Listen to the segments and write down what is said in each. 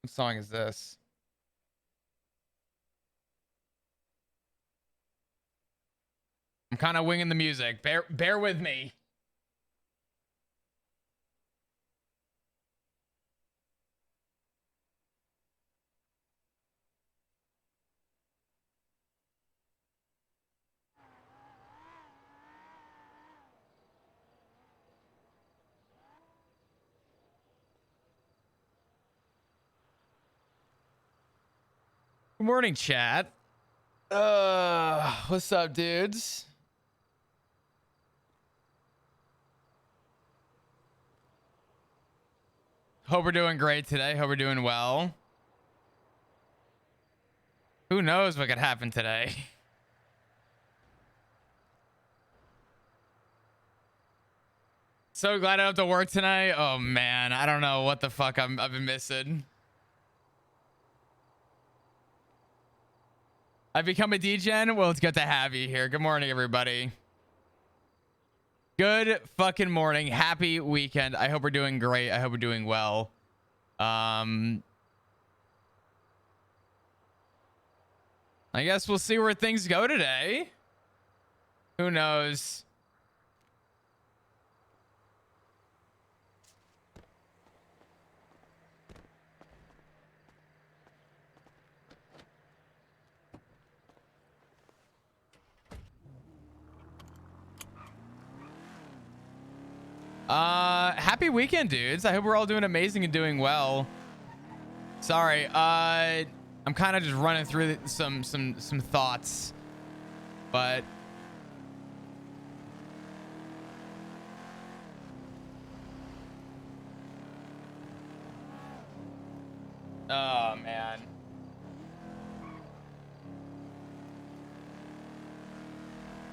What song is this? I'm kind of winging the music. Bear with me. Good morning, chat. What's up, dudes? Hope we're doing great today. Hope we're doing well. Who knows what could happen today? So glad I don't have to work tonight. Oh man, I don't know what the fuck I've been missing. I've become a DGen. Well, it's good to have you here. Good morning, everybody. Good fucking morning. Happy weekend. I hope we're doing great. I hope we're doing well. I guess we'll see where things go today. Who knows? Happy weekend, dudes. I hope we're all doing amazing and doing well. Sorry, I'm kind of just running through some thoughts, but oh man.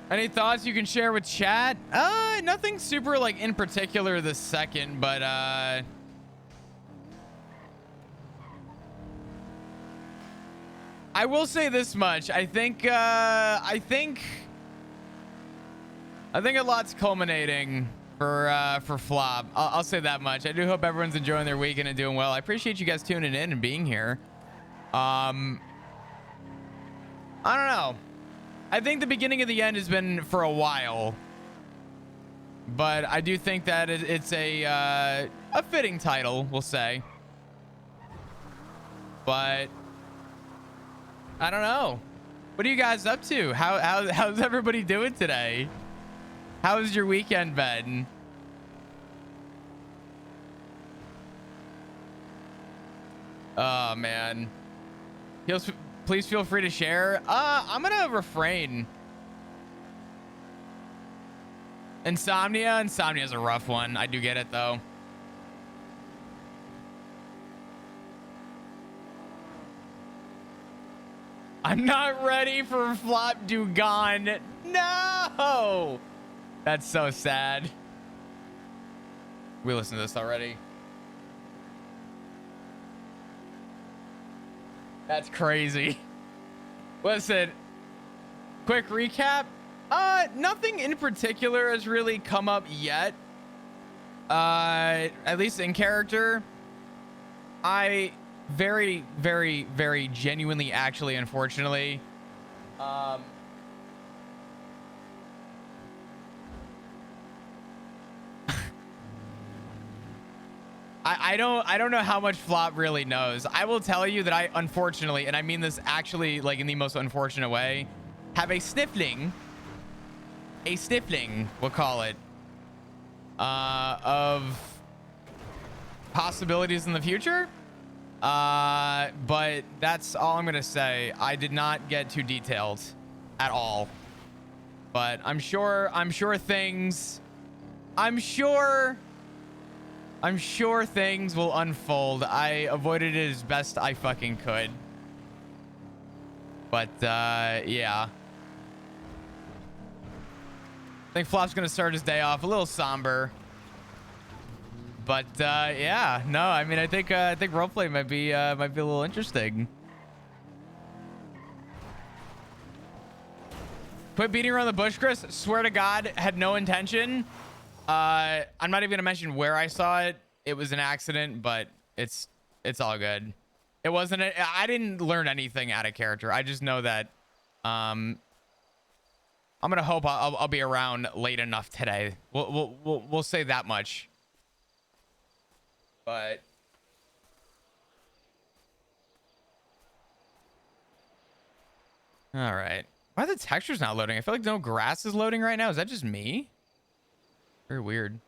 Any thoughts you can share with chat? Nothing super like in particular this second, but I will say this much. I think a lot's culminating for Flop. I'll say that much. I do hope everyone's enjoying their weekend and doing well. I appreciate you guys tuning in and being here. I don't know. I think the beginning of the end has been for a while, but I do think that it's a fitting title, we'll say. But I don't know. What are you guys up to? How's everybody doing today? How's your weekend been? Oh man. Please feel free to share. I'm gonna refrain. Insomnia's a rough one. I do get it though. I'm not ready for Flop Dugong. No! That's so sad. We listened to this already. That's crazy. Listen, quick recap. Nothing in particular has really come up yet. At least in character. I very, very, very genuinely, actually, unfortunately, I don't know how much Flop really knows. I will tell you that I, unfortunately, and I mean this actually like in the most unfortunate way, have a sniffling, we'll call it, of possibilities in the future. But that's all I'm gonna say. I did not get too detailed at all, but I'm sure things will unfold. I avoided it as best I fucking could. But, yeah. I think Flop's gonna start his day off a little somber. But, yeah. No, I mean, I think roleplay might be a little interesting. Quit beating around the bush, Chris. Swear to God, had no intention. I'm not even gonna mention where I saw it. It was an accident, but it's all good. It wasn't. I didn't learn anything out of character. I just know that. I'm gonna hope I'll be around late enough today. We'll say that much. But all right. Why are the textures not loading? I feel like no grass is loading right now. Is that just me? Very weird.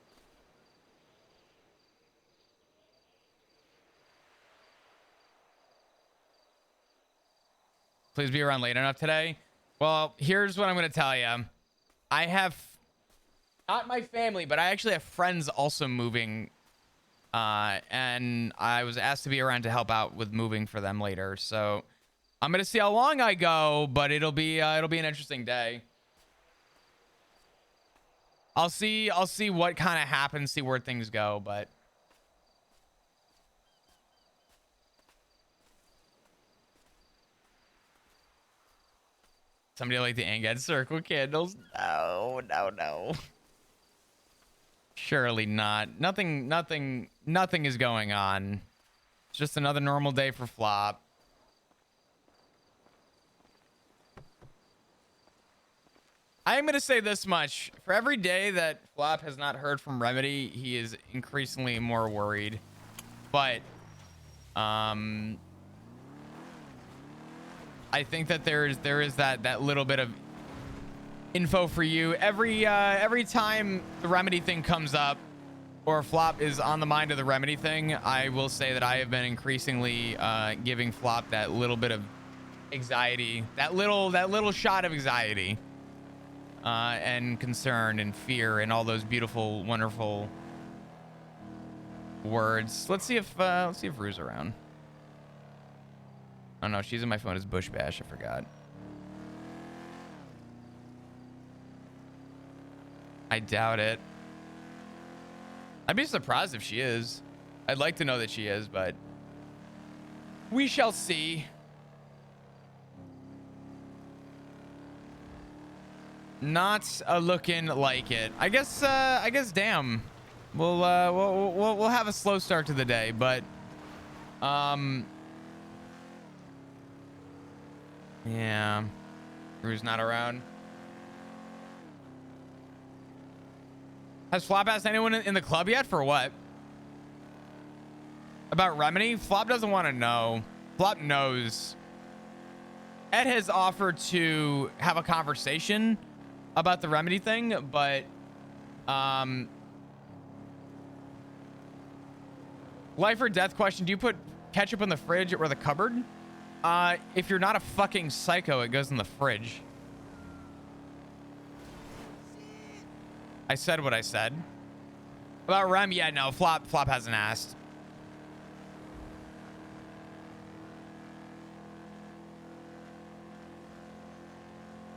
Please be around late enough today. Well, here's what I'm going to tell you. I have not my family, but I actually have friends also moving. And I was asked to be around to help out with moving for them later. So I'm going to see how long I go, but it'll be an interesting day. I'll see what kind of happens, see where things go, but somebody like the Angad circle candles. No. Surely not. Nothing is going on. It's just another normal day for Flop. I am going to say this much. For every day that Flop has not heard from Remedy, he is increasingly more worried. But I think that there is that little bit of info for you every time the Remedy thing comes up or Flop is on the mind of the Remedy thing. I will say that I have been increasingly giving Flop that little bit of anxiety, that little shot of anxiety and concern and fear and all those beautiful, wonderful words. Let's see if Rue's around. Oh no, she's in my phone as Bush Bash. I forgot. I doubt it. I'd be surprised if she is. I'd like to know that she is, but we shall see. Not looking like it. I guess damn. We'll have a slow start to the day, but yeah. Rue's not around. Has Flop asked anyone in the club yet? For what? About Remedy? Flop doesn't want to know. Flop knows. Ed has offered to have a conversation about the Remedy thing, but life or death question. Do you put ketchup in the fridge or the cupboard? If you're not a fucking psycho, it goes in the fridge. I said what I said. About Rem, yeah, no, Flop hasn't asked.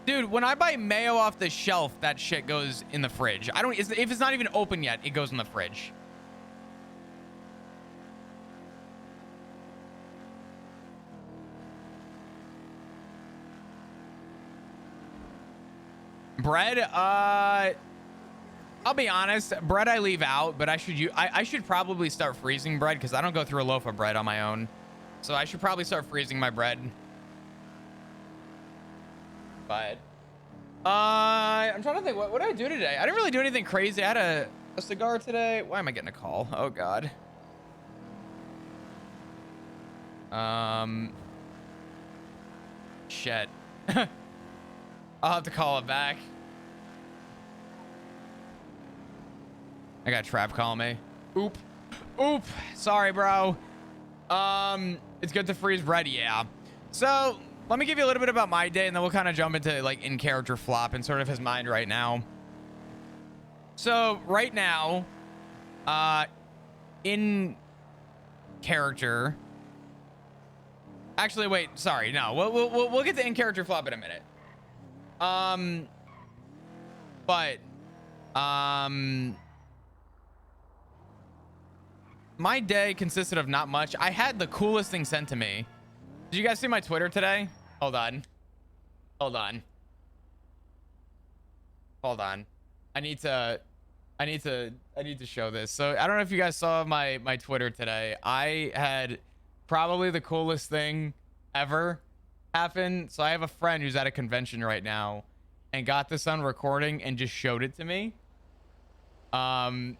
Dude, when I buy mayo off the shelf, that shit goes in the fridge. If it's not even open yet, it goes in the fridge. Bread, I'll be honest, bread I leave out, but I should probably start freezing bread because I don't go through a loaf of bread on my own. So I should probably start freezing my bread. But I'm trying to think, what did I do today? I didn't really do anything crazy. I had a cigar today. Why am I getting a call? Oh God. Shit. I'll have to call it back. I got Trap calling me. Oop. Sorry, bro. It's good to freeze bread. Yeah. So let me give you a little bit about my day, and then we'll kind of jump into like in character Flop and sort of his mind right now. So right now, in character. Actually, wait. Sorry. No. We'll get to in character Flop in a minute. My day consisted of not much. I had the coolest thing sent to me. Did you guys see my Twitter today? Hold on. I need to show this. So I don't know if you guys saw my Twitter today. I had probably the coolest thing ever happened. So I have a friend who's at a convention right now and got this on recording and just showed it to me. And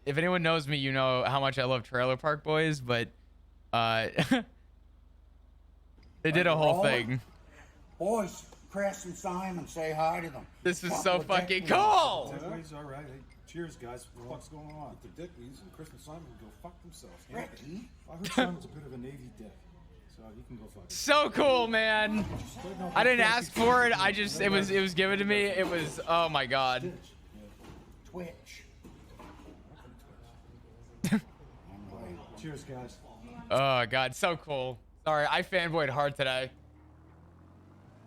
if anyone knows me, you know how much I love Trailer Park Boys, but they did a whole thing. Boys, Chris and Simon, say hi to them. This is so fucking cool. Everybody's all right. Hey, cheers, guys. What's going on? The Dickies and Chris and Simon can go fuck themselves. Ricky? I heard Simon's a bit of a Navy dick, so he can go fuck himself. So cool, man. I didn't ask for it. I just it was given to me. It was, oh my god. Twitch. Cheers, guys. Oh god, so cool. Sorry, I fanboyed hard today.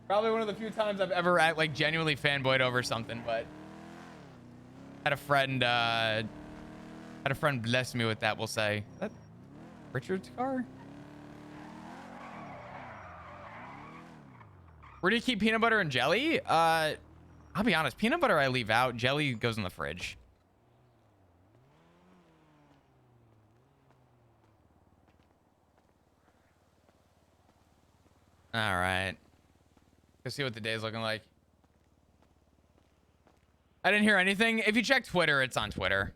Probably one of the few times I've ever like genuinely fanboyed over something, but had a friend bless me with that, we'll say. Is that Richard's car? Where do you keep peanut butter and jelly? I'll be honest, peanut butter I leave out, jelly goes in the fridge. All right. Let's see what the day's looking like. I didn't hear anything. If you check Twitter, it's on Twitter.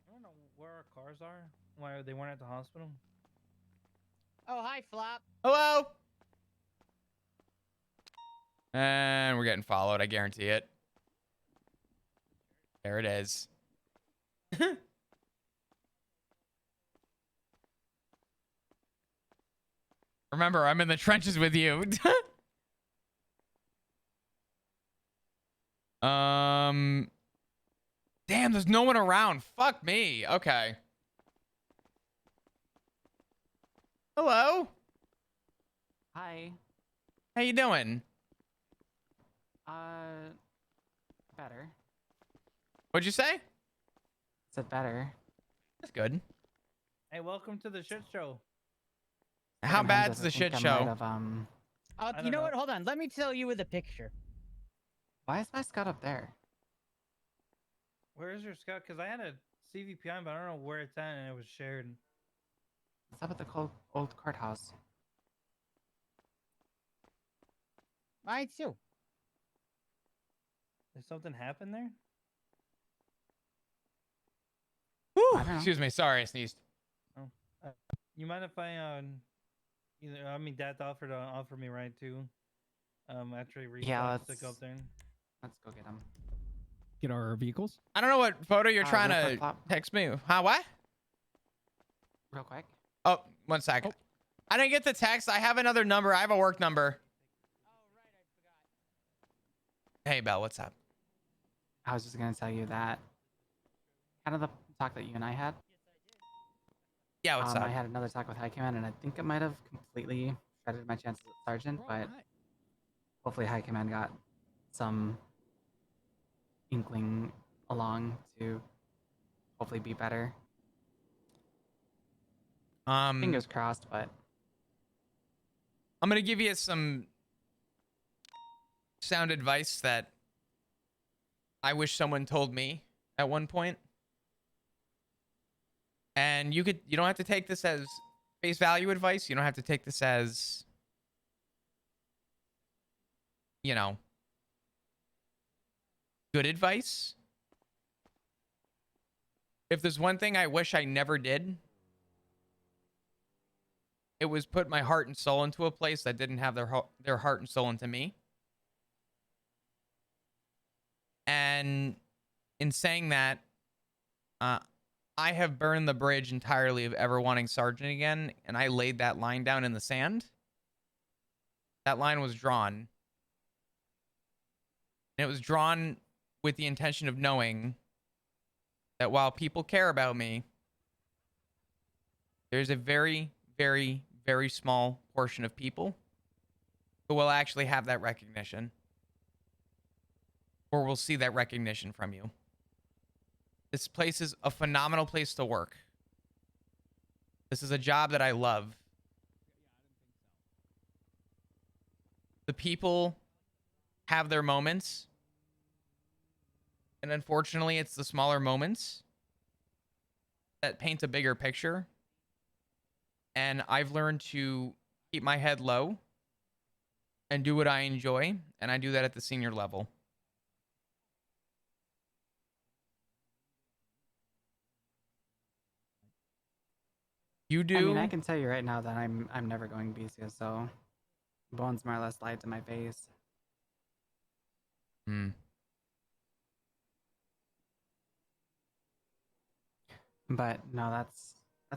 I don't know where our cars are. Why they weren't at the hospital. Oh, hi, Flop. Hello. And we're getting followed. I guarantee it. There it is. Remember, I'm in the trenches with you. Damn, there's no one around. Fuck me. Okay. Hello. Hi. How you doing? Better. What'd you say? Said better. That's good. Hey, welcome to the shit show. How bad's the shit show? You know what? Hold on. Let me tell you with a picture. Why is my Scott up there? Where is your scout? Because I had a CVP on, but I don't know where it's at, and it was shared. It's up at the old courthouse. Mine too. Did something happen there? Woo! Excuse me. Sorry, I sneezed. You mind if I Dad offered me a ride too. After he let's to go up there. Let's go get him. Get our vehicles. I don't know what photo you're trying real to quick, Plop. text me. Huh? What? Real quick. Oh, 1 sec. Oh. I didn't get the text. I have another number. I have a work number. Oh, right. I forgot. Hey, Belle, what's up? I was just gonna tell you that kind of the talk that you and I had. Yeah, what's up? I had another talk with High Command, and I think it might have completely shredded my chances at Sergeant, but hopefully High Command got some inkling along to hopefully be better. Fingers crossed, but I'm gonna give you some sound advice that I wish someone told me at one point. And you don't have to take this as face value advice. You don't have to take this as, you know, good advice. If there's one thing I wish I never did, it was put my heart and soul into a place that didn't have their heart and soul into me. And in saying that, I have burned the bridge entirely of ever wanting Sergeant again, and I laid that line down in the sand. That line was drawn. And it was drawn with the intention of knowing that while people care about me, there's a very, very, very small portion of people who will actually have that recognition. Or will see that recognition from you. This place is a phenomenal place to work. This is a job that I love. the people have their moments. And unfortunately, it's the smaller moments that paint a bigger picture. And I've learned to keep my head low and do what I enjoy. And I do that at the senior level. You do? I mean, I can tell you right now that I'm never going BCS, so bones more or less lied to my face. Hmm. But no, that's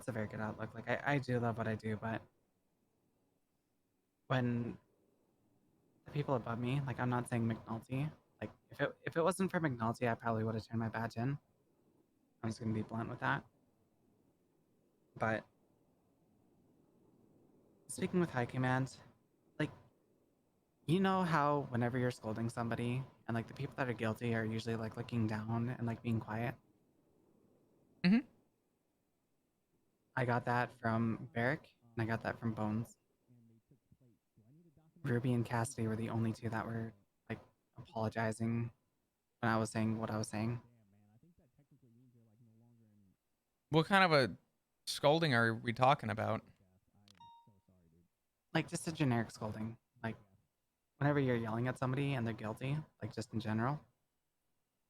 a very good outlook. Like I do love what I do, but when the people above me, like I'm not saying McNulty, like if it wasn't for McNulty, I probably would have turned my badge in. I'm just gonna be blunt with that. But speaking with high command, like you know how whenever you're scolding somebody and like the people that are guilty are usually like looking down and like being quiet. Mm-hmm. I got that from Barrick and I got that from Bones. Ruby and Cassidy were the only two that were like apologizing when I was saying what I was saying. What kind of a scolding are we talking about? Like just a generic scolding. Like whenever you're yelling at somebody and they're guilty, like just in general.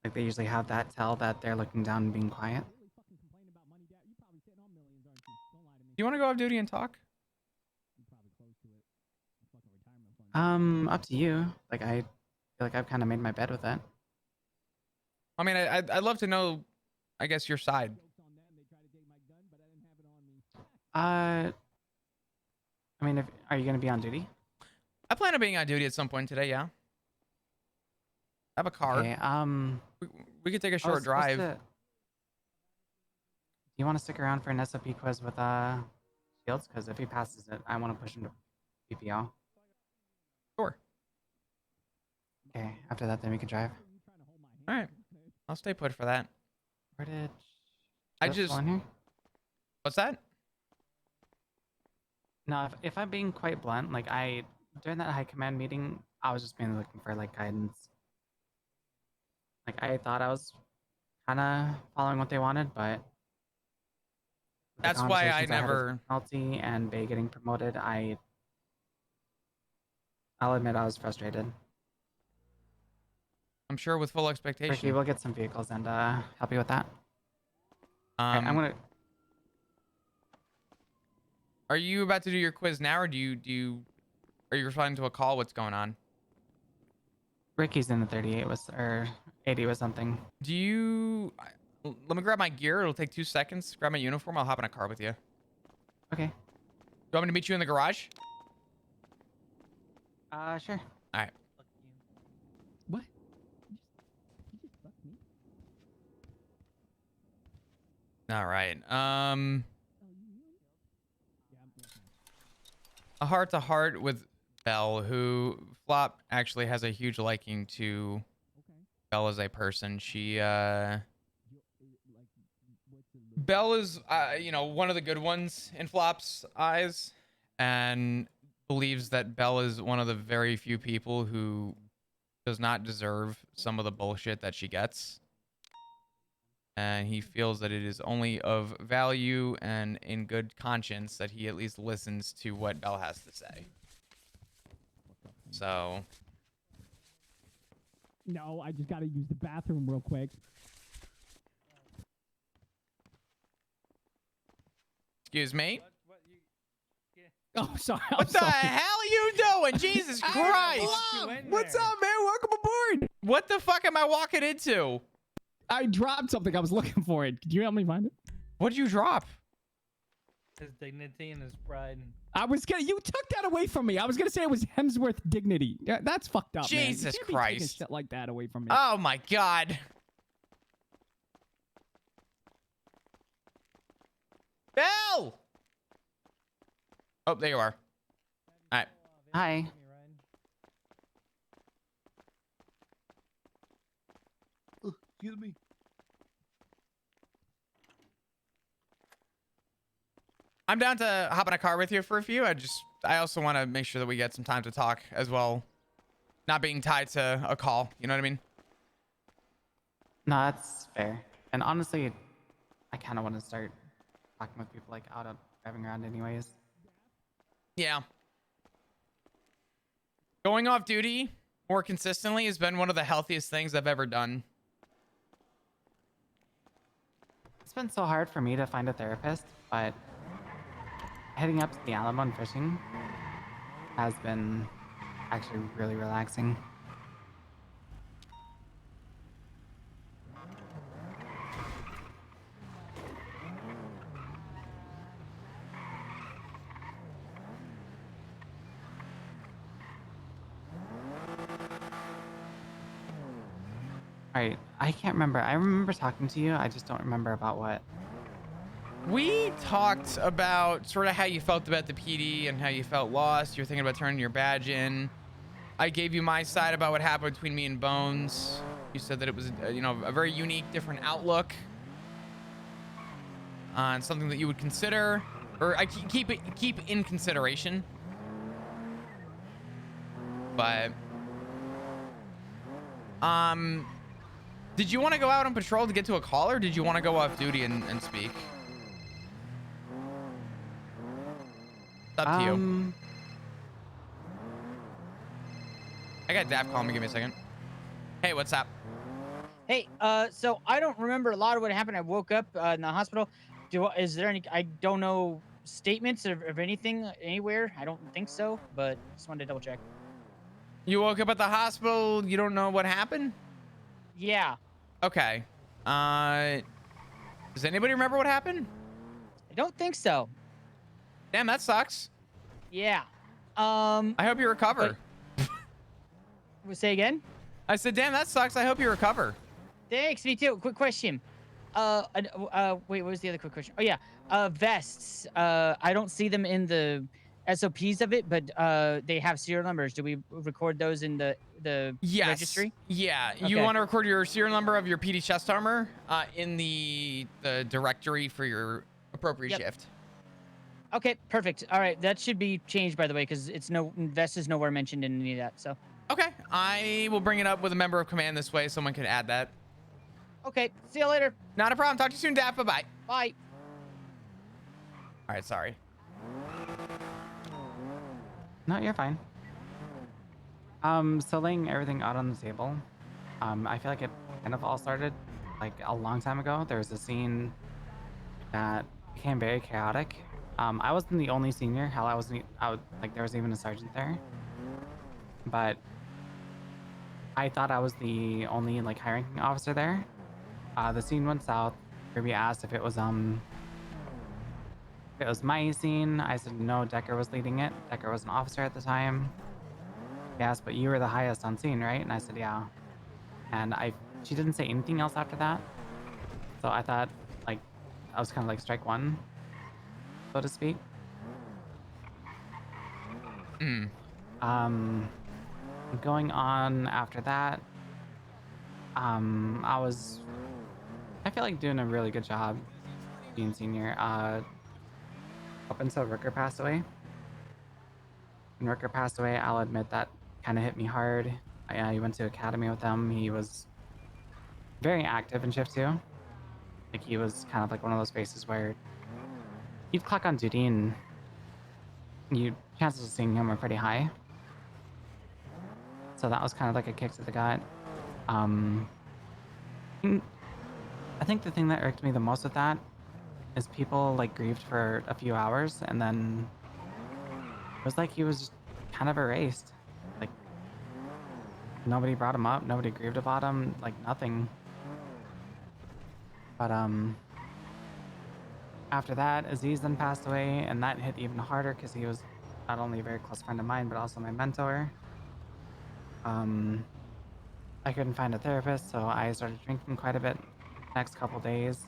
Like they usually have that tell that they're looking down and being quiet. Do you want to go off duty and talk? Up to you. Like I feel like I've kind of made my bed with that. I mean, I'd love to know, I guess, your side. I mean, are you gonna be on duty? I plan on being on duty at some point today, yeah. I have a car. Okay, we could take a I was short supposed drive. Do you want to stick around for an SOP quiz with Shields? Because if he passes it, I want to push him to PPO. Sure. Okay, after that, then we can drive. All right. I'll stay put for that. Where did I Jeff just... go in here? What's that? No, if I'm being quite blunt, like during that high command meeting, I was just mainly looking for like guidance. Like I thought I was kind of following what they wanted, but with the That's why I conversations had with never... Penalty and Bay getting promoted, I'll admit I was frustrated. I'm sure with full Ricky, expectation. we'll get some vehicles and help you with that. Okay, I'm gonna. Are you about to do your quiz now, or are you responding to a call? What's going on? Ricky's in the 38 or 80 was something. Do you... Let me grab my gear. It'll take 2 seconds. Grab my uniform. I'll hop in a car with you. Okay. You want me to meet you in the garage? Sure. All right. What? All right. A heart-to-heart with Belle, who Flop actually has a huge liking to. Belle as a person. She Belle is one of the good ones in Flop's eyes, and believes that Belle is one of the very few people who does not deserve some of the bullshit that she gets. And he feels that it is only of value and in good conscience that he at least listens to what Belle has to say. So... No, I just gotta use the bathroom real quick. Excuse me? Oh, sorry. What the hell you doing? Jesus Christ! What's up, man? Welcome aboard. What the fuck am I walking into? I dropped something. I was looking for it. Could you help me find it? What did you drop? His dignity and his pride. You took that away from me. I was gonna say it was Hemsworth dignity. Yeah, that's fucked up, man. Jesus You can't be taking Christ. shit like that away from me. Oh my God. Belle! Oh, there you are. All right. Hi. Excuse me. I'm down to hop in a car with you for a few. I also want to make sure that we get some time to talk as well not being tied to a call. You know what I mean? No, that's fair. And honestly, I kind of want to start talking with people like out driving around anyways. Yeah. Going off duty more consistently has been one of the healthiest things I've ever done. It's been so hard for me to find a therapist, but heading up to the Alamo and fishing has been actually really relaxing. All right, I can't remember. I remember talking to you. I just don't remember about what. We talked about sort of how you felt about the PD and how you felt lost. You're thinking about turning your badge in. I gave you my side about what happened between me and Bones. You said that it was, you know, a very unique, different outlook on something that you would consider, or I keep in consideration. But, did you want to go out on patrol to get to a call, or did you want to go off duty and speak? It's up to you. I got Daft calling me. Give me a second. Hey, what's up? Hey, so I don't remember a lot of what happened. I woke up in the hospital. Is there any? I don't know statements of anything anywhere. I don't think so, but just wanted to double check. You woke up at the hospital. You don't know what happened? Yeah. Okay. Does anybody remember what happened? I don't think so. Damn, that sucks. Yeah. I hope you recover. Say again? I said, damn, that sucks. I hope you recover. Thanks, me too. Quick question. Wait, what was the other quick question? Oh yeah. Vests. I don't see them in the SOPs of it, but they have serial numbers. Do we record those in the Yes. registry? Yeah. You Okay. want to record your serial number of your PD chest armor in the directory for your appropriate shift. Okay, perfect. All right, that should be changed, by the way, because vest is nowhere mentioned in any of that. So. Okay, I will bring it up with a member of command this way. Someone can add that. Okay, see you later. Not a problem. Talk to you soon, Daph. Bye-bye. Bye. All right, sorry. No, you're fine. So laying everything out on the table, I feel like it kind of all started like a long time ago. There was a scene that became very chaotic. I wasn't the only senior. Hell, I wasn't. Like there was even a sergeant there. But I thought I was the only like high-ranking officer there. The scene went south. Ruby asked if it was my scene. I said no. Decker was leading it. Decker was an officer at the time. Yes, but you were the highest on scene, right? And I said yeah. And she didn't say anything else after that. So I thought like I was kind of like strike one, so to speak. Going on after that, I feel like doing a really good job being senior. Up until Rooker passed away. When Rooker passed away, I'll admit that kind of hit me hard. I went to academy with him. He was very active in shift 2. Like he was kind of like one of those faces where you'd clock on duty and chances of seeing him were pretty high. So that was kind of like a kick to the gut. I think the thing that irked me the most with that is people like grieved for a few hours and then it was like he was just kind of erased. Like nobody brought him up, nobody grieved about him, like nothing. But after that, Aziz then passed away, and that hit even harder because he was not only a very close friend of mine, but also my mentor. I couldn't find a therapist, so I started drinking quite a bit next couple days.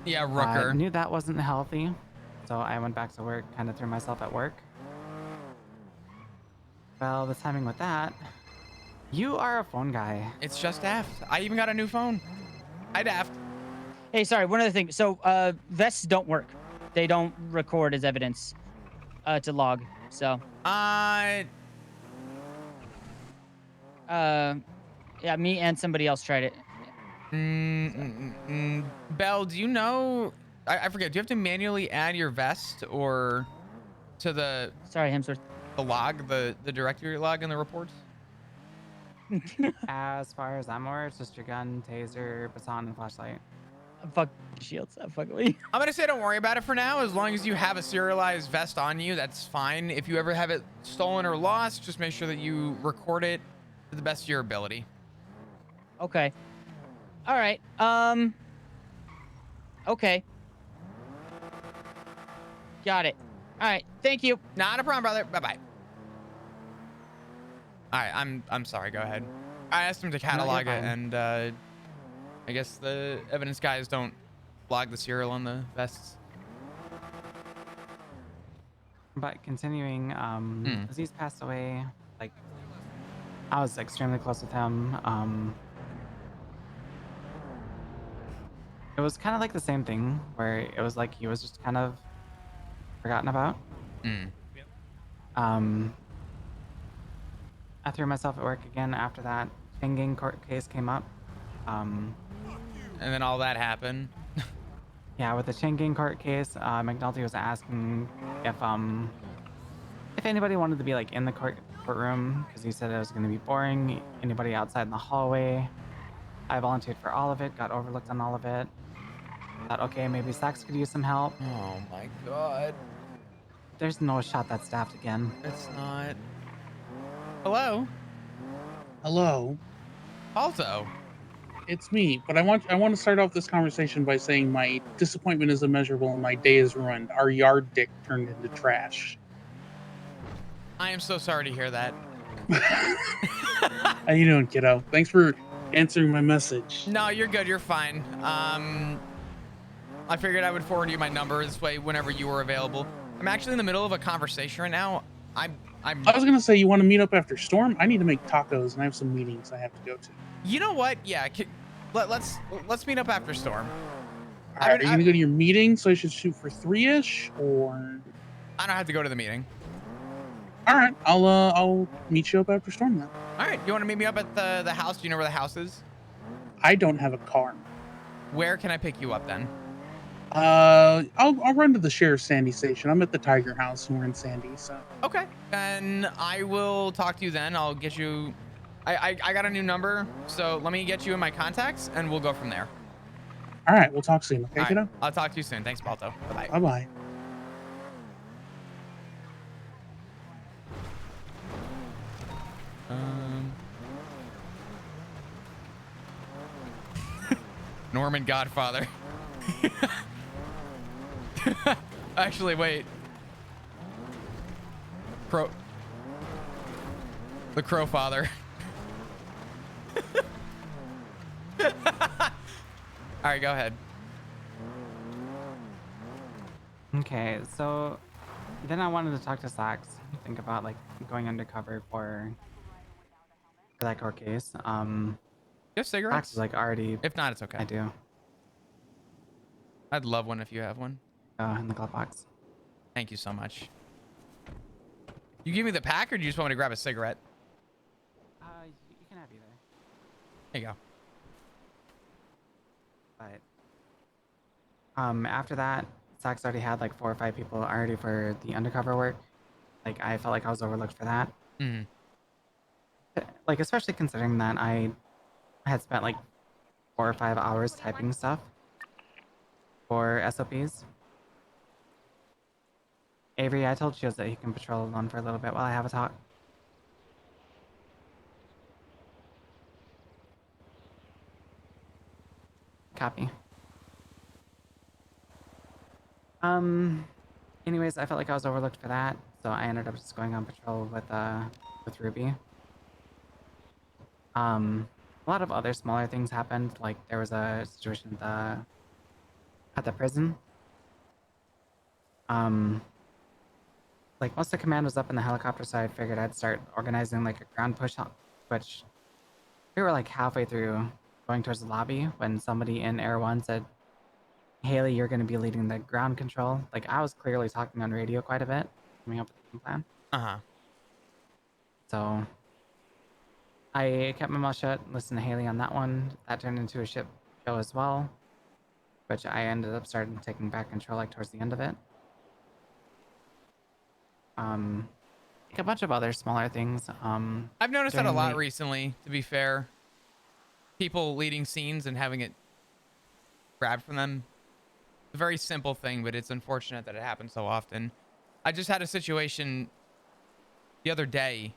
Yeah, Rooker. I knew that wasn't healthy, so I went back to work, kind of threw myself at work. Well, the timing with that, you are a phone guy. It's just Daft. I even got a new phone. Hi, Daft. Hey, sorry, one other thing. So, vests don't work. They don't record as evidence to log. So. Yeah, me and somebody else tried it. Belle, do you know? I forget. Do you have to manually add your vest or to Sorry, Hemsworth. the log, the directory log in the reports? As far as I'm aware, it's just your gun, taser, baton, and flashlight. Fuck shields. Fuck me. I'm gonna say don't worry about it for now. As long as you have a serialized vest on you, that's fine. If you ever have it stolen or lost, just make sure that you record it to the best of your ability. Okay. All right. Okay. Got it. All right. Thank you. Not a problem, brother. Bye bye. All right. I'm sorry. Go ahead. I asked him to catalog it, and I guess the evidence guys don't log the serial on the vests. But continuing, Aziz passed away. Like, I was extremely close with him. It was kind of like the same thing where it was like he was just kind of forgotten about. I threw myself at work again after that Dugong court case came up. And then all that happened. Yeah, with the Dugong court case, McNulty was asking if anybody wanted to be like in the courtroom because he said it was going to be boring. Anybody outside in the hallway. I volunteered for all of it, got overlooked on all of it. Thought, okay, maybe Sax could use some help. Oh my god. There's no shot that's staffed again. It's not. Hello? Hello. Alto. It's me, but I want to start off this conversation by saying my disappointment is immeasurable and my day is ruined. Our yard dick turned into trash. I am so sorry to hear that. How you doing, kiddo? Thanks for answering my message. No, you're good. You're fine. I figured I would forward you my number this way whenever you were available. I'm actually in the middle of a conversation right now. I was gonna say, you want to meet up after Storm? I need to make tacos and I have some meetings I have to go to. You know what? Yeah, let's meet up after Storm. All right, are you gonna go to your meeting? So I should shoot for 3-ish, or I don't have to go to the meeting. All right, I'll meet you up after Storm then. All right, you want to meet me up at the house? Do you know where the house is? I don't have a car. Where can I pick you up then? I'll run to the sheriff's Sandy station. I'm at the Tiger House and we're in Sandy, so. Okay, and I will talk to you then. I'll get you. I got a new number, so let me get you in my contacts, and we'll go from there. All right, we'll talk soon. Okay, kiddo? I'll talk to you soon. Thanks, Balto. Bye-bye. Bye-bye. Norman Godfather. Actually, wait. The Crow Father. All right, go ahead. Okay, so then I wanted to talk to Sax, think about like going undercover for that court case. You have cigarettes? Sax is like already. If not, it's okay. I do. I'd love one if you have one. In the glove box. Thank you so much. You give me the pack, or do you just want me to grab a cigarette? You can have either. There you go. But after that, Sax already had like 4 or 5 people already for the undercover work. Like I felt like I was overlooked for that. Like especially considering that I had spent like 4 or 5 hours typing stuff for SOPs. Avery, I told Shields that he can patrol alone for a little bit while I have a talk. Copy. Anyways, I felt like I was overlooked for that, so I ended up just going on patrol with Ruby. A lot of other smaller things happened, like there was a situation at the prison. Like most of the command was up in the helicopter, so I figured I'd start organizing like a ground push, which we were like halfway through going towards the lobby when somebody in Air 1 said, Haley, you're going to be leading the ground control. Like I was clearly talking on radio quite a bit, coming up with a plan. Uh-huh. So I kept my mouth shut, listened to Haley on that one. That turned into a shit show as well, which I ended up starting taking back control like towards the end of it. Like a bunch of other smaller things. I've noticed that a during lot the- recently, to be fair. People leading scenes and having it grabbed from them. It's a very simple thing, but it's unfortunate that it happens so often. I just had a situation the other day.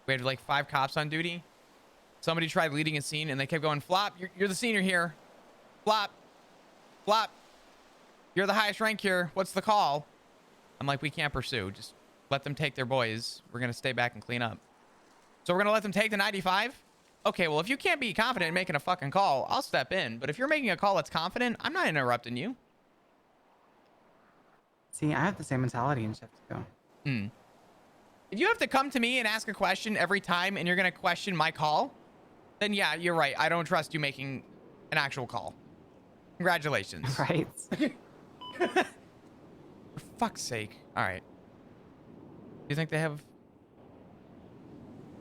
We had like 5 cops on duty. Somebody tried leading a scene and they kept going, Flop, you're the senior here. Flop, Flop, you're the highest rank here. What's the call? I'm like, we can't pursue. Just let them take their boys. We're going to stay back and clean up. So we're going to let them take the 95? Okay, well, if you can't be confident in making a fucking call, I'll step in. But if you're making a call that's confident, I'm not interrupting you. See, I have the same mentality in shift too. If you have to come to me and ask a question every time and you're going to question my call, then yeah, you're right. I don't trust you making an actual call. Congratulations. Right? For fuck's sake. All right. You think they have...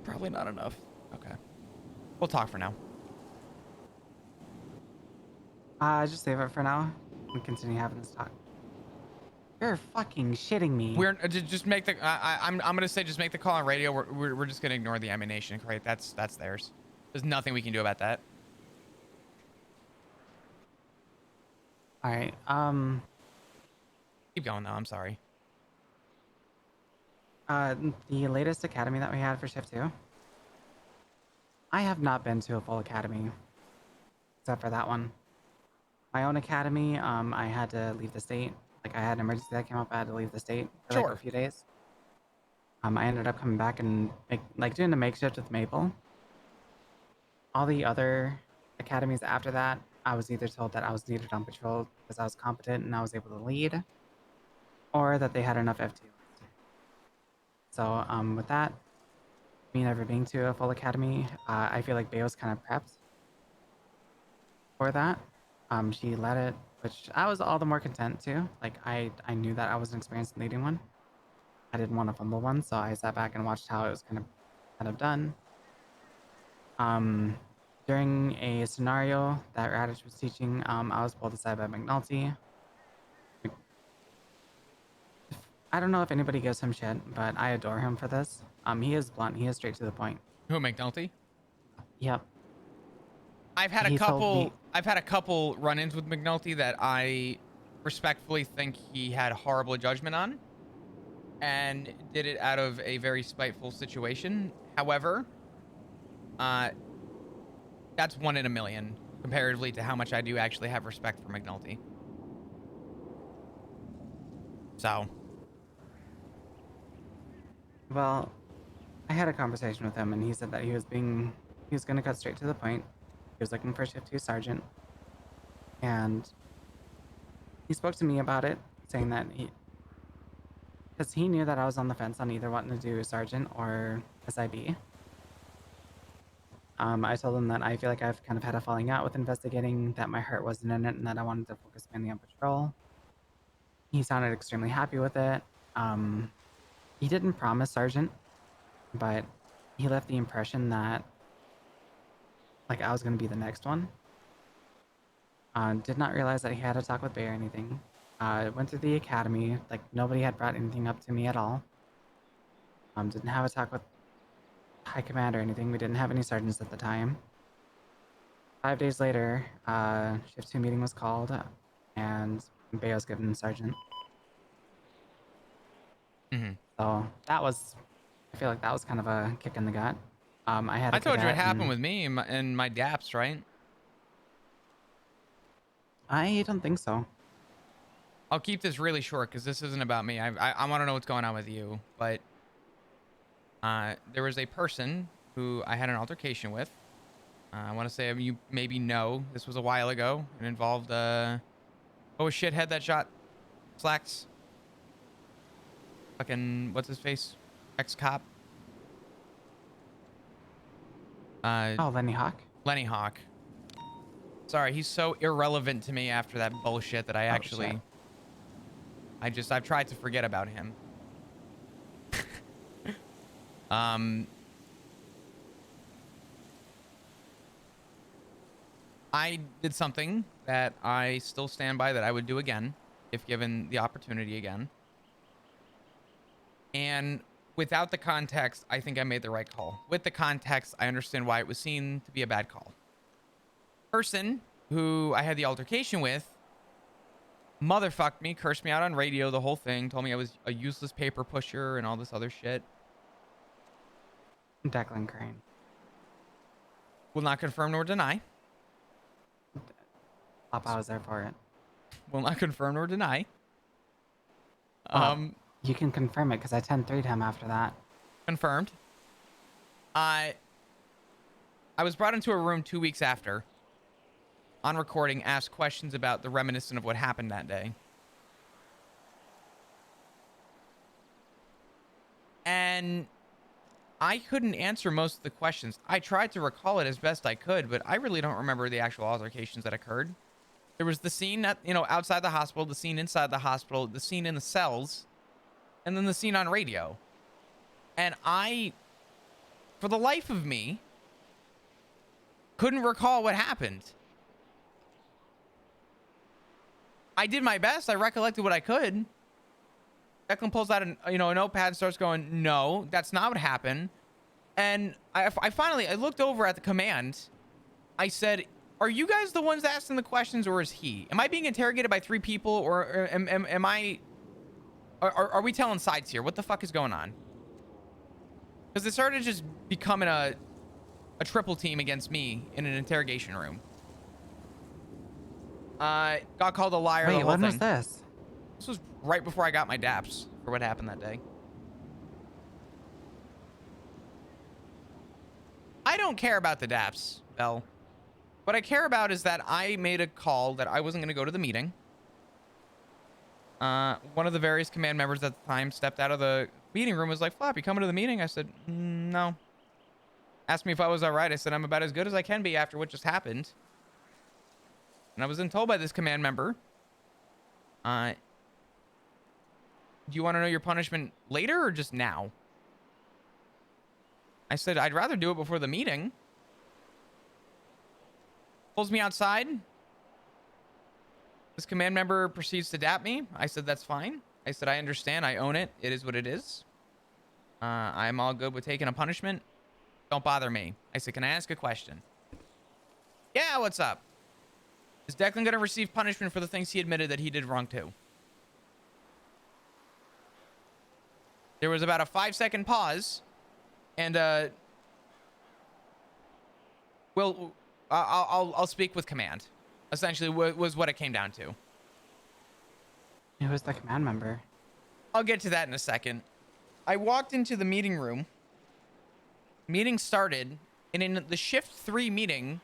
Probably not enough. Okay. We'll talk for now. Just save it for now and continue having this talk. You're fucking shitting me. We're just make the... I'm gonna say just make the call on radio. We're just gonna ignore the ammunition crate. That's theirs. There's nothing we can do about that. All right. Keep going though. I'm sorry. The latest academy that we had for shift 2. I have not been to a full academy except for that one. My own academy, I had to leave the state. Like I had an emergency that came up. I had to leave the state for like a few days. I ended up coming back and doing a makeshift with Maple. All the other academies after that, I was either told that I was needed on patrol because I was competent and I was able to lead, or that they had enough FT. So with that, me never being to a full academy, I feel like Bayo's kind of prepped for that. She led it, which I was all the more content to. Like I knew that I wasn't experienced in leading one. I didn't want to fumble one, so I sat back and watched how it was kind of done. During a scenario that Radish was teaching, I was pulled aside by McNulty. I don't know if anybody gives him shit, but I adore him for this. He is blunt. He is straight to the point. Who, McNulty? Yep. I've had a couple run-ins with McNulty that I respectfully think he had horrible judgment on and did it out of a very spiteful situation. However, that's 1 in a million comparatively to how much I do actually have respect for McNulty. So. Well, I had a conversation with him and he said that he was going to cut straight to the point. He was looking for a shift 2 sergeant. And he spoke to me about it, saying that because he knew that I was on the fence on either wanting to do sergeant or SIB. I told him that I feel like I've kind of had a falling out with investigating, that my heart wasn't in it, and that I wanted to focus mainly on patrol. He sounded extremely happy with it. He didn't promise sergeant, but he left the impression that like I was going to be the next one. Did not realize that he had a talk with Bay or anything. Went through the academy, like nobody had brought anything up to me at all. Didn't have a talk with high command or anything. We didn't have any sergeants at the time. 5 days later, shift 2 meeting was called and Bay was given sergeant. So that was, I feel like that was kind of a kick in the gut. I told you it happened with me in my DAPS, right? I don't think so. I'll keep this really short because this isn't about me. I want to know what's going on with you. But there was a person who I had an altercation with. I want to say you maybe know. This was a while ago. It involved oh shithead that shot Slacks. Fucking what's his face? Ex-cop. Lenny Hawk. Lenny Hawk. Sorry, he's so irrelevant to me after that bullshit that I actually... I've tried to forget about him. I did something that I still stand by that I would do again if given the opportunity again. And without the context, I think I made the right call. With the context, I understand why it was seen to be a bad call. Person who I had the altercation with motherfucked me, cursed me out on radio, the whole thing, told me I was a useless paper pusher and all this other shit. Declan Crane. Will not confirm nor deny. Pop, I was there for it. Will not confirm nor deny. You can confirm it because I 10-3'd him after that. Confirmed. I was brought into a room 2 weeks after, on recording, asked questions about the reminiscent of what happened that day. And I couldn't answer most of the questions. I tried to recall it as best I could, but I really don't remember the actual altercations that occurred. There was the scene at, outside the hospital, the scene inside the hospital, the scene in the cells, and then the scene on radio. And I, for the life of me, couldn't recall what happened. I did my best. I recollected what I could. Declan pulls out a notepad and starts going, no, that's not what happened. And I finally looked over at the command. I said, are you guys the ones asking the questions, or is he? Am I being interrogated by 3 people, or am I... Are we telling sides here? What the fuck is going on? Because it started just becoming a triple team against me in an interrogation room. Got called a liar. Wait, the whole when thing. was this? This was right before I got my DAPS for what happened that day. I don't care about the DAPS, Bell. What I care about is that I made a call that I wasn't going to go to the meeting. One of the various command members at the time stepped out of the meeting room, was like, Flop, you coming to the meeting? I said, no. Asked me if I was all right. I said, I'm about as good as I can be after what just happened. And I was then told by this command member, do you want to know your punishment later or just now? I said, I'd rather do it before the meeting. Pulls me outside. This command member proceeds to dap me. I said, that's fine. I said, I understand. I own it. It is what it is. I'm all good with taking a punishment. Don't bother me. I said, can I ask a question? Yeah, what's up? Is Declan going to receive punishment for the things he admitted that he did wrong too? There was about a 5-second pause, and I'll speak with command. Essentially, was what it came down to. Who was the command member? I'll get to that in a second. I walked into the meeting room. Meeting started, and in the shift 3 meeting,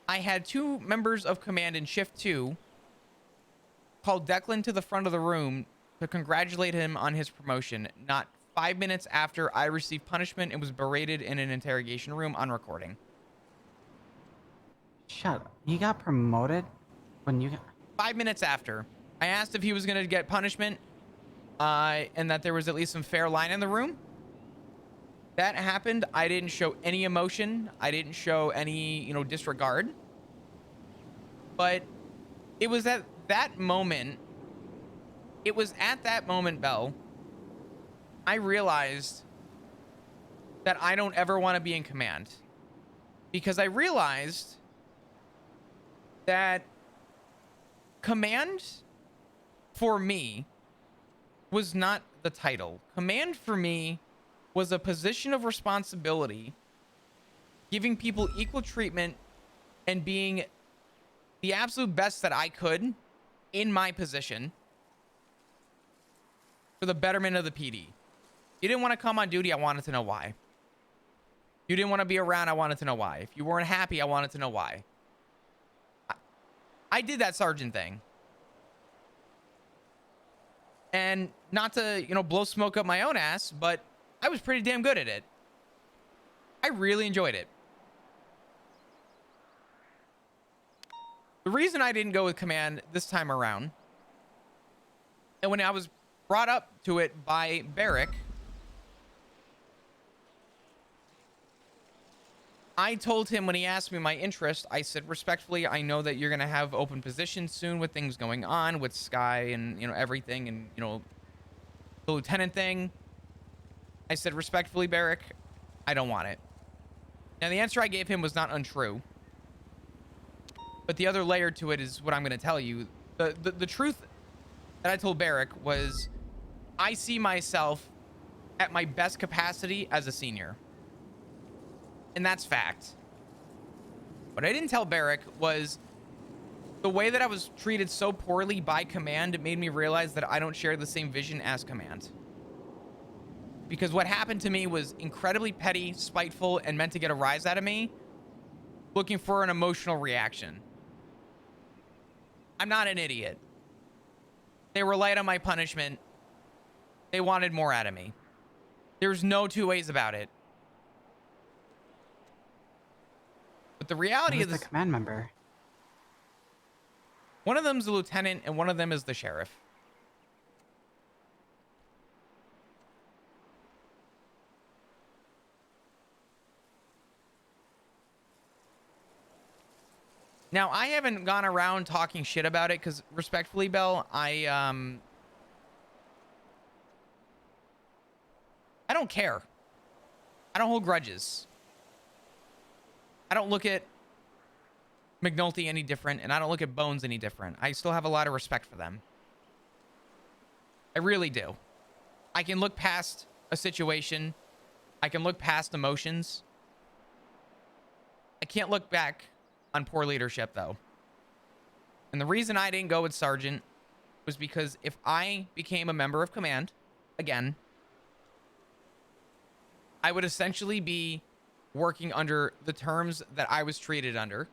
I had 2 members of command in shift 2 called Declan to the front of the room to congratulate him on his promotion. Not 5 minutes after I received punishment and was berated in an interrogation room on recording. Shut up. You got promoted when you got... 5 minutes after. I asked if he was going to get punishment and that there was at least some fair line in the room. That happened. I didn't show any emotion. I didn't show any, disregard. But it was at that moment, Belle, I realized that I don't ever want to be in command. Because I realized that command for me was not the title. Command for me was a position of responsibility, giving people equal treatment and being the absolute best that I could in my position for the betterment of the PD. You didn't want to come on duty, I wanted to know why. You didn't want to be around, I wanted to know why. If you weren't happy, I wanted to know why. I did that sergeant thing. And not to, blow smoke up my own ass, but I was pretty damn good at it. I really enjoyed it. The reason I didn't go with command this time around, and when I was brought up to it by Barrick, I told him when he asked me my interest, I said, respectfully, I know that you're going to have open positions soon with things going on with Sky and, everything and, the lieutenant thing. I said, respectfully, Barrick, I don't want it. Now, the answer I gave him was not untrue. But the other layer to it is what I'm going to tell you. The truth that I told Barrick was I see myself at my best capacity as a senior. And that's fact. What I didn't tell Barrick was the way that I was treated so poorly by command made me realize that I don't share the same vision as command. Because what happened to me was incredibly petty, spiteful, and meant to get a rise out of me, looking for an emotional reaction. I'm not an idiot. They were light on my punishment. They wanted more out of me. There's no two ways about it. But the reality is the command member. One of them's the lieutenant and one of them is the sheriff. Now, I haven't gone around talking shit about it because, respectfully, Bell, I don't care. I don't hold grudges. I don't look at McNulty any different, and I don't look at Bones any different. I still have a lot of respect for them. I really do. I can look past a situation. I can look past emotions. I can't look back on poor leadership, though. And the reason I didn't go with Sergeant was because if I became a member of command, again, I would essentially be working under the terms that I was treated under.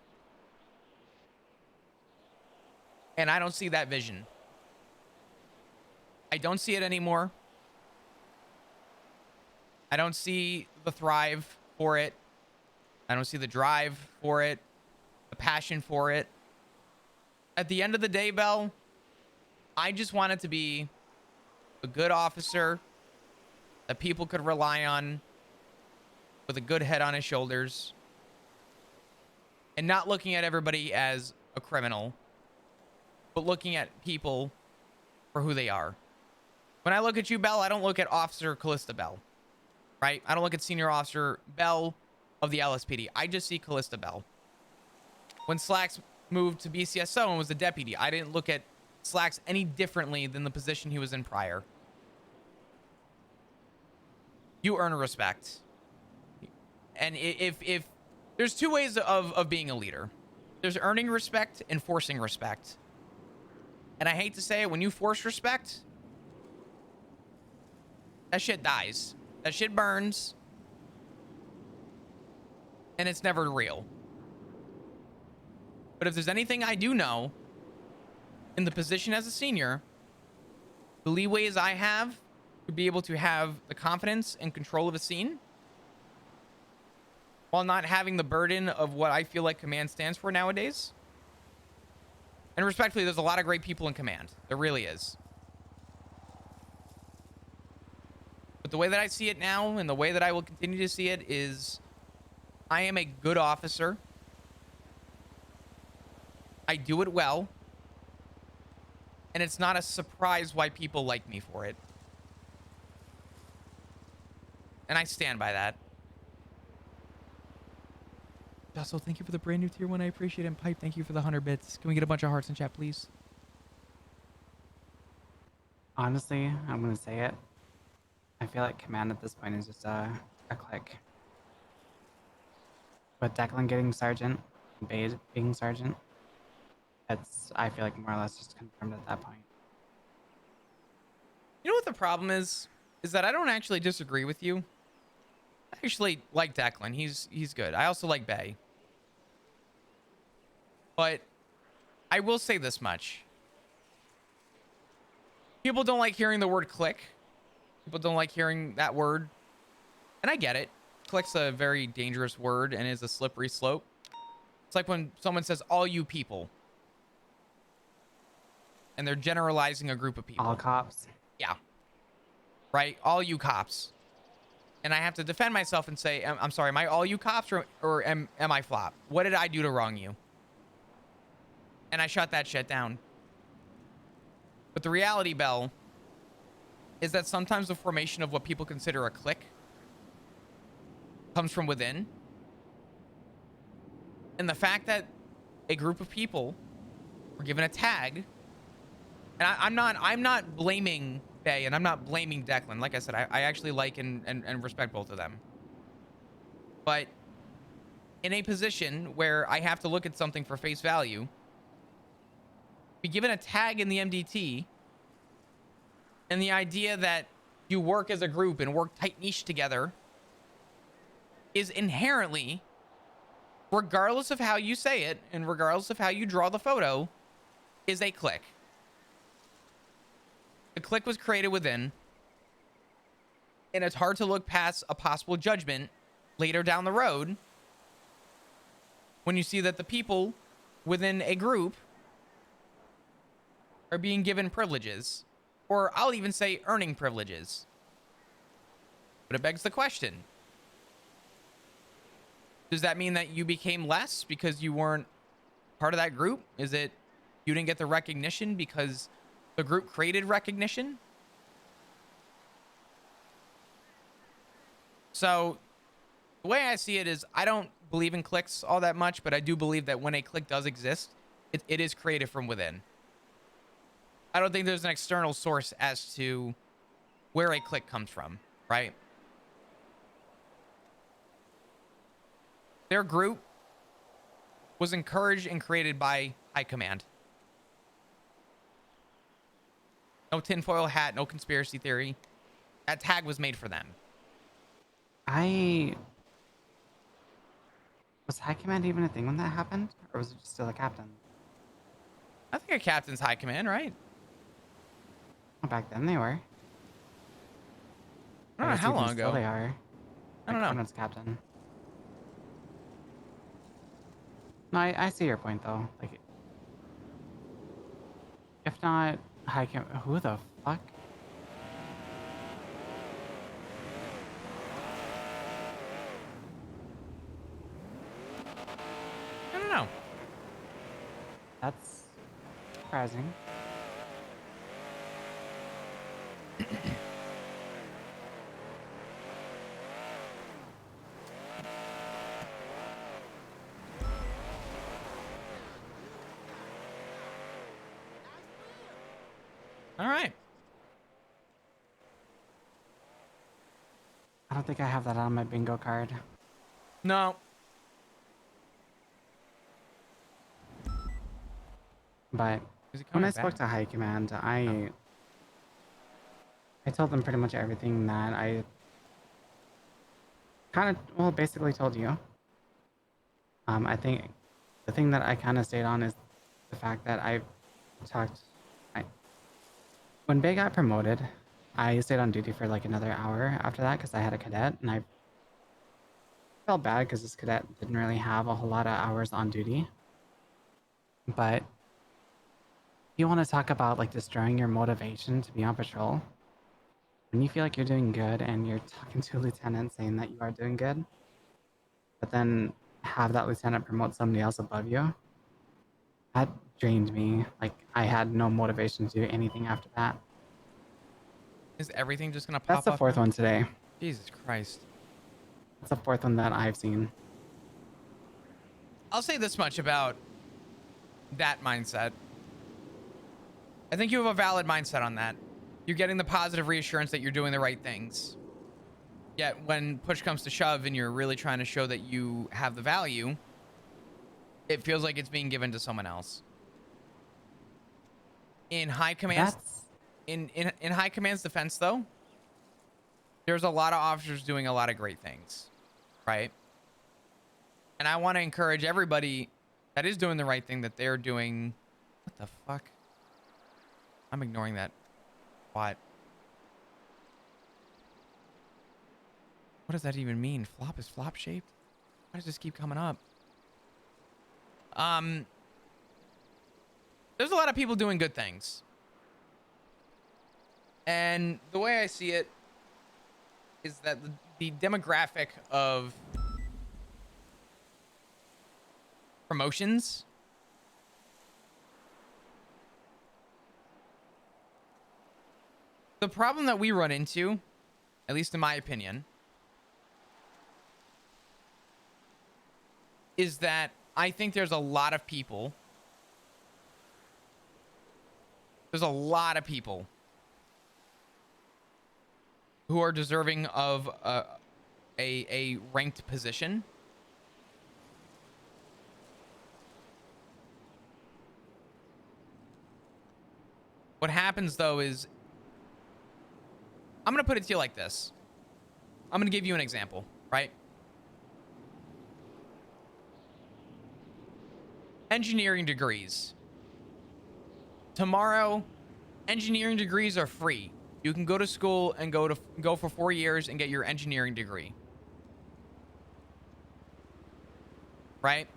And I don't see that vision. I don't see it anymore. I don't see the thrive for it. I don't see the drive for it, the passion for it. At the end of the day, Bell, I just want it to be a good officer that people could rely on with a good head on his shoulders and not looking at everybody as a criminal, but looking at people for who they are. When I look at you, Bell, I don't look at Officer Callista Bell, right? I don't look at Senior Officer Bell of the LSPD. I just see Callista Bell. When Slacks moved to BCSO and was a deputy, I didn't look at Slacks any differently than the position he was in prior. You earn respect. And if there's two ways of being a leader. There's earning respect and forcing respect. And I hate to say it, when you force respect, that shit dies. That shit burns. And it's never real. But if there's anything I do know in the position as a senior, the leeways I have to be able to have the confidence and control of a scene while not having the burden of what I feel like command stands for nowadays. And respectfully, there's a lot of great people in command. There really is. But the way that I see it now and the way that I will continue to see it is I am a good officer. I do it well. And it's not a surprise why people like me for it. And I stand by that. Also, thank you for the brand new tier 1. I appreciate it. And Pipe, thank you for the 100 bits. Can we get a bunch of hearts in chat, please? Honestly, I'm gonna say it. I feel like command at this point is just a click. With Declan getting sergeant, Bade being sergeant, it's, I feel like, more or less just confirmed at that point. You know what the problem is? Is that I don't actually disagree with you. I actually like Declan. He's good. I also like Bay. But I will say this much. People don't like hearing the word click. People don't like hearing that word. And I get it. Click's a very dangerous word and is a slippery slope. It's like when someone says all you people. And they're generalizing a group of people. All cops. Yeah. Right? All you cops. and I have to defend myself and say, I'm sorry, am I all you cops or am I Flop? What did I do to wrong you? And I shut that shit down. But the reality, Bell, is that sometimes the formation of what people consider a clique comes from within. And the fact that a group of people were given a tag, and I'm not blaming Bay, and I'm not blaming Declan. Like I said, I actually like and respect both of them. But in a position where I have to look at something for face value, be given a tag in the MDT, and the idea that you work as a group and work tight niche together is inherently, regardless of how you say it and regardless of how you draw the photo, is a clique. The clique was created within, and it's hard to look past a possible judgment later down the road when you see that the people within a group are being given privileges, or I'll even say earning privileges. But it begs the question, does that mean that you became less because you weren't part of that group? Is it you didn't get the recognition because the group created recognition? So the way I see it is, I don't believe in cliques all that much, but I do believe that when a clique does exist, it is created from within. I don't think there's an external source as to where a clique comes from, right? Their group was encouraged and created by high command. No tinfoil hat, no conspiracy theory. That tag was made for them. Was high command even a thing when that happened, or was it just still a captain? I think a captain's high command, right? Well, back then they were. I don't know how long ago. Still they are. I don't know. Cornet's captain. No, I see your point though. Like, if not high command, who the fuck? I don't know. That's surprising. All right. I don't think I have that on my bingo card. No. But Is it when coming I spoke back? to high command, I told them pretty much everything that I basically told you. I think the thing that I kind of stayed on is the fact that when Bay got promoted, I stayed on duty for like another hour after that because I had a cadet, and I felt bad because this cadet didn't really have a whole lot of hours on duty. But you want to talk about like destroying your motivation to be on patrol when you feel like you're doing good and you're talking to a lieutenant saying that you are doing good, but then have that lieutenant promote somebody else above you. That drained me. Like, I had no motivation to do anything after that. Is everything just gonna pop That's the up fourth now? one today. Jesus Christ. That's the fourth one that I've seen. I'll say this much about that mindset. I think you have a valid mindset on that. You're getting the positive reassurance that you're doing the right things. Yet when push comes to shove and you're really trying to show that you have the value, it feels like it's being given to someone else. In high command's in high command's defense though, there's a lot of officers doing a lot of great things, right? And I want to encourage everybody that is doing the right thing that they're doing. What the fuck? I'm ignoring that. What? What does that even mean? Flop is flop shaped? Why does this keep coming up? There's a lot of people doing good things. And the way I see it is that the demographic of promotions the problem that we run into, at least in my opinion, is that I think there's a lot of people who are deserving of a ranked position. What happens though is, I'm going to put it to you like this. I'm going to give you an example, right? Engineering degrees. Tomorrow, engineering degrees are free. You can go to school and go for 4 years and get your engineering degree. Right?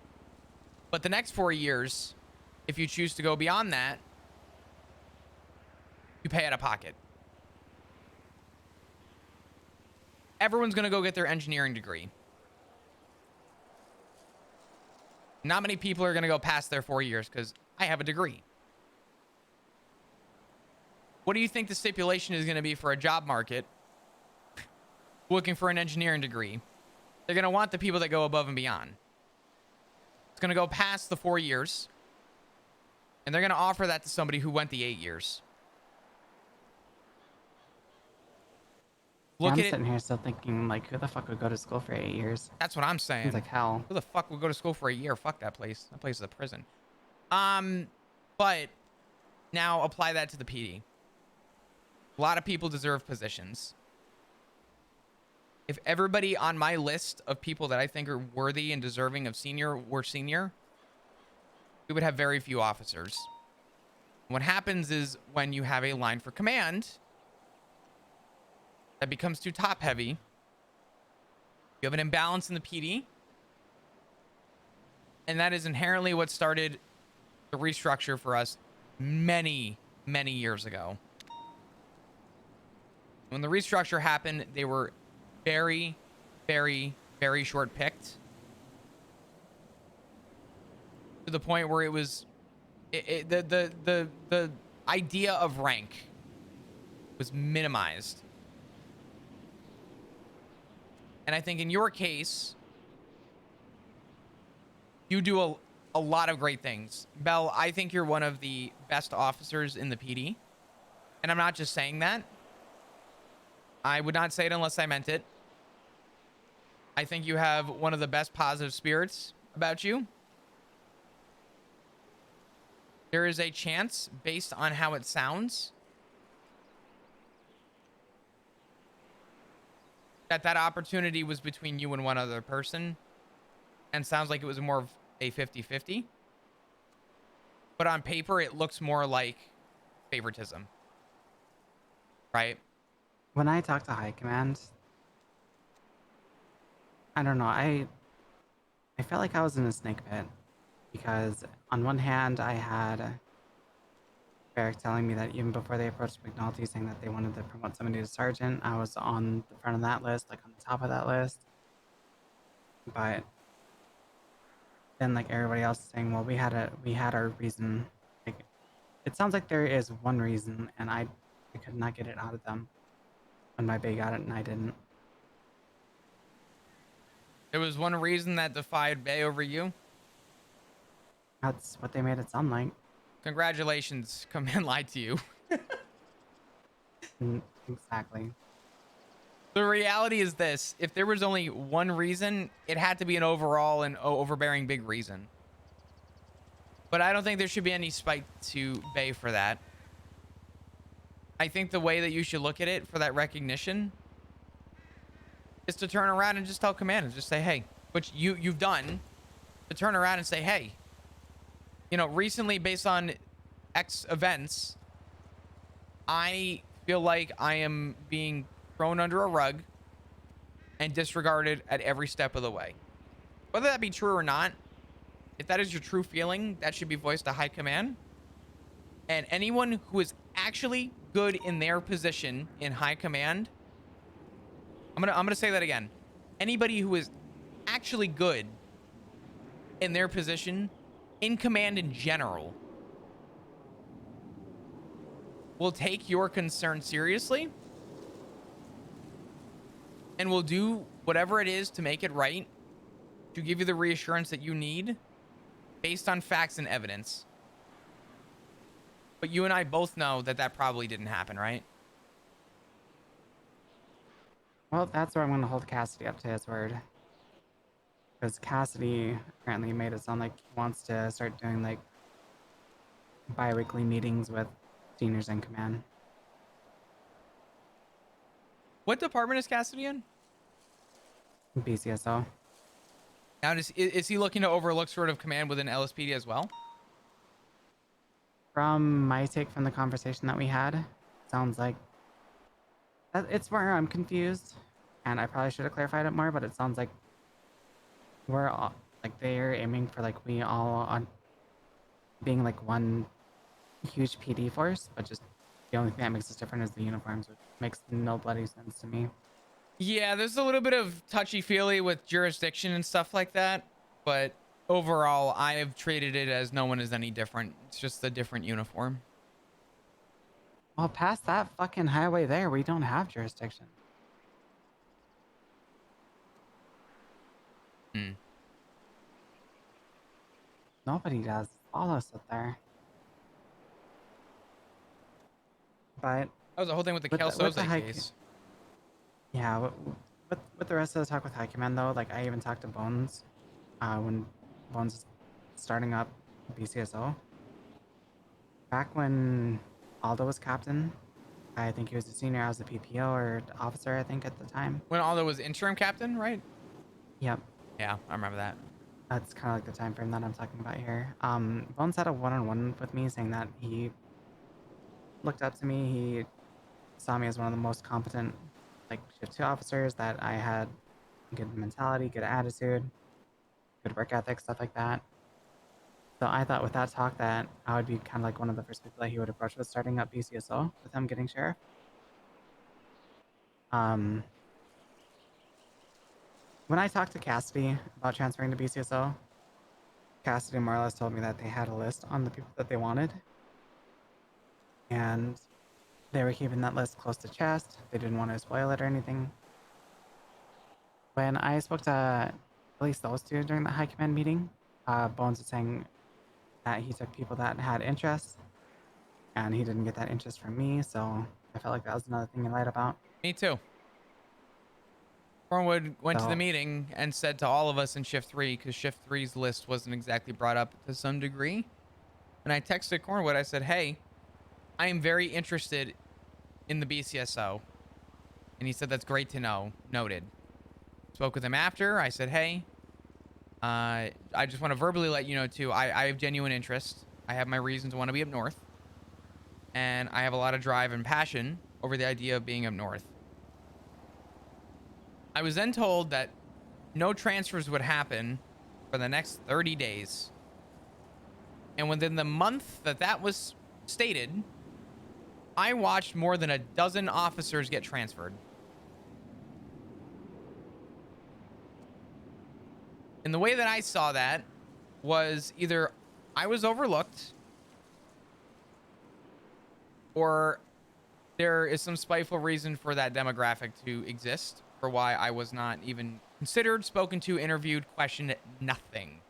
But the next 4 years, if you choose to go beyond that, you pay out of pocket. Everyone's going to go get their engineering degree. Not many people are going to go past their 4 years because I have a degree. What do you think the stipulation is going to be for a job market looking for an engineering degree? They're going to want the people that go above and beyond. It's going to go past the 4 years, and they're going to offer that to somebody who went the 8 years. I'm sitting here still thinking, like, who the fuck would go to school for 8 years? That's what I'm saying. Seems like hell. Who the fuck would go to school for a year? Fuck that place. That place is a prison. But now apply that to the PD. A lot of people deserve positions. If everybody on my list of people that I think are worthy and deserving of senior were senior, we would have very few officers. What happens is when you have a line for command that becomes too top heavy, you have an imbalance in the PD, and that is inherently what started the restructure for us many, many years ago. When the restructure happened, they were very, very, very short picked to the point where it was the idea of rank was minimized. And I think in your case, you do a lot of great things. Bell, I think you're one of the best officers in the PD. And I'm not just saying that. I would not say it unless I meant it. I think you have one of the best positive spirits about you. There is a chance, based on how it sounds, that opportunity was between you and one other person, and sounds like it was more of a 50-50. But on paper, it looks more like favoritism. Right? When I talk to high command, I don't know, I felt like I was in a snake pit, because on one hand I had Barrick telling me that even before they approached McNulty saying that they wanted to promote somebody to sergeant, I was on the front of that list, like on the top of that list. But then like everybody else is saying, well, we had our reason. Like, it sounds like there is one reason, and I could not get it out of them when my Bay got it and I didn't. There was one reason that defied Bay over you? That's what they made it sound like. Congratulations, Command lied to you. Exactly. The reality is this: if there was only one reason, it had to be an overall and overbearing big reason. But I don't think there should be any spite to Bay for that. I think the way that you should look at it for that recognition is to turn around and just tell command and just say, hey, which you've done, to turn around and say, hey, you know, recently based on X events, I feel like I am being thrown under a rug and disregarded at every step of the way. Whether that be true or not, if that is your true feeling, that should be voiced to high command. And anyone who is actually good in their position in high command, I'm I'm gonna say that again. Anybody who is actually good in their position, in command in general, will take your concern seriously and will do whatever it is to make it right, to give you the reassurance that you need based on facts and evidence. But you and I both know that that probably didn't happen, right? Well, that's where I'm going to hold Cassidy up to his word. Because Cassidy apparently made it sound like he wants to start doing like bi-weekly meetings with seniors in command. What department is Cassidy in? BCSO. Now, is he looking to overlook sort of command within LSPD as well? From my take from the conversation that we had, sounds like it's where I'm confused, and I probably should have clarified it more, but it sounds like we're all, like they're aiming for like we all on being like one huge PD force, but just the only thing that makes us different is the uniforms, which makes no bloody sense to me. Yeah, there's a little bit of touchy-feely with jurisdiction and stuff like that, but overall, I have treated it as no one is any different. It's just a different uniform. Well, past that fucking highway there, we don't have jurisdiction. Hmm. Nobody does. All us up there. But That was the whole thing with the with Kelso the high, case. yeah, with the rest of the talk with High Command though, like I even talked to Bones, when Bones is starting up BCSO. Back when Aldo was captain, I think he was a senior. I was a PPO or officer, I think at the time. When Aldo was interim captain, right? Yep. Yeah, I remember that. That's kind of like the time frame that I'm talking about here. Bones had a one-on-one with me saying that he looked up to me. He saw me as one of the most competent, like, shift 2 officers, that I had good mentality, good attitude, good work ethic, stuff like that. So I thought with that talk that I would be kind of like one of the first people that he would approach with starting up BCSO with him getting sheriff. When I talked to Cassidy about transferring to BCSO, Cassidy more or less told me that they had a list on the people that they wanted. And they were keeping that list close to chest. They didn't want to spoil it or anything. When I spoke to at least those two during the high command meeting, Bones was saying that he took people that had interest, and he didn't get that interest from me, so I felt like that was another thing he lied about. Me too. Cornwood went to the So- meeting and said to all of us in Shift 3, because Shift 3's list wasn't exactly brought up to some degree. And I texted Cornwood, I said, hey, I am very interested in the BCSO. And he said, that's great to know. Noted. Spoke with him after. I said, hey, I just want to verbally let you know, too, I have genuine interest. I have my reasons to want to be up north. And I have a lot of drive and passion over the idea of being up north. I was then told that no transfers would happen for the next 30 days. And within the month that was stated, I watched more than a dozen officers get transferred. And the way that I saw that was either I was overlooked or there is some spiteful reason for that demographic to exist, for why I was not even considered, spoken to, interviewed, questioned, nothing.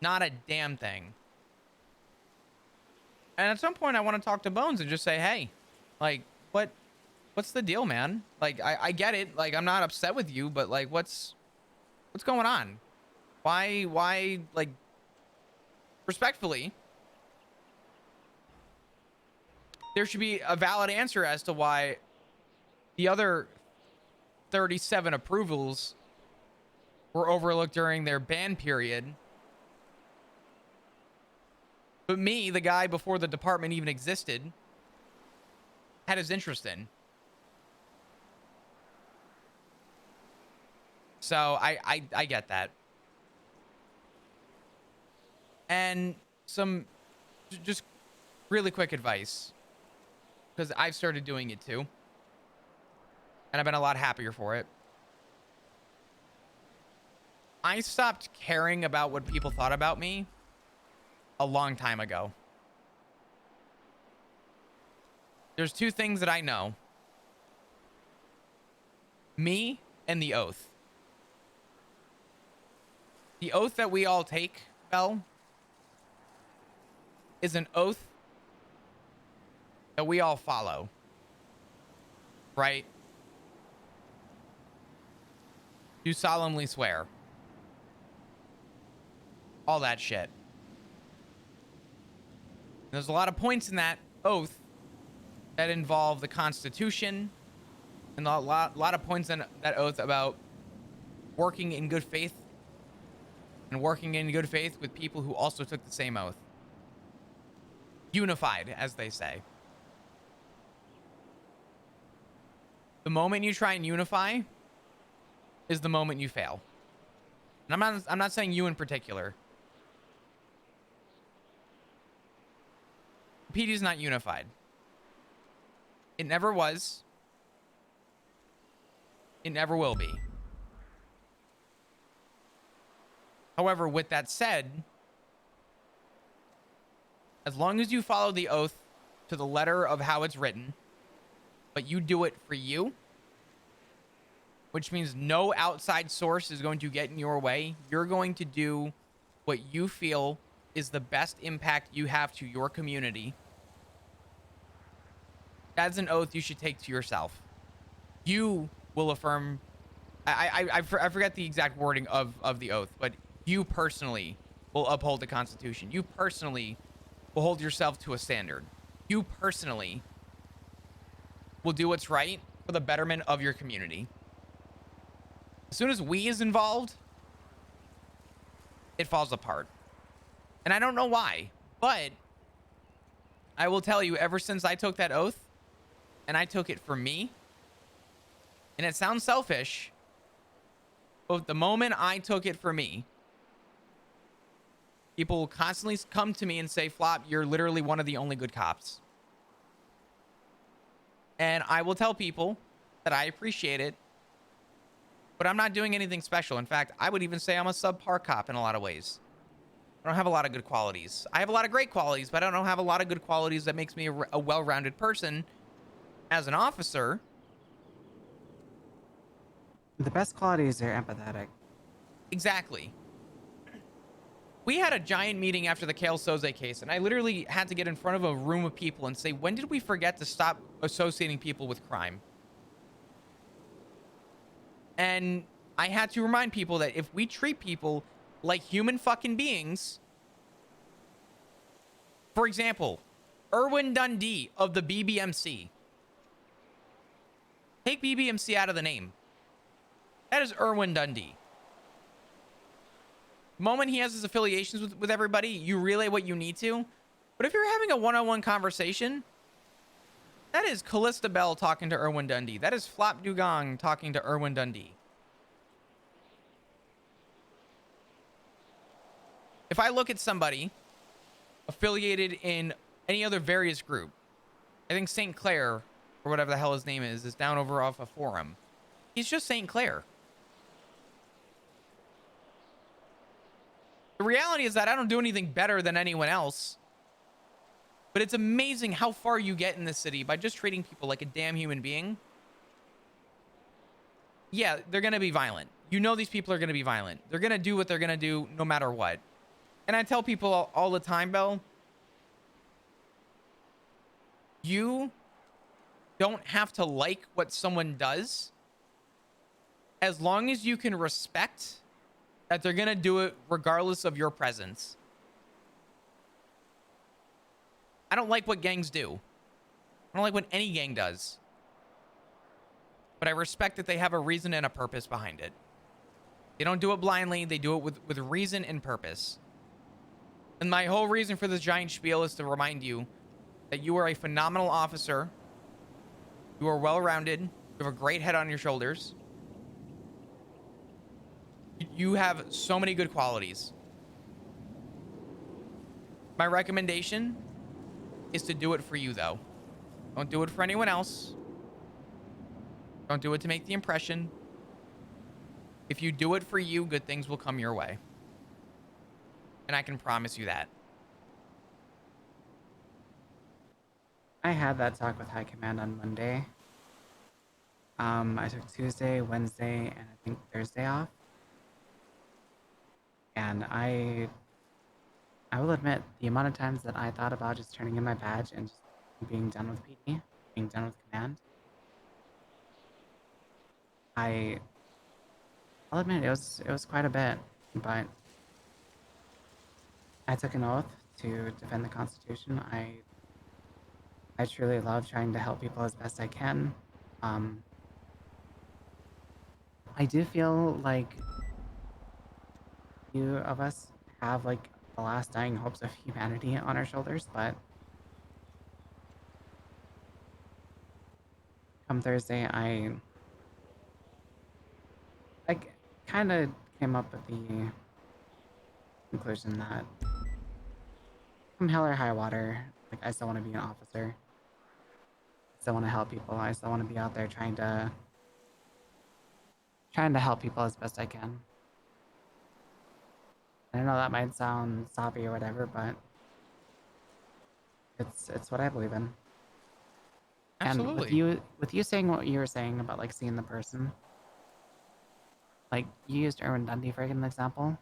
Not a damn thing. And at some point I want to talk to Bones and just say, hey, like, what's the deal, man? Like, I get it. Like, I'm not upset with you, but like, what's going on? Why, like, respectfully, there should be a valid answer as to why the other 37 approvals were overlooked during their ban period. But me, the guy before the department even existed, had his interest in. So I get that. And some just really quick advice, because I've started doing it too. And I've been a lot happier for it. I stopped caring about what people thought about me a long time ago. There's two things that I know. Me and the oath. The oath that we all take, Bell, is an oath that we all follow. Right? You solemnly swear. All that shit. There's a lot of points in that oath that involve the Constitution, and a lot of points in that oath about working in good faith, and working in good faith with people who also took the same oath. Unified, as they say. The moment you try and unify is the moment you fail. And I'm not saying you in particular. PD is not unified. It never was. It never will be. However, with that said, as long as you follow the oath to the letter of how it's written, but you do it for you, which means no outside source is going to get in your way. You're going to do what you feel is the best impact you have to your community. That's an oath you should take to yourself. You will affirm. I forget the exact wording of the oath, but you personally will uphold the Constitution. You personally will hold yourself to a standard. You personally will do what's right for the betterment of your community. As soon as we is involved, it falls apart. And I don't know why, but I will tell you, ever since I took that oath, and I took it for me, and it sounds selfish, but the moment I took it for me, people will constantly come to me and say, Flop, you're literally one of the only good cops. And I will tell people that I appreciate it, but I'm not doing anything special. In fact, I would even say I'm a subpar cop in a lot of ways. I don't have a lot of good qualities. I have a lot of great qualities, but I don't have a lot of good qualities that makes me a well-rounded person as an officer. The best qualities are empathetic. Exactly. We had a giant meeting after the Kale Soze case, and I literally had to get in front of a room of people and say, when did we forget to stop associating people with crime? And I had to remind people that if we treat people like human fucking beings, for example, Erwin Dundee of the BBMC. Take BBMC out of the name. That is Erwin Dundee. The moment he has his affiliations with everybody, you relay what you need to. But if you're having a one-on-one conversation, that is Callista Bell talking to Erwin Dundee. That is Flop Dugong talking to Erwin Dundee. If I look at somebody affiliated in any other various group, I think St. Clair, or whatever the hell his name is down over off a forum. He's just St. Clair. The reality is that I don't do anything better than anyone else. But it's amazing how far you get in this city by just treating people like a damn human being. Yeah, they're going to be violent. You know these people are going to be violent. They're going to do what they're going to do no matter what. And I tell people all the time, Bell, you don't have to like what someone does as long as you can respect that they're going to do it regardless of your presence. I don't like what gangs do. I don't like what any gang does. But I respect that they have a reason and a purpose behind it. They don't do it blindly. They do it with reason and purpose. And my whole reason for this giant spiel is to remind you that you are a phenomenal officer. You are well-rounded. You have a great head on your shoulders. You have so many good qualities. My recommendation is to do it for you, though. Don't do it for anyone else. Don't do it to make the impression. If you do it for you, good things will come your way. And I can promise you that. I had that talk with High Command on Monday. I took Tuesday, Wednesday, and I think Thursday off. And I will admit, the amount of times that I thought about just turning in my badge and just being done with PD, being done with command, I'll admit it was quite a bit, but I took an oath to defend the Constitution. I truly love trying to help people as best I can. I do feel like few of us have like the last dying hopes of humanity on our shoulders, but come Thursday, I kind of came up with the conclusion that come hell or high water, like I still want to be an officer. I still want to help people. I still want to be out there trying to help people as best I can. I know that might sound soppy or whatever, but it's what I believe in. Absolutely. And with you saying what you were saying about like seeing the person, like you used Erwin Dundee for an example.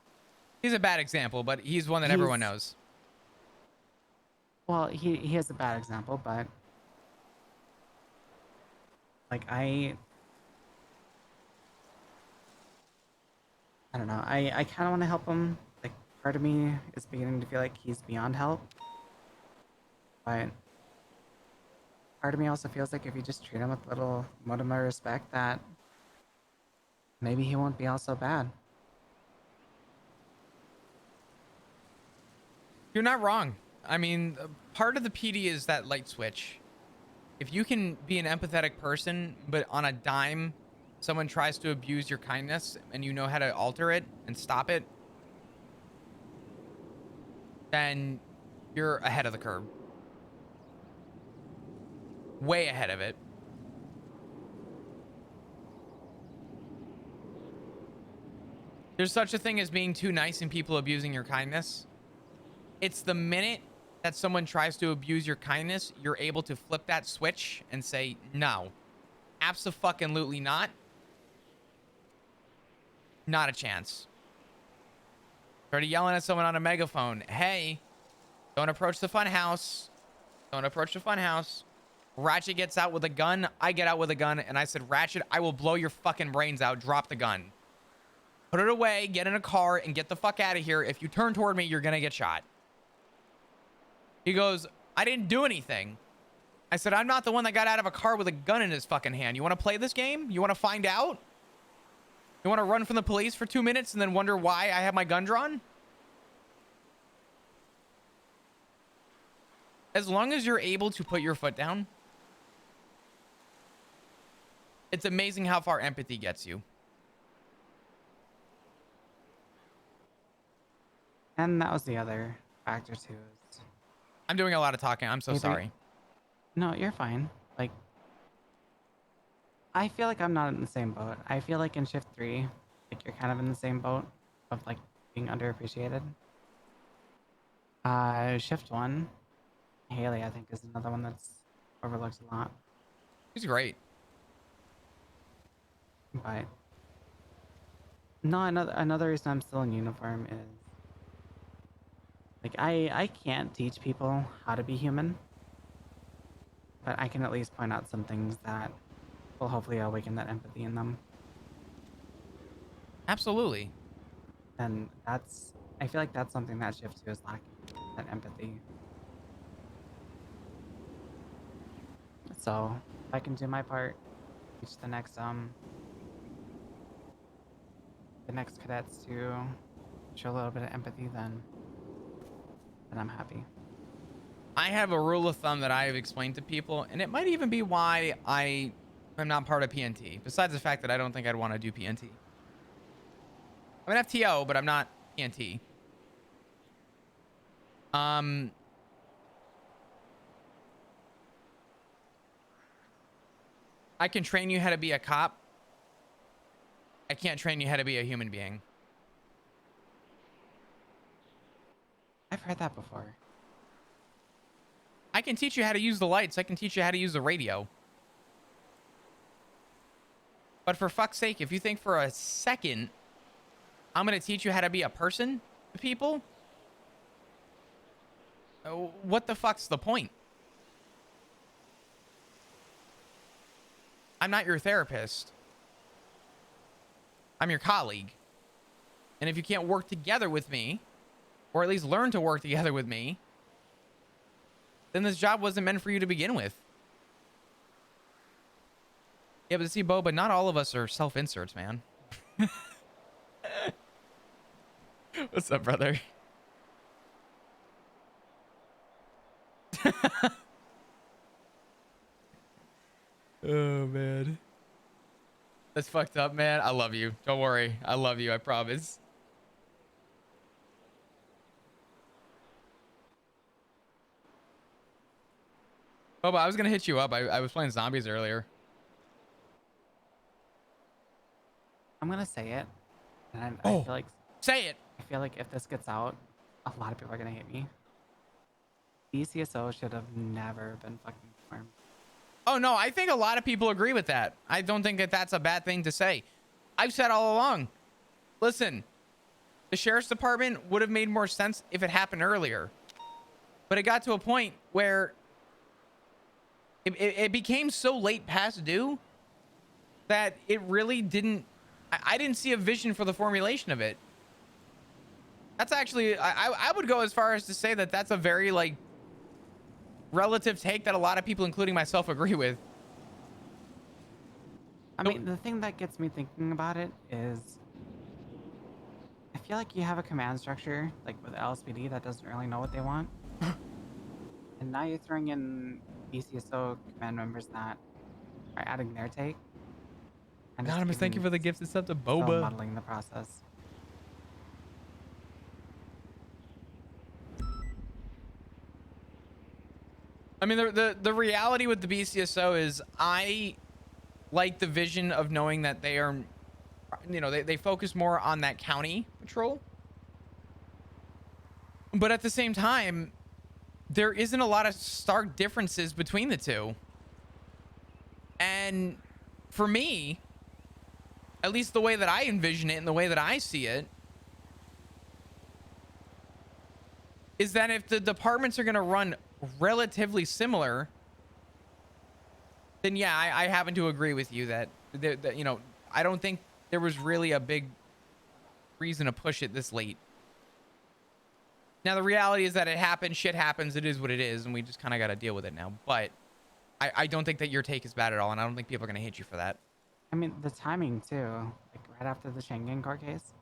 He's a bad example, but he's one that everyone knows. Well, he is a bad example, but like I don't know. I kind of want to help him. Like part of me is beginning to feel like he's beyond help, but part of me also feels like if you just treat him with a little modicum of respect, that maybe he won't be all so bad. You're not wrong. I mean, part of the PD is that light switch. If you can be an empathetic person, but on a dime, someone tries to abuse your kindness and you know how to alter it and stop it, then you're ahead of the curve. Way ahead of it. There's such a thing as being too nice and people abusing your kindness. It's the minute that someone tries to abuse your kindness, you're able to flip that switch and say, no, abso-fucking-lutely not. Not a chance. Started yelling at someone on a megaphone. Hey, don't approach the fun house. Don't approach the fun house. Ratchet gets out with a gun. I get out with a gun. And I said, Ratchet, I will blow your fucking brains out. Drop the gun. Put it away. Get in a car and get the fuck out of here. If you turn toward me, you're going to get shot. He goes, I didn't do anything. I said, I'm not the one that got out of a car with a gun in his fucking hand. You want to play this game? You want to find out? You want to run from the police for 2 minutes and then wonder why I have my gun drawn? As long as you're able to put your foot down, it's amazing how far empathy gets you. And that was the other factor too. I'm doing a lot of talking. I'm so sorry. No, you're fine. Like, I feel like I'm not in the same boat. I feel like in shift 3, like you're kind of in the same boat of like being underappreciated. Shift 1, Haley, I think, is another one that's overlooked a lot. She's great. But no, another reason I'm still in uniform is like I can't teach people how to be human, but I can at least point out some things that will hopefully awaken that empathy in them. Absolutely. And I feel like that's something that shift 2 is lacking, that empathy. So if I can do my part, teach the next cadets to show a little bit of empathy, then I'm happy. I have a rule of thumb that I have explained to people, and it might even be why I am not part of PNT, besides the fact that I don't think I'd want to do PNT. I'm an FTO, but I'm not PNT. I can train you how to be a cop, I can't train you how to be a human being. I've heard that before. I can teach you how to use the lights. I can teach you how to use the radio. But for fuck's sake, if you think for a second I'm going to teach you how to be a person to people, what the fuck's the point? I'm not your therapist. I'm your colleague. And if you can't work together with me, or at least learn to work together with me, then this job wasn't meant for you to begin with. Yeah, but see, Bo, but not all of us are self-inserts, man. What's up, brother? Oh, man. That's fucked up, man. I love you. Don't worry. I love you. I promise. Oh, but I was going to hit you up. I was playing zombies earlier. I'm gonna say it, and Oh, I feel like say it. I feel like if this gets out, a lot of people are gonna hate me. BCSO should have never been fucking formed. Oh, no, I think a lot of people agree with that. I don't think that that's a bad thing to say. I've said all along, listen, the sheriff's department would have made more sense if it happened earlier. But it got to a point where it became so late past due that it really didn't... I didn't see a vision for the formulation of it. That's actually... I would go as far as to say that that's a very, like, relative take that a lot of people, including myself, agree with. I mean, the thing that gets me thinking about it is I feel like you have a command structure, like with LSPD, that doesn't really know what they want. And now you're throwing in BCSO command members that are adding their take. And it's Anonymous, thank you for the gifts. It's up to Boba. muddling the process. I mean, the reality with the BCSO is I like the vision of knowing that they are, you know, they focus more on that county patrol. But at the same time, there isn't a lot of stark differences between the two. And for me, at least the way that I envision it and the way that I see it, is that if the departments are going to run relatively similar, then yeah, I happen to agree with you that, you know, I don't think there was really a big reason to push it this late. Now, the reality is that it happened, shit happens, it is what it is, and we just kind of got to deal with it now. But I don't think that your take is bad at all, and I don't think people are going to hate you for that. I mean, the timing too, like right after the Schengen court case,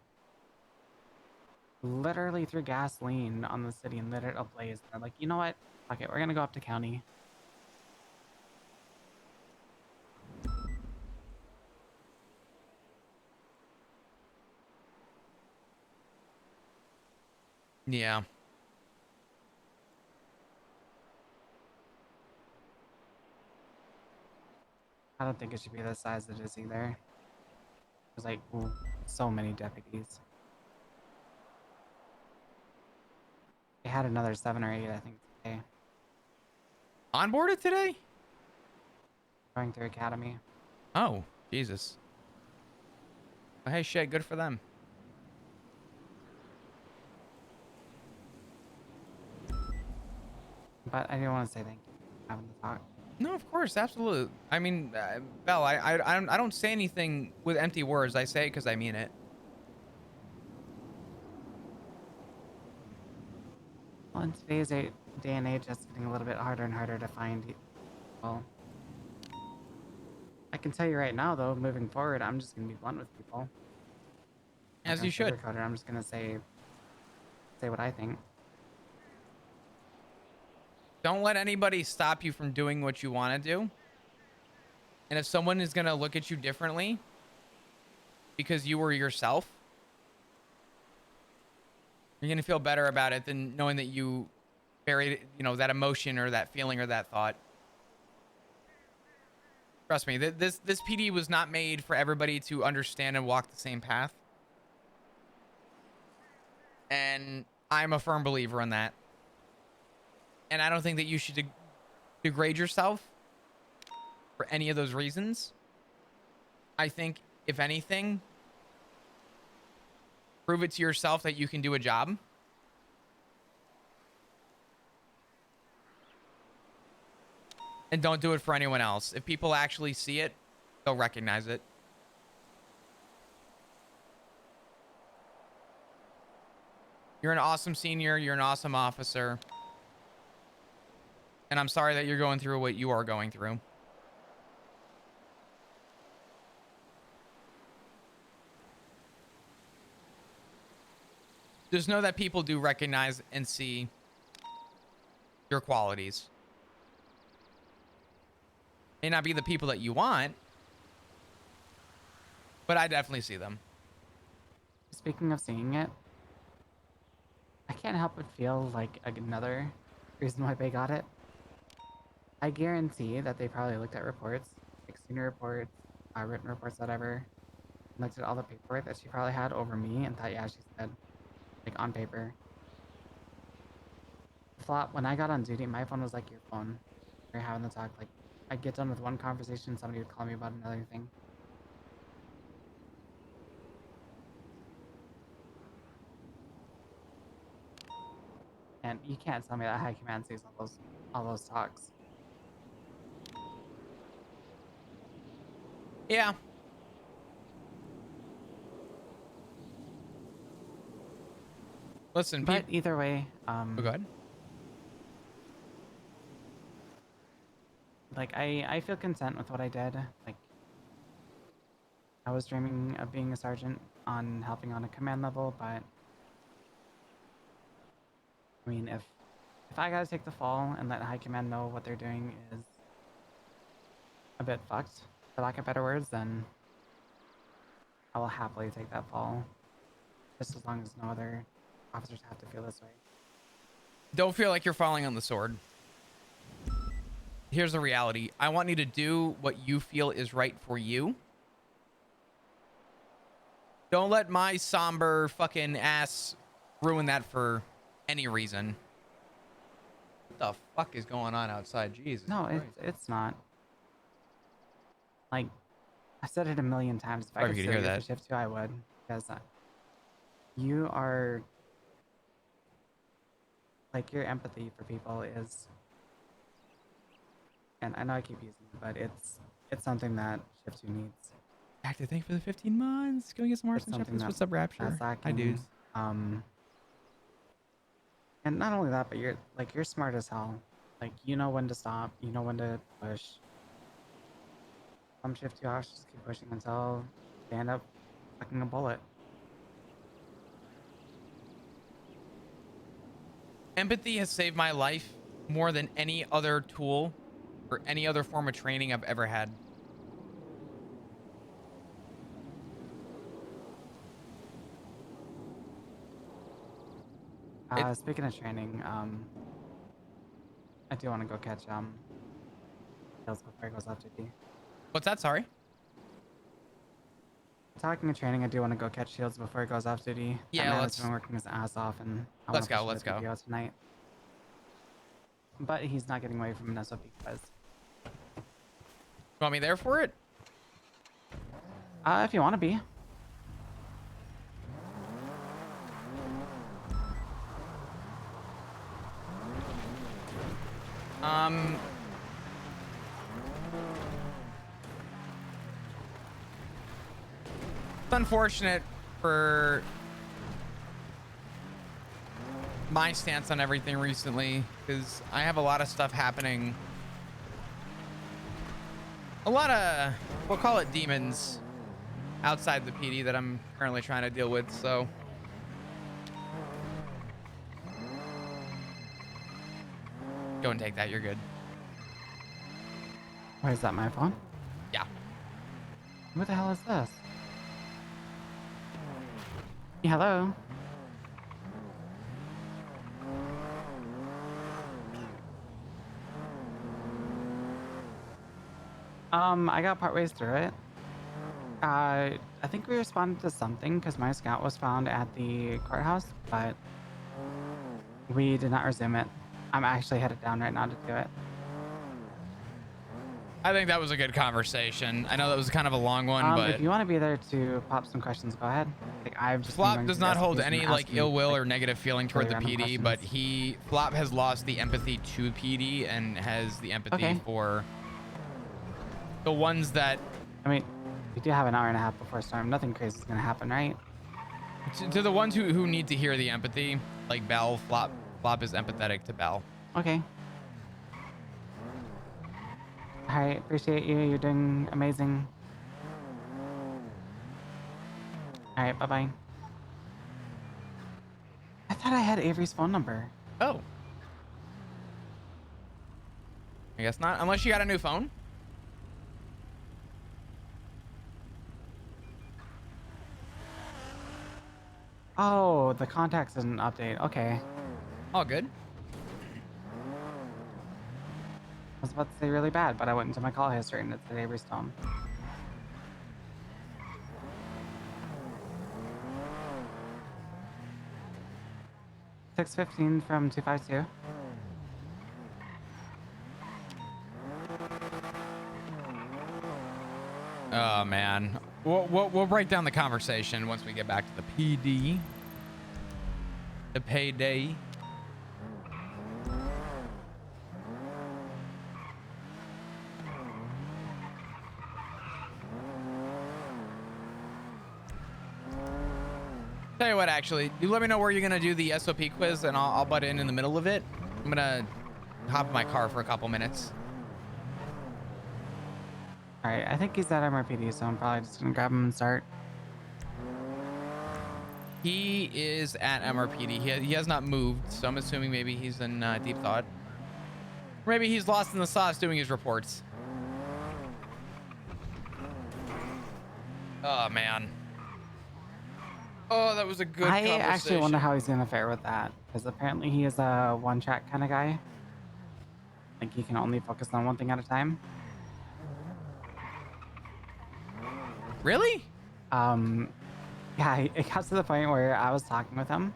literally threw gasoline on the city and lit it ablaze. They're like, you know what? Fuck it, we're gonna go up to county. Yeah. I don't think it should be the size it is either. There's like so many deputies. They had another 7 or 8, I think, today. Onboarded today? Going through academy. Oh, Jesus. Well, hey, shit, good for them. But I do want to say thank you for having the talk. No, of course, absolutely. I mean, Bell, I don't say anything with empty words. I say it because I mean it. Well, in today's day and age, it's getting a little bit harder and harder to find people. I can tell you right now, though, moving forward, I'm just going to be blunt with people. As you should. I'm just going to say what I think. Don't let anybody stop you from doing what you want to do. And if someone is going to look at you differently because you were yourself, you're going to feel better about it than knowing that you buried, you know, that emotion or that feeling or that thought. Trust me, this PD was not made for everybody to understand and walk the same path. And I'm a firm believer in that. And I don't think that you should degrade yourself for any of those reasons. I think, if anything, prove it to yourself that you can do a job. And don't do it for anyone else. If people actually see it, they'll recognize it. You're an awesome senior. You're an awesome officer. And I'm sorry that you're going through what you are going through. Just know that people do recognize and see your qualities. May not be the people that you want, but I definitely see them. Speaking of seeing it, I can't help but feel like another reason why they got it. I guarantee that they probably looked at reports, like senior reports, written reports, whatever, and looked at all the paperwork that she probably had over me and thought, yeah, she's good, like on paper. Flop, when I got on duty, my phone was like your phone. We were having the talk, like, I'd get done with one conversation, somebody would call me about another thing. And you can't tell me that high command sees all those talks. Yeah. Listen, but either way, oh, go ahead. Like, I feel content with what I did. Like, I was dreaming of being a sergeant on helping on a command level, but I mean, if I gotta take the fall and let high command know what they're doing is a bit fucked, for lack of better words, then I will happily take that fall, just as long as no other officers have to feel this way. Don't feel like you're falling on the sword. Here's the reality. I want you to do what you feel is right for you. Don't let my somber fucking ass ruin that for any reason. What the fuck is going on outside? Jesus. No, it's not. Like, I said it a million times. If I could you sit hear here that. for shift 2, I would. Because you are... Like, your empathy for people is... And I know I keep using it, but it's something that shift 2 needs. Active, thank you for the 15 months. Go get some Arson Shepherds. What's up, Rapture? Hi, dudes. And not only that, but you're smart as hell. Like, you know when to stop, you know when to push. Some shift 2 hours, just keep pushing until they end up fucking a bullet. Empathy has saved my life more than any other tool or any other form of training I've ever had. Speaking of training, I do want to go catch Hills before he goes off duty. What's that? Sorry. Talking of training, I do want to go catch Shields before he goes off duty. Yeah, that man let's. has been working his ass off, and I let's want go. to Let's go. tonight. But he's not getting away from an SOP quiz. You want me there for it? If you want to be. It's unfortunate for my stance on everything recently because I have a lot of stuff happening. A lot of, we'll call it demons outside the PD that I'm currently trying to deal with, so. Go and take that, you're good. Why is that my phone? Yeah. What the hell is this? Yeah, hello? I got partways through it. I think we responded to something because my scout was found at the courthouse, but we did not resume it. I'm actually headed down right now to do it. I think that was a good conversation. I know that was kind of a long one, but if you want to be there to pop some questions, go ahead. Like I've just been Flop going does through not hold SOPs and any like asking, ill will like, or negative feeling toward really the random PD, but questions. Flop has lost the empathy to PD and has the empathy Okay. for the ones that. I mean, we do have an hour and a half before storm. Nothing crazy is gonna happen, right? To the ones who need to hear the empathy, like Bell. Flop is empathetic to Bell. Okay. All right, appreciate you. You're doing amazing. All right, bye-bye. I thought I had Avery's phone number. Oh. I guess not, unless you got a new phone. Oh, the contacts didn't update. Okay. All good. I was about to say really bad, but I went into my call history and it said Avery's phone. $615 from 252. Oh man, we'll break down the conversation once we get back to the PD. The payday. Tell you what, actually, you let me know where you're gonna do the SOP quiz, and I'll butt in the middle of it. I'm gonna hop in my car for a couple minutes. All right, I think he's at MRPD, so I'm probably just gonna grab him and start. He is at MRPD. He has not moved, so I'm assuming maybe he's in deep thought. Or maybe he's lost in the sauce doing his reports. Oh man. Oh, that was a good conversation. I actually wonder how he's gonna fare with that, because apparently he is a one-track kind of guy. Like he can only focus on one thing at a time. Really? Yeah, it got to the point where I was talking with him.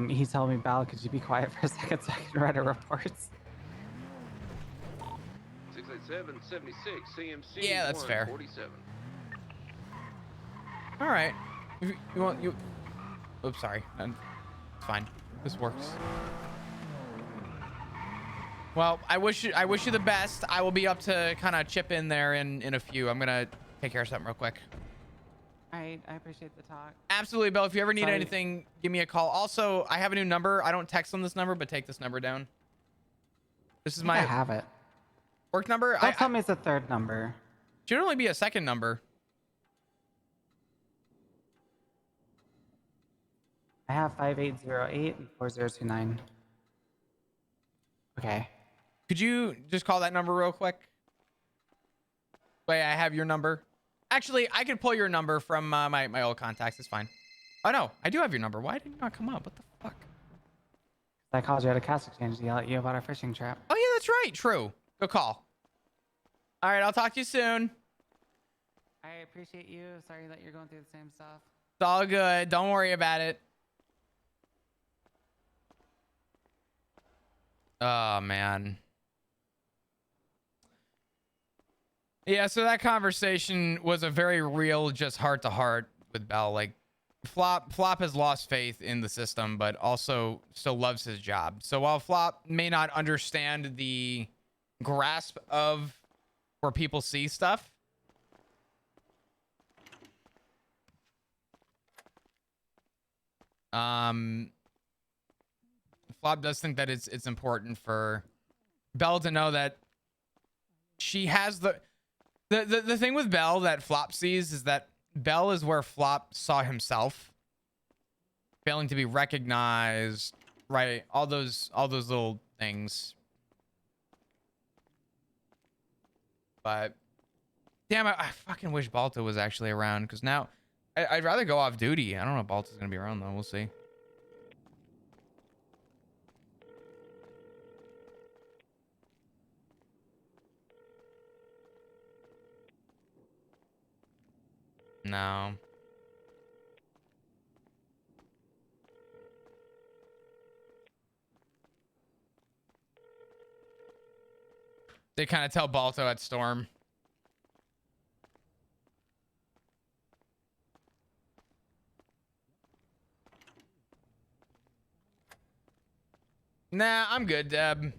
He told me, Bal, could you be quiet for a second so I can write a report? 687 76 CMC. Yeah, that's fair. 147. All right. You want you? Oops, sorry. It's fine. This works. Well, I wish you the best. I will be up to kind of chip in there in a few. I'm gonna take care of something real quick. All right, I appreciate the talk. Absolutely, Bill. If you ever need Sorry. anything, give me a call. Also, I have a new number. I don't text on this number, but take this number down. This is I my have it. work number. Don't tell me it's a third number. Should only be a second number. I have 5808 and 4029. Okay. Could you just call that number real quick? Wait, I have your number. Actually, I could pull your number from my old contacts. It's fine. Oh no, I do have your number. Why did it not come up? What the fuck? I called you at a cast exchange to yell at you about our fishing trap. Oh yeah, that's right. True. Go call. All right, I'll talk to you soon. I appreciate you. Sorry that you're going through the same stuff. It's all good. Don't worry about it. Oh man. Yeah, so that conversation was a very real, just heart to heart with Bell. Like, Flop has lost faith in the system, but also still loves his job. So while Flop may not understand the grasp of where people see stuff, Flop does think that it's important for Bell to know that she has the thing with Bell that Flop sees is that Bell is where Flop saw himself, failing to be recognized, right? All those little things. But damn, I fucking wish Balta was actually around, because now I'd rather go off duty. I don't know if Balta's gonna be around though. We'll see. No. They kind of tell Balto at Storm. Nah, I'm good, Deb.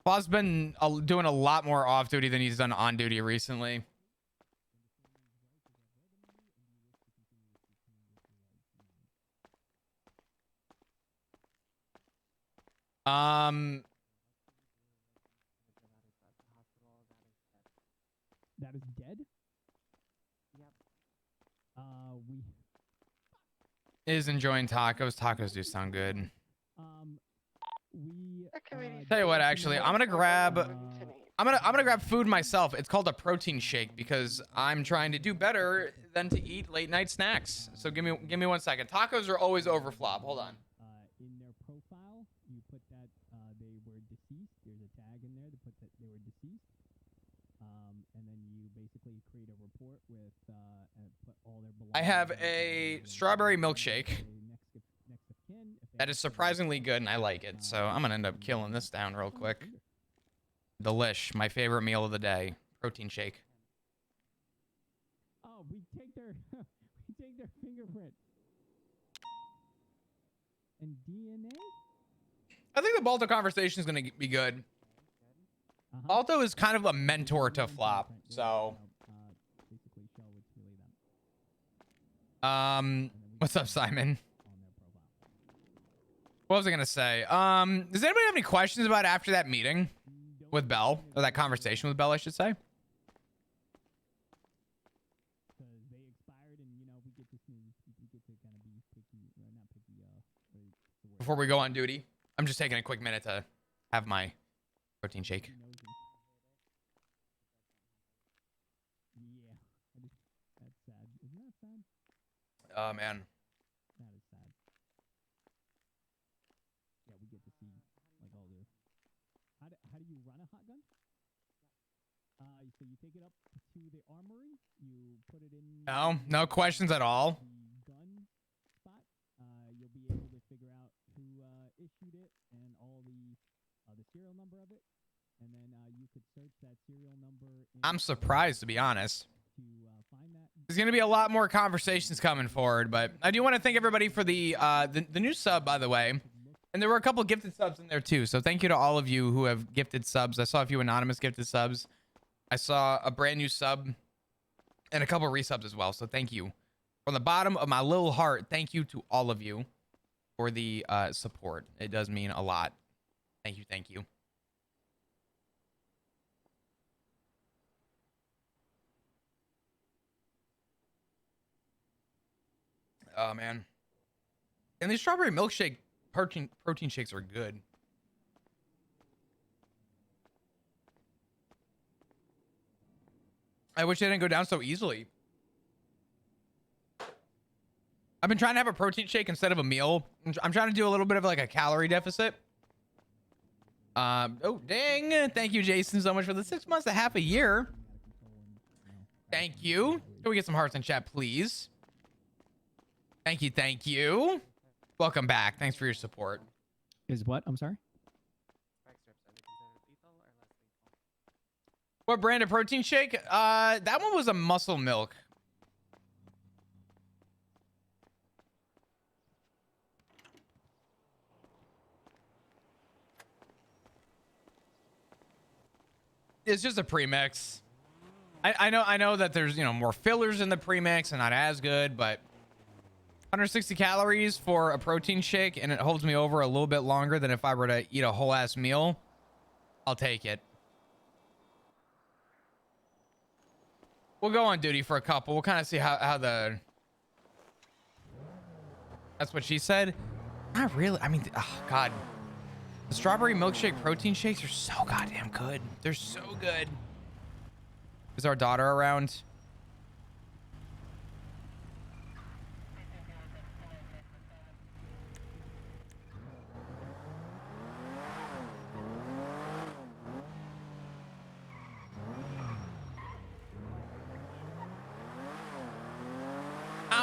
Bob's been doing a lot more off duty than he's done on duty recently. That is dead? Yep. We Is enjoying tacos. Tacos do sound good. we Tell you what, actually, I'm gonna grab food myself. It's called a protein shake because I'm trying to do better than to eat late night snacks. So give me 1 second. Tacos are always over flop. Hold on. in their profile, you put that they were deceased. There's a tag in there to put that they were deceased. And then you basically create a report with and put all their belongings. I have a strawberry milkshake Next of kin. that is surprisingly good, and I like it. So I'm gonna end up killing this down real quick. Delish, my favorite meal of the day, protein shake. Oh, we take their we take their fingerprint and DNA. I think the Balto conversation is gonna be good. Balto is kind of a mentor to Flop, so. Basically show it's really them. What's up, Simon? What was I gonna say? Does anybody have any questions about after that meeting with Bell, or that conversation with Bell, I should say? Because they expired, and we get to kind of be picky, not picky. Before we go on duty, I'm just taking a quick minute to have my protein shake. Yeah, that's sad. Isn't that sad? Oh man. That is sad. Yeah, we get to see like all the. How do you run a hot gun? So you take it up to the armory. You put it in. No questions at all. The gun spot. You'll be able to figure out who issued it and all the serial number of it, and then you could search that serial number. I'm surprised, to be honest. To find that. There's gonna be a lot more conversations coming forward, but I do want to thank everybody for the new sub, by the way. And there were a couple gifted subs in there too, so thank you to all of you who have gifted subs. I saw a few anonymous gifted subs. I saw a brand new sub and a couple resubs as well, so thank you. From the bottom of my little heart, thank you to all of you for the support. It does mean a lot. Thank you. Oh man. And these strawberry milkshake protein shakes are good. I wish they didn't go down so easily. I've been trying to have a protein shake instead of a meal. I'm trying to do a little bit of like a calorie deficit. Oh, dang. Thank you, Jason, so much for the 6 months to half a year. Thank you. Can we get some hearts in chat, please? Thank you. Welcome back. Thanks for your support. Is what? I'm sorry? What brand of protein shake? That one was a muscle milk. It's just a premix. I know that there's, more fillers in the premix and not as good, but 160 calories for a protein shake, and it holds me over a little bit longer than if I were to eat a whole ass meal. I'll take it. We'll go on duty for a couple. We'll kind of see how the... That's what she said? Not really. I mean, oh, God. The strawberry milkshake protein shakes are so goddamn good. They're so good. Is our daughter around?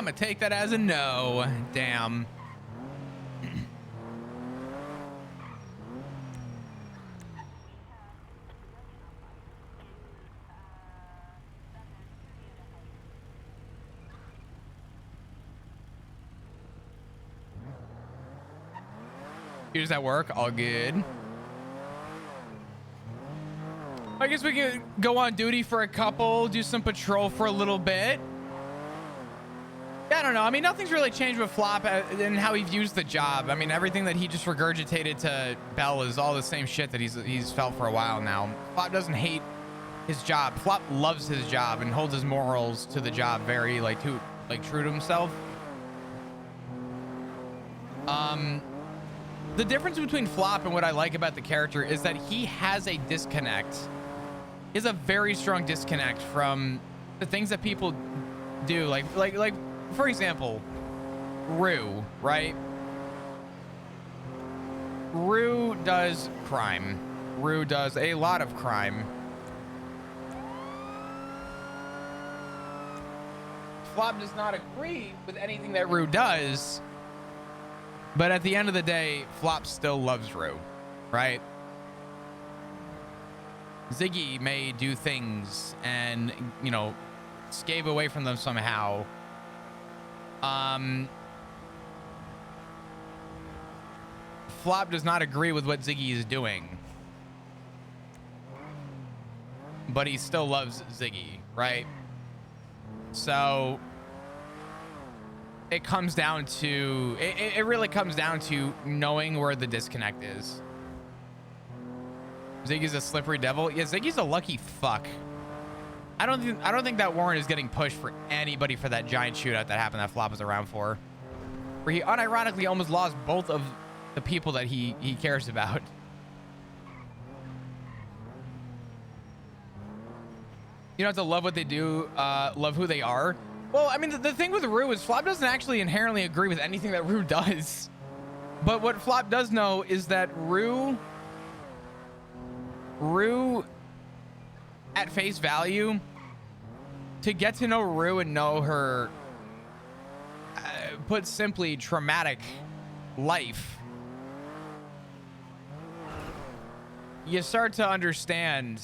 I'm gonna take that as a no. Damn. Here's that work. All good. I guess we could go on duty for a couple, do some patrol for a little bit. Yeah, I don't know. I mean, nothing's really changed with Flop and how he views the job. I mean, everything that he just regurgitated to Bell is all the same shit that he's felt for a while now. Flop doesn't hate his job. Flop loves his job and holds his morals to the job very true to himself. The difference between Flop and what I like about the character is that he has a disconnect. He has a very strong disconnect from the things that people do. Like for example, Rue, right? Rue does crime. Rue does a lot of crime. Flop does not agree with anything that Rue does. But at the end of the day, Flop still loves Rue, right? Ziggy may do things and, you know, scave away from them somehow. Flop does not agree with what Ziggy is doing. But he still loves Ziggy, right? So it comes down to it really comes down to knowing where the disconnect is. Ziggy's a slippery devil. Yeah, Ziggy's a lucky fuck. I don't think that warrant is getting pushed for anybody for that giant shootout that happened that Flop was around for, where he unironically almost lost both of the people that he cares about. You don't have to love what they do, love who they are. Well, I mean, the thing with Rue is Flop doesn't actually inherently agree with anything that Rue does. But what Flop does know is that Rue, at face value, to get to know Rue and know her, put simply, traumatic life, you start to understand,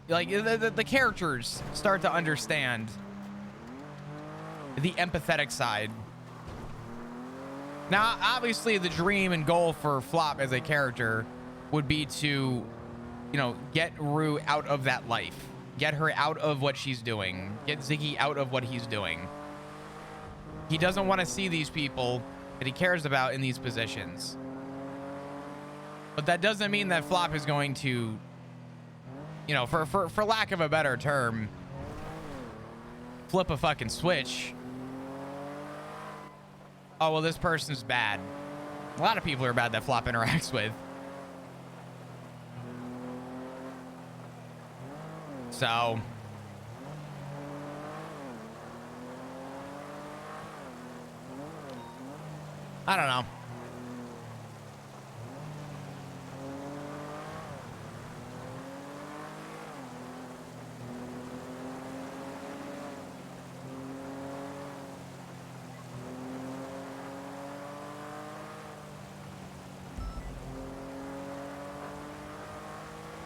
like, the characters start to understand the empathetic side. Now, obviously, the dream and goal for Flop as a character would be to, you know, get Rue out of that life, get her out of what she's doing, get Ziggy out of what he's doing. He doesn't want to see these people that he cares about in these positions. But that doesn't mean that Flop is going to, you know, for lack of a better term, flip a fucking switch. Oh, well, this person's bad. A lot of people are bad that Flop interacts with. So I don't know.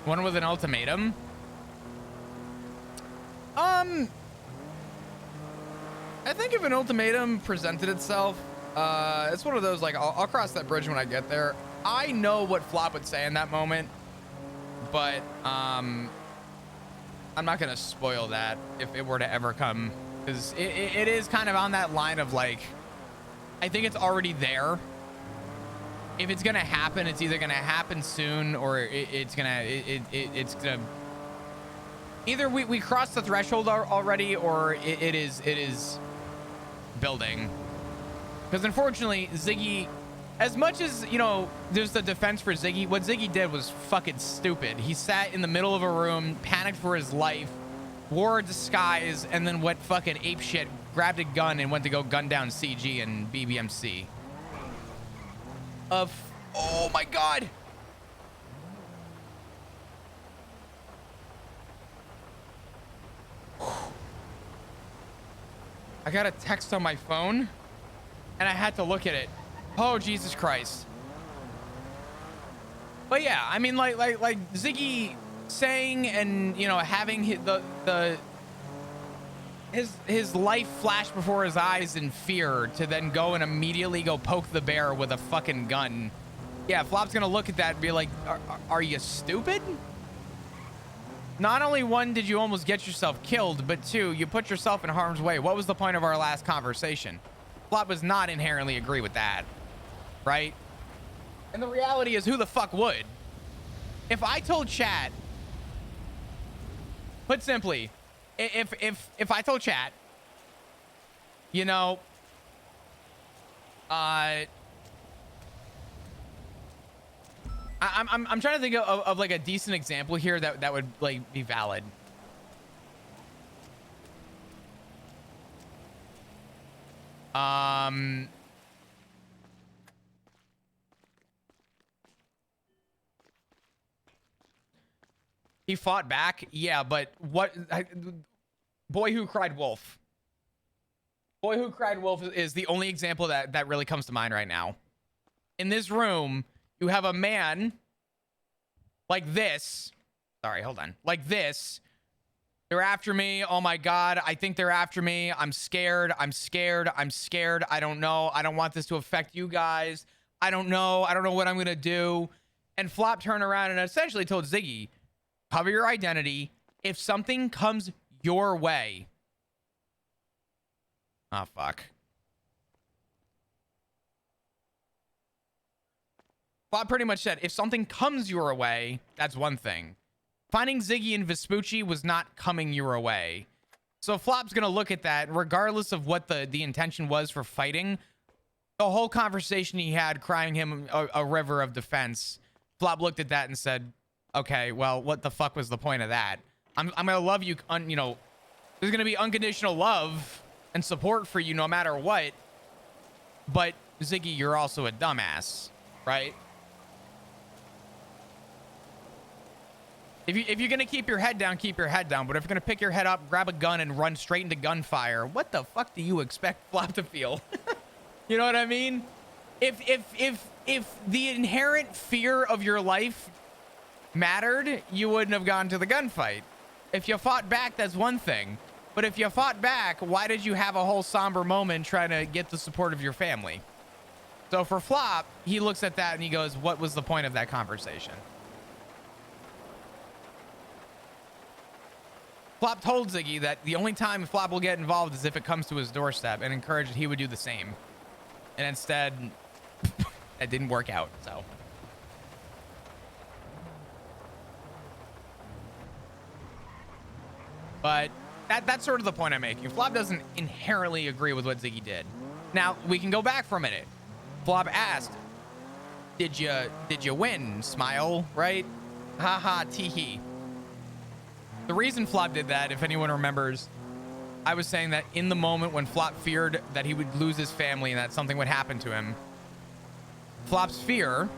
One with an ultimatum. I think if an ultimatum presented itself, it's one of those, like, I'll cross that bridge when I get there. I know what Flop would say in that moment, but I'm not gonna spoil that if it were to ever come, because it is kind of on that line of, like, I think it's already there. If it's gonna happen, it's either gonna happen soon, or it's gonna either we crossed the threshold already, or it is building. Because unfortunately, Ziggy, as much as, you know, there's the defense for Ziggy, what Ziggy did was fucking stupid. He sat in the middle of a room, panicked for his life, wore a disguise, and then went fucking ape shit, grabbed a gun, and went to go gun down CG and BBMC. Oh my god. I got a text on my phone and I had to look at it. Oh, Jesus Christ. But yeah, I mean, like Ziggy saying and, you know, having his life flash before his eyes in fear to then go and immediately go poke the bear with a fucking gun. Yeah, Flop's gonna look at that and be like, are you stupid? Not only one, did you almost get yourself killed, but two, you put yourself in harm's way. What was the point of our last conversation? Flop does not inherently agree with that, right? And the reality is, who the fuck would? If I told chat, put simply, if I told chat, you know, I'm trying to think of like a decent example here that would like be valid. He fought back, yeah, but what? Boy Who Cried Wolf. Boy Who Cried Wolf is the only example that really comes to mind right now. In this room, you have a man like this. Sorry, hold on. Like this. They're after me. Oh my God. I think they're after me. I'm scared. I'm scared. I'm scared. I don't know. I don't want this to affect you guys. I don't know. I don't know what I'm going to do. And Flop turned around and essentially told Ziggy, cover your identity. If something comes your way. Oh, fuck. Flop pretty much said, if something comes your way, that's one thing. Finding Ziggy and Vespucci was not coming your way. So Flop's going to look at that, regardless of what the intention was for fighting. The whole conversation he had, crying him a river of defense. Flop looked at that and said, okay, well, what the fuck was the point of that? I'm going to love you, you know, there's going to be unconditional love and support for you no matter what. But Ziggy, you're also a dumbass, right? If you're going to keep your head down, keep your head down. But if you're going to pick your head up, grab a gun and run straight into gunfire, what the fuck do you expect Flop to feel? You know what I mean? If the inherent fear of your life mattered, you wouldn't have gone to the gunfight. If you fought back, that's one thing. But if you fought back, why did you have a whole somber moment trying to get the support of your family? So for Flop, he looks at that and he goes, what was the point of that conversation? Flop told Ziggy that the only time Flop will get involved is if it comes to his doorstep, and encouraged he would do the same. And instead, it didn't work out, so. But that's sort of the point I'm making. Flop doesn't inherently agree with what Ziggy did. Now, we can go back for a minute. Flop asked, did you win? Smile, right? Haha, tee-hee. The reason Flop did that, if anyone remembers, I was saying that in the moment when Flop feared that he would lose his family and that something would happen to him, Flop's fear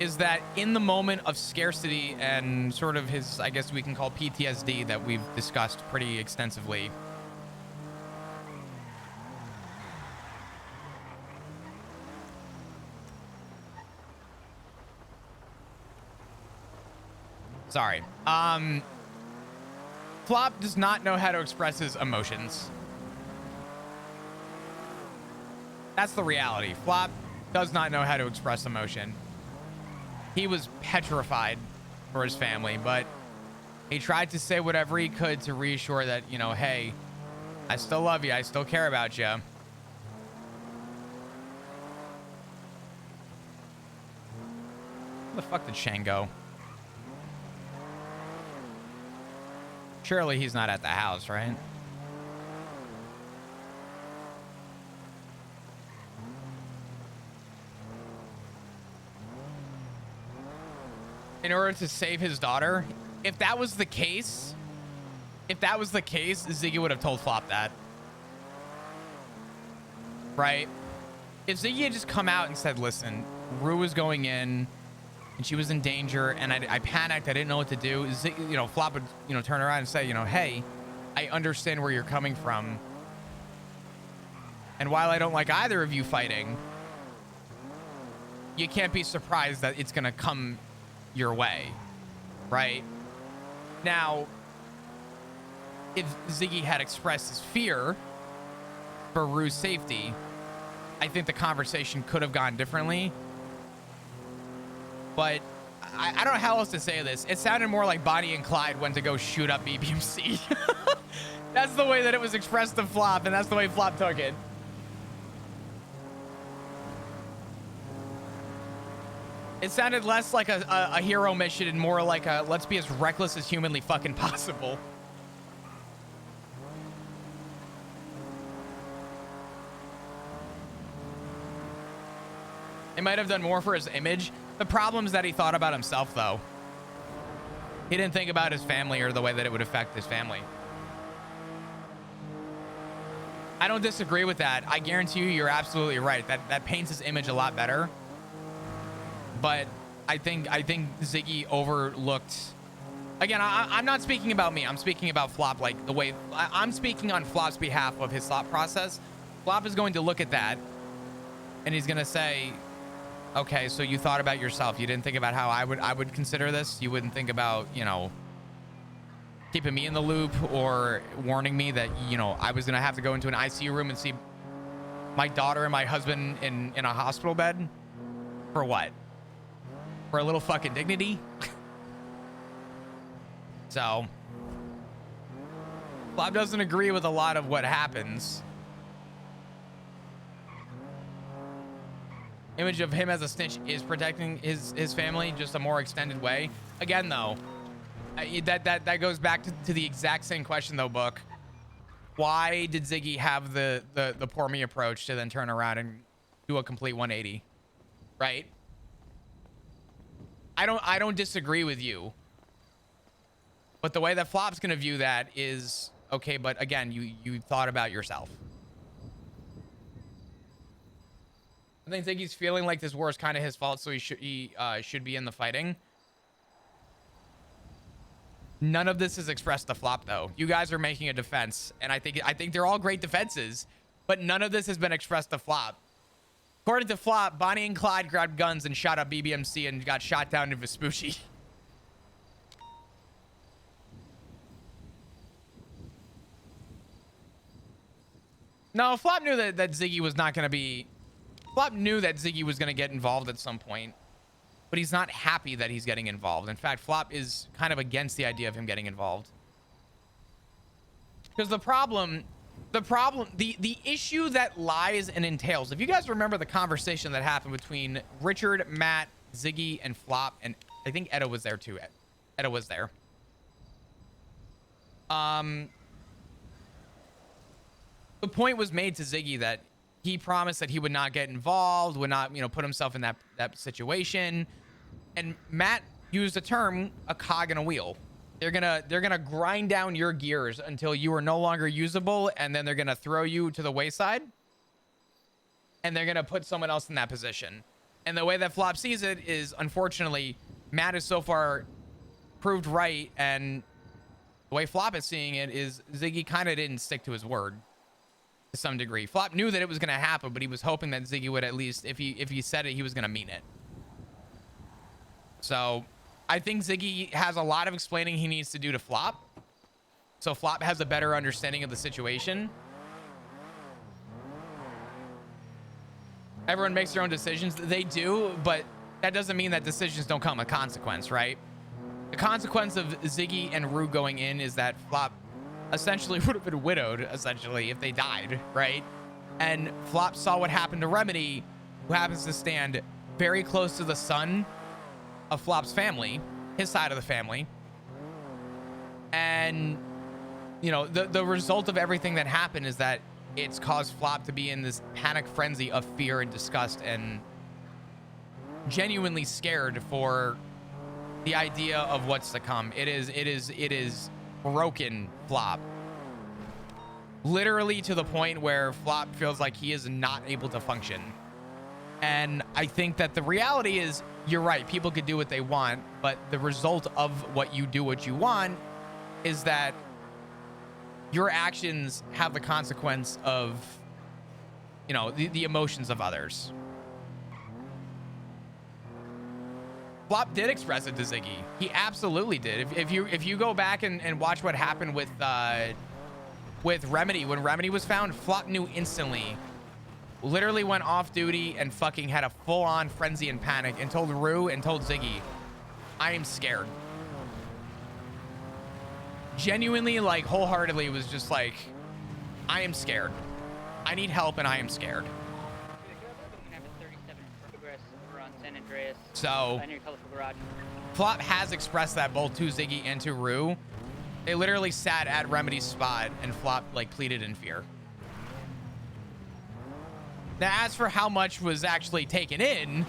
is that in the moment of scarcity and sort of his, I guess we can call PTSD that we've discussed pretty extensively, sorry. Flop does not know how to express his emotions. That's the reality. Flop does not know how to express emotion. He was petrified for his family, but he tried to say whatever he could to reassure that, you know, hey, I still love you. I still care about you. Where the fuck did Shane go? Surely he's not at the house, right? In order to save his daughter, if that was the case, Ziggy would have told Flop that. Right? If Ziggy had just come out and said, listen, Rue was going in and she was in danger and I panicked, I didn't know what to do, you know, Flop would, you know, turn around and say, you know, hey, I understand where you're coming from. And while I don't like either of you fighting, you can't be surprised that it's going to come your way, right? Now, if Ziggy had expressed his fear for Rue's safety, I think the conversation could have gone differently. But I don't know how else to say this. It sounded more like Bonnie and Clyde went to go shoot up BBMC. That's the way that it was expressed to Flop, and that's the way Flop took it. It sounded less like a hero mission and more like a let's be as reckless as humanly fucking possible. It might have done more for his image. The problem is that he thought about himself, though. He didn't think about his family or the way that it would affect his family. I don't disagree with that. I guarantee you, you're absolutely right. That paints his image a lot better. But I think Ziggy overlooked. Again, I'm not speaking about me. I'm speaking about Flop. Like the way I'm speaking on Flop's behalf of his thought process. Flop is going to look at that, and he's gonna say, "Okay, so you thought about yourself. You didn't think about how I would consider this. You wouldn't think about, you know, keeping me in the loop or warning me that, you know, I was gonna have to go into an ICU room and see my daughter and my husband in a hospital bed for what? For a little fucking dignity." So Flop doesn't agree with a lot of what happens. Image of him as a snitch is protecting his family, just a more extended way. Again, though, that goes back to the exact same question, though, Book. Why did Ziggy have the poor me approach to then turn around and do a complete 180? Right? I don't disagree with you. But the way that Flop's gonna view that is okay, but again, you thought about yourself. I think Ziggy's feeling like this war is kind of his fault, so he should be in the fighting. None of this is expressed to Flop, though. You guys are making a defense, and I think they're all great defenses, but none of this has been expressed to Flop. According to Flop, Bonnie and Clyde grabbed guns and shot up BBMC and got shot down in Vespucci. No, Flop knew that Ziggy was not going to be... Flop knew that Ziggy was going to get involved at some point, but he's not happy that he's getting involved. In fact, Flop is kind of against the idea of him getting involved. Because the issue that lies and entails, if you guys remember the conversation that happened between Richard, Matt, Ziggy, and Flop, and I think Edda was there too. Edda was there. The point was made to Ziggy that he promised that he would not get involved, would not, you know, put himself in that situation. And Matt used the term a cog in a wheel. They're gonna grind down your gears until you are no longer usable, and then they're gonna throw you to the wayside, and they're gonna put someone else in that position. And the way that Flop sees it is, unfortunately, Matt is so far proved right, and the way Flop is seeing it is Ziggy kind of didn't stick to his word. To some degree. Flop knew that it was going to happen, but he was hoping that Ziggy would at least, if he said it, he was going to mean it. So I think Ziggy has a lot of explaining he needs to do to Flop, so Flop has a better understanding of the situation. Everyone makes their own decisions. They do, but that doesn't mean that decisions don't come with consequence, right? The consequence of Ziggy and Rue going in is that Flop essentially would have been widowed, essentially, if they died, right? And Flop saw what happened to Remedy, who happens to stand very close to the son of Flop's family, his side of the family. And, you know, the result of everything that happened is that it's caused Flop to be in this panic frenzy of fear and disgust and genuinely scared for the idea of what's to come. It is broken Flop, literally to the point where Flop feels like he is not able to function. And I think that the reality is, you're right, people could do what they want, but the result of what you do what you want is that your actions have the consequence of, you know, the emotions of others. Flop did express it to Ziggy. He absolutely did. If you go back and watch what happened with Remedy, when Remedy was found, Flop knew instantly. Literally went off duty and fucking had a full-on frenzy and panic and told Rue and told Ziggy, I am scared. Genuinely, like, wholeheartedly was just like, I am scared. I need help and I am scared. So Flop has expressed that both to Ziggy and to Rue. They literally sat at Remedy's spot and Flop like pleaded in fear. Now, as for how much was actually taken in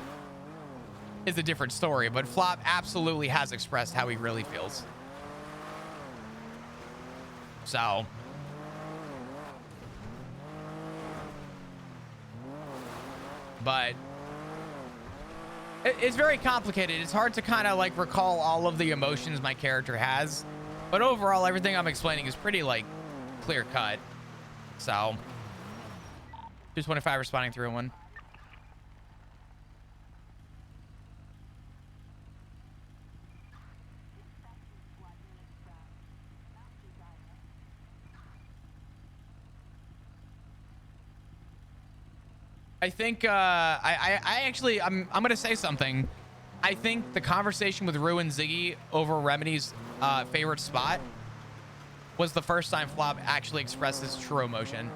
is a different story, but Flop absolutely has expressed how he really feels. So but it's very complicated. It's hard to kind of like recall all of the emotions my character has, but overall everything I'm explaining is pretty like clear cut. So 225 responding through one. I think I actually I'm gonna say something. I think the conversation with Rue and Ziggy over Remedy's favorite spot was the first time Flop actually expressed his true emotion.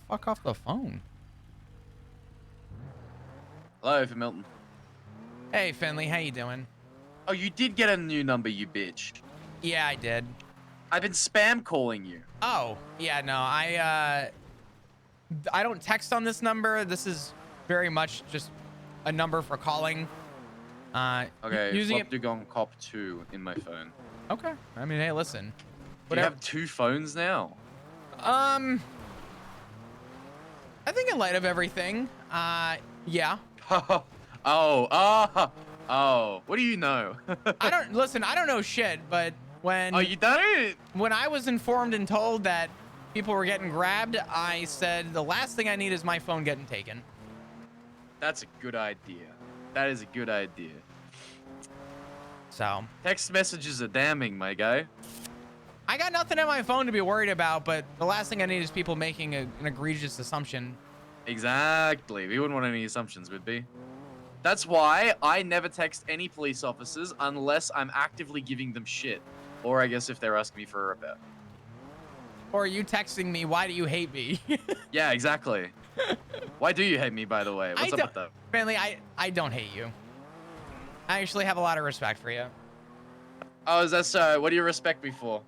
Fuck off the phone. Hello, for Milton. Hey, Finley, how you doing? Oh, you did get a new number, you bitch. Yeah, I did. I've been spam calling you. Oh, yeah, no, I don't text on this number. This is very much just a number for calling. Okay, using Flop Dugong Cop 2 in my phone. Okay. I mean, hey, listen. Do you have 2 phones now? I think in light of everything, yeah. Oh, what do you know? I don't know shit, but when... Oh, you don't? When I was informed and told that people were getting grabbed, I said, the last thing I need is my phone getting taken. That's a good idea. That is a good idea. So... Text messages are damning, my guy. I got nothing on my phone to be worried about, but the last thing I need is people making an egregious assumption. Exactly. We wouldn't want any assumptions, would we? That's why I never text any police officers unless I'm actively giving them shit. Or I guess if they're asking me for a repair. Or are you texting me, why do you hate me? Yeah, exactly. Why do you hate me, by the way? What's up with that? Finley, I don't hate you. I actually have a lot of respect for you. Oh, is that so? What do you respect me for?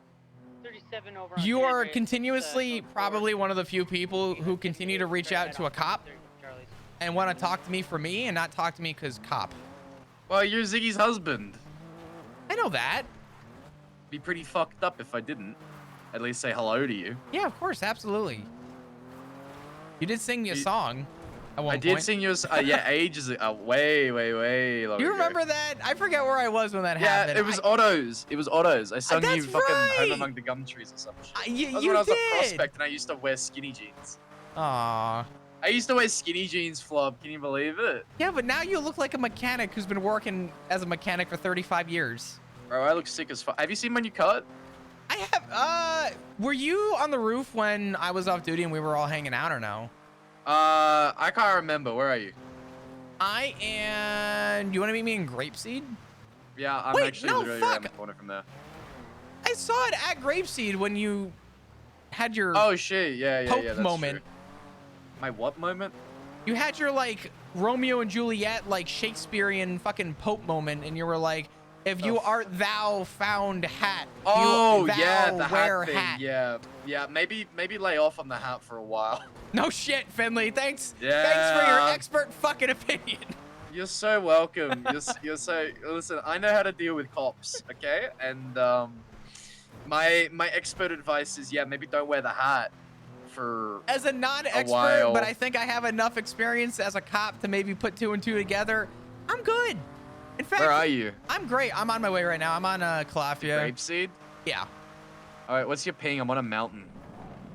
You are continuously probably one of the few people who continue to reach out to a cop and want to talk to me for me and not talk to me because cop. Well, you're Ziggy's husband. I know that. Be pretty fucked up if I didn't. At least say hello to you. Yeah, of course, absolutely. You did sing me a song at one point. I did sing you a yeah, ages ago. Way long You ago. remember that? I forget where I was when that happened. Yeah, it was Otto's. It was Otto's. I sung you fucking right. Home Among the Gum Trees or some shit. You when I was did. a prospect and I used to wear skinny jeans. Aww. I used to wear skinny jeans, Flop. Can you believe it? Yeah, but now you look like a mechanic who's been working as a mechanic for 35 years. Bro, I look sick as fuck. Have you seen my new cut? I have. Were you on the roof when I was off duty and we were all hanging out or no? I can't remember. Where are you? I am. Do you want to meet me in Grapeseed? Yeah, I'm actually literally around the corner from there. I saw it at Grapeseed when you had your oh shit, yeah, Pope that's moment. True. My what moment? You had your like Romeo and Juliet like Shakespearean fucking Pope moment, and you were like, "If you art thou found hat." Oh thou yeah, the wear hat thing. Yeah. Maybe lay off on the hat for a while. No shit, Finley. Thanks. Yeah. Thanks for your expert fucking opinion. You're so welcome. You're so listen. I know how to deal with cops, okay? And My expert advice is, yeah, maybe don't wear the hat for As a non-expert, while. but I think I have enough experience as a cop to maybe put 2 and 2 together. I'm good. In fact, Where are you? I'm great. I'm on my way right now. I'm on Calafia. Grapeseed? Yeah. All right, what's your ping? I'm on a mountain.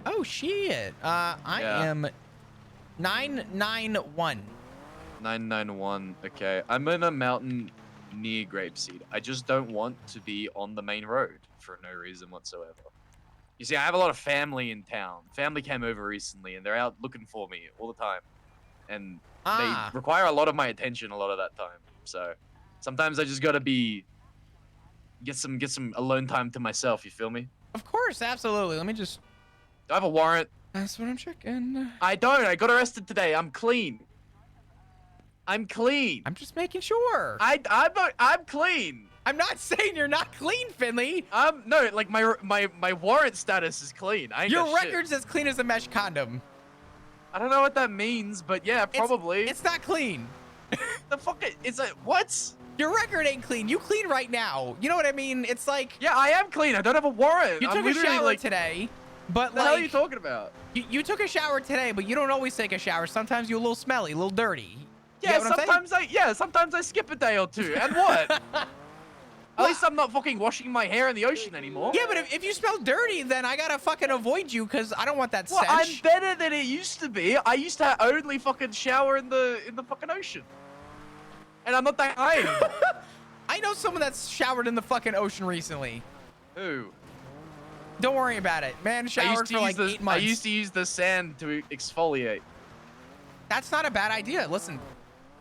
Oh shit. I am 991. 991. Okay, I'm in a mountain near Grapeseed. I just don't want to be on the main road for no reason whatsoever. You see, I have a lot of family in town. Family came over recently, and they're out looking for me all the time, and they require a lot of my attention a lot of that time. So sometimes I just gotta get some alone time to myself. You feel me? Of course, absolutely. Let me just. Do I have a warrant? That's what I'm checking. I don't. I got arrested today. I'm clean. I'm clean. I'm just making sure. I'm clean. I'm not saying you're not clean, Finley. No, like my warrant status is clean. I ain't Your got shit. record's as clean as a mesh condom. I don't know what that means, but yeah, probably. It's not clean. The fuck is it? What? Your record ain't clean. You clean right now. You know what I mean? It's like. Yeah, I am clean. I don't have a warrant. You took a shower today, but what the hell are you talking about? You took a shower today, but you don't always take a shower. Sometimes you're a little smelly, a little dirty. Yeah, sometimes I skip a day or two. And what? At least I'm not fucking washing my hair in the ocean anymore. Yeah, but if you smell dirty, then I gotta fucking avoid you because I don't want that well, stench. I'm better than it used to be. I used to only fucking shower in the fucking ocean. And I'm not that high anymore. I know someone that's showered in the fucking ocean recently. Who? Don't worry about it. Man showered for like 8 months. I used to use the sand to exfoliate. That's not a bad idea. Listen.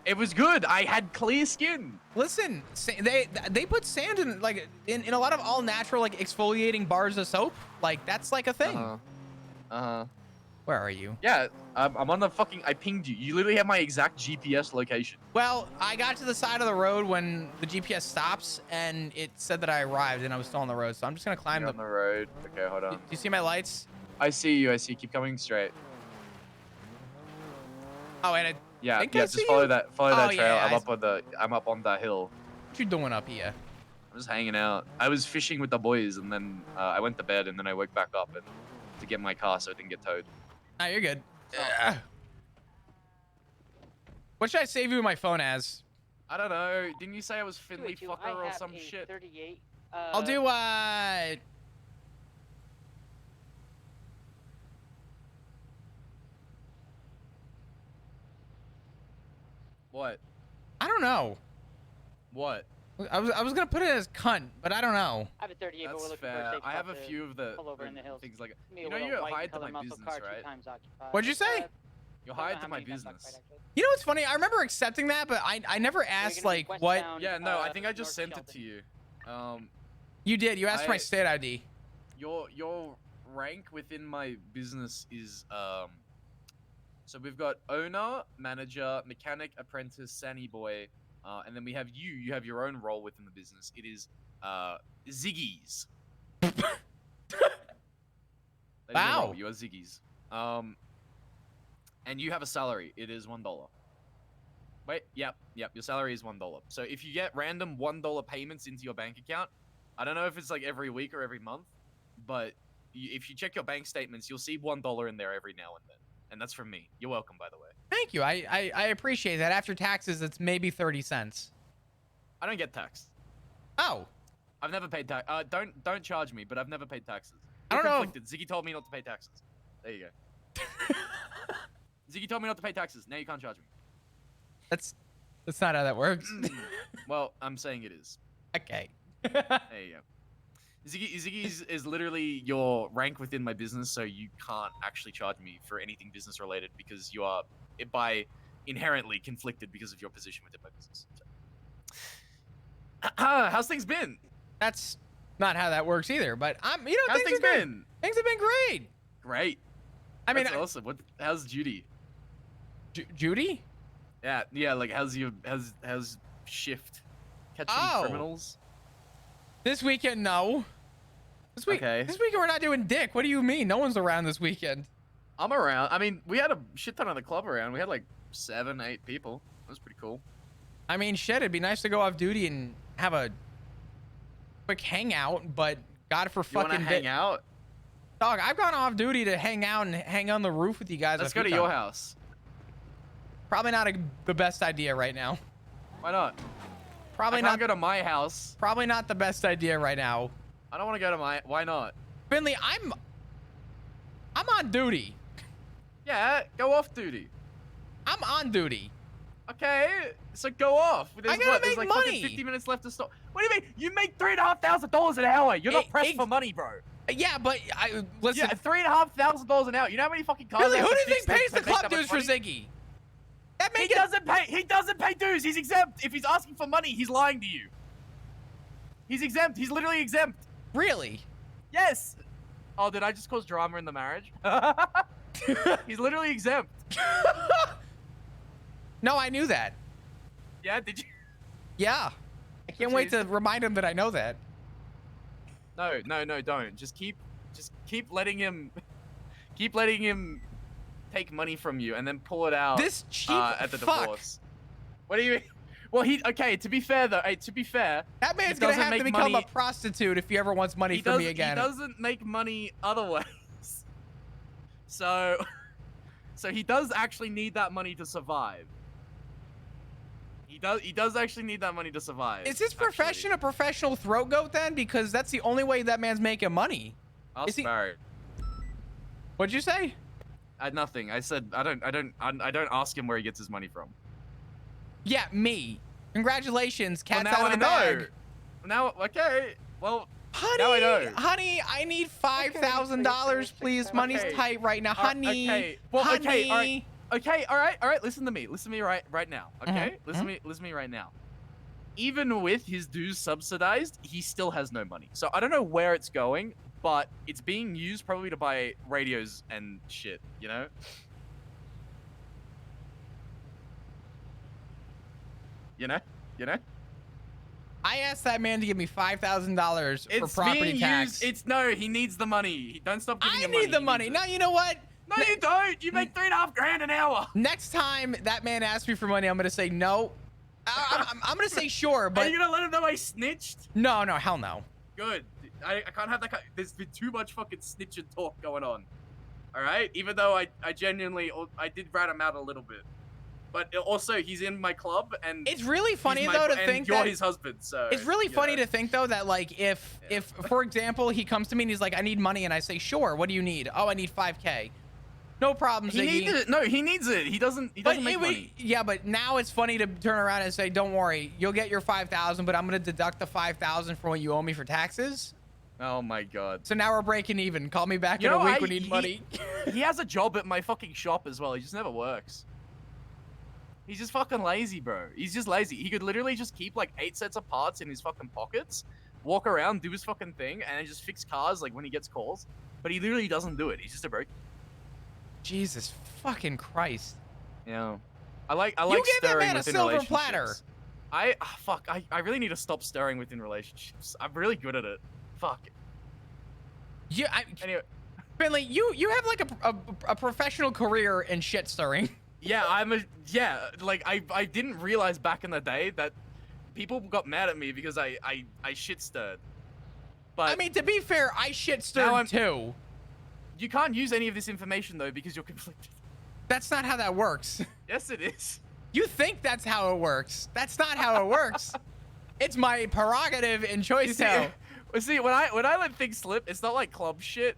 It was good. I had clear skin. Listen, they put sand in like in a lot of all natural like exfoliating bars of soap. Like that's like a thing. Where are you? Yeah, I'm on the fucking. I pinged you. You literally have my exact GPS location. Well, I got to the side of the road when the GPS stops, and it said that I arrived, and I was still on the road. So I'm just gonna climb on the road. Okay, hold on. Do you see my lights? I see you. I see. Keep coming straight. Oh, and yeah, just follow that trail. Yeah, I'm up on the hill. What you doing up here? I'm just hanging out. I was fishing with the boys, and then I went to bed, and then I woke back up to get my car so it didn't get towed. Oh, you're good. What should I save you my phone as? I don't know. Didn't you say I was Finley fucker or some shit? 38. I'll do What? I don't know. What? I was gonna put it as cunt, but I don't know. I have a 38, but we're looking fair. for a safe I have a spot few of the things like you know you're hired to my business, right? What'd you say? You're hired to my business. You know what's funny? I remember accepting that, but I never asked like what. Yeah, no, I think I just sent it to you. You did. You asked for my state ID. Your rank within my business is so we've got owner, manager, mechanic, apprentice, Sandy boy, and then we have you. You have your own role within the business. It is Ziggy's. Wow. You are Ziggy's. And you have a salary. It is $1. Wait, yep. Your salary is $1. So if you get random $1 payments into your bank account, I don't know if it's like every week or every month, but if you check your bank statements, you'll see $1 in there every now and then. And that's from me. You're welcome, by the way. Thank you. I appreciate that. After taxes, it's maybe 30 cents. I don't get taxed. Oh. I've never paid tax. Don't charge me, but I've never paid taxes. I don't know. Ziggy told me not to pay taxes. There you go. Ziggy told me not to pay taxes. Now you can't charge me. That's not how that works. Well, I'm saying it is. Okay. There you go. Ziggy is literally your rank within my business, so you can't actually charge me for anything business related because you are by inherently conflicted because of your position within my business. So. How's things been? That's not how that works either. But how's things been? Things have been great. Great. I mean, that's awesome. How's Judy? Judy? Yeah. Like, how's shift? Catching criminals? This weekend, no. This weekend we're not doing dick. What do you mean? No one's around this weekend. I'm around. I mean, we had a shit ton of the club around. We had like 7, 8 people. That was pretty cool. I mean, shit, it'd be nice to go off duty and have a quick hangout, but God for You want to fucking hang out? Dog, I've gone off duty to hang out and hang on the roof with you guys. Let's go to your house. Probably not the best idea right now. Why not? Probably I not can't go to my house. Probably not the best idea right now. I don't want to go to my. Why not? Finley, I'm on duty. Yeah, go off duty. I'm on duty. Okay, so go off. There's I gotta There's make like money. fucking 50 minutes left to stop. What do you mean? You make $3,500 an hour. You're not pressed for money, bro. Yeah, but listen. Yeah, $3,500 an hour. You know how many fucking cars? Really, I have who to do you think fix pays to the make club that much dues for money? Ziggy? He doesn't pay dues. He's exempt. If he's asking for money, he's lying to you. He's exempt. He's literally exempt. Really? Yes. Oh, did I just cause drama in the marriage? He's literally exempt. No, I knew that. Yeah, did you? Yeah. I can't wait to remind him that I know that. No, don't. Just keep letting him take money from you and then pull it out This cheap at the fuck. divorce. What do you mean? Well, okay, to be fair though, that man's gonna have to become a prostitute if he ever wants money from me again. He doesn't make money otherwise. So he does actually need that money to survive. He does actually need that money to survive. Is his profession a professional throat goat then? Because that's the only way that man's making money. Ask Barry. What'd you say? Nothing. I said I don't ask him where he gets his money from. Yeah, me. Congratulations, cat's Well, now out of I the know. bag. Now, okay. Well, honey, now I know. Honey, I need $5,000, please. Money's tight right now, honey. Okay. Well, honey. okay. Okay. All right. Listen to me. Listen to me right now. Okay. Listen to me right now. Even with his dues subsidized, he still has no money. So I don't know where it's going, but it's being used probably to buy radios and shit. You know. You know. I asked that man to give me $5,000 for property tax. He needs the money. Don't stop giving him money. I need the money. Now, you know what? No, you don't. You make $3.5 grand an hour. Next time that man asks me for money, I'm going to say no. I'm going to say sure, but... Are you going to let him know I snitched? No, hell no. Good. I can't have that kind... There's been too much fucking snitching talk going on. All right? Even though I genuinely... I did rat him out a little bit. But also, he's in my club, and... It's really funny, though, to think that... you're his husband, so... It's really funny to think, though, that, like, if, for example, he comes to me and he's like, I need money, and I say, sure, what do you need? Oh, I need 5K. No problem, Ziggy. He needs it. No, he needs it. He doesn't make money. Yeah, but now it's funny to turn around and say, don't worry, you'll get your 5,000, but I'm going to deduct the 5,000 from what you owe me for taxes. Oh, my God. So now we're breaking even. Call me back in a week when you need money. He has a job at my fucking shop as well. He just never works. He's just fucking lazy, bro. He's just lazy. He could literally just keep like 8 sets of parts in his fucking pockets, walk around, do his fucking thing, and then just fix cars like when he gets calls. But he literally doesn't do it. He's just a broke. Jesus fucking Christ. Yeah. I like you gave that man a within silver platter. I really need to stop stirring within relationships. I'm really good at it. Fuck. Yeah. Anyway. Finley, you have like a professional career in shit stirring. Yeah, like I didn't realize back in the day that people got mad at me because I shit stirred. But I mean, to be fair, I shit stirred too. You can't use any of this information though because you're conflicted. That's not how that works. Yes, it is. You think that's how it works. That's not how it works. It's my prerogative and choice now. See, when I let things slip, it's not like club shit.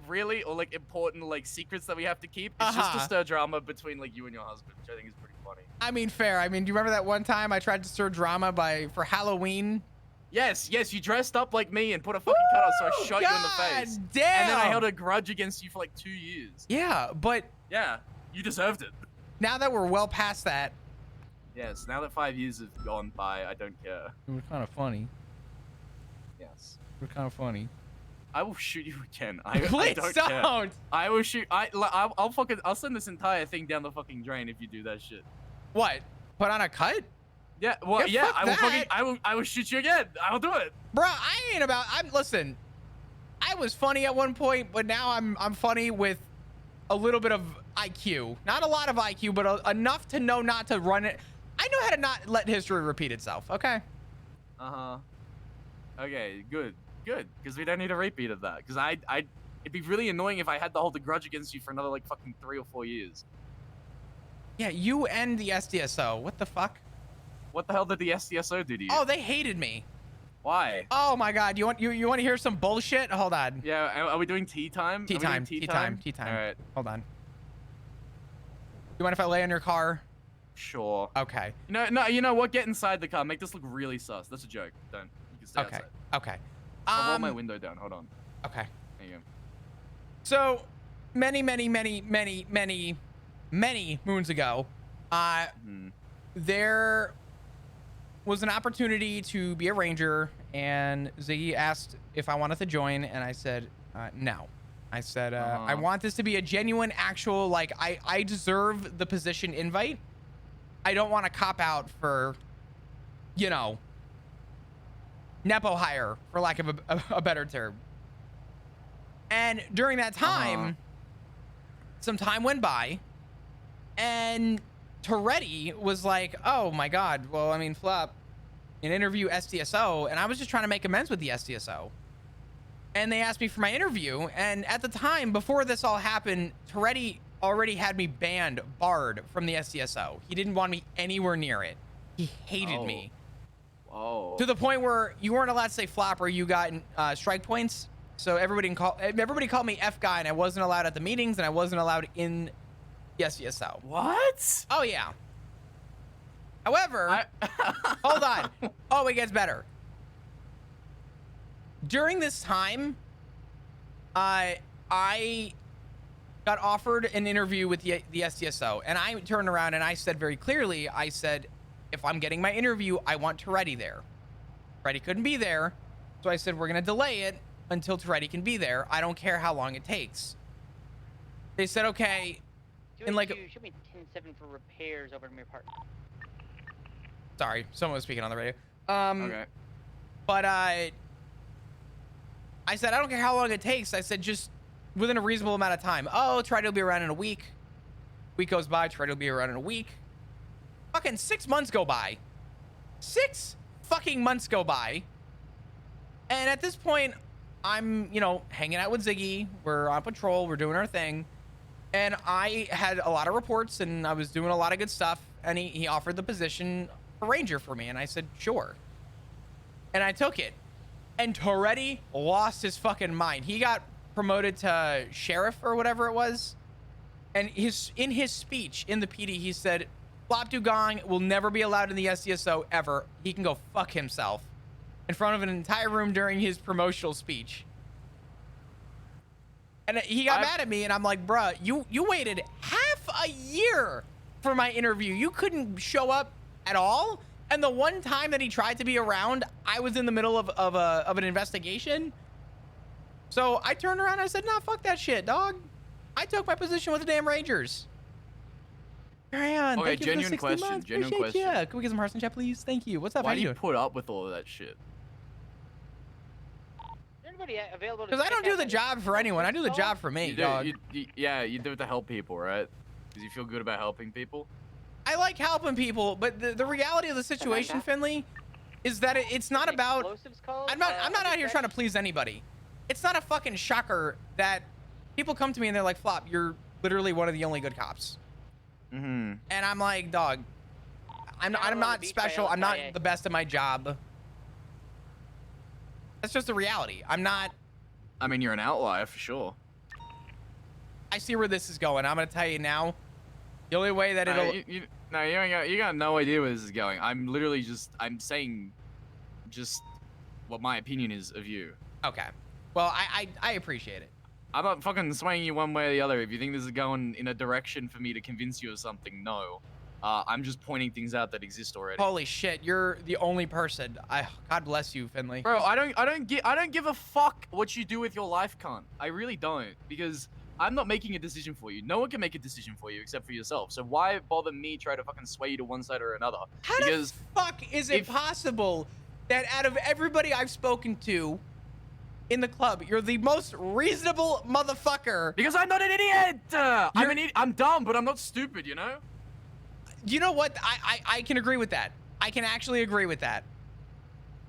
Really, or like important like secrets that we have to keep. It's just to stir drama between like you and your husband, which I think is pretty funny. I mean, fair. I mean, do you remember that one time I tried to stir drama for Halloween? Yes, you dressed up like me and put a fucking cut on, so I shot you in the face. Damn. And then I held a grudge against you for like 2 years. Yeah, but yeah, you deserved it. Now that we're well past that. Yes, now that 5 years have gone by, I don't care. We're kind of funny. Yes. We're kind of funny. I will shoot you again. Please I don't care. I will shoot. I'll send this entire thing down the fucking drain if you do that shit. What? Put on a cut? Yeah. Well, yeah. I will shoot you again. I will do it. Bruh, listen. I was funny at one point, but now I'm funny with a little bit of IQ. Not a lot of IQ, but enough to know not to run it. I know how to not let history repeat itself. Okay. Okay. Good. Good, because we don't need a repeat of that. Because it'd be really annoying if I had to hold a grudge against you for another like fucking 3 or 4 years. Yeah, you and the SDSO. What the fuck? What the hell did the SDSO do to you? Oh, they hated me. Why? Oh my god, you want to hear some bullshit? Hold on. Yeah, are we doing tea time? Tea time. Tea time. All right. Hold on. You mind if I lay on your car? Sure. Okay. No, you know what? Get inside the car. Make this look really sus. That's a joke. Don't. You can stay Okay. outside. Okay. I'll roll my window down. Hold on. Okay. There you go. So, many moons ago, there was an opportunity to be a ranger, and Ziggy asked if I wanted to join, and I said no. I said I want this to be a genuine, actual, like, I deserve the position invite. I don't want to cop out for, you know, Nepo hire, for lack of a better term. And during that time, some time went by, and Toretti was like, oh my god, well, I mean, Flop, an interview SDSO, and I was just trying to make amends with the SDSO. And they asked me for my interview, and at the time, before this all happened, Toretti already had me barred from the SDSO. He didn't want me anywhere near it. He hated me. Oh. To the point where you weren't allowed to say Flop or you got strike points. So everybody called me F guy, and I wasn't allowed at the meetings, and I wasn't allowed in the SDSO. What? Oh yeah. However, hold on. Oh, it gets better. During this time, I got offered an interview with the SDSO, and I turned around and I said very clearly, I said, if I'm getting my interview, I want Toretti there. Toretti couldn't be there, so I said, we're gonna delay it until Toretti can be there. I don't care how long it takes. They said, okay. And like, show me 10-7 for repairs over to my apartment. Sorry, someone was speaking on the radio. Okay. But I said, I don't care how long it takes. I said, just within a reasonable amount of time. Oh, Toretti will be around in a week. Week goes by, Toretti will be around in a week. Fucking 6 months go by. 6 fucking months go by. And at this point, I'm, you know, hanging out with Ziggy. We're on patrol. We're doing our thing. And I had a lot of reports, and I was doing a lot of good stuff. And he offered the position of ranger for me. And I said, sure. And I took it. And Toretti lost his fucking mind. He got promoted to sheriff or whatever it was. And in his speech in the PD, he said, Flop Dugong will never be allowed in the SDSO ever. He can go fuck himself. In front of an entire room during his promotional speech. And he got mad at me, and I'm like, bruh, you waited half a year for my interview. You couldn't show up at all? And the one time that he tried to be around, I was in the middle of an investigation. So I turned around and I said, nah, fuck that shit, dog. I took my position with the damn Rangers. Carry on. Okay, thank you for the genuine 60 question. months. Genuine Appreciate question. ya. Can we get some hearts in chat, please? Thank you. What's up? Why How do you doing? put up with all of that shit? Anybody available? Because I don't do the job for anyone. I do the job for me, You dog. yeah, you do it to help people, right? Because you feel good about helping people. I like helping people, but the reality of the situation, Finley, is that it's not about. I'm not out here trying to please anybody. It's not a fucking shocker that people come to me and they're like, Flop, you're literally one of the only good cops. Mm-hmm. And I'm like, dog, I'm not special. I'm not the best at my job. That's just the reality. I'm not. I mean, you're an outlier for sure. I see where this is going. I'm gonna tell you now. The only way that it'll. You got no idea where this is going. I'm literally I'm saying just what my opinion is of you. Okay. Well, I appreciate it. I'm not fucking swaying you one way or the other. If you think this is going in a direction for me to convince you of something, no. I'm just pointing things out that exist already. Holy shit, you're the only person. God bless you, Finley. Bro, I don't give a fuck what you do with your life, cunt. I really don't, because I'm not making a decision for you. No one can make a decision for you except for yourself. So why bother me try to fucking sway you to one side or another? How the fuck is it possible that out of everybody I've spoken to in the club, you're the most reasonable motherfucker? Because I'm not an idiot. I'm dumb, but I'm not stupid, you know? You know what? I can agree with that. I can actually agree with that.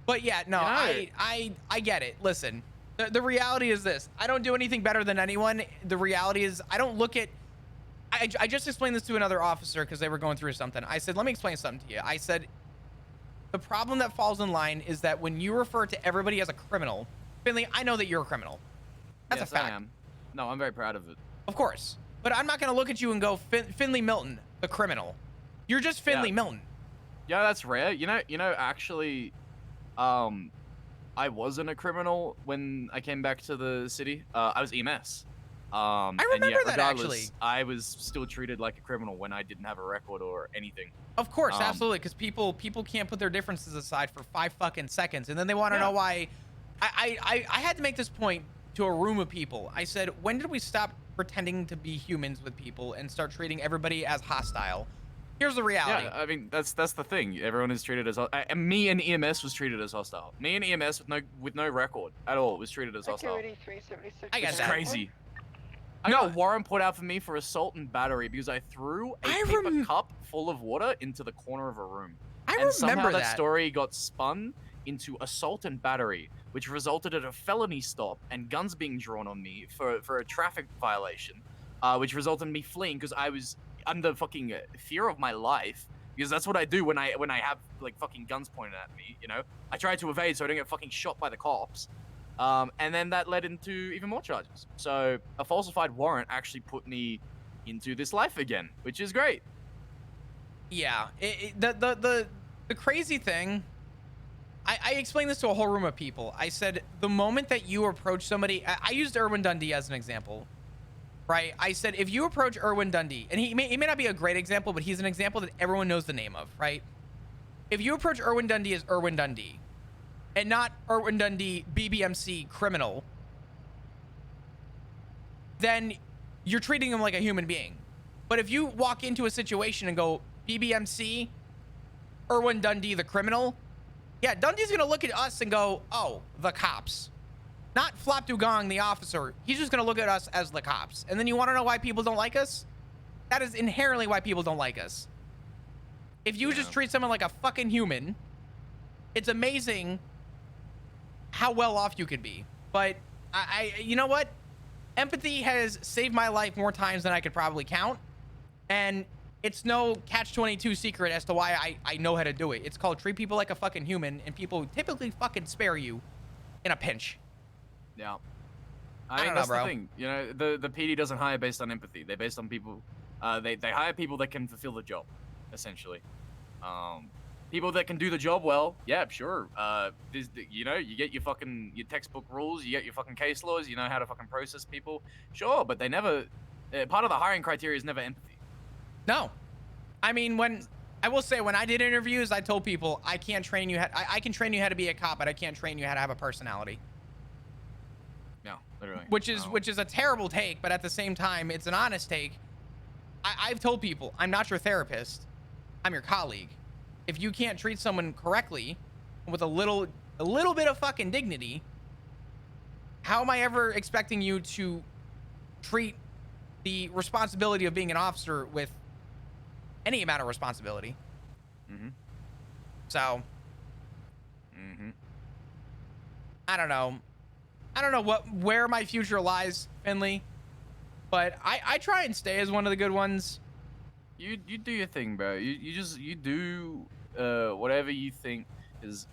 But yeah, no, I get it. Listen, the reality is this. I don't do anything better than anyone. The reality is I don't look at, I just explained this to another officer because they were going through something. I said, let me explain something to you. I said, the problem that falls in line is that when you refer to everybody as a criminal, Finley, I know that you're a criminal. That's yes, a fact. I am. No, I'm very proud of it. Of course. But I'm not going to look at you and go, Finley Milton, the criminal. You're just Finley Milton. Yeah, that's rare. You know, actually, I wasn't a criminal when I came back to the city. I was EMS. I remember that, regardless, actually. I was still treated like a criminal when I didn't have a record or anything. Of course, absolutely, because people can't put their differences aside for 5 fucking seconds, and then they want to know why. I had to make this point to a room of people. I said, when did we stop pretending to be humans with people and start treating everybody as hostile? Here's the reality. Yeah, I mean that's the thing. Everyone is treated as me and EMS was treated as hostile. Me and EMS with no record at all was treated as hostile. I got it's that. Crazy. I got a warrant put out for me for assault and battery because I threw a paper cup full of water into the corner of a room. And somehow that story got spun into assault and battery, which resulted in a felony stop and guns being drawn on me for a traffic violation, which resulted in me fleeing because I was under fucking fear of my life, because that's what I do when I have like fucking guns pointed at me, you know? I try to evade so I don't get fucking shot by the cops. And then that led into even more charges. So a falsified warrant actually put me into this life again, which is great. Yeah, the crazy thing, I explained this to a whole room of people. I said, the moment that you approach somebody, I used Irwin Dundee as an example, right? I said, if you approach Irwin Dundee, and he may not be a great example, but he's an example that everyone knows the name of, right? If you approach Irwin Dundee as Irwin Dundee, and not Irwin Dundee, BBMC criminal, then you're treating him like a human being. But if you walk into a situation and go, BBMC, Irwin Dundee, the criminal, yeah, Dundee's gonna look at us and go, oh, the cops. Not Flop Dugong, the officer. He's just gonna look at us as the cops. And then you wanna know why people don't like us? That is inherently why people don't like us. If you just treat someone like a fucking human, it's amazing how well off you could be. But you know what? Empathy has saved my life more times than I could probably count. And it's no catch-22 secret as to why I know how to do it. It's called treat people like a fucking human, and people typically fucking spare you in a pinch. Yeah. I mean, that's the thing. You know, the PD doesn't hire based on empathy. They're based on people. They hire people that can fulfill the job, essentially. People that can do the job well, yeah, sure. You know, you get your textbook rules, you get your fucking case laws, you know how to fucking process people, sure. But they never. Part of the hiring criteria is never empathy. No, I mean, when I did interviews, I told people I can't train you. I can train you how to be a cop, but I can't train you how to have a personality. No, literally. Which is a terrible take, but at the same time, it's an honest take. I've told people, I'm not your therapist. I'm your colleague. If you can't treat someone correctly, with a little bit of fucking dignity, how am I ever expecting you to treat the responsibility of being an officer with any amount of responsibility? Mm-hmm. So, mm-hmm. I don't know where my future lies, Finley, but I try and stay as one of the good ones. You do your thing, bro. You do whatever you think is.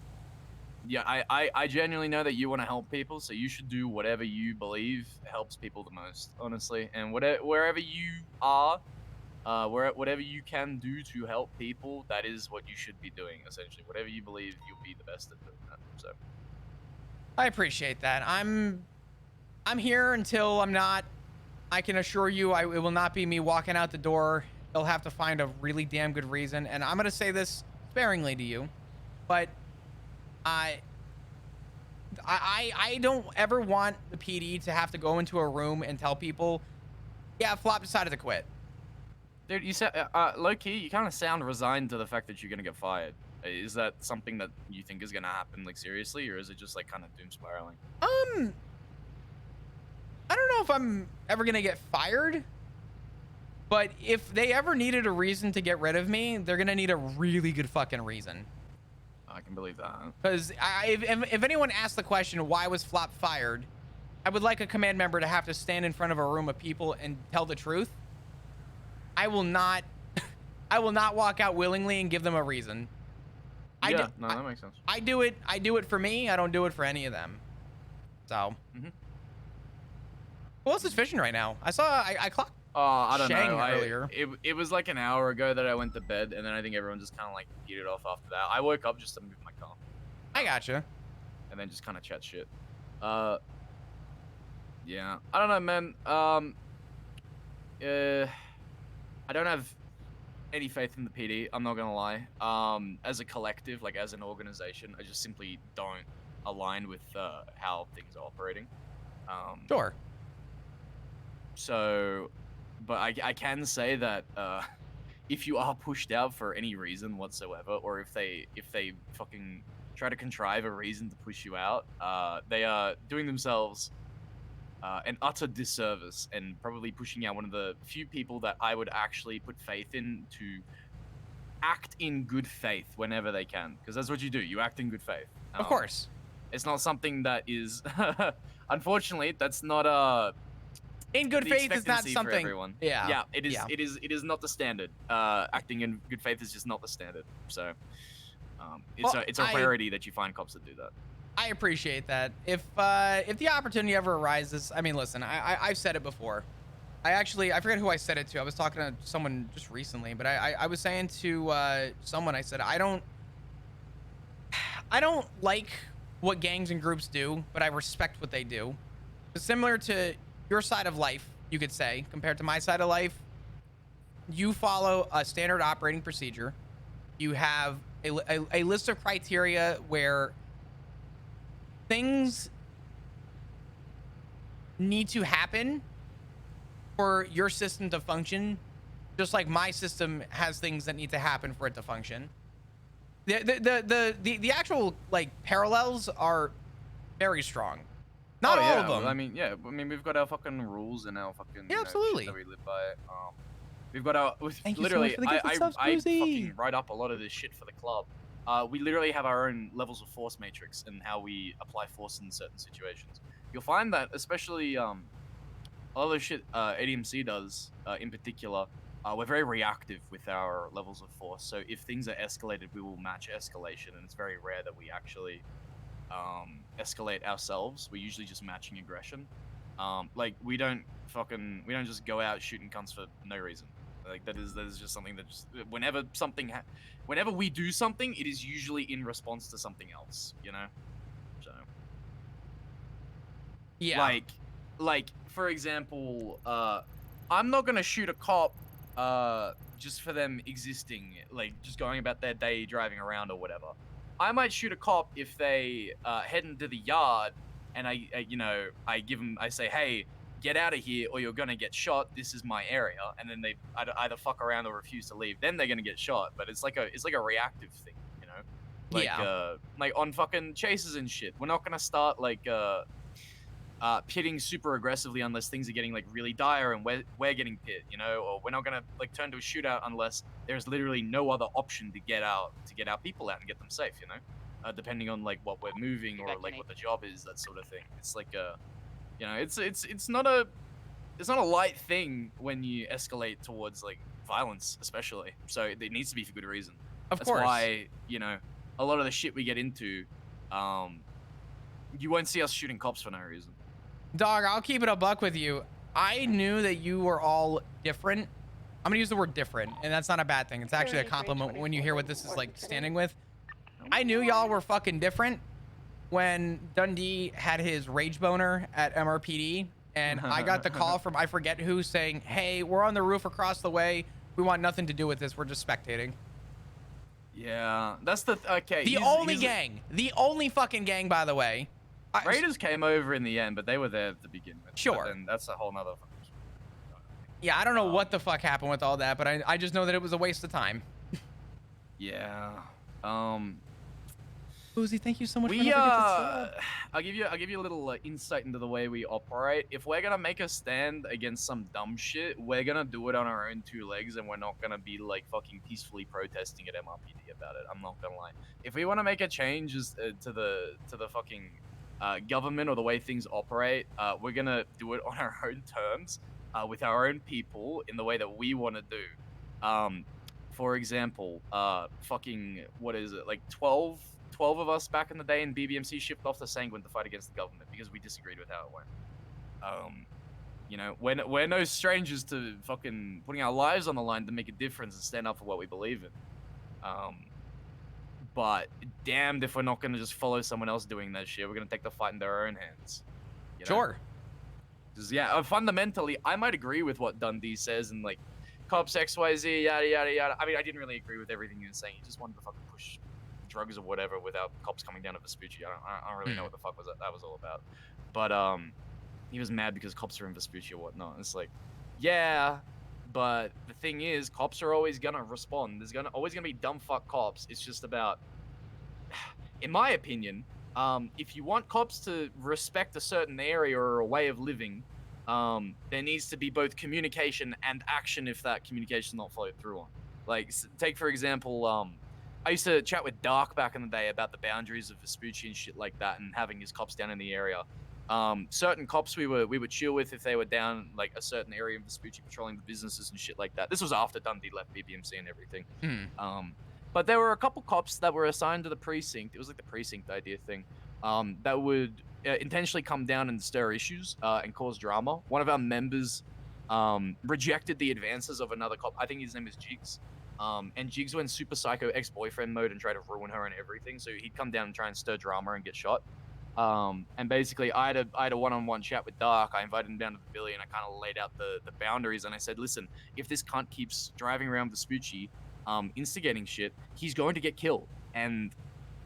Yeah, I genuinely know that you want to help people, so you should do whatever you believe helps people the most, honestly. And wherever you are, whatever you can do to help people, that is what you should be doing, essentially. Whatever you believe, you'll be the best at doing that. So. I appreciate that. I'm here until I'm not. I can assure you, it will not be me walking out the door. They'll have to find a really damn good reason, and I'm gonna say this sparingly to you, but I don't ever want the PD to have to go into a room and tell people, yeah, Flop decided to quit. Dude, you said low key, you kind of sound resigned to the fact that you're gonna get fired. Is that something that you think is gonna happen, like, seriously, or is it just like kind of doom spiraling? I don't know if I'm ever gonna get fired, but if they ever needed a reason to get rid of me, they're gonna need a really good fucking reason. I can believe that. Because if anyone asks the question, why was Flop fired? I would like a command member to have to stand in front of a room of people and tell the truth. I will not walk out willingly and give them a reason. Yeah, no, that makes sense. I do it for me. I don't do it for any of them. So. Who else is fishing right now? I clocked. I don't Shang know. earlier. It was like an hour ago that I went to bed, and then I think everyone just kind of like petered off after that. I woke up just to move my car. I gotcha. And then just kind of chat shit. Yeah. I don't know, man. I don't have any faith in the PD. I'm not gonna lie. As a collective, like as an organization, I just simply don't align with how things are operating. Sure. So, but I can say that if you are pushed out for any reason whatsoever, or if they fucking try to contrive a reason to push you out, they are doing themselves an utter disservice and probably pushing out one of the few people that I would actually put faith in to act in good faith whenever they can, because that's what you do. You act in good faith. Of course. It's not something that is, unfortunately, that's not in good faith is not something. Everyone. Yeah. Yeah. It is. Yeah. It is not the standard. Acting in good faith is just not the standard. So, it's a rarity that you find cops that do that. I appreciate that. If the opportunity ever arises, I mean, listen, I've said it before. I forget who I said it to. I was talking to someone just recently, but I was saying to someone, I said, I don't like what gangs and groups do, but I respect what they do. Similar to your side of life, you could say, compared to my side of life, you follow a standard operating procedure. You have a list of criteria where things need to happen for your system to function, just like my system has things that need to happen for it to function. The actual like parallels are very strong. Not all of them. I mean, yeah. I mean, we've got our fucking rules and our fucking absolutely shit that we live by. We've got our Thank literally. You so much for the gift subs, I fucking write up a lot of this shit for the club. We literally have our own levels of force matrix and how we apply force in certain situations. You'll find that, especially a lot of the shit ADMC does in particular, we're very reactive with our levels of force. So if things are escalated, we will match escalation, and it's very rare that we actually escalate ourselves. We're usually just matching aggression. Like we don't just go out shooting cunts for no reason. Like that is just something that just whenever we do something, it is usually in response to something else, you know. So yeah, like for example, I'm not gonna shoot a cop just for them existing, like just going about their day driving around or whatever. I might shoot a cop if they head into the yard and I say, hey, get out of here or you're gonna get shot. This is my area, and then they either fuck around or refuse to leave. Then they're gonna get shot. But it's like a reactive thing, you know, like on fucking chases and shit. We're not gonna start like pitting super aggressively unless things are getting like really dire and we're getting pit, you know, or we're not gonna like turn to a shootout unless there's literally no other option to get our people out and get them safe, you know, depending on like what we're moving or like what the job is, that sort of thing. It's like you know, it's not a light thing when you escalate towards like violence, especially. So it needs to be for good reason. That's why, you know, a lot of the shit we get into, you won't see us shooting cops for no reason. Dog, I'll keep it a buck with you. I knew that you were all different. I'm gonna use the word different, and that's not a bad thing. It's actually a compliment when you hear what this is like standing with. I knew y'all were fucking different when Dundee had his rage boner at MRPD, and I got the call from I forget who saying, hey, we're on the roof across the way. We want nothing to do with this. We're just spectating. Yeah, that's the okay. The only fucking gang, by the way. Raiders came over in the end, but they were there to begin with. Sure. And that's a whole nother. Yeah, I don't know what the fuck happened with all that, but I just know that it was a waste of time. Yeah. Uzi, thank you so much for We another gifted sub. I'll give you a little insight into the way we operate. If we're gonna make a stand against some dumb shit, we're gonna do it on our own two legs, and we're not gonna be like fucking peacefully protesting at MRPD about it. I'm not gonna lie. If we want to make a change to the fucking government or the way things operate, we're gonna do it on our own terms, with our own people in the way that we want to do. For example, fucking what is it, like 12 of us back in the day in BBMC shipped off to Sanguine to fight against the government because we disagreed with how it went. You know, we're no strangers to fucking putting our lives on the line to make a difference and stand up for what we believe in. But damned if we're not gonna just follow someone else doing that shit. We're gonna take the fight into our own hands. You know? Sure. Because yeah, fundamentally, I might agree with what Dundee says and like cops XYZ yada yada yada. I mean, I didn't really agree with everything he was saying. He just wanted to fucking push drugs or whatever without cops coming down to Vespucci. I don't really know what the fuck that was all about. But he was mad because cops are in Vespucci or whatnot. It's like, yeah, but the thing is, cops are always gonna respond. There's always gonna be dumb fuck cops. It's just about, in my opinion, if you want cops to respect a certain area or a way of living, there needs to be both communication and action if that communication is not followed through on. Like, take for example, I used to chat with Dark back in the day about the boundaries of Vespucci and shit like that, and having his cops down in the area. Certain cops we would chill with if they were down like a certain area in Vespucci patrolling the businesses and shit like that. This was after Dundee left BBMC and everything. But there were a couple cops that were assigned to the precinct. It was like the precinct idea thing. That would intentionally come down and stir issues and cause drama. One of our members rejected the advances of another cop. I think his name is Jigs. And Jigs went super psycho ex-boyfriend mode and tried to ruin her and everything. So he'd come down and try and stir drama and get shot. And basically, I had a one-on-one chat with Dark. I invited him down to the billy and I kind of laid out the boundaries. And I said, listen, if this cunt keeps driving around Vespucci, instigating shit, he's going to get killed. And,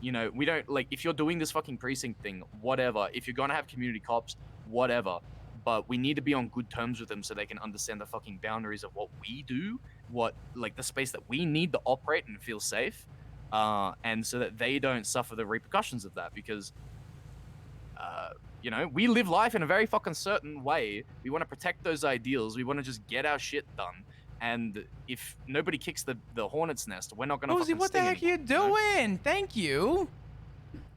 you know, we don't, like, if you're doing this fucking precinct thing, whatever. If you're going to have community cops, whatever. But we need to be on good terms with them so they can understand the fucking boundaries of what we do, what, like, the space that we need to operate and feel safe, and so that they don't suffer the repercussions of that. Because, you know, we live life in a very fucking certain way. We want to protect those ideals. We want to just get our shit done. And if nobody kicks the hornet's nest, we're not gonna. Uzi, what the heck are you doing? Thank you.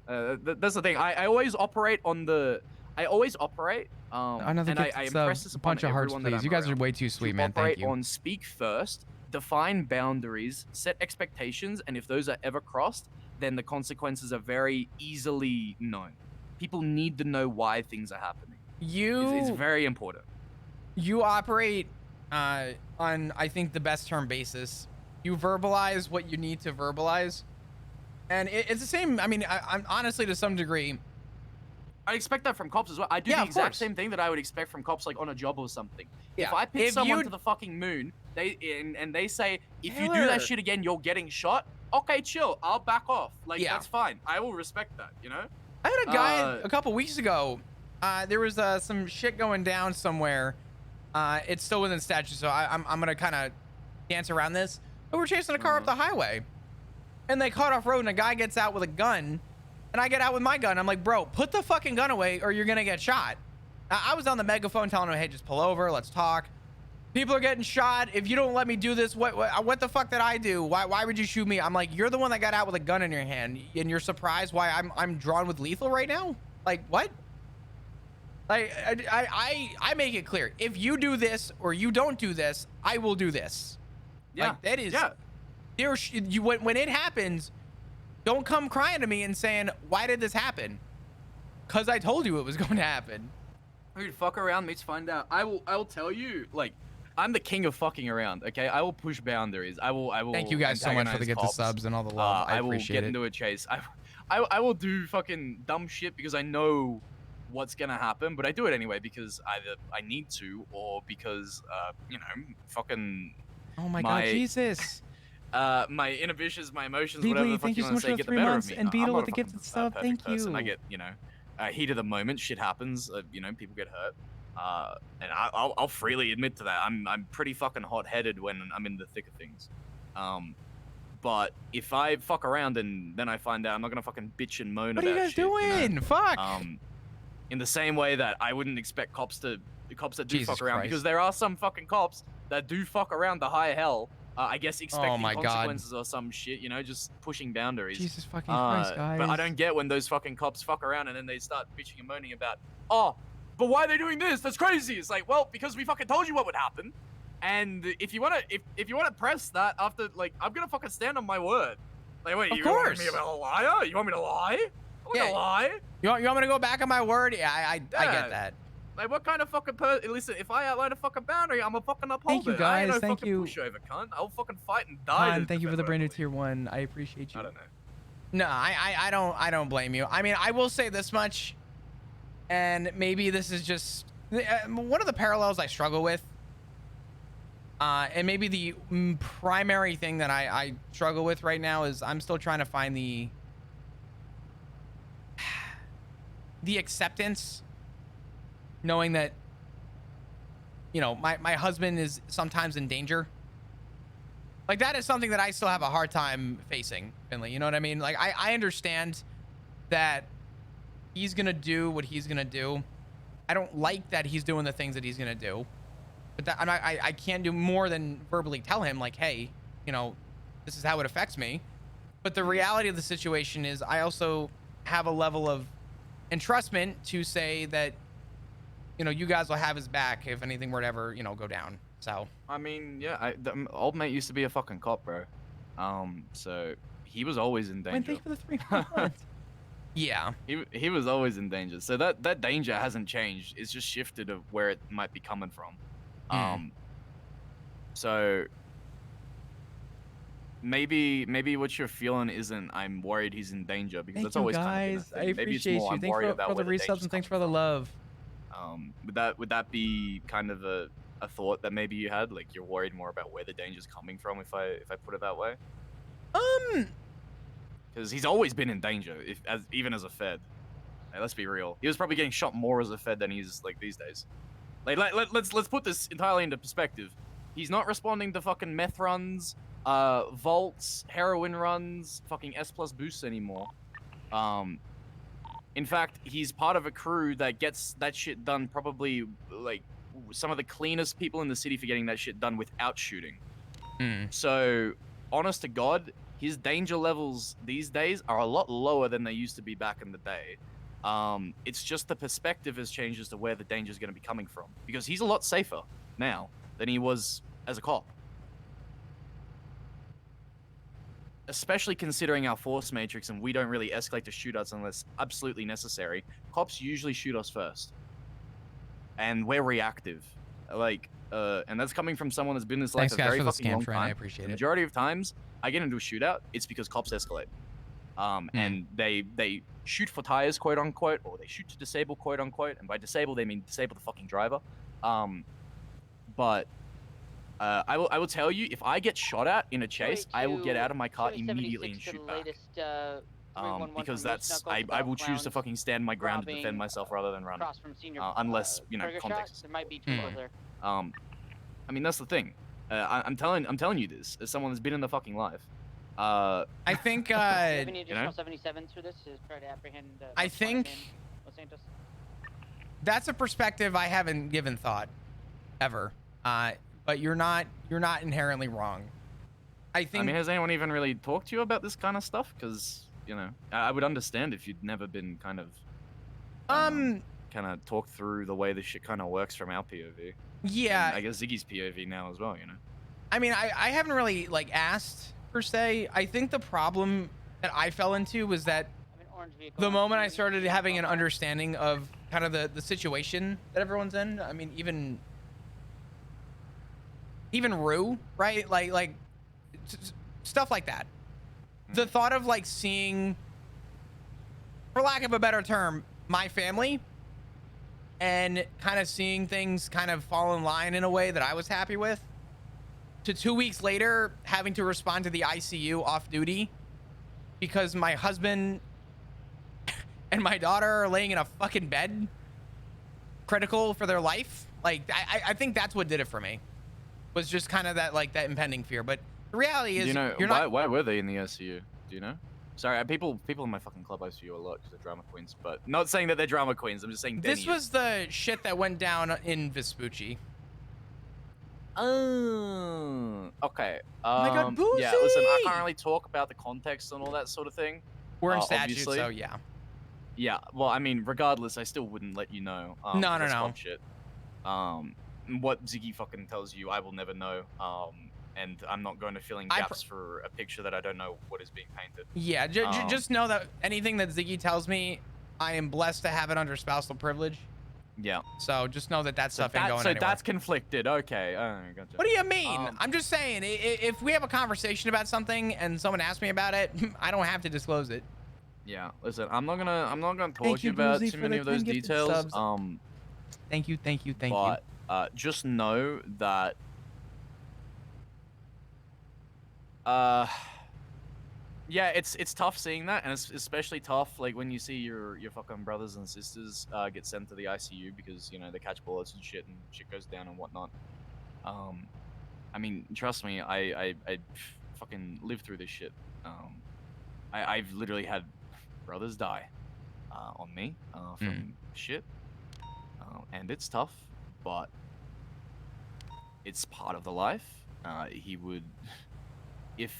That's the thing. I always operate on the. I always operate. Another and I impress this a bunch of hearts, please. You guys are way too sweet, man. Thank you. On speak first, define boundaries, set expectations, and if those are ever crossed, then the consequences are very easily known. People need to know why things are happening. It's very important. You operate on, I think, the best term basis. You verbalize what you need to verbalize, and it's the same. I mean, I'm honestly, to some degree, I expect that from cops as well. I do the exact same thing that I would expect from cops, like on a job or something. Yeah. If I pitch someone to the fucking moon, they say, if you do that shit again, you're getting shot. Okay, chill. I'll back off. Like, that's fine. I will respect that, you know? I had a guy a couple weeks ago. There was some shit going down somewhere. It's still within statute, so I'm gonna kind of dance around this. But we're chasing a car up the highway, and they caught off road, and a guy gets out with a gun. And I get out with my gun. I'm like, bro, put the fucking gun away or you're going to get shot. I was on the megaphone telling him, hey, just pull over. Let's talk. People are getting shot. If you don't let me do this, what the fuck did I do? Why would you shoot me? I'm like, you're the one that got out with a gun in your hand and you're surprised why I'm drawn with lethal right now? Like, what? Like, I make it clear. If you do this or you don't do this, I will do this. Yeah. Like, that is... Yeah. When it happens... Don't come crying to me and saying, why did this happen? Because I told you it was going to happen. Dude, fuck around, meets find out. I will tell you, like, I'm the king of fucking around, okay? I will push boundaries. I will Thank you guys so much for the gift of subs and all the love. I appreciate it. I will get into a chase. I will do fucking dumb shit because I know what's gonna happen, but I do it anyway because either I need to or because, you know, fucking... Oh my God, Jesus. My inhibitions, my emotions, whatever the fuck you want to say, get the better of me. And Beetle with the gifted sub, thank you. I get, you know, heat of the moment, shit happens, you know, people get hurt. And I'll freely admit to that. I'm pretty fucking hot-headed when I'm in the thick of things. But if I fuck around and then I find out, I'm not gonna fucking bitch and moan What about are you guys shit, you know? doing? Fuck. In the same way that I wouldn't expect cops that do Jesus fuck around, Christ. because there are some fucking cops that do fuck around the high hell. I guess expecting my God. consequences or some shit, you know, just pushing boundaries. Jesus fucking Christ, guys. But I don't get when those fucking cops fuck around and then they start bitching and moaning about, oh, but why are they doing this? That's crazy. It's like, well, because we fucking told you what would happen. And if you wanna press that after, like, I'm gonna fucking stand on my word. Like, wait, Of you course. want me to be a liar? You want me to lie? I'm gonna lie? You want me to go back on my word? Yeah, I get that. Like, what kind of fucking listen, if I outline a fucking boundary, I'm a fucking uphold Thank you, it. I ain't guys. no Thank fucking you. pushover, cunt. I'll fucking fight and die. Han, to thank you for defend the what I brand new believe. tier 1. I appreciate you. I don't know. No, I don't blame you. I mean, I will say this much, and maybe this is just one of the parallels I struggle with, and maybe the primary thing that I struggle with right now is I'm still trying to find the acceptance, knowing that, you know, my husband is sometimes in danger. Like, that is something that I still have a hard time facing, Finley. You know what I mean? Like, I understand that he's gonna do what he's gonna do. I don't like that he's doing the things that he's gonna do, but that I can't do more than verbally tell him, like, hey, you know, this is how it affects me. But the reality of the situation is I also have a level of entrustment to say that, you know, you guys will have his back if anything were to ever, you know, go down. So I mean, yeah, the old mate used to be a fucking cop, bro. So he was always in danger. thank you for the 3 months. Yeah. He was always in danger. So that danger hasn't changed. It's just shifted of where it might be coming from. So maybe what you're feeling isn't I'm worried he's in danger, because Thank that's you, always guys. kind of been a I thing. Maybe it's appreciate more you. I'm Thanks worried for about the where the resubs danger's and thanks for coming the love. would that be kind of a thought that maybe you had, like you're worried more about where the danger's coming from, if I put it that way? Because he's always been in danger, even as a Fed. Like, let's be real. He was probably getting shot more as a Fed than he's like these days. Like, let's put this entirely into perspective. He's not responding to fucking meth runs, vaults, heroin runs, fucking S+ boosts anymore. In fact, he's part of a crew that gets that shit done, probably like some of the cleanest people in the city for getting that shit done without shooting. So, honest to God, his danger levels these days are a lot lower than they used to be back in the day. It's just the perspective has changed as to where the danger is going to be coming from, because he's a lot safer now than he was as a cop. Especially considering our force matrix, and we don't really escalate to shootouts unless absolutely necessary. Cops usually shoot us first, and we're reactive. Like, and that's coming from someone that's been in this life Thanks, a guys, very for the fucking scam long train. I time. appreciate The it. majority of times I get into a shootout, it's because cops escalate. And they shoot for tires, quote unquote, or they shoot to disable, quote unquote, and by disable they mean disable the fucking driver. But I will tell you, if I get shot at in a chase, I will get out of my car immediately and shoot back. Because that's I will choose to fucking stand my ground to defend myself rather than run. Unless, you know, context. I mean, that's the thing. I'm telling you this as someone that's been in the fucking life. I think Do you have any you know? additional 77s for this to try to apprehend? I think Los Santos? that's a perspective I haven't given thought ever. But you're not inherently wrong. I think. I mean, has anyone even really talked to you about this kind of stuff? Because, you know, I would understand if you'd never been kind of talked through the way this shit kind of works from our POV. Yeah. And I guess Ziggy's POV now as well, you know. I mean, I haven't really like asked per se. I think the problem that I fell into was that the moment I started having an understanding of kind of the situation that everyone's in. I mean, even Rue, right? Like stuff like that. The thought of like seeing, for lack of a better term, my family, and kind of seeing things kind of fall in line in a way that I was happy with, to 2 weeks later having to respond to the ICU off duty because my husband and my daughter are laying in a fucking bed, critical for their life. Like, I think that's what did it for me, was just kind of that, like, that impending fear. But The reality is, Do you know you're why? not. Why were they in the ICU? Do you know? Sorry, people in my fucking club ICU a lot because they're drama queens. But not saying that they're drama queens. I'm just saying This Denny was the shit that went down in Vespucci. Okay. Oh my God, Yeah. Listen, I Boozy! can't really talk about the context and all that sort of thing. We're in statute, Obviously. so yeah. Yeah. Well, I mean, regardless, I still wouldn't let you know. No, 'cause that's no. club shit. What Ziggy fucking tells you, I will never know. And I'm not going to fill in gaps for a picture that I don't know what is being painted. Yeah, just know that anything that Ziggy tells me, I am blessed to have it under spousal privilege. Yeah. So just know that that stuff ain't going so anywhere. that's conflicted. Okay. Gotcha. What do you mean? I'm just saying, if we have a conversation about something and someone asks me about it, I don't have to disclose it. Yeah. Listen, I'm not gonna talk Thank to you you, about Boozy, too for many the of those 10 gifted details. subs. Thank you. But just know that yeah, it's tough seeing that, and it's especially tough like when you see your fucking brothers and sisters get sent to the ICU because, you know, they catch bullets and shit goes down and whatnot. I mean, trust me, I fucking lived through this shit. I've literally had brothers die on me from shit, and it's tough, but it's part of the life. He would, if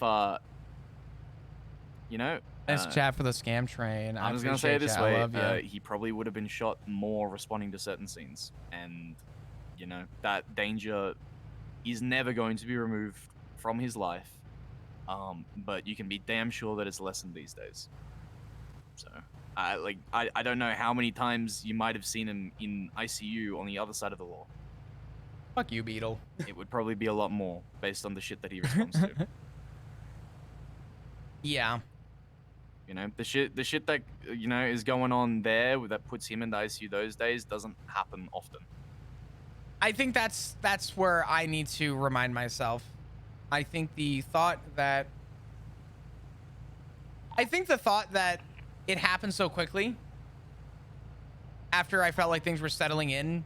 you know. Nice chat for the scam train. I'm just gonna say it this I way: love you. he probably would have been shot more responding to certain scenes, and you know that danger is never going to be removed from his life. But you can be damn sure that it's lessened these days. So, I don't know how many times you might have seen him in ICU on the other side of the law. Fuck you, Beetle. It would probably be a lot more based on the shit that he responds to. Yeah. You know, the shit that, you know, is going on there that puts him in the ICU those days doesn't happen often. I think that's where I need to remind myself. I think the thought that it happened so quickly after I felt like things were settling in,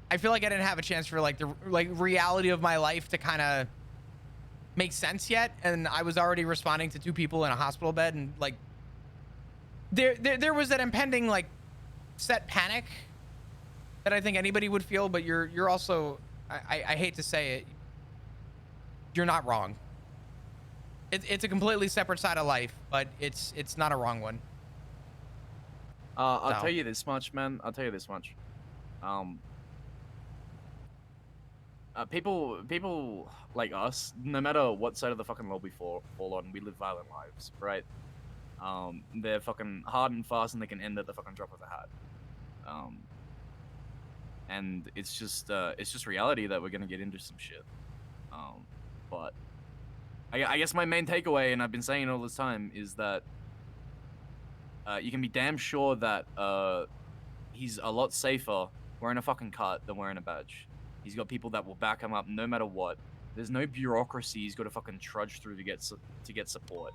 I feel like I didn't have a chance for like the reality of my life to kind of make sense yet, and I was already responding to 2 people in a hospital bed, and like there was that impending like set panic that I think anybody would feel, but you're also, I hate to say it, you're not wrong. It's a completely separate side of life, but it's not a wrong one. I'll tell you this much, man. I'll tell you this much. People like us, no matter what side of the fucking law we fall on, we live violent lives, right? They're fucking hard and fast, and they can end at the fucking drop of a hat. And it's just reality that we're gonna get into some shit. But I guess my main takeaway, and I've been saying it all this time, is that you can be damn sure that he's a lot safer wearing a fucking cut than wearing a badge. He's got people that will back him up no matter what. There's no bureaucracy he's got to fucking trudge through to get support.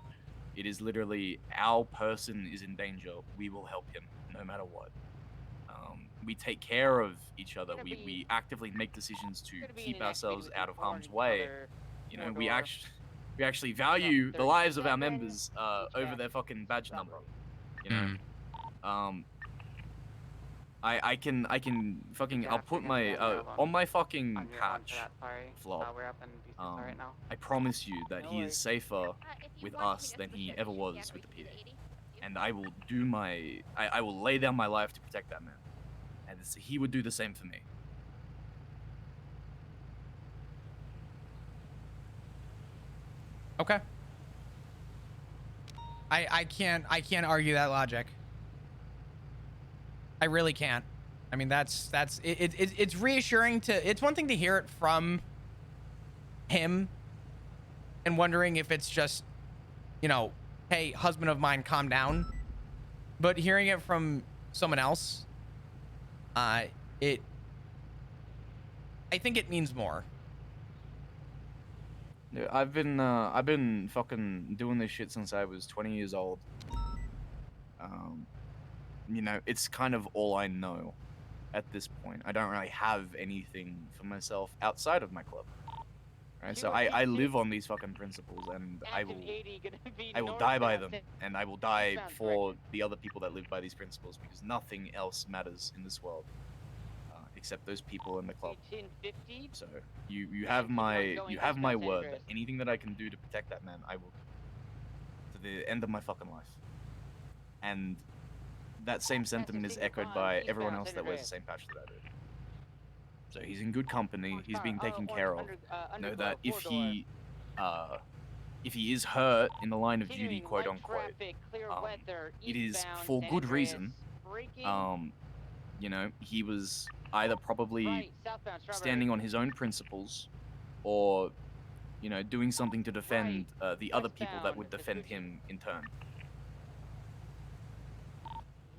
It is literally, our person is in danger, we will help him no matter what. We take care of each other. We actively make decisions to keep ourselves out of harm's way. You know, we actually value the lives of our members over their fucking badge number. You know, I can fucking, I'll put my on my fucking patch flop. I promise you that he is safer with us than he ever was with the PD, and I will do my, I will lay down my life to protect that man, and he would do the same for me. Okay. I can't argue that logic. I really can't. I mean, it's reassuring to, it's one thing to hear it from him and wondering if it's just, you know, hey, husband of mine, calm down. But hearing it from someone else, I think it means more. Yeah, I've been fucking doing this shit since I was 20 years old. You know, it's kind of all I know at this point. I don't really have anything for myself outside of my club. Right, so I live on these fucking principles, and I will die by them, and I will die for the other people that live by these principles, because nothing else matters in this world, except those people in the club. So you have my word that anything that I can do to protect that man, I will, to the end of my fucking life. And that same sentiment is echoed by everyone else that wears the same patch that I do. So he's in good company. He's being taken care of. Know that if he is hurt in the line of duty, quote unquote, it is for good reason. You know, he was either probably standing on his own principles, or, you know, doing something to defend the other people that would defend him in turn.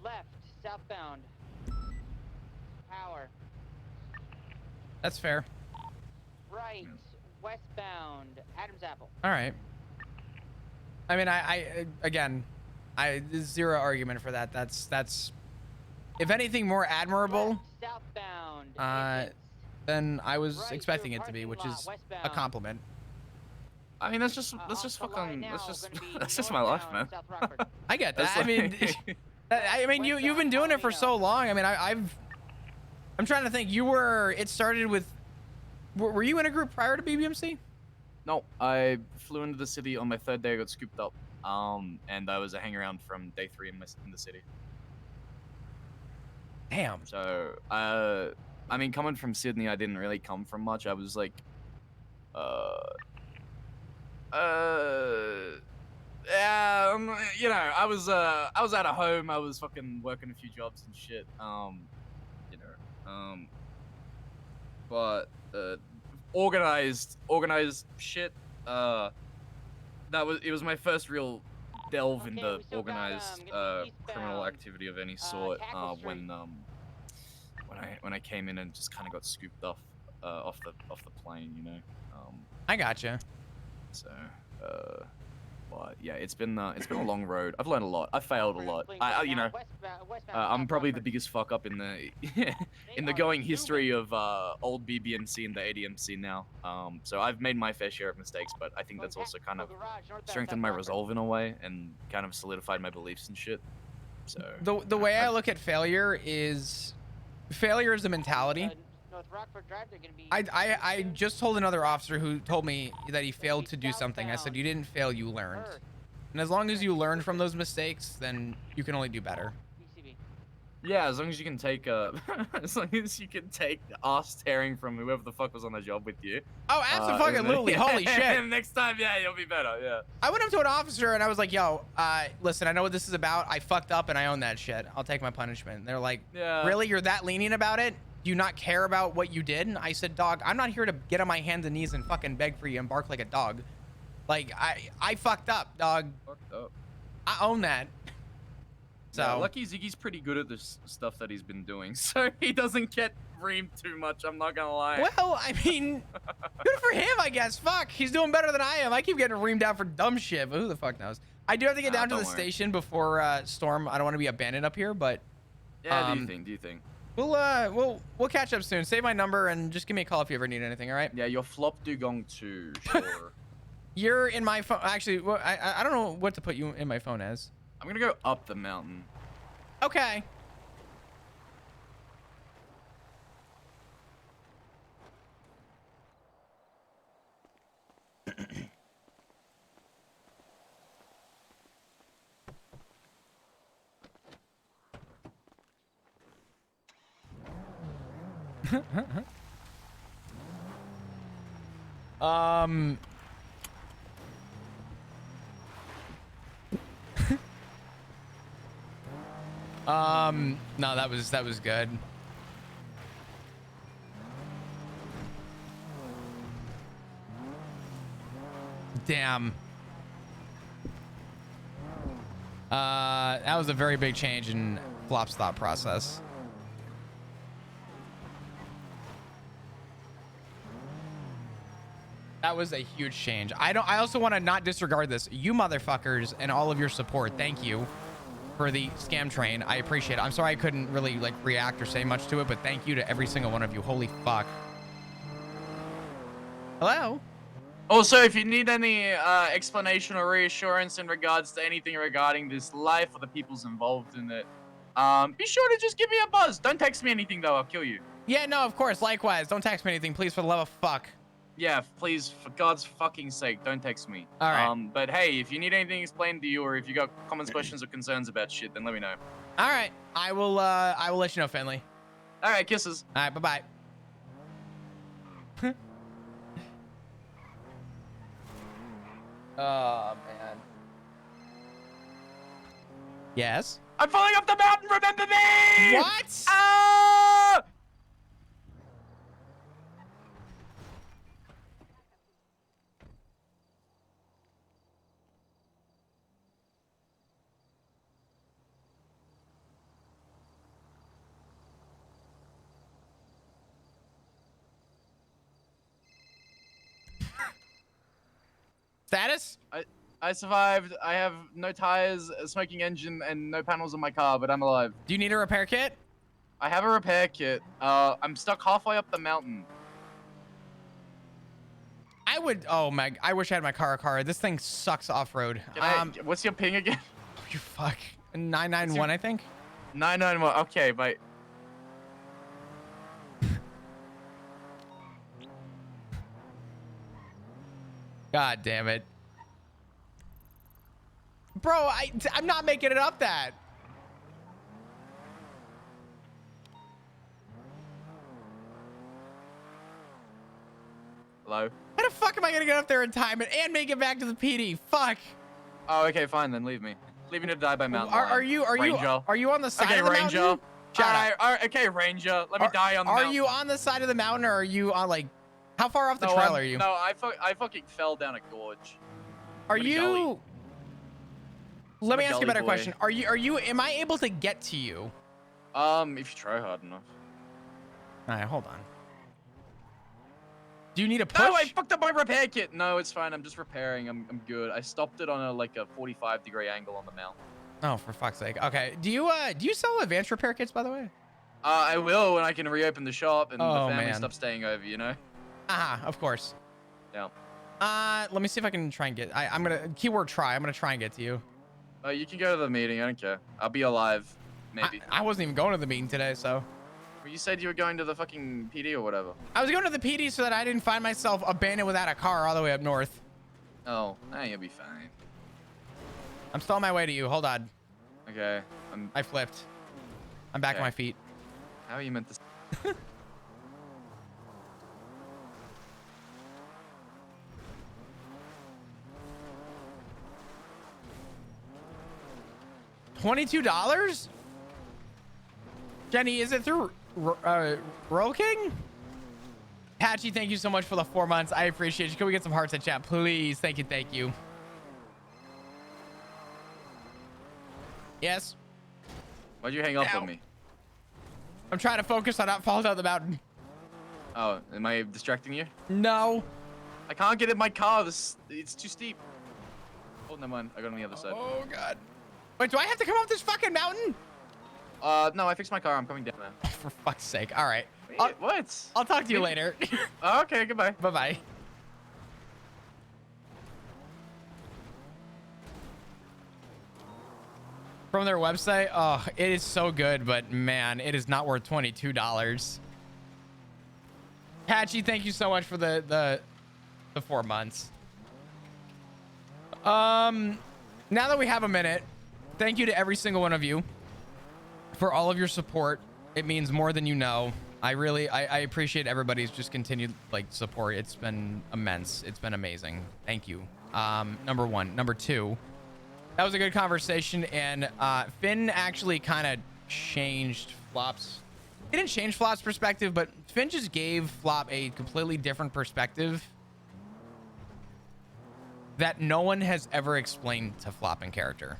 Left, southbound. Power. That's fair. Right, westbound. Adam's Apple. All right. I mean, again, there's zero argument for that. That's if anything more admirable than I was expecting it to be, which is a compliment. I mean, that's just fucking that's just my life, man. I get that. I mean, you've been doing it for so long. I mean, I'm trying to think. It started with, were you in a group prior to BBMC? No, I flew into the city on my 3rd day. I got scooped up, and I was a hang around from day 3 in the city. Damn. So, I mean, coming from Sydney, I didn't really come from much. I was like, yeah, you know, I was out of home. I was fucking working a few jobs and shit. You know, but organized shit. It was my first real delve into organized criminal activity of any sort. When I came in and just kind of got scooped off the plane, you know. I gotcha. So, but yeah, it's been a long road. I've learned a lot. I've failed a lot. You know, I'm probably the biggest fuck up in the going history of old BBMC and the ADMC now. So I've made my fair share of mistakes, but I think that's also kind of strengthened my resolve in a way and kind of solidified my beliefs and shit. So the way I look at failure is a mentality. I just told another officer who told me that he failed to do something. I said, you didn't fail, you learned. And as long as you learn from those mistakes, then you can only do better. Yeah, as long as you can take ass tearing from whoever the fuck was on the job with you. Oh, absolutely. Holy shit. And next time, yeah, you'll be better. Yeah. I went up to an officer and I was like, yo, listen, I know what this is about. I fucked up and I own that shit. I'll take my punishment. And they're like, yeah. Really? You're that lenient about it? Do you not care about what you did? And I said, dog, I'm not here to get on my hands and knees and fucking beg for you and bark like a dog. Like, I fucked up, dog. Fucked up. I own that. So yeah, lucky Ziggy's pretty good at this stuff that he's been doing, so he doesn't get reamed too much, I'm not gonna lie. Well, I mean, good for him, I guess. Fuck, he's doing better than I am. I keep getting reamed out for dumb shit, but who the fuck knows? I do have to get down to the station before Storm. I don't want to be abandoned up here, but yeah, do you think? We'll catch up soon. Save my number and just give me a call if you ever need anything, all right? Yeah, you're flop Dugong too, sure. You're in my phone. Actually, well, I don't know what to put you in my phone as. I'm gonna go up the mountain. Okay. No, that was good. Damn. That was a very big change in Flop's thought process. That was a huge change. I also want to not disregard this. You motherfuckers and all of your support. Thank you for the scam train. I appreciate it. I'm sorry I couldn't really like react or say much to it, but thank you to every single one of you. Holy fuck. Hello? Also, if you need any explanation or reassurance in regards to anything regarding this life or the people's involved in it, be sure to just give me a buzz. Don't text me anything though, I'll kill you. Yeah, no, of course. Likewise. Don't text me anything, please, for the love of fuck. Yeah, please, for God's fucking sake, don't text me. All right. But hey, if you need anything explained to you, or if you got comments, questions, or concerns about shit, then let me know. All right. I will let you know, Finley. All right, kisses. All right, bye-bye. Oh, man. Yes? I'm falling off the mountain, remember me! What? Ah! Status? I survived. I have no tires, a smoking engine, and no panels on my car, but I'm alive. Do you need a repair kit? I have a repair kit. I'm stuck halfway up the mountain. I would. Oh my! I wish I had my car. This thing sucks off-road. What's your ping again? You fuck. 991, I think. 991. Okay, bye. God damn it. Bro, I'm not making it up that. Hello? How the fuck am I gonna get up there in time and make it back to the PD? Fuck. Oh, okay, fine then. Leave me. Leave me to die by mountain. Are you on the side of the Ranger. mountain? All right, okay, Ranger. Let me die on the mountain. Are you on the side of the mountain, or are you on like? How far off the trail are you? No, I fucking fell down a gorge. Are you? Let me ask you a better boy. question. Are you? Am I able to get to you? If you try hard enough. All right, hold on. Do you need a push? No, I fucked up my repair kit. No, it's fine. I'm just repairing. I'm good. I stopped it on a 45-degree angle on the mountain. Oh, for fuck's sake. Okay. Do you sell advanced repair kits, by the way? I will when I can reopen the shop and the Oh, family man. stops staying over. You know. Of course. Yeah. Let me see if I can try and get. I'm gonna keyword try. I'm gonna try and get to you. You can go to the meeting. I don't care. I'll be alive. Maybe. I wasn't even going to the meeting today, so. Well, you said you were going to the fucking PD or whatever. I was going to the PD so that I didn't find myself abandoned without a car all the way up north. Oh, you'll be fine. I'm still on my way to you. Hold on. Okay. I flipped. I'm back on my feet. How are you meant to? $22? Jenny, is it through Roll King? Patchy, thank you so much for the 4 months. I appreciate you. Can we get some hearts in chat, please? Thank you. Yes? Why'd you hang up on me? I'm trying to focus on not falling down the mountain. Oh, am I distracting you? No. I can't get in my car. It's too steep. Oh, never mind. I got on the other side. Oh, God. Wait, do I have to come up this fucking mountain? No, I fixed my car. I'm coming down now. For fuck's sake. All right. Wait, what? I'll talk to you later. Oh, okay, goodbye. Bye-bye. From their website, oh, it is so good, but man, it is not worth $22. Patchy, thank you so much for the 4 months. Now that we have a minute, thank you to every single one of you for all of your support. It means more than you know. I appreciate everybody's just continued support. It's been immense. It's been amazing. Thank you. Number one. Number two, that was a good conversation, and Finn actually kind of changed Flop's. He didn't change Flop's perspective, but Finn just gave Flop a completely different perspective that no one has ever explained to Flop in character.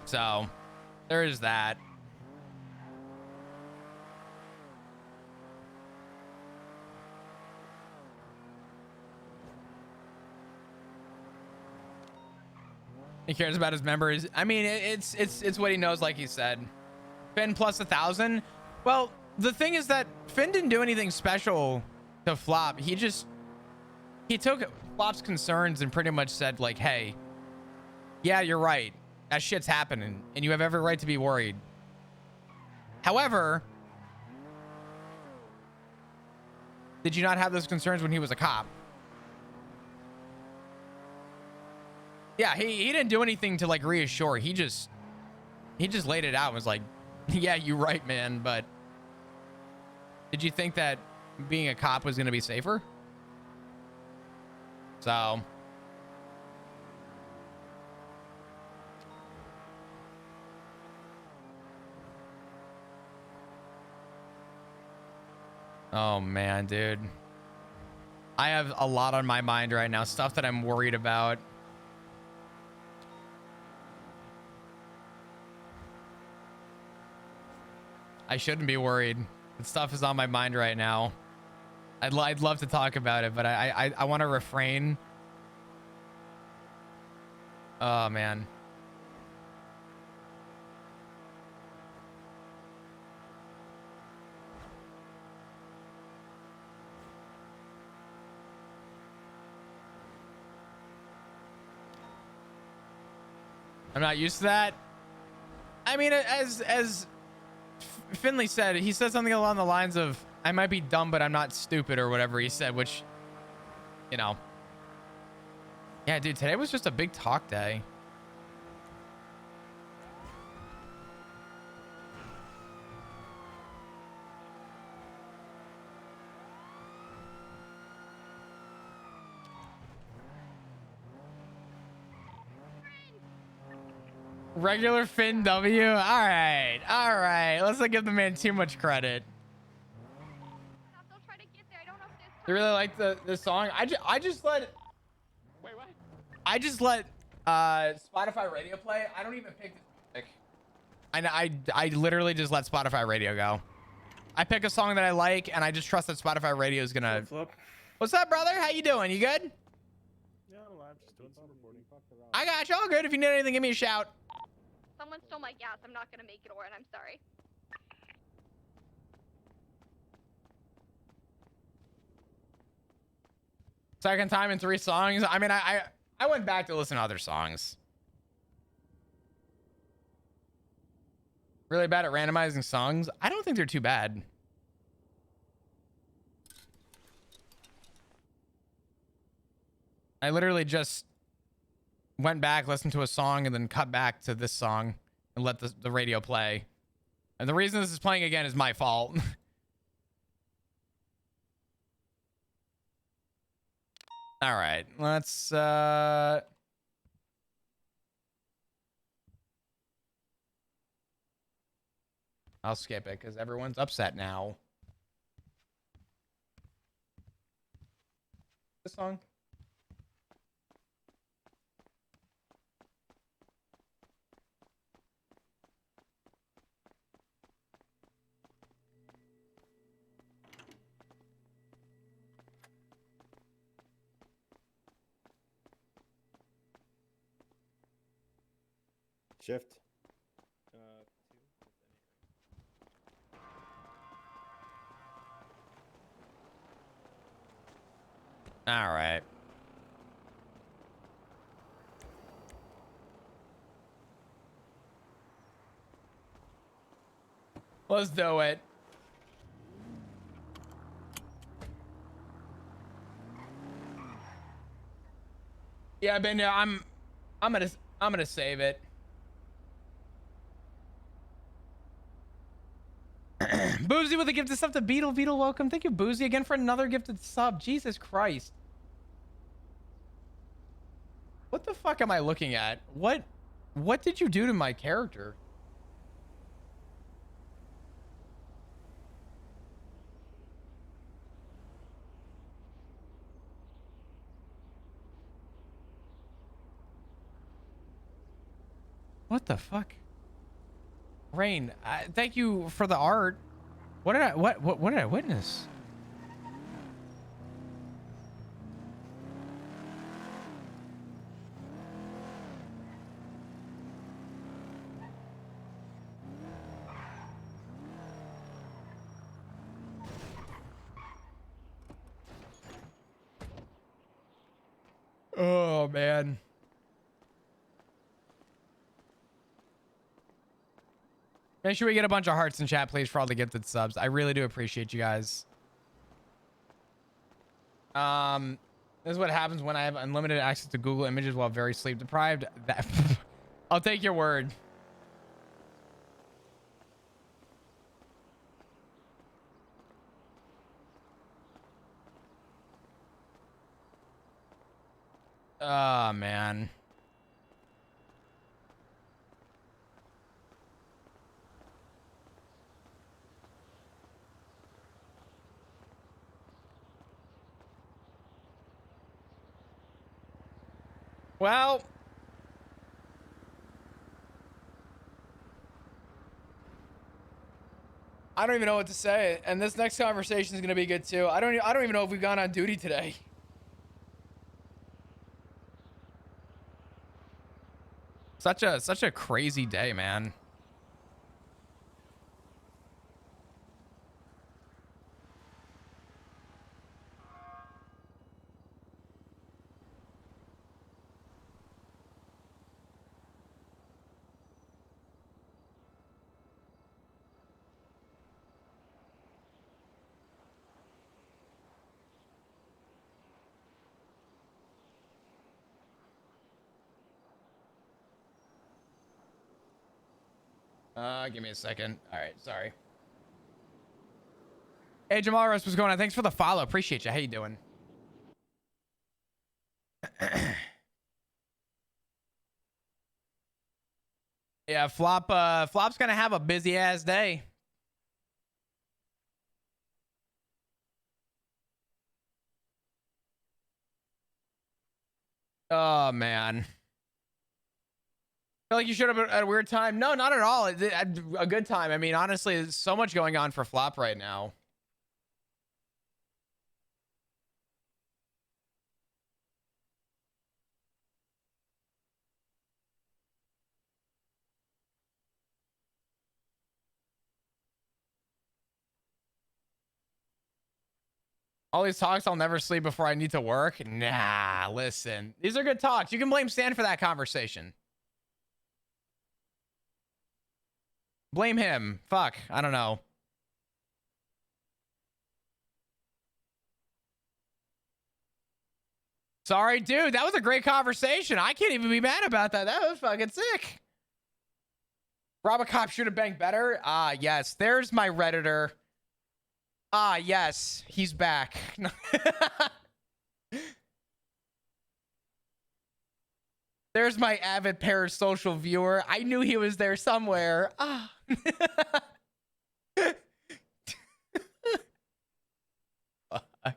So there is that. He cares about his members. I mean, it's what he knows, like he said. Finn plus 1,000. Well, the thing is that Finn didn't do anything special to Flop. He took Flop's concerns and pretty much said like, hey, yeah, you're right. That shit's happening and you have every right to be worried. However, did you not have those concerns when he was a cop? Yeah, he didn't do anything to like reassure. He just laid it out and was like, yeah, you're right, man. But did you think that being a cop was going to be safer? So oh man, dude. I have a lot on my mind right now. Stuff that I'm worried about. I shouldn't be worried. The stuff is on my mind right now. I'd love to talk about it, but I want to refrain. Oh man. I'm not used to that. I mean, as Finley said, he said something along the lines of, I might be dumb, but I'm not stupid, or whatever he said, which, you know. Yeah, dude, today was just a big talk day. Regular Finn W. All right. All right. Let's not give the man too much credit. You really like the song? I just let. Wait, what? I just let Spotify Radio play. I don't even pick the pick. I literally just let Spotify Radio go. I pick a song that I like, and I just trust that Spotify Radio is gonna. What's up, brother? How you doing? You good? Yeah, I'm just doing some recording. I got you all good. If you need anything, give me a shout. Someone stole my gas. I'm not gonna make it, Oren. I'm sorry. Second time in 3 songs. I mean, I went back to listen to other songs. Really bad at randomizing songs? I don't think they're too bad. I literally just went back, listened to a song, and then cut back to this song and let the radio play. And the reason this is playing again is my fault. All right, let's I'll skip it because everyone's upset now. This song. Shift. All right. Let's do it. Yeah, Ben, I'm gonna save it. Boozy with a gifted sub to Beetle. Beetle, welcome. Thank you, Boozy, again for another gifted sub. Jesus Christ. What the fuck am I looking at? What did you do to my character? What the fuck? Rain, thank you for the art. What did I witness? Oh man. Make sure we get a bunch of hearts in chat, please, for all the gifted subs. I really do appreciate you guys. This is what happens when I have unlimited access to Google Images while very sleep deprived. That I'll take your word. Oh man. Well, I don't even know what to say. And this next conversation is going to be good too. I don't even know if we've gone on duty today. Such a crazy day, man. Give me a second. All right, sorry. Hey, Jamal Rose, what's going on? Thanks for the follow. Appreciate you. How you doing? Yeah, Flop's gonna have a busy ass day. Oh man. Feel like you showed up at a weird time. No, not at all. A good time. I mean, honestly, there's so much going on for Flop right now. All these talks, I'll never sleep before I need to work. Nah, listen. These are good talks. You can blame Stan for that conversation. Blame him. Fuck. I don't know. Sorry, dude. That was a great conversation. I can't even be mad about that. That was fucking sick. Rob a cop, shoot a bank better. Ah, yes. There's my Redditor. Ah, yes. He's back. There's my avid parasocial viewer. I knew he was there somewhere. Ah. Fuck.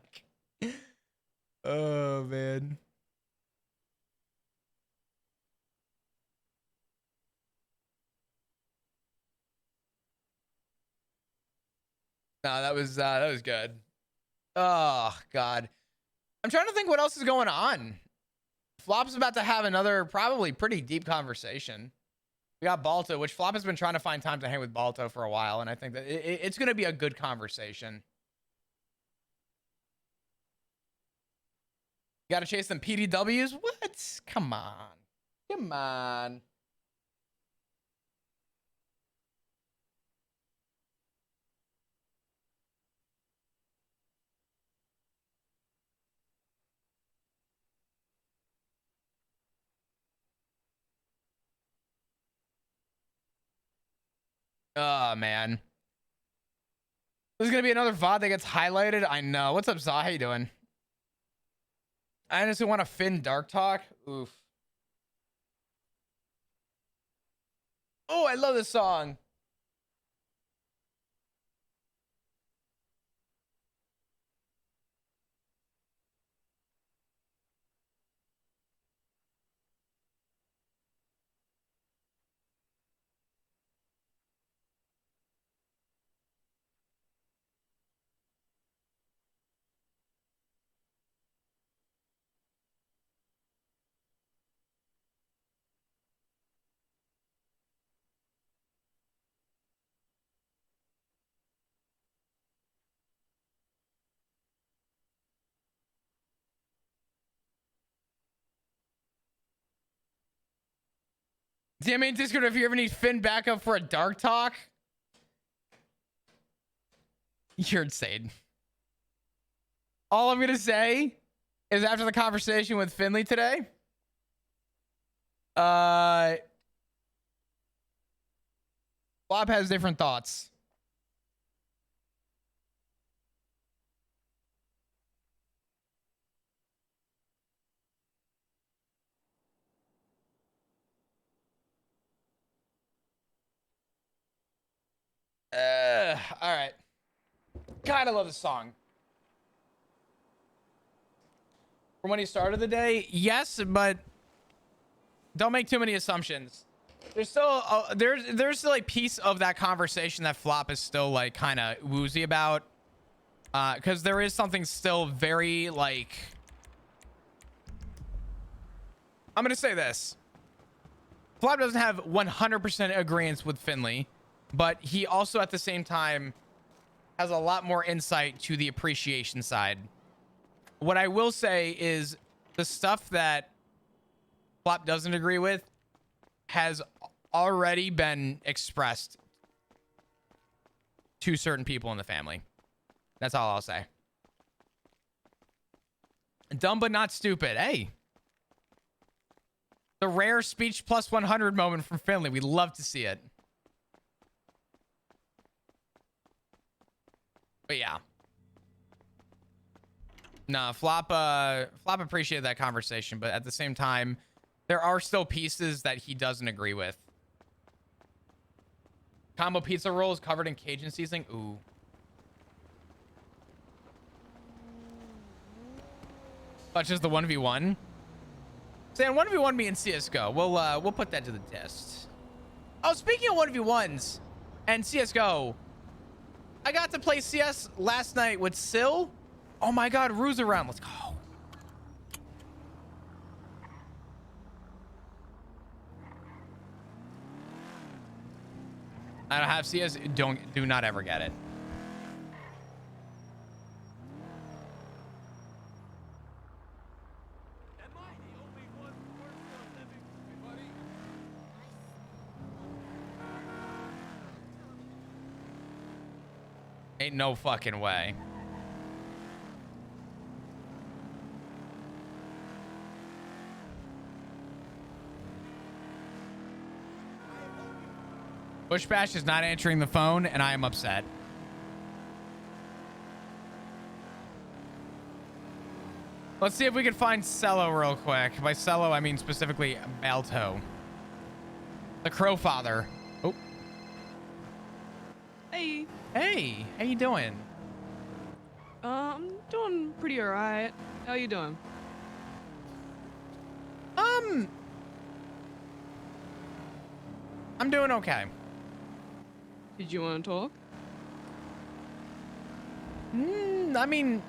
Oh, man. No, that was good. Oh, God. I'm trying to think what else is going on. Flop's about to have another probably pretty deep conversation. We got Balto, which Flop has been trying to find time to hang with Balto for a while, and I think that it's going to be a good conversation. You got to chase them PDWs? What? Come on. Come on. Oh, man. There's going to be another VOD that gets highlighted. I know. What's up, Zaw? How you doing? I honestly want to Finn Dark Talk. Oof. Oh, I love this song. Damn it, Discord, if you ever need Finn backup for a dark talk, you're insane. All I'm gonna say is after the conversation with Finley today, Bob has different thoughts. All right. God, I love this song. From when he started the day, yes, but don't make too many assumptions. There's still there's still a piece of that conversation that Flop is still like kind of woozy about, because there is something still very like. I'm gonna say this. Flop doesn't have 100% agreement with Finley, but he also at the same time has a lot more insight to the appreciation side. What I will say is the stuff that Flop doesn't agree with has already been expressed to certain people in the family. That's all I'll say. Dumb but not stupid. Hey. The rare speech plus 100 moment from Finley. We'd love to see it. But yeah. Nah, Flop appreciated that conversation, but at the same time, there are still pieces that he doesn't agree with. Combo pizza rolls covered in Cajun seasoning. Ooh. Such as the 1v1. Saying 1v1 me in CSGO. We'll put that to the test. Oh, speaking of 1v1s and CSGO, I got to play CS last night with Syl. Oh my God, Rue's around. Let's go. I don't have CS. Do not ever get it. Ain't no fucking way. Bushbash is not answering the phone, and I am upset. Let's see if we can find Cello real quick. By Cello, I mean specifically Balto. The Crowfather. Oh. Hey. Hey, how you doing? I'm doing pretty alright. How you doing? I'm doing okay. Did you want to talk? I mean,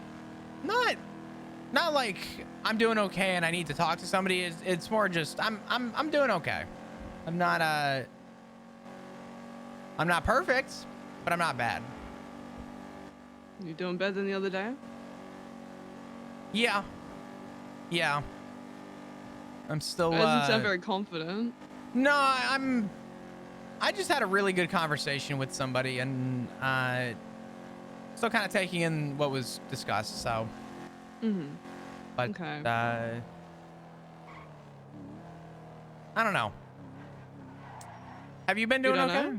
not like I'm doing okay and I need to talk to somebody. It's more just I'm doing okay. I'm not perfect, but I'm not bad. You doing better than the other day? Yeah. I'm still. That doesn't sound very confident. No, I just had a really good conversation with somebody and still kind of taking in what was discussed. So. But okay. I don't know. Have you been doing okay?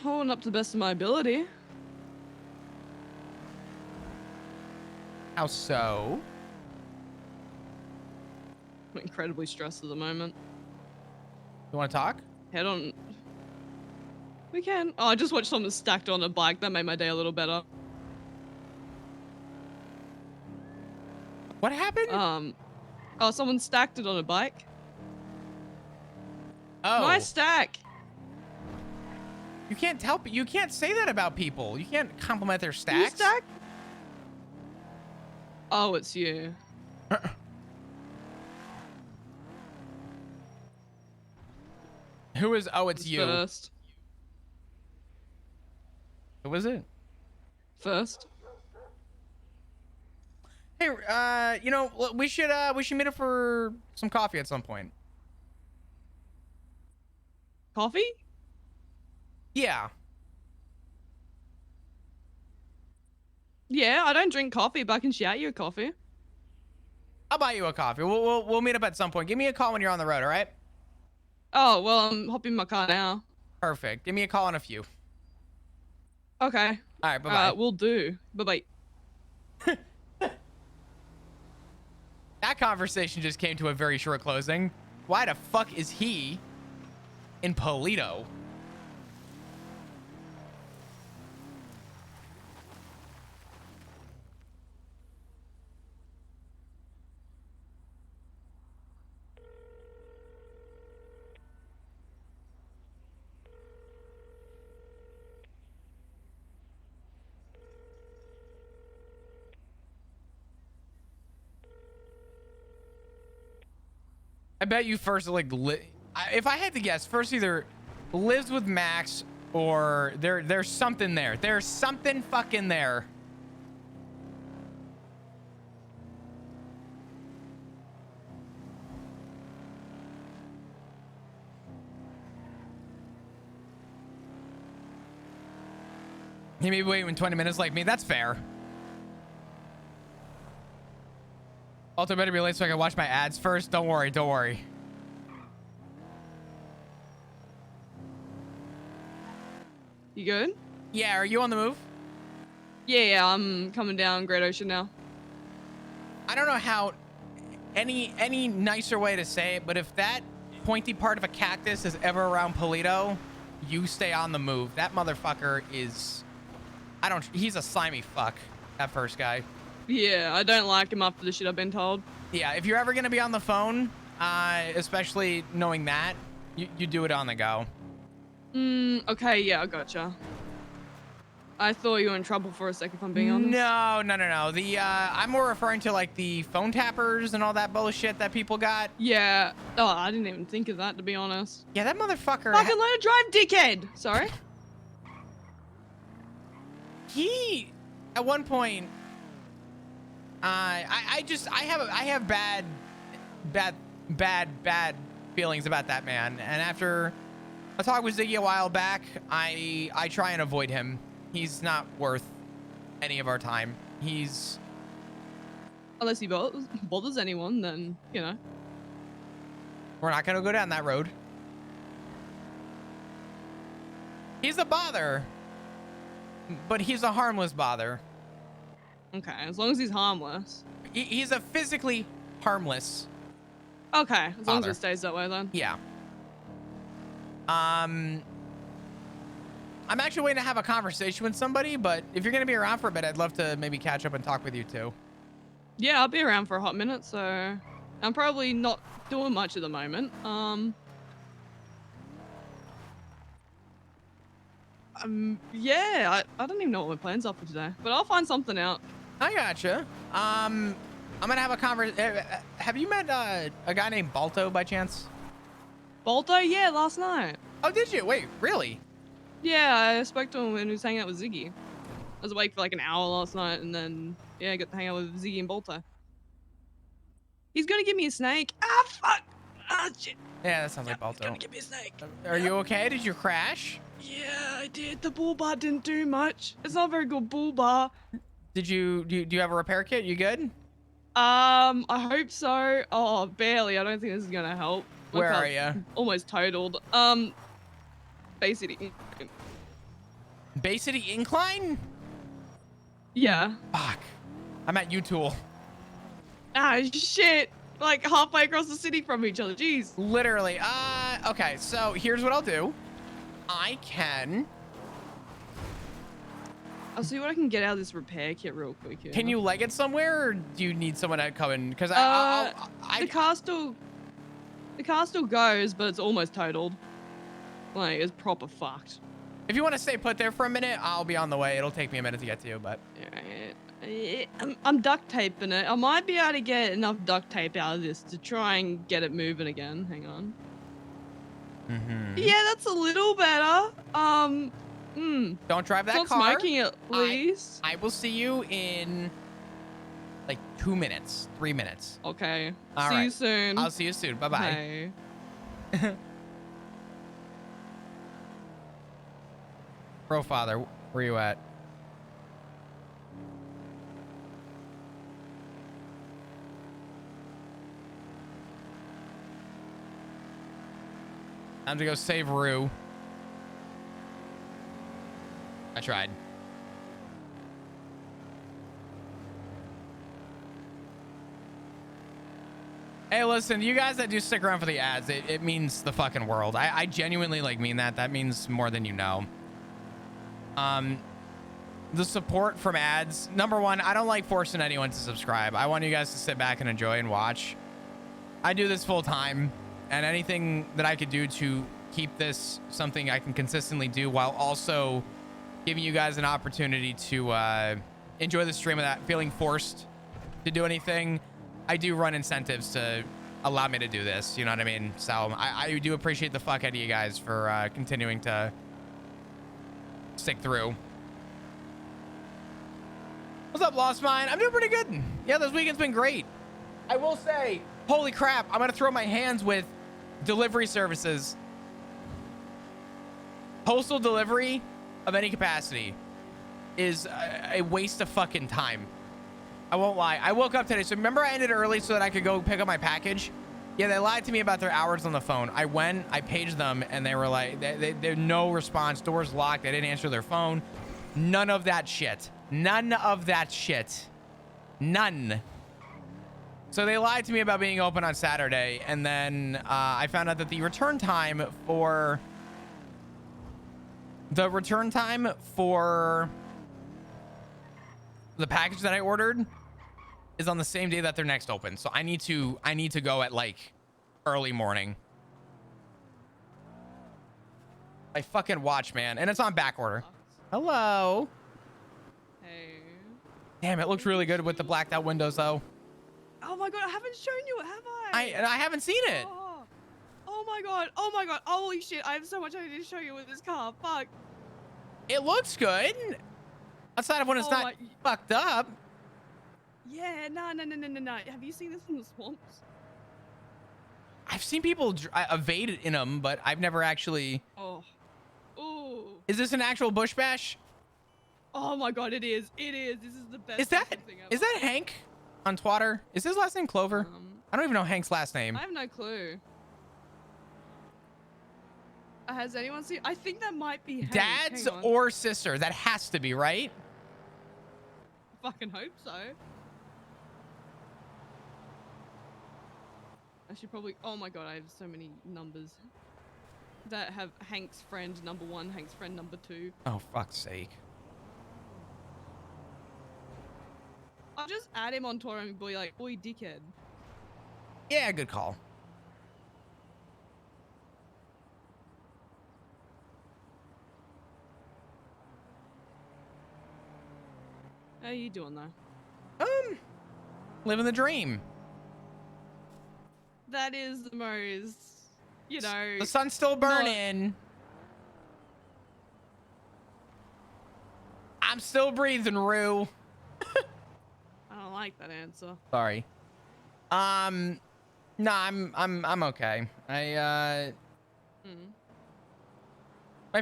Holding up to the best of my ability. How so? I'm incredibly stressed at the moment. You want to talk? Head on. We can. Oh, I just watched someone stacked on a bike. That made my day a little better. What happened? Oh, someone stacked it on a bike. Oh. Nice stack. You can't say that about people. You can't compliment their stacks. You stack? Oh, it's you. Who is? Oh, it's you. First. Who was it? First. Hey, you know, we should meet up for some coffee at some point. Coffee? Yeah. Yeah, I don't drink coffee, but I can shout you a coffee. I'll buy you a coffee. We'll meet up at some point. Give me a call when you're on the road, all right? Oh, well, I'm hopping in my car now. Perfect. Give me a call in a few. Okay. All right, bye-bye. Will do. Bye-bye. That conversation just came to a very short closing. Why the fuck is he in Polito? I bet you first, like, if I had to guess, first either lives with Max or there's something there. There's something fucking there. He may be waiting 20 minutes like me. That's fair. Also, better be late so I can watch my ads first. Don't worry, don't worry. You good? Yeah, are you on the move? Yeah, I'm coming down Great Ocean now. I don't know how any nicer way to say it, but if that pointy part of a cactus is ever around Polito, you stay on the move. That motherfucker is... he's a slimy fuck, that first guy. Yeah, I don't like him after the shit I've been told. Yeah, if you're ever going to be on the phone, especially knowing that, you do it on the go. Okay, yeah, I gotcha. I thought you were in trouble for a second, if I'm being honest. No. I'm more referring to, like, the phone tappers and all that bullshit that people got. Yeah. Oh, I didn't even think of that, to be honest. Yeah, that motherfucker... Fucking let it drive, dickhead! Sorry? He, at one point... I have bad feelings about that man. And after a talk with Ziggy a while back, I try and avoid him. He's not worth any of our time. He's... Unless he bothers anyone, then, you know. We're not going to go down that road. He's a bother. But he's a harmless bother. Okay, as long as he's harmless. He's a physically harmless. Okay, as long as bother. it stays that way then. Yeah. I'm actually waiting to have a conversation with somebody, but if you're going to be around for a bit, I'd love to maybe catch up and talk with you too. Yeah, I'll be around for a hot minute, so I'm probably not doing much at the moment. Yeah, I don't even know what my plans are for today, but I'll find something out. I gotcha. I'm going to have a conversation. Have you met a guy named Balto by chance? Balto? Yeah, last night. Oh, did you? Wait, really? Yeah, I spoke to him when he was hanging out with Ziggy. I was awake for like an hour last night, and then, yeah, I got to hang out with Ziggy and Balto. He's gonna give me a snake. Ah, fuck! Ah, shit. Yeah, that sounds like Balto. He's gonna give me a snake. Are you okay? Did you crash? Yeah, I did. The bull bar didn't do much. It's not a very good bull bar. Do you have a repair kit? You good? I hope so. Oh, barely. I don't think this is gonna help. My Where are car's you? Almost totaled. Bay City. Bay City Incline? Yeah. Fuck. I'm at U-Tool. Ah, shit. Like halfway across the city from each other. Jeez. Literally. Okay, so here's what I'll do. I can... I'll see what I can get out of this repair kit real quick here. Can you leg it somewhere, or do you need someone to come in? Because the car still goes, but it's almost totaled. Like, it's proper fucked. If you want to stay put there for a minute, I'll be on the way. It'll take me a minute to get to you, but... I'm duct taping it. I might be able to get enough duct tape out of this to try and get it moving again. Hang on. Yeah, that's a little better. Don't drive that Not car. smoking at least. I will see you in Like 2 minutes, 3 minutes. Okay. All see right. you soon. I'll see you soon. Bye-bye. Bye. Bro, father, where you at? Time to go save Rue. I tried. Hey, listen, you guys that do stick around for the ads, it means the fucking world. I genuinely like mean that. That means more than you know. The support from ads. Number one, I don't like forcing anyone to subscribe. I want you guys to sit back and enjoy and watch. I do this full time, and anything that I could do to keep this something I can consistently do while also giving you guys an opportunity to enjoy the stream without feeling forced to do anything. I do run incentives to allow me to do this. You know what I mean? So I do appreciate the fuck out of you guys for continuing to stick through. What's up, Lost Mine? I'm doing pretty good. Yeah, this weekend's been great. I will say, holy crap, I'm gonna throw my hands with delivery services. Postal delivery of any capacity is a waste of fucking time. I won't lie. I woke up today. So remember I ended early so that I could go pick up my package? Yeah, they lied to me about their hours on the phone. I went, I paged them, and they were like, they no response. Doors locked. They didn't answer their phone. None of that shit. None of that shit. None. So they lied to me about being open on Saturday. And then I found out that the return time for the package that I ordered is on the same day that they're next open. So I need to go at like early morning. I fucking watch, man. And it's on back order. Hello. Hey. Damn, it looks really good with the blacked out windows though. Oh my god, I haven't shown you it, have I? I haven't seen it. Oh my god. Oh my god. Holy shit. I have so much I need to show you with this car. Fuck. It looks good. Outside of when it's not fucked up. Yeah, no. Have you seen this in the swamps? I've seen people evade it in them, but I've never actually. Oh. Ooh. Is this an actual bush bash? Oh my god, it is. It is. This is the best. Is that thing ever. is that Hank on Twitter? Is his last name Clover? I don't even know Hank's last name. I have no clue. Has anyone seen? I think that might be Hank. Dad's Hang on. or sister. That has to be, right? Fucking hope so. I should probably. Oh my god, I have so many numbers that have Hank's friend number 1, Hank's friend number 2. Oh, fuck's sake. I'll just add him on Twitter and be like, "Oi, dickhead." Yeah, good call. How you doing though? Living the dream. That is the most, you know. The sun's still burning. I'm still breathing, Rue. I don't like that answer. Sorry. No, I'm okay. My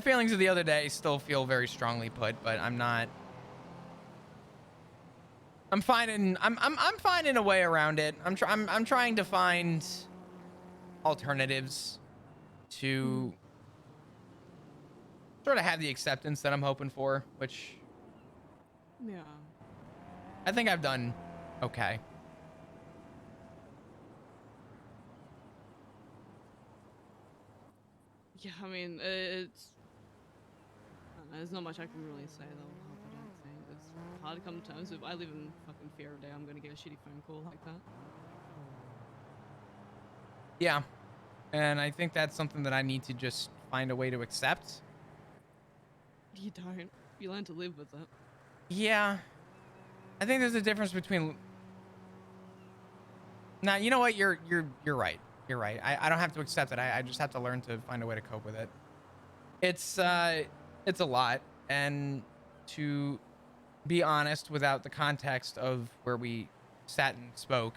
feelings of the other day still feel very strongly put, but I'm not. I'm finding a way around it. I'm trying to find alternatives to sort of have the acceptance that I'm hoping for, which Yeah. I think I've done okay. Yeah, I mean, it's. I don't know, there's not much I can really say though. I don't think it's hard to come to terms with. I live in fucking fear of day. I'm gonna get a shitty phone call like that. Yeah, and I think that's something that I need to just find a way to accept. You don't. You learn to live with it. Yeah, I think there's a difference between. Now, you know what? You're right. You're right. I don't have to accept it. I just have to learn to find a way to cope with it. It's a lot, and to be honest, without the context of where we sat and spoke,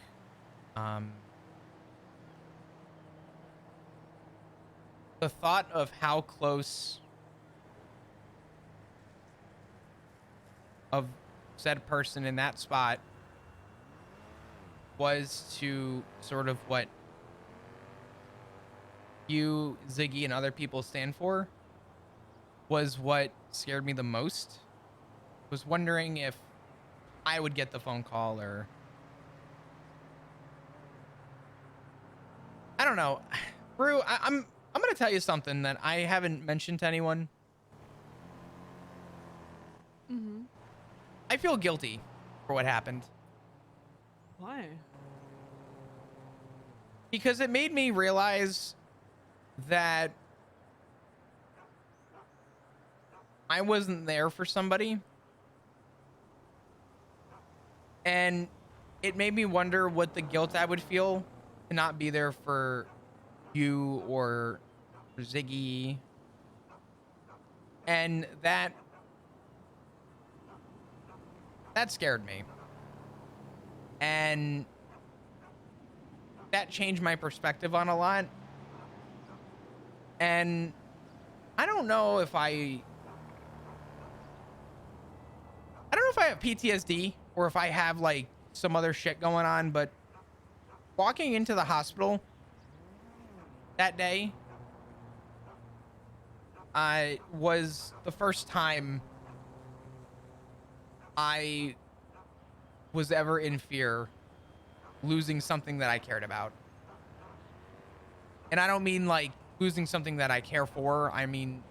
the thought of how close of said person in that spot was to sort of what you, Ziggy, and other people stand for was what scared me the most. Was wondering if I would get the phone call, or I don't know. Brew, I'm gonna tell you something that I haven't mentioned to anyone. Mm-hmm. I feel guilty for what happened. Why? Because it made me realize that I wasn't there for somebody. And it made me wonder what the guilt I would feel to not be there for you or for Ziggy. And that scared me. And that changed my perspective on a lot. And I don't know if I have PTSD or if I have like some other shit going on, but walking into the hospital that day was the first time I was ever in fear losing something that I cared about. And I don't mean like losing something that I care for. I mean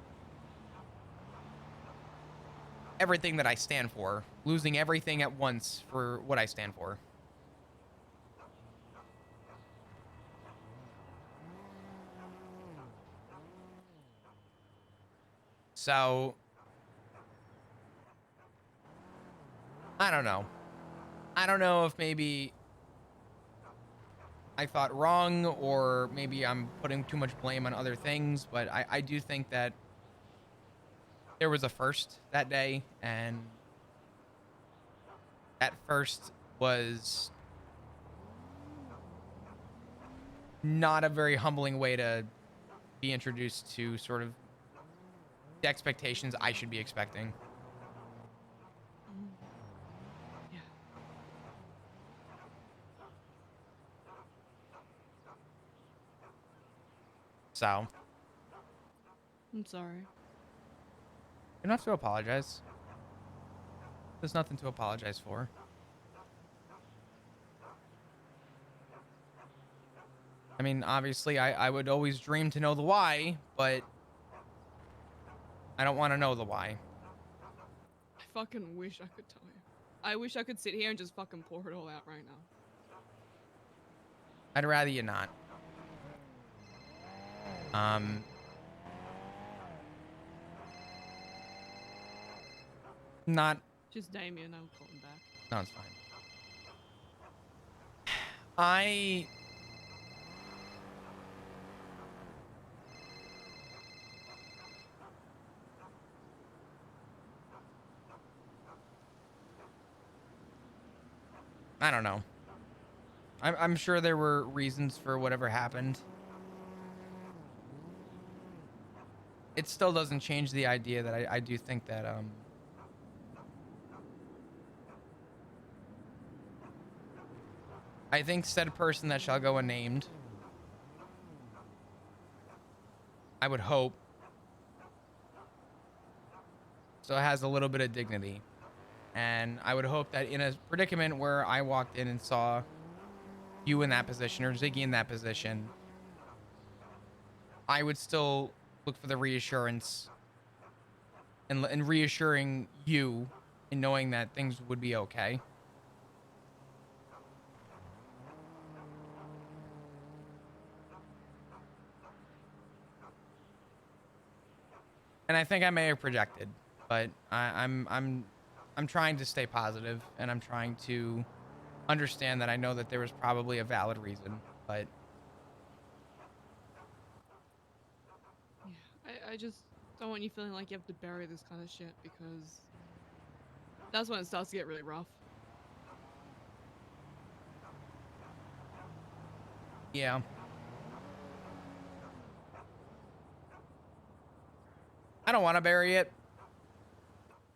everything that I stand for. Losing everything at once for what I stand for. So I don't know. I don't know if maybe I thought wrong, or maybe I'm putting too much blame on other things, but I do think that there was a first that day, and that first was not a very humbling way to be introduced to sort of the expectations I should be expecting. Yeah. So I'm sorry. you don't have to apologize. There's nothing to apologize for. I mean, obviously, I would always dream to know the why, but I don't want to know the why. I fucking wish I could tell you. I wish I could sit here and just fucking pour it all out right now. I'd rather you not. Not. Just Damien, I'll call him back. No, it's fine. I don't know. I'm sure there were reasons for whatever happened. It still doesn't change the idea that I do think that I think said person that shall go unnamed, I would hope, so it has a little bit of dignity. And I would hope that in a predicament where I walked in and saw you in that position or Ziggy in that position, I would still look for the reassurance and reassuring you in knowing that things would be okay. And I think I may have projected, but I'm trying to stay positive, and I'm trying to understand that I know that there was probably a valid reason, but Yeah, I just don't want you feeling like you have to bury this kind of shit, because that's when it starts to get really rough. Yeah. I don't want to bury it.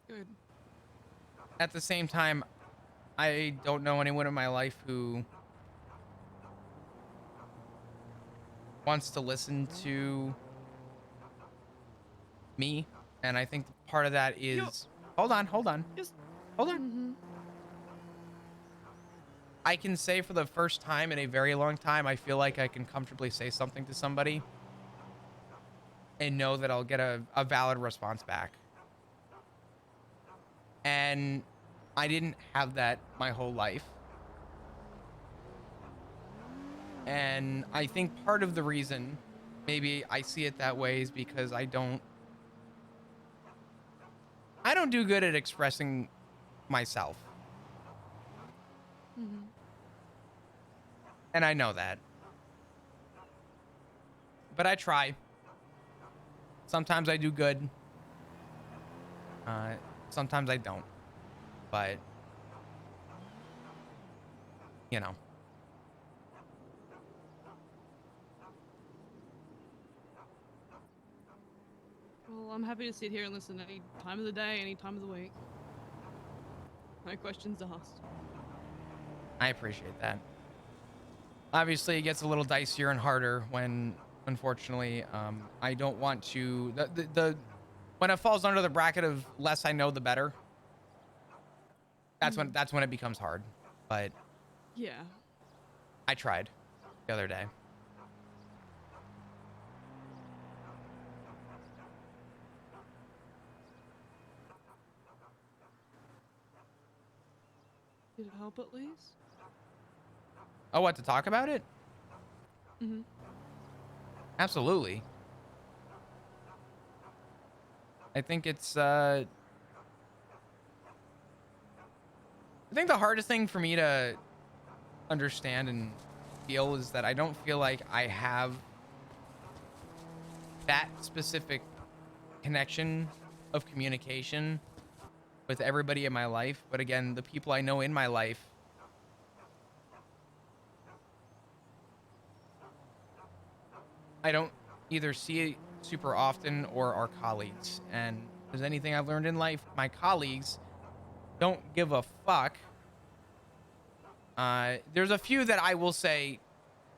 Good. At the same time, I don't know anyone in my life who wants to listen to me, and I think part of that is hold on. Mm-hmm. I can say for the first time in a very long time, I feel like I can comfortably say something to somebody and know that I'll get a valid response back. And I didn't have that my whole life. And I think part of the reason maybe I see it that way is because I don't do good at expressing myself. Mm-hmm. And I know that. But I try. Sometimes I do good. Sometimes I don't. But, you know. Well, I'm happy to sit here and listen any time of the day, any time of the week. No questions asked. I appreciate that. Obviously, it gets a little dicier and harder when, unfortunately, I don't want to... when it falls under the bracket of less I know, the better. That's when it becomes hard. But yeah, I tried the other day. Did it help at least? Oh, what, to talk about it? Mm-hmm. Absolutely. I think it's I think the hardest thing for me to understand and feel is that I don't feel like I have that specific connection of communication with everybody in my life. But again, the people I know in my life, I don't either see super often or are colleagues. And if there's anything I've learned in life, my colleagues don't give a fuck. There's a few that I will say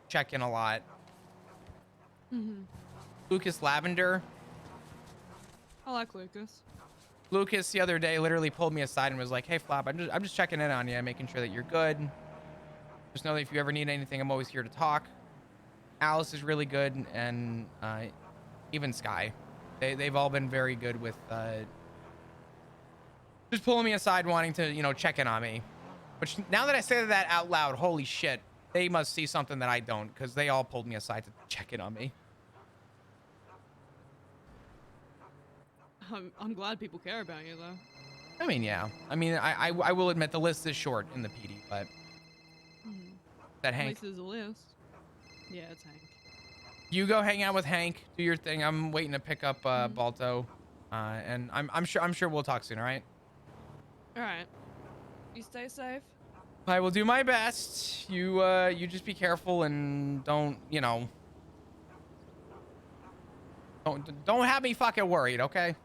check in a lot. Mm-hmm. Lucas Lavender. I like Lucas. Lucas the other day literally pulled me aside and was like, "Hey Flop, I'm just checking in on you, making sure that you're good. Just know that if you ever need anything, I'm always here to talk." Alice is really good, and even Sky. They've all been very good with just pulling me aside, wanting to, you know, check in on me. Which, now that I say that out loud, holy shit, they must see something that I don't, because they all pulled me aside to check in on me. I'm glad people care about you, though. I mean, yeah. I mean, I will admit the list is short in the PD, but that At Hank. least there's a list. Yeah, it's Hank. You go hang out with Hank, do your thing. I'm waiting to pick up Balto, and I'm sure we'll talk soon. All right. All right. You stay safe. I will do my best. You just be careful and don't, you know, don't have me fucking worried, okay?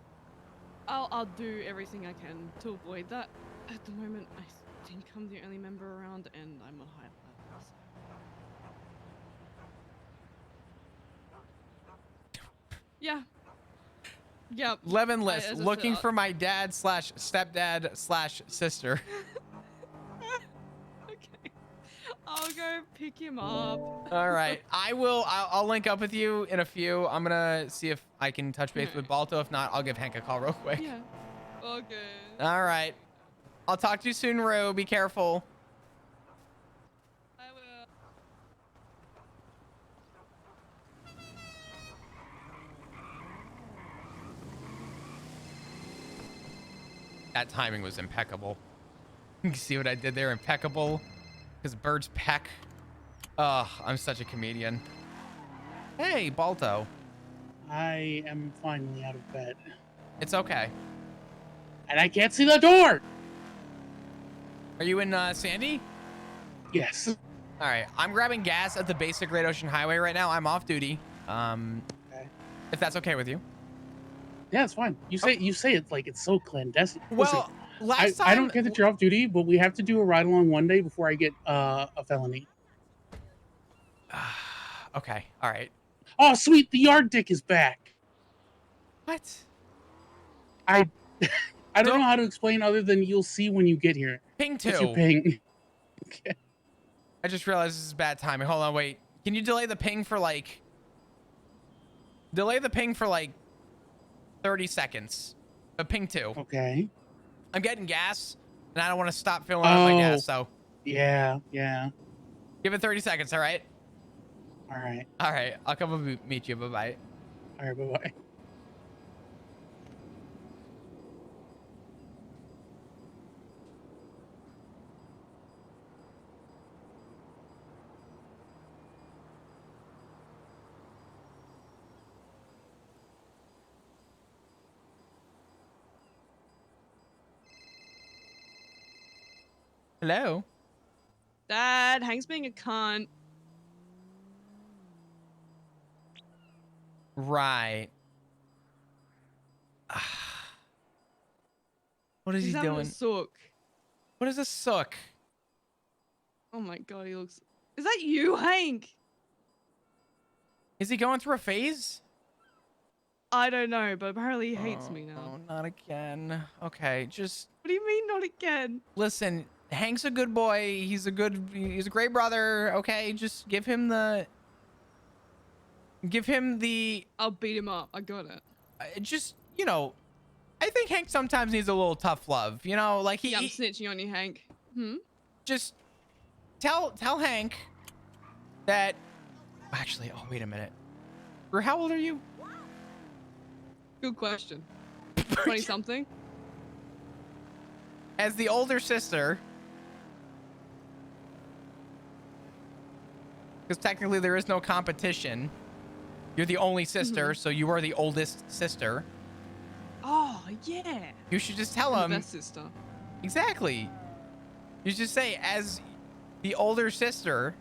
I'll do everything I can to avoid that. At the moment, I think I'm the only member around, and I'm a high level. So. Yeah. Yep. Lemonless, looking for my dad / stepdad / sister. Okay. I'll go pick him up. All right. I'll link up with you in a few. I'm gonna see if I can touch base with Balto. If not, I'll give Hank a call real quick. Yeah. Okay. All right. I'll talk to you soon, Rue. Be careful. I will. That timing was impeccable. You see what I did there? Impeccable. Because birds peck. Ugh, I'm such a comedian. Hey, Balto. I am finally out of bed. It's okay. And I can't see the door! Are you in Sandy? Yes. All right, I'm grabbing gas at the basic Great Ocean Highway right now. I'm off duty. Okay. If that's okay with you. Yeah, it's fine. You say it like it's so clandestine. Listen, Well, last I time. don't care that you're off duty, but we have to do a ride along one day before I get a felony. Okay. All right. Oh, sweet, the yard dick is back. What? I I don't know how to explain other than you'll see when you get here. Ping 2. What's your ping? Okay. I just realized this is bad timing. Hold on, wait. Can you delay the ping for like 30 seconds? Ping 2. Okay. I'm getting gas, and I don't want to stop filling up my gas, so. Yeah. Give it 30 seconds, all right? All right. All right, I'll come and meet you. Bye-bye. All right, bye-bye. Hello? Dad, Hank's being a cunt. Right. What is He's he having doing? a sook. What is a sook? Oh my god, he looks... Is that you, Hank? Is he going through a phase? I don't know, but apparently he hates me now. Oh, not again. Okay, just... What do you mean not again? Listen, Hank's a good boy. He's a great brother. Okay, just give him the... I'll beat him up. I got it. Just, you know, I think Hank sometimes needs a little tough love. You know, like Yeah, I'm snitching on you, Hank. Just tell Hank that... Actually, oh, wait a minute. How old are you? Good question. 20-something? As the older sister... Because technically there is no competition. You're the only sister, so you are the oldest sister. Oh, yeah. You should just tell I'm him. the best sister. Exactly. You just say, as the older sister,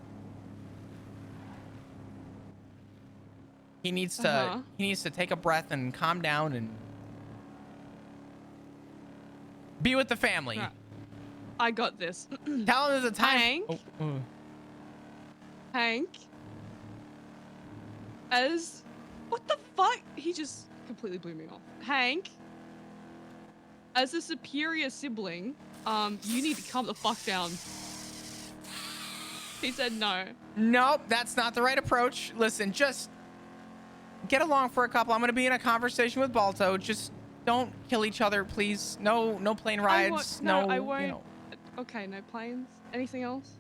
he needs to take a breath and calm down and be with the family. Right. I got this. Tell him there's a time. Hank. Hank. As... What the fuck? He just completely blew me off. Hank. As a superior sibling, you need to calm the fuck down. He said no. Nope, that's not the right approach. Listen, just get along for a couple. I'm going to be in a conversation with Balto. Just don't kill each other, please. No plane rides. I won't. You know. Okay, no planes. Anything else?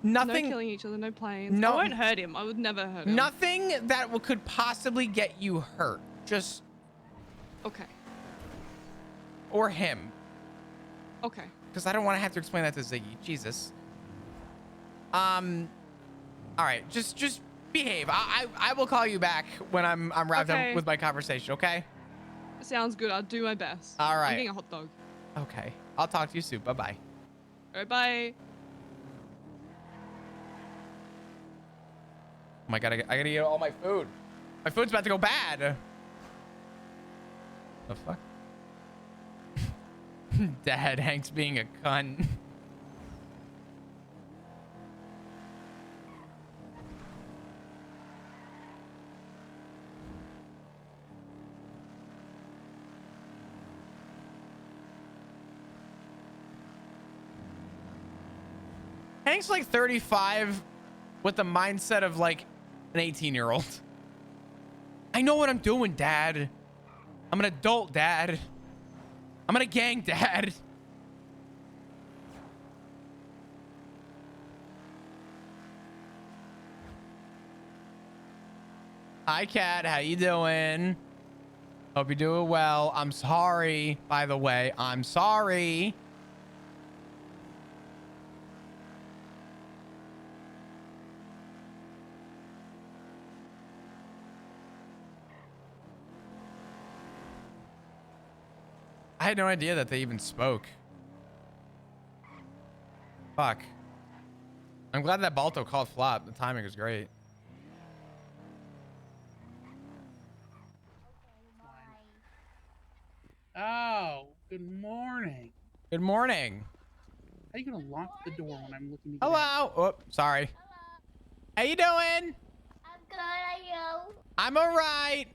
Nothing. No killing each other, no planes. No. I won't hurt him. I would never hurt him. Nothing that could possibly get you hurt. Just... Okay. Or him. Okay. Because I don't want to have to explain that to Ziggy. Jesus. All right. Just behave. I will call you back when I'm wrapped up with my conversation. Okay. Sounds good. I'll do my best. All right. I'm getting a hot dog. Okay. I'll talk to you soon. Bye bye. All right. Bye. Oh my god, I gotta eat all my food. My food's about to go bad. The fuck? Dad, Hank's being a cunt. Hank's like 35 with the mindset of like an 18-year-old. I know what I'm doing, Dad. I'm an adult, Dad. I'm in a gang, Dad. Hi, Cat. How you doing? Hope you're doing well. I'm sorry, by the way. I'm sorry. I had no idea that they even spoke. Fuck. I'm glad that Balto called flop. The timing was great. Oh, good morning. Good morning. How are you gonna lock the door when I'm looking to get out? Hello. Oh, sorry. How you doing? I'm good, are you? I'm all right.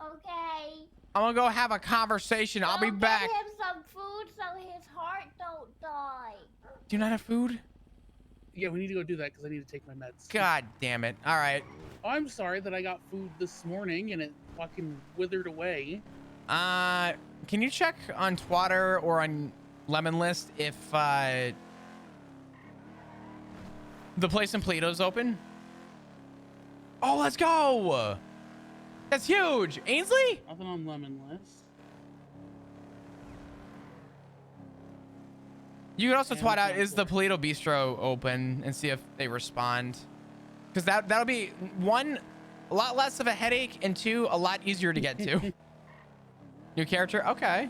Okay. I'm gonna go have a conversation. I'll be back. Get him some food so his heart don't die. Do you not have food? Yeah, we need to go do that because I need to take my meds. God damn it. All right. I'm sorry that I got food this morning and it fucking withered away. Can you check on Twatter or on Lemon List if the place in Plato's open? Oh, let's go. That's huge. Ainsley? Nothing on Lemon List. You could also twat out, is the Polito Bistro open, and see if they respond. Because that'll be, one, a lot less of a headache, and two, a lot easier to get to. New character? Okay.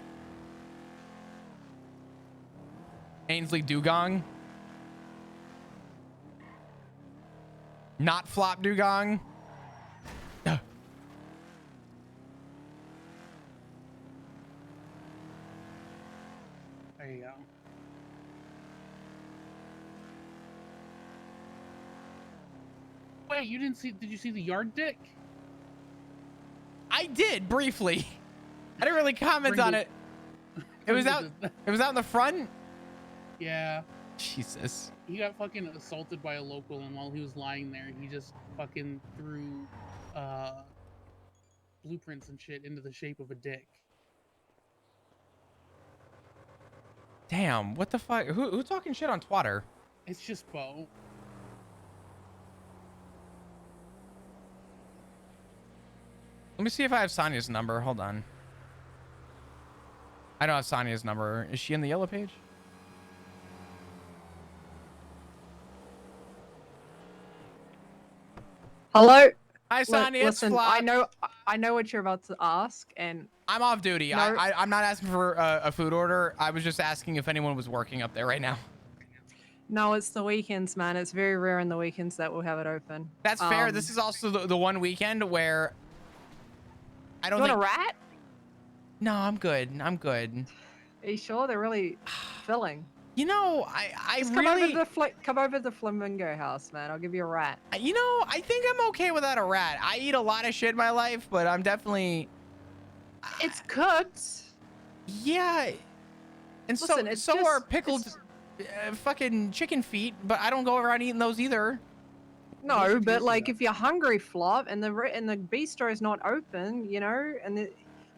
Ainsley Dugong. Not Flop Dugong. There you go. Wait, you didn't see, did you see the yard dick? I did, briefly. I didn't really comment on it. It was out in the front? Yeah. Jesus. He got fucking assaulted by a local, and while he was lying there, he just fucking threw blueprints and shit into the shape of a dick. Damn, what the fuck? Who's talking shit on Twatter? It's just Bo. Let me see if I have Sonia's number. Hold on. I don't have Sonia's number. Is she in the yellow page? Hello. Hi, Sonia. It's Listen, Flop. I know what you're about to ask, and I'm off duty. No. I'm not asking for a food order. I was just asking if anyone was working up there right now. no, it's the weekends, man. It's very rare in the weekends that we'll have it open. That's fair. This is also the one weekend where I don't You think. want a rat? No, I'm good. I'm good. Are you sure they're really filling? You know, I Just really come over to the flamingo house, man. I'll give you a rat. You know, I think I'm okay without a rat. I eat a lot of shit in my life, but I'm definitely. It's cooked. Yeah. And Listen, so are pickled fucking chicken feet, but I don't go around eating those either. No, but like if you're hungry, Flop, and the bistro is not open, you know, and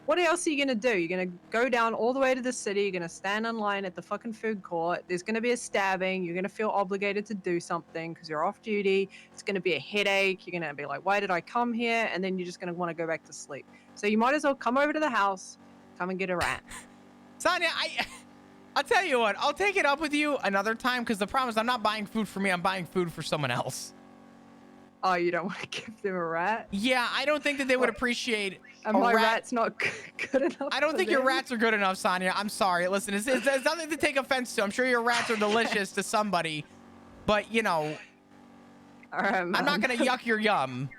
what else are you gonna do? You're gonna go down all the way to the city. You're gonna stand in line at the fucking food court. There's gonna be a stabbing. You're gonna feel obligated to do something because you're off duty. It's gonna be a headache. You're gonna be like, why did I come here? And then you're just gonna want to go back to sleep. So you might as well come over to the house, come and get a rat. Sonia, I'll tell you what. I'll take it up with you another time because the problem is I'm not buying food for me. I'm buying food for someone else. Oh, you don't want to give them a rat? Yeah, I don't think that they would appreciate. And my rat's not good enough. I don't for think your them? rats are good enough, Sonia. I'm sorry. Listen, it's nothing to take offense to. I'm sure your rats are delicious to somebody, but you know, All right, I'm not gonna yuck your yum.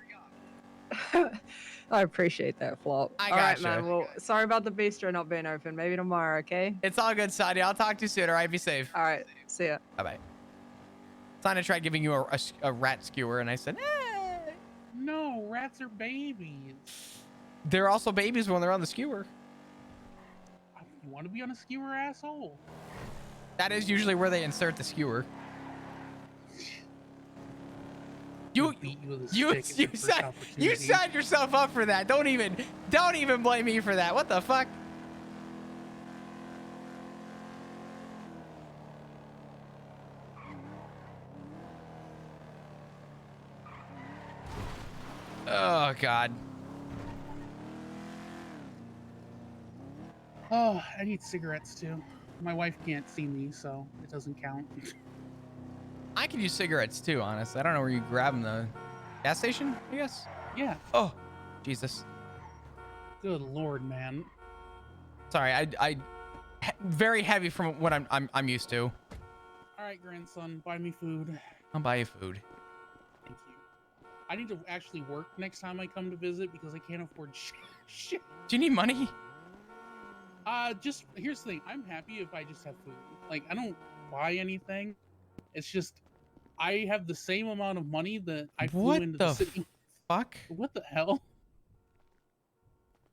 I appreciate that, Flop. I All right, gotcha. man. Well, sorry about the bistro not being open. Maybe tomorrow, okay? It's all good, Sonia. I'll talk to you soon. All right, be safe. All right, see ya. Bye bye. Sonia tried giving you a rat skewer, and I said, No, rats are babies. they're also babies when they're on the skewer. You want to be on a skewer, asshole? That is usually where they insert the skewer. You signed yourself up for that. Don't even blame me for that. What the fuck? Oh God. Oh, I need cigarettes too. My wife can't see me, so it doesn't count. I could use cigarettes too, honestly. I don't know where you grab them, the gas station, I guess. Yeah. Oh, Jesus. Good Lord, man. Sorry, I very heavy from what I'm used to. All right, grandson, buy me food. I'll buy you food. Thank you. I need to actually work next time I come to visit because I can't afford shit. Do you need money? Just here's the thing. I'm happy if I just have food. Like, I don't buy anything. It's just I have the same amount of money that I flew What into the the city. fuck? What the hell?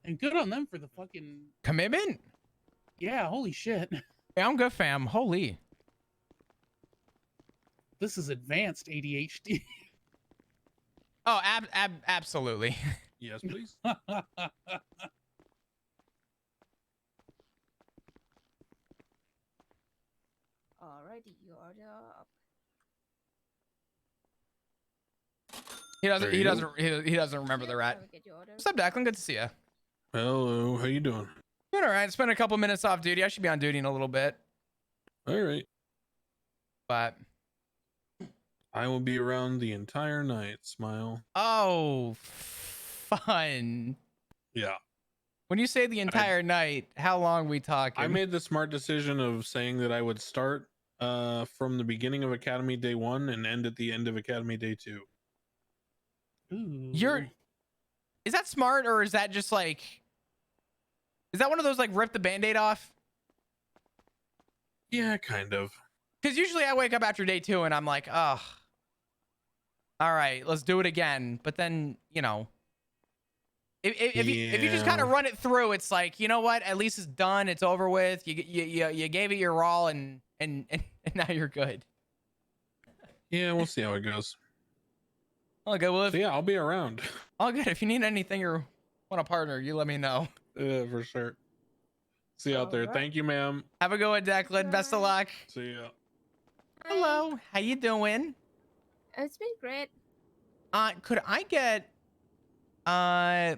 And good on them for the fucking Commitment? yeah. Holy shit. Yeah, I'm good, fam. Holy. This is advanced ADHD. Oh, absolutely. Yes, please. Alrighty, you order up. He doesn't. There He you doesn't. go. He doesn't remember the rat. What's up, Declan? Good to see you. Hello, how you doing? Doing all right. Spent a couple minutes off duty. I should be on duty in a little bit. All right. But I will be around the entire night. Smile. oh, fun. Yeah. When you say the entire night, how long we talking? I made the smart decision of saying that I would start from the beginning of Academy Day 1 and end at the end of Academy Day 2. You're. Is that smart or is that just like? Is that one of those like rip the band-aid off? Yeah, kind of. Because usually I wake up after day 2 and I'm like, oh, all right, let's do it again. But then, you know, if you just kind of run it through, it's like, you know what? At least it's done. It's over with. You gave it your all and now you're good. Yeah, we'll see how it goes. Okay, well, So yeah, I'll be around. All good. If you need anything or want a partner, you let me know. Yeah, for sure. See you out there. Alright. Thank you, ma'am. Have a good one, Declan. Best of luck. See ya. Hello. How you doing? It's been great. Could I get I'm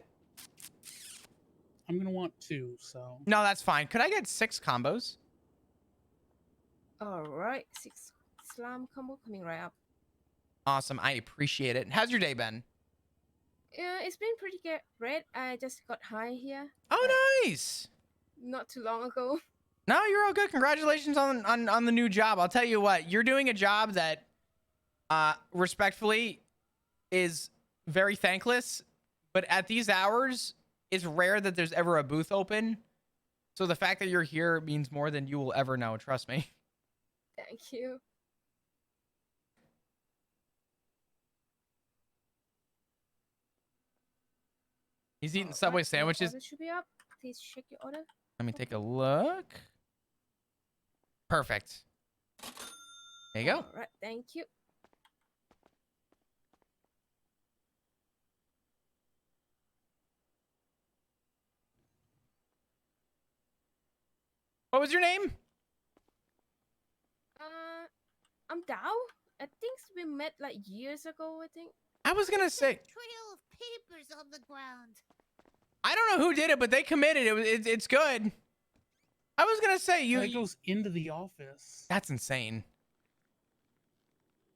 gonna want 2, so no, that's fine. Could I get 6 combos? Alright, 6 slam combo coming right up. Awesome. I appreciate it. How's your day been? Yeah, it's been pretty great. I just got high here Oh, nice. not too long ago. No, you're all good. Congratulations on the new job. I'll tell you what, you're doing a job that respectfully is very thankless, but at these hours, it's rare that there's ever a booth open. So the fact that you're here means more than you will ever know. Trust me. Thank you. He's eating Subway sandwiches. Order should be up. Please check your order. Let me take a look. Perfect. There you go. Alright, thank you. What was your name? I'm Dao. I think we met like years ago, I think. I was gonna say, Trail of papers on the ground. I don't know who did it, but they committed. It's good. I was gonna say that goes into the office. That's insane.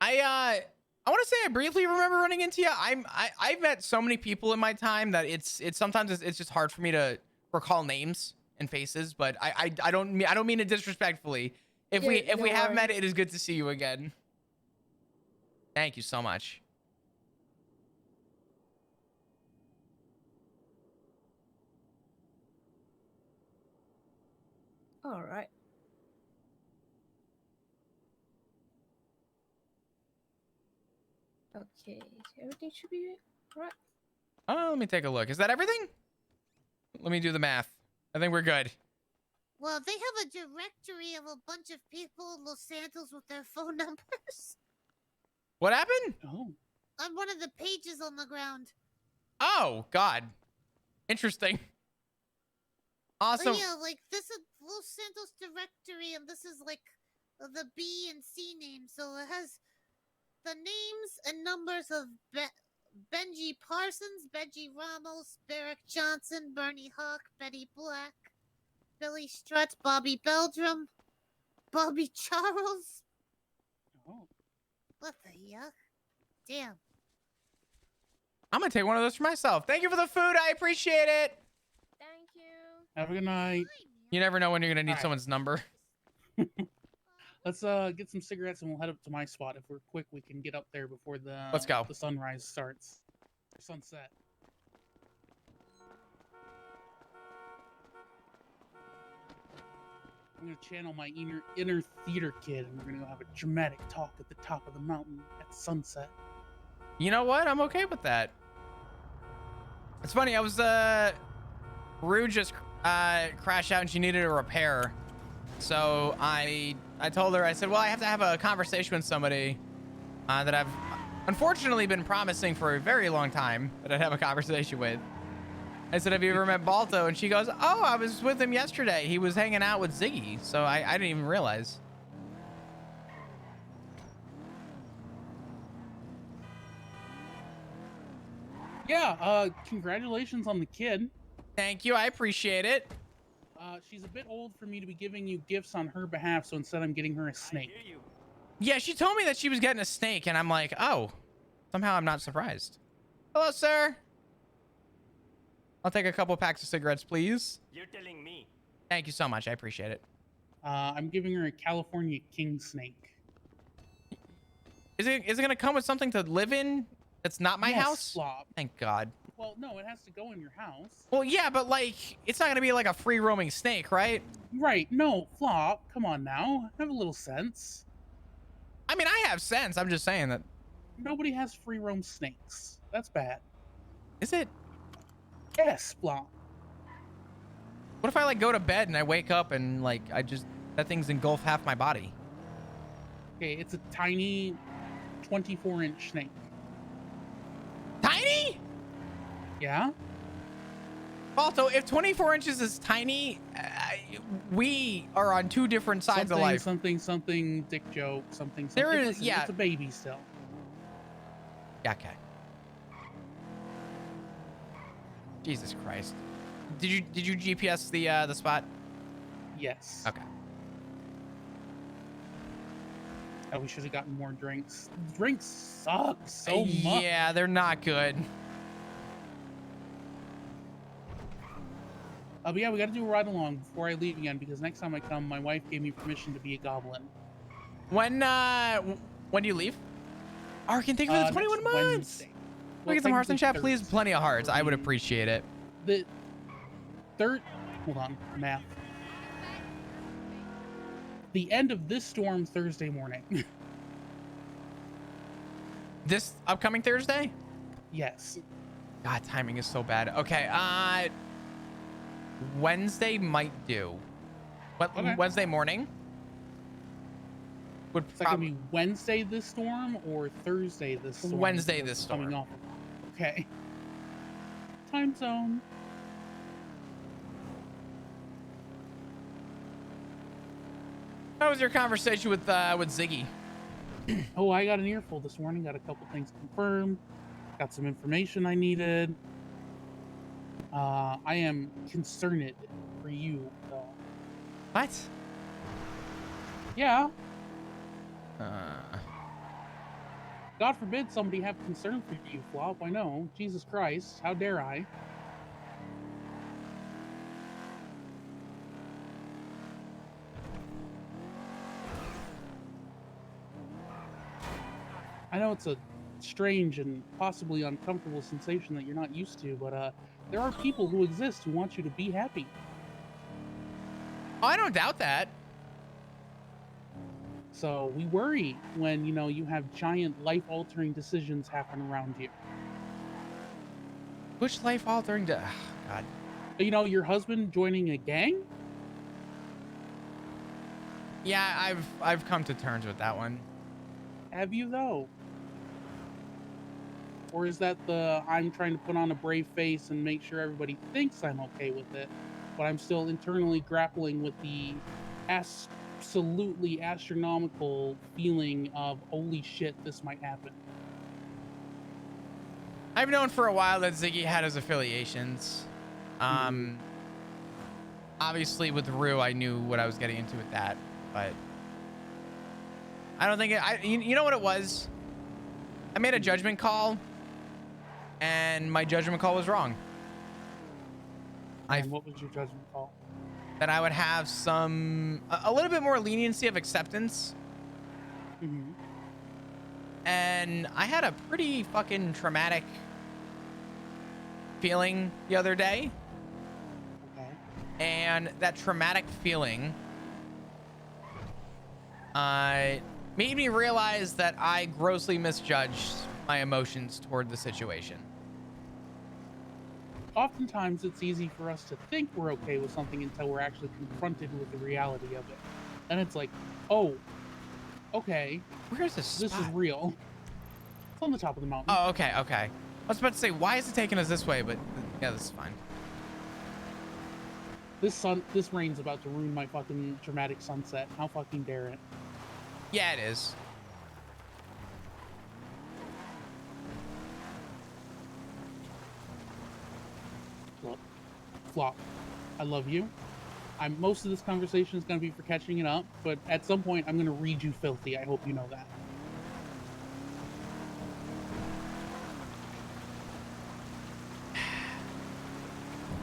I want to say I briefly remember running into you. I've met so many people in my time that it's sometimes it's just hard for me to recall names and faces. But I don't mean it disrespectfully. If we have met, it is good to see you again. Thank you so much. All right. Okay, everything should be right. Oh, let me take a look. Is that everything? Let me do the math. I think we're good. Well, they have a directory of a bunch of people in Los Santos with their phone numbers. What happened? Oh. On one of the pages on the ground. Oh, God. Interesting. Awesome. Oh, yeah, like this is Los Santos directory, and this is like the B and C names. So it has the names and numbers of Benji Parsons, Benji Ramos, Barrick Johnson, Bernie Hawk, Betty Black, Billy Strutt, Bobby Beldrum, Bobby Charles. Oh. What the yuck? Damn. I'm going to take one of those for myself. Thank you for the food. I appreciate it. Thank you. Have a good night. You never know when you're going to need someone's number. Let's get some cigarettes and we'll head up to my spot. If we're quick, we can get up there before Let's go. the sunrise starts. Or sunset. I'm gonna channel my inner theater kid, and we're gonna go have a dramatic talk at the top of the mountain at sunset. You know what? I'm okay with that. It's funny. I was Rue just crashed out and she needed a repair. So I told her, I said, well, I have to have a conversation with somebody that I've unfortunately been promising for a very long time that I'd have a conversation with. I said, have you ever met Balto? And she goes, oh, I was with him yesterday. He was hanging out with Ziggy. So I didn't even realize. Yeah, congratulations on the kid. Thank you. I appreciate it. She's a bit old for me to be giving you gifts on her behalf, so instead I'm getting her a snake. Yeah, she told me that she was getting a snake, and I'm like, oh, somehow I'm not surprised. Hello, sir. I'll take a couple packs of cigarettes, please. You're telling me. Thank you so much. I appreciate it. I'm giving her a California king snake. Is it gonna come with something to live in that's not my Yes, house? Flop. Thank God. Well, no, it has to go in your house. Well, yeah, but like, it's not gonna be like a free roaming snake, right? Right, no, Flop, come on now. Have a little sense. I mean, I have sense. I'm just saying that. Nobody has free roam snakes. That's bad. Is it? Yes, Flop. What if I like go to bed and I wake up and like that thing's engulfed half my body? Okay, it's a tiny 24-inch snake. Tiny? Yeah? Also, if 24 inches is tiny, we are on two different sides of life. Something, dick joke, something. There is, Listen, yeah. It's a baby still. Yeah, okay. Jesus Christ. Did you GPS the spot? Yes. Okay. Oh, we should have gotten more drinks. Drinks suck so much. Yeah, they're not good. But yeah, we got to do a ride along before I leave again because next time I come, my wife gave me permission to be a goblin. When do you leave? Arkin, thank you for the 21 months. Wednesday. Look at some hearts in chat, please. Plenty of hearts. I would appreciate it. The third, hold on, math. The end of this storm Thursday morning. This upcoming Thursday? Yes. God, timing is so bad. Okay, Wednesday might do. What? Okay. Wednesday morning? Would Is that gonna be Wednesday this storm or Thursday this storm? Wednesday this storm. Coming off. Okay. Time zone. How was your conversation with Ziggy? Oh, I got an earful this morning. Got a couple things confirmed. Got some information I needed. I am concerned for you, though. What? Yeah. God forbid somebody have concern for you, Flop. I know. Jesus Christ. How dare I? I know it's a strange and possibly uncomfortable sensation that you're not used to, but there are people who exist who want you to be happy. Oh, I don't doubt that. So we worry when, you know, you have giant life-altering decisions happen around you. Which life-altering? God. You know, your husband joining a gang? Yeah, I've come to terms with that one. Have you though? Or is that the I'm trying to put on a brave face and make sure everybody thinks I'm okay with it, but I'm still internally grappling with the absolutely astronomical feeling of holy shit, this might happen. I've known for a while that Ziggy had his affiliations. Obviously with Rue, I knew what I was getting into with that, but I don't think you know what it was? I made a judgment call, and my judgment call was wrong. And what was your judgment call? that I would have a little bit more leniency of acceptance. Mm-hmm. And I had a pretty fucking traumatic feeling the other day. Okay. And that traumatic feeling made me realize that I grossly misjudged my emotions toward the situation. Oftentimes, it's easy for us to think we're okay with something until we're actually confronted with the reality of it. And it's like, oh, okay. Where's this This is spot? real. It's on the top of the mountain. Oh, okay, okay. I was about to say, why is it taking us this way? But yeah, this is fine. This rain's about to ruin my fucking dramatic sunset. How fucking dare it? Yeah, it is. Look, Flop, I love you. Most of this conversation is going to be for catching it up, but at some point I'm going to read you filthy. I hope you know that.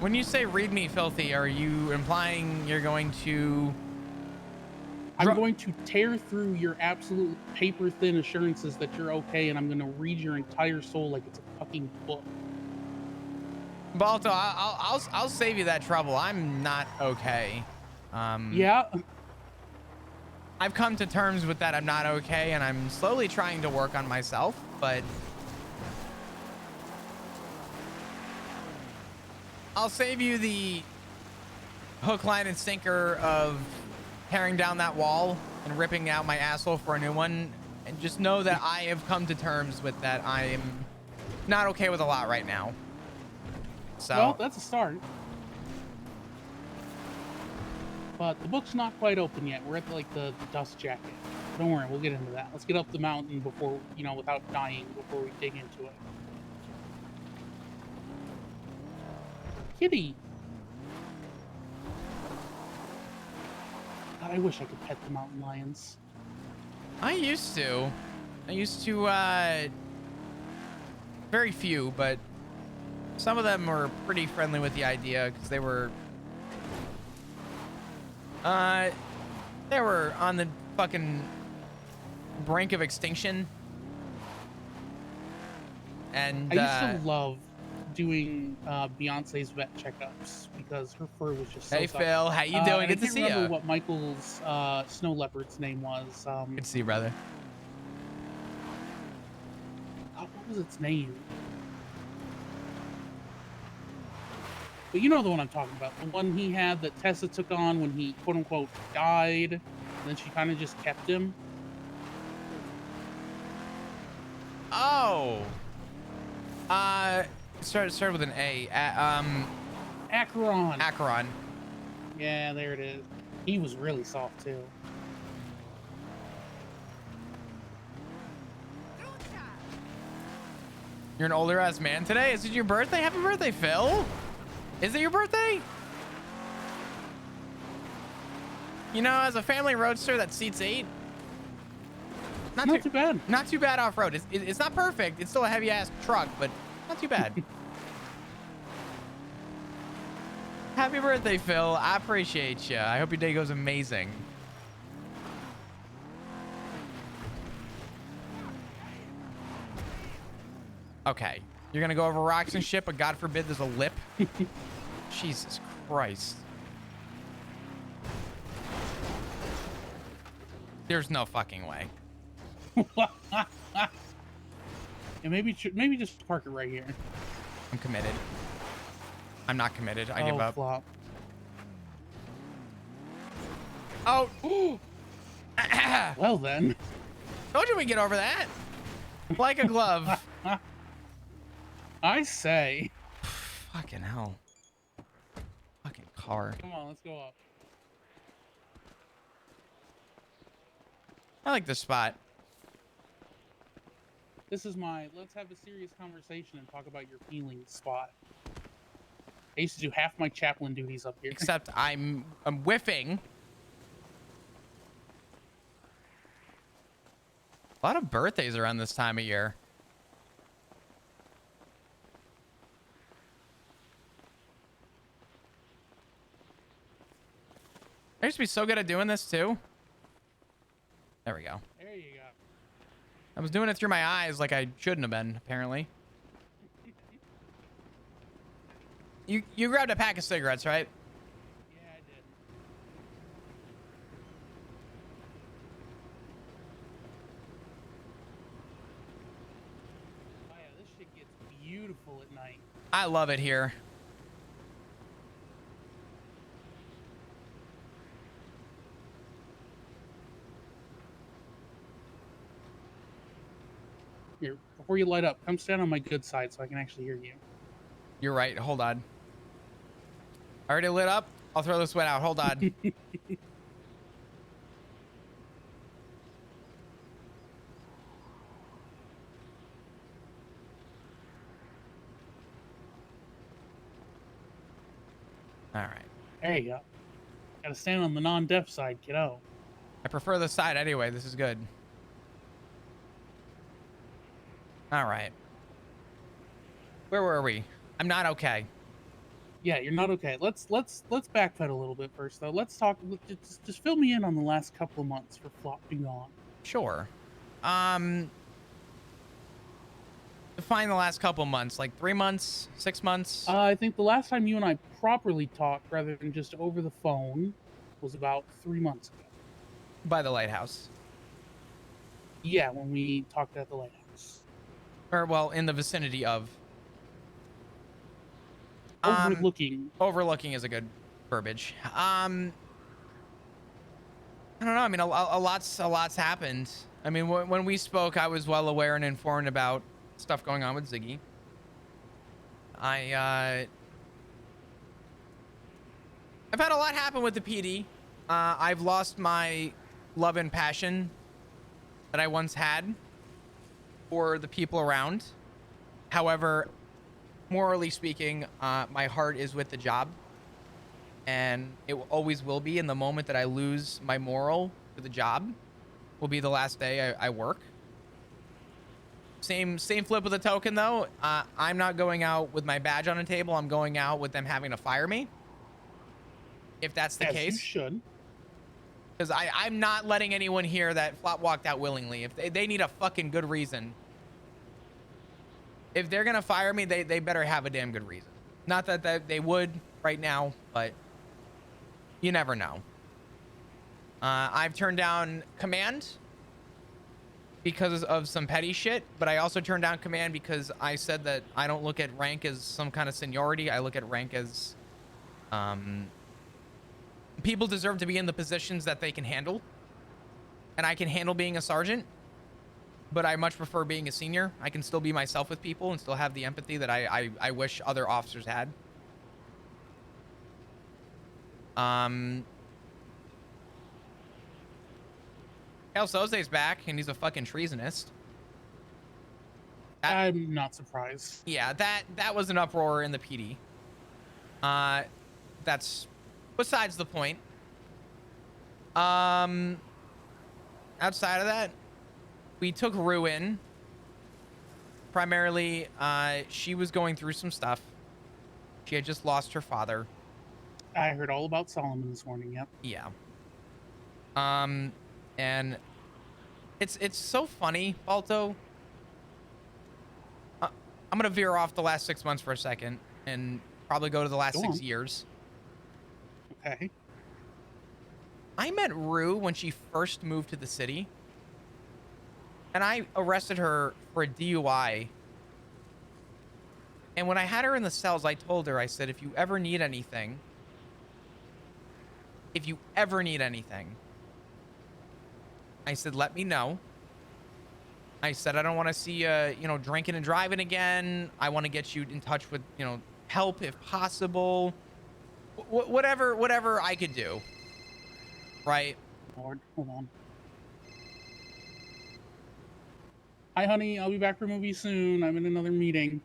When you say read me filthy, are you implying you're going to... I'm going to tear through your absolute paper-thin assurances that you're okay, and I'm going to read your entire soul like it's a fucking book. Balto, I'll save you that trouble. I'm not okay. Yeah? I've come to terms with that I'm not okay, and I'm slowly trying to work on myself, but... I'll save you the hook, line, and sinker of tearing down that wall and ripping out my asshole for a new one. And just know that I have come to terms with that. I am not okay with a lot right now. So, well, that's a start. But the book's not quite open yet. We're at the dust jacket. Don't worry, we'll get into that. Let's get up the mountain before, without dying, before we dig into it. Kitty! God, I wish I could pet the mountain lions. I used to, very few, but some of them were pretty friendly with the idea because they were on the fucking brink of extinction. And I used to love doing Beyonce's vet checkups because her fur was just so Hey soft. Phil, how you doing? Good to see I can't remember you. what Michael's snow leopard's name was. Good to see you, brother. God, what was its name? But you know the one I'm talking about. The one he had that Tessa took on when he, quote unquote, died. And then she kind of just kept him. Oh. Started with an A. Acheron. Acheron. Yeah, there it is. He was really soft too. You're an older ass man today? Is it your birthday? Happy birthday, Phil. Is it your birthday? You know, as a family roadster that seats 8, not too bad. Not too bad off-road. It's not perfect. It's still a heavy-ass truck, but not too bad. Happy birthday, Phil. I appreciate you. I hope your day goes amazing. Okay. You're going to go over rocks and shit, but God forbid there's a lip. Jesus Christ. There's no fucking way. And maybe just park it right here. I'm committed. I'm not committed. I give up. Flop. Oh. Well then. Told you we get over that. Like a glove. I say. Fucking hell. Fucking car. Come on, let's go up. I like this spot. This is my let's have a serious conversation and talk about your feelings spot. I used to do half my chaplain duties up here. Except I'm whiffing. A lot of birthdays around this time of year. I used to be so good at doing this too. There we go. There you go. I was doing it through my eyes like I shouldn't have been, apparently. You grabbed a pack of cigarettes, right? Yeah, I did. Oh yeah, this shit gets beautiful at night. I love it here. Here, before you light up, come stand on my good side so I can actually hear you. You're right. Hold on. I already lit up. I'll throw the sweat out. Hold on. All right. There you go. Gotta stand on the non-deaf side, kiddo. I prefer the side anyway. This is good. All right. Where were we? I'm not okay. Yeah, you're not okay. Let's backpedal a little bit first, though. Let's talk. Just fill me in on the last couple of months for Flop Dugong. Sure. Define the last couple months, like 3 months, 6 months. I think the last time you and I properly talked, rather than just over the phone, was about 3 months ago. By the lighthouse. Yeah, when we talked at the lighthouse. Or well, in the vicinity of. Overlooking. Overlooking is a good verbiage. I don't know. I mean, a lot's happened. I mean, when we spoke, I was well aware and informed about stuff going on with Ziggy. I've had a lot happen with the PD. I've lost my love and passion that I once had for the people around. However, morally speaking, my heart is with the job, and it always will be. In the moment that I lose my moral for the job, will be the last day I work. Same flip of the token, though. I'm not going out with my badge on a table. I'm going out with them having to fire me, if that's the case. You should. Because I'm not letting anyone hear that Flop walked out willingly. If they need a fucking good reason. If they're gonna fire me, they better have a damn good reason. Not that they would right now, but you never know. I've turned down command because of some petty shit, but I also turned down command because I said that I don't look at rank as some kind of seniority. I look at rank as people deserve to be in the positions that they can handle, and I can handle being a sergeant. But I much prefer being a senior. I can still be myself with people and still have the empathy that I wish other officers had. El Sose's back, and he's a fucking treasonist. I'm not surprised. Yeah, that was an uproar in the PD. That's besides the point. Outside of that, we took Rue in. Primarily, she was going through some stuff. She had just lost her father. I heard all about Solomon this morning, yep. Yeah. And it's so funny, Balto. I'm gonna veer off the last 6 months for a second and probably go to the last Go 6 on. years. Okay. I met Rue when she first moved to the city. And I arrested her for a DUI. And when I had her in the cells, I told her, I said, if you ever need anything, I said, let me know. I said, I don't want to see you, drinking and driving again. I want to get you in touch with, help if possible. Whatever I could do. Right? Lord, hold on. Hi, honey. I'll be back for movie soon. I'm in another meeting.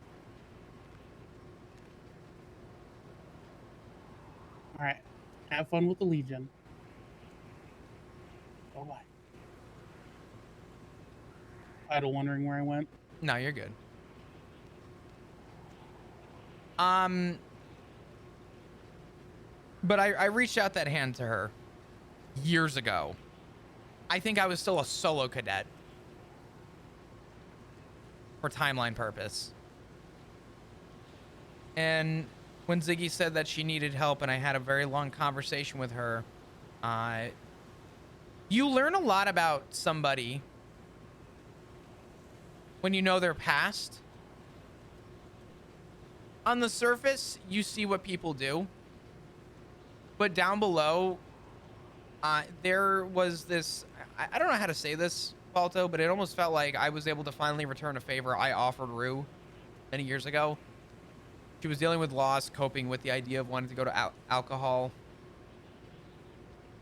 All right. Have fun with the Legion. Bye-bye. Idle wondering where I went. No, you're good. But I reached out that hand to her. years ago. I think I was still a solo cadet for timeline purpose. And when Ziggy said that she needed help and I had a very long conversation with her, you learn a lot about somebody when you know their past. On the surface, you see what people do. But down below, there was this, I don't know how to say this, Balto, but it almost felt like I was able to finally return a favor I offered Rue many years ago. She was dealing with loss, coping with the idea of wanting to go to alcohol.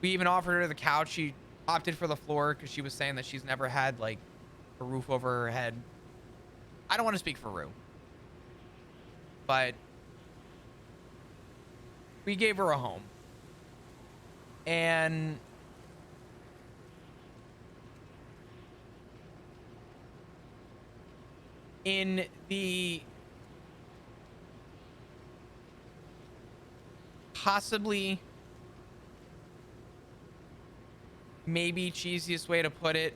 We even offered her the couch. She opted for the floor because she was saying that she's never had like a roof over her head. I don't want to speak for Rue, but we gave her a home. And in the possibly maybe cheesiest way to put it,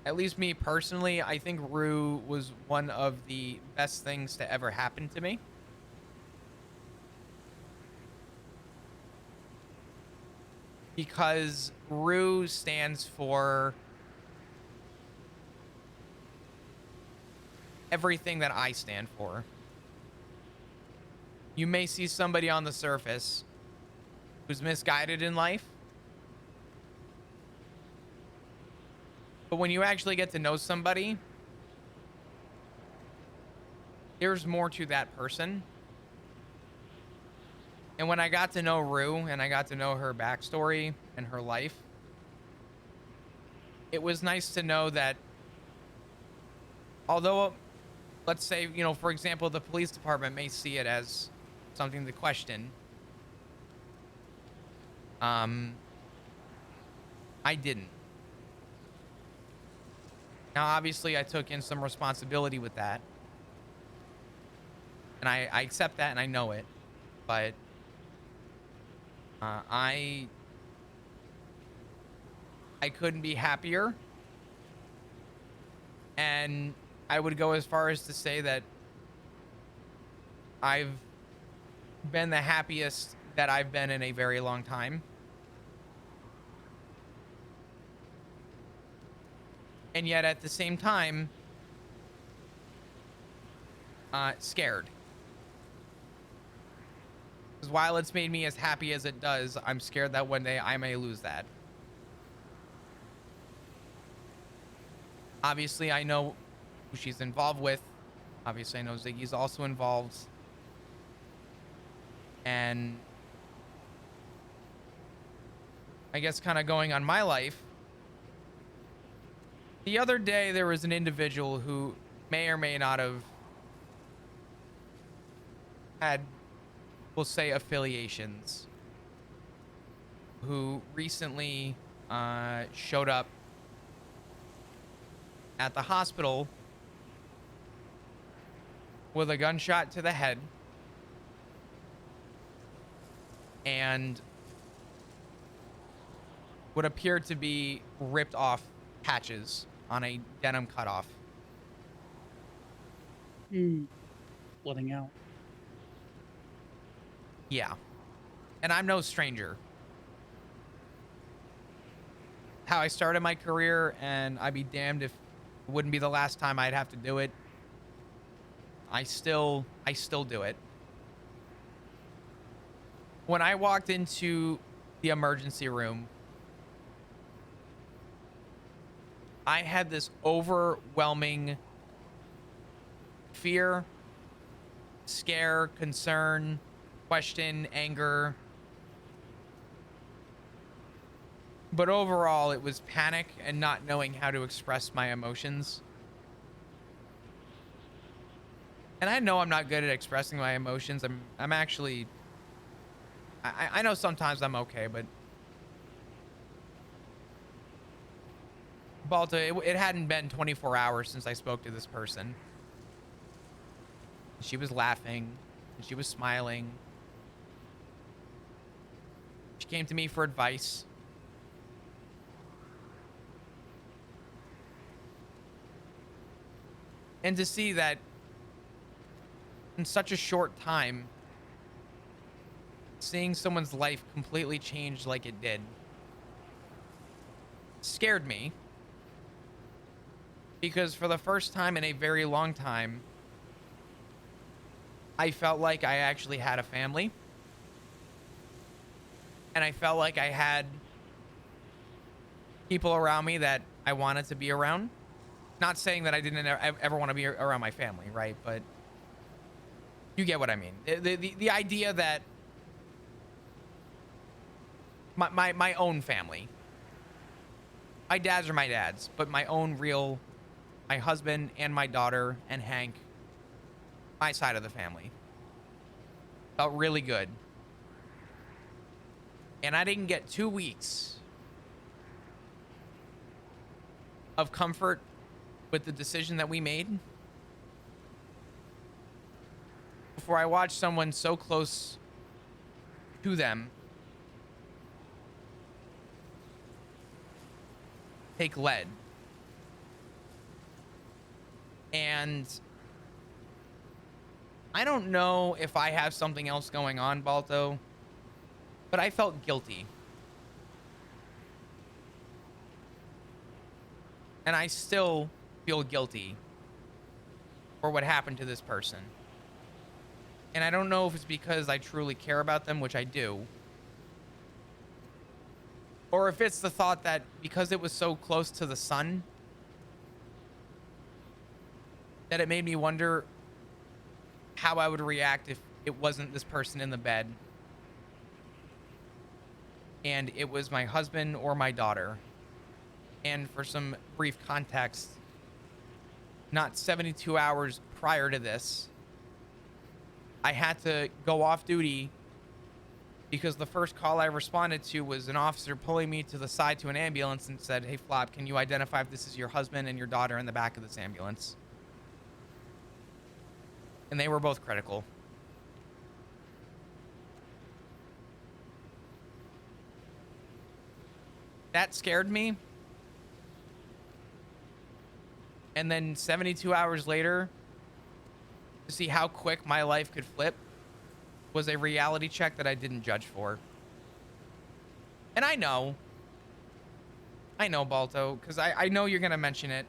at least me personally, I think Rue was one of the best things to ever happen to me. Because Rue stands for everything that I stand for. You may see somebody on the surface who's misguided in life, but when you actually get to know somebody, there's more to that person. And when I got to know Rue and I got to know her backstory and her life, it was nice to know that although, let's say, you know, for example, the police department may see it as something to question, I didn't. Now, obviously, I took in some responsibility with that. And I accept that and I know it. But I couldn't be happier. And I would go as far as to say that I've been the happiest that I've been in a very long time. And yet at the same time, scared. Because while it's made me as happy as it does, I'm scared that one day I may lose that. Obviously, I know who she's involved with. Obviously, I know Ziggy's also involved. And I guess kind of going on my life. The other day, there was an individual who may or may not have had, we'll say, affiliations, who recently showed up at the hospital with a gunshot to the head and what appeared to be ripped off patches on a denim cutoff. Blooding out. Yeah. And I'm no stranger. How I started my career, and I'd be damned if it wouldn't be the last time I'd have to do it. I still do it. When I walked into the emergency room, I had this overwhelming fear, scare, concern, question, anger. But overall, it was panic and not knowing how to express my emotions. And I know I'm not good at expressing my emotions. I'm actually, I know sometimes I'm okay, but Balta, it hadn't been 24 hours since I spoke to this person. She was laughing and she was smiling She came to me for advice. And to see that in such a short time, seeing someone's life completely change like it did scared me. Because for the first time in a very long time, I felt like I actually had a family. And I felt like I had people around me that I wanted to be around. Not saying that I didn't ever want to be around my family, right? But you get what I mean. The idea that my own family, my dads are my dads, but my own real, my husband and my daughter and Hank, my side of the family, felt really good. And I didn't get 2 weeks of comfort with the decision that we made before I watched someone so close to them take lead. And I don't know if I have something else going on, Balto, but I felt guilty. And I still feel guilty for what happened to this person. And I don't know if it's because I truly care about them, which I do, or if it's the thought that because it was so close to the sun, that it made me wonder how I would react if it wasn't this person in the bed and it was my husband or my daughter. And for some brief context, not 72 hours prior to this, I had to go off duty because the first call I responded to was an officer pulling me to the side to an ambulance and said, "Hey, Flop, can you identify if this is your husband and your daughter in the back of this ambulance?" And they were both critical. That scared me. And then 72 hours later, to see how quick my life could flip was a reality check that I didn't judge for. And I know, Balto, because I know you're gonna mention it.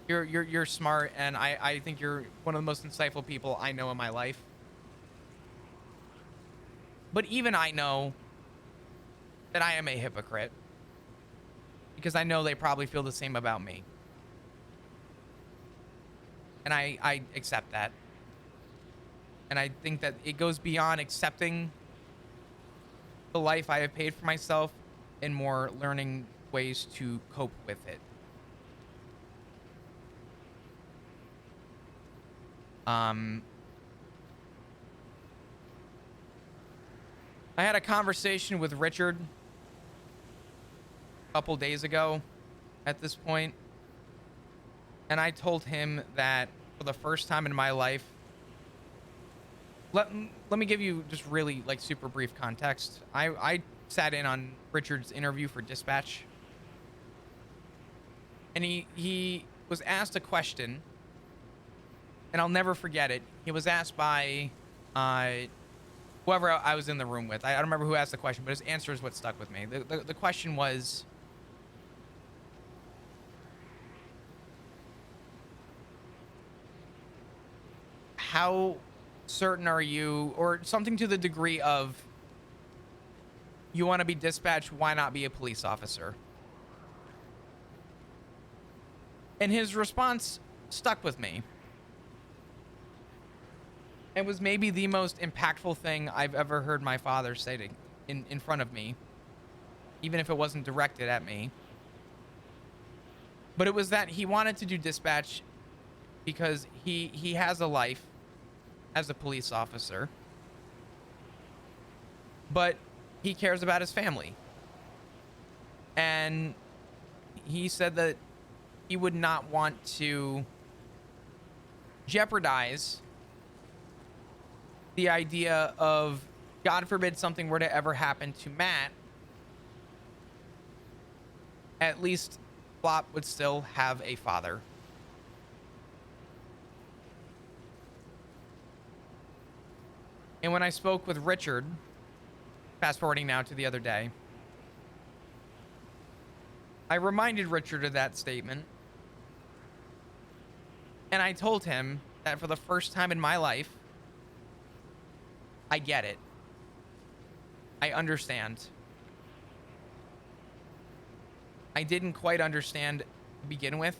You're smart, and I think you're one of the most insightful people I know in my life. But even I know that I am a hypocrite, because I know they probably feel the same about me. And I accept that. And I think that it goes beyond accepting the life I have paid for myself and more learning ways to cope with it. I had a conversation with Richard a couple days ago at this point, and I told him that for the first time in my life, let me give you just really like super brief context. I sat in on Richard's interview for Dispatch, and he was asked a question, and I'll never forget it. He was asked by whoever I was in the room with. I don't remember who asked the question, but his answer is what stuck with me. The question was, how certain are you, or something to the degree of, you want to be dispatched, why not be a police officer? And his response stuck with me. It was maybe the most impactful thing I've ever heard my father say in front of me, even if it wasn't directed at me. But it was that he wanted to do dispatch because he has a life as a police officer, but he cares about his family. And he said that he would not want to jeopardize the idea of God forbid something were to ever happen to Matt, at least Flop would still have a father. And when I spoke with Richard, fast forwarding now to the other day, I reminded Richard of that statement. And I told him that for the first time in my life, I get it. I understand. I didn't quite understand to begin with.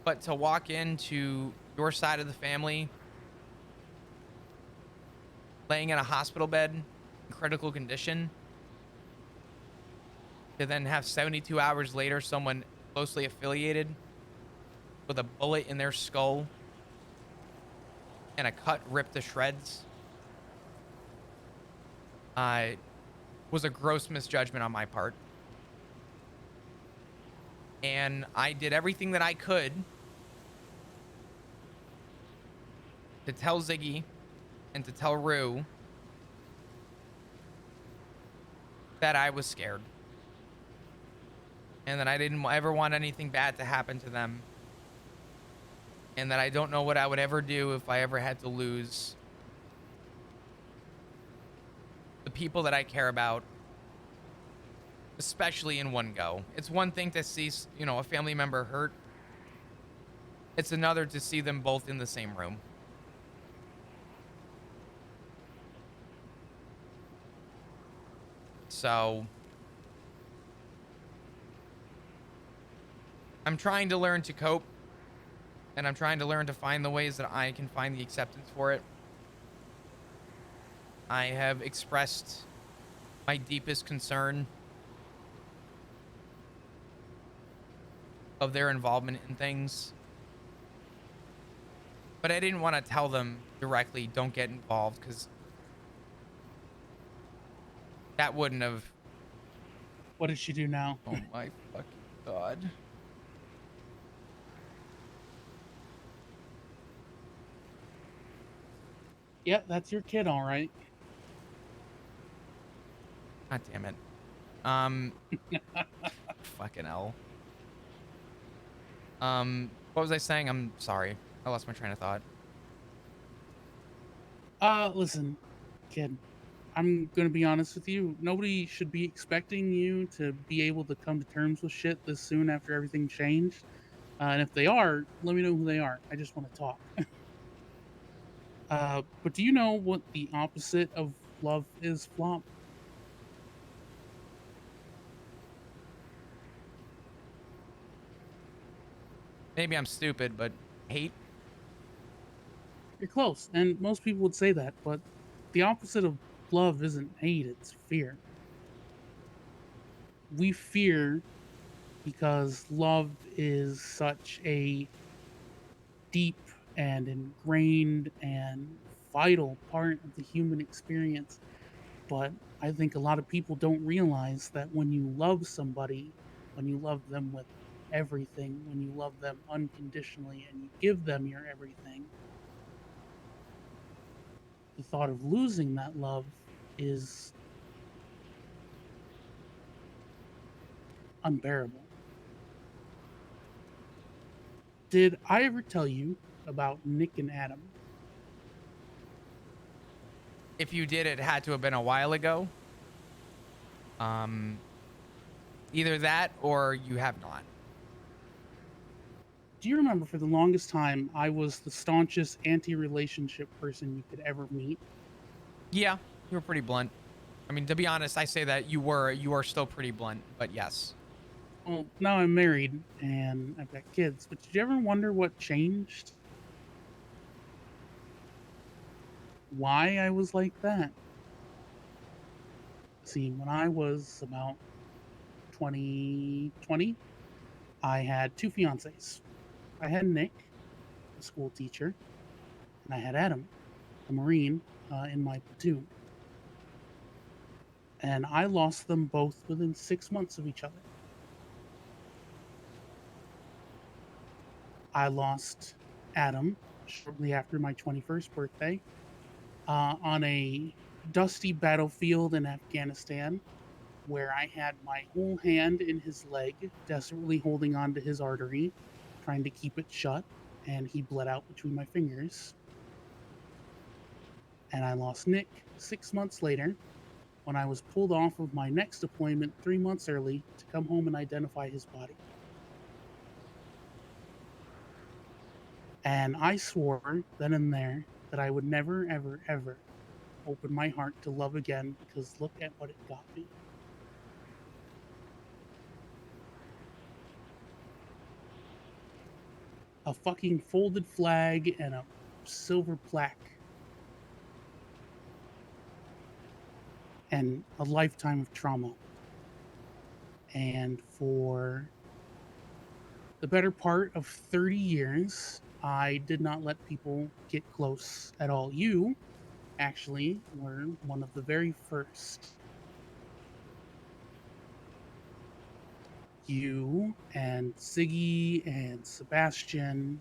But to walk into your side of the family, laying in a hospital bed in critical condition, to then have 72 hours later someone closely affiliated with a bullet in their skull and a cut ripped to shreds, was a gross misjudgment on my part. And I did everything that I could to tell Ziggy and to tell Rue that I was scared and that I didn't ever want anything bad to happen to them, and that I don't know what I would ever do if I ever had to lose the people that I care about, especially in one go. It's one thing to see, you know, a family member hurt. It's another to see them both in the same room. So I'm trying to learn to cope, and I'm trying to learn to find the ways that I can find the acceptance for it. I have expressed my deepest concern of their involvement in things, but I didn't want to tell them directly, don't get involved, because that wouldn't have. What did she do now? Oh my fucking god. Yeah, that's your kid, all right. God damn it. Fucking hell. What was I saying? I'm sorry. I lost my train of thought. Listen, kid. I'm gonna be honest with you. Nobody should be expecting you to be able to come to terms with shit this soon after everything changed. And if they are, let me know who they are. I just want to talk. But do you know what the opposite of love is, Flop? Maybe I'm stupid, but hate? You're close, and most people would say that, but the opposite of love isn't hate, it's fear. We fear because love is such a deep and ingrained and vital part of the human experience. But I think a lot of people don't realize that when you love somebody, when you love them with everything, when you love them unconditionally and you give them your everything, the thought of losing that love is unbearable. Did I ever tell you about Nick and Adam? If you did, it had to have been a while ago. Either that or you have not. Do you remember for the longest time I was the staunchest anti-relationship person you could ever meet? Yeah, you were pretty blunt. I mean, to be honest, I say that you are still pretty blunt, but yes. Well, now I'm married and I've got kids, but did you ever wonder what changed? Why I was like that? See, when I was about 20, I had two fiancés. I had Nick, a school teacher, and I had Adam, a Marine, in my platoon. And I lost them both within 6 months of each other. I lost Adam shortly after my 21st birthday, on a dusty battlefield in Afghanistan where I had my whole hand in his leg, desperately holding onto his artery, trying to keep it shut, and he bled out between my fingers. And I lost Nick 6 months later when I was pulled off of my next deployment 3 months early to come home and identify his body. And I swore then and there that I would never, ever, ever open my heart to love again because look at what it got me. A fucking folded flag and a silver plaque. And a lifetime of trauma. And for the better part of 30 years, I did not let people get close at all. You, actually, were one of the very first. You and Siggy and Sebastian,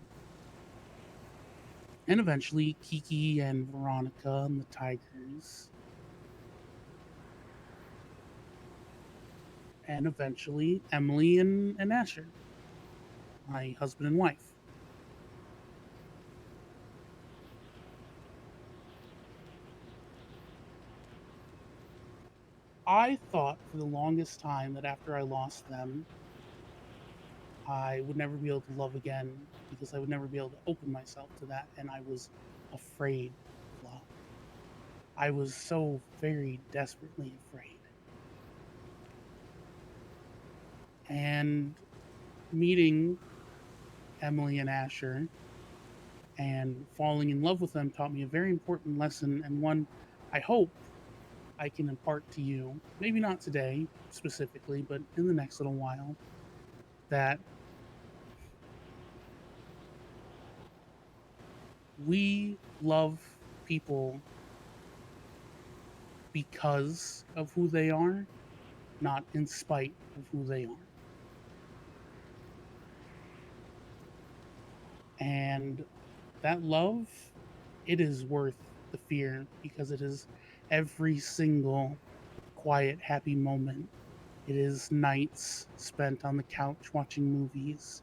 and eventually Kiki and Veronica and the Tigers. And eventually Emily and Asher, my husband and wife. I thought for the longest time that after I lost them, I would never be able to love again because I would never be able to open myself to that, and I was afraid. I was so very desperately afraid. And meeting Emily and Asher and falling in love with them taught me a very important lesson, and one I hope I can impart to you. Maybe not today specifically, but in the next little while. That we love people because of who they are, not in spite of who they are. And that love, it is worth the fear because it is every single quiet, happy moment. It is nights spent on the couch watching movies.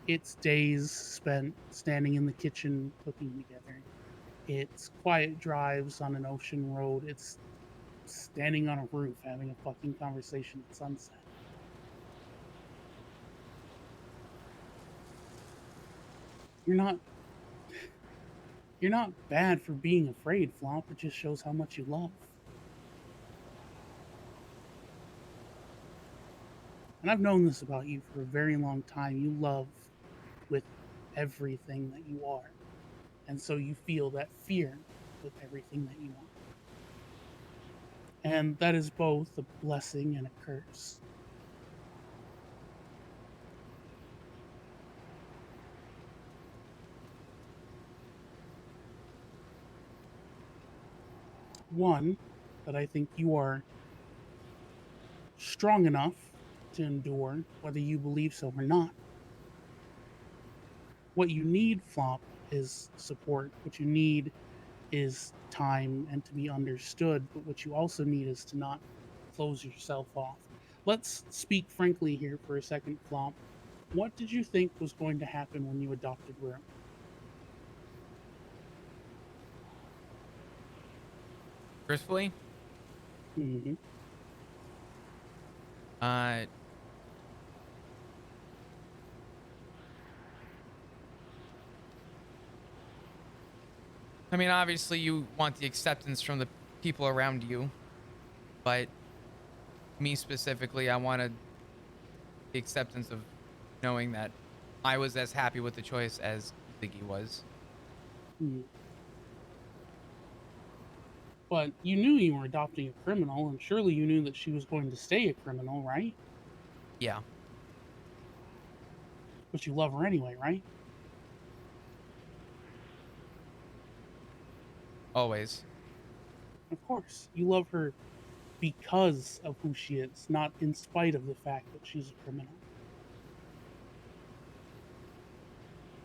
It's days spent standing in the kitchen cooking together. It's quiet drives on an ocean road. It's standing on a roof having a fucking conversation at sunset. You're not bad for being afraid, Flop. It just shows how much you love. And I've known this about you for a very long time. You love with everything that you are. And so you feel that fear with everything that you are. And that is both a blessing and a curse. One, that I think you are strong enough to endure, whether you believe so or not. What you need, Flop, is support. What you need is time and to be understood. But what you also need is to not close yourself off. Let's speak frankly here for a second, Flop. What did you think was going to happen when you adopted Worm? Truthfully, Mm-hmm. uh, I mean, obviously you want the acceptance from the people around you, but me specifically, I wanted the acceptance of knowing that I was as happy with the choice as Ziggy was. Mm. But you knew you were adopting a criminal, and surely you knew that she was going to stay a criminal, right? Yeah. But you love her anyway, right? Always. Of course. You love her because of who she is, not in spite of the fact that she's a criminal.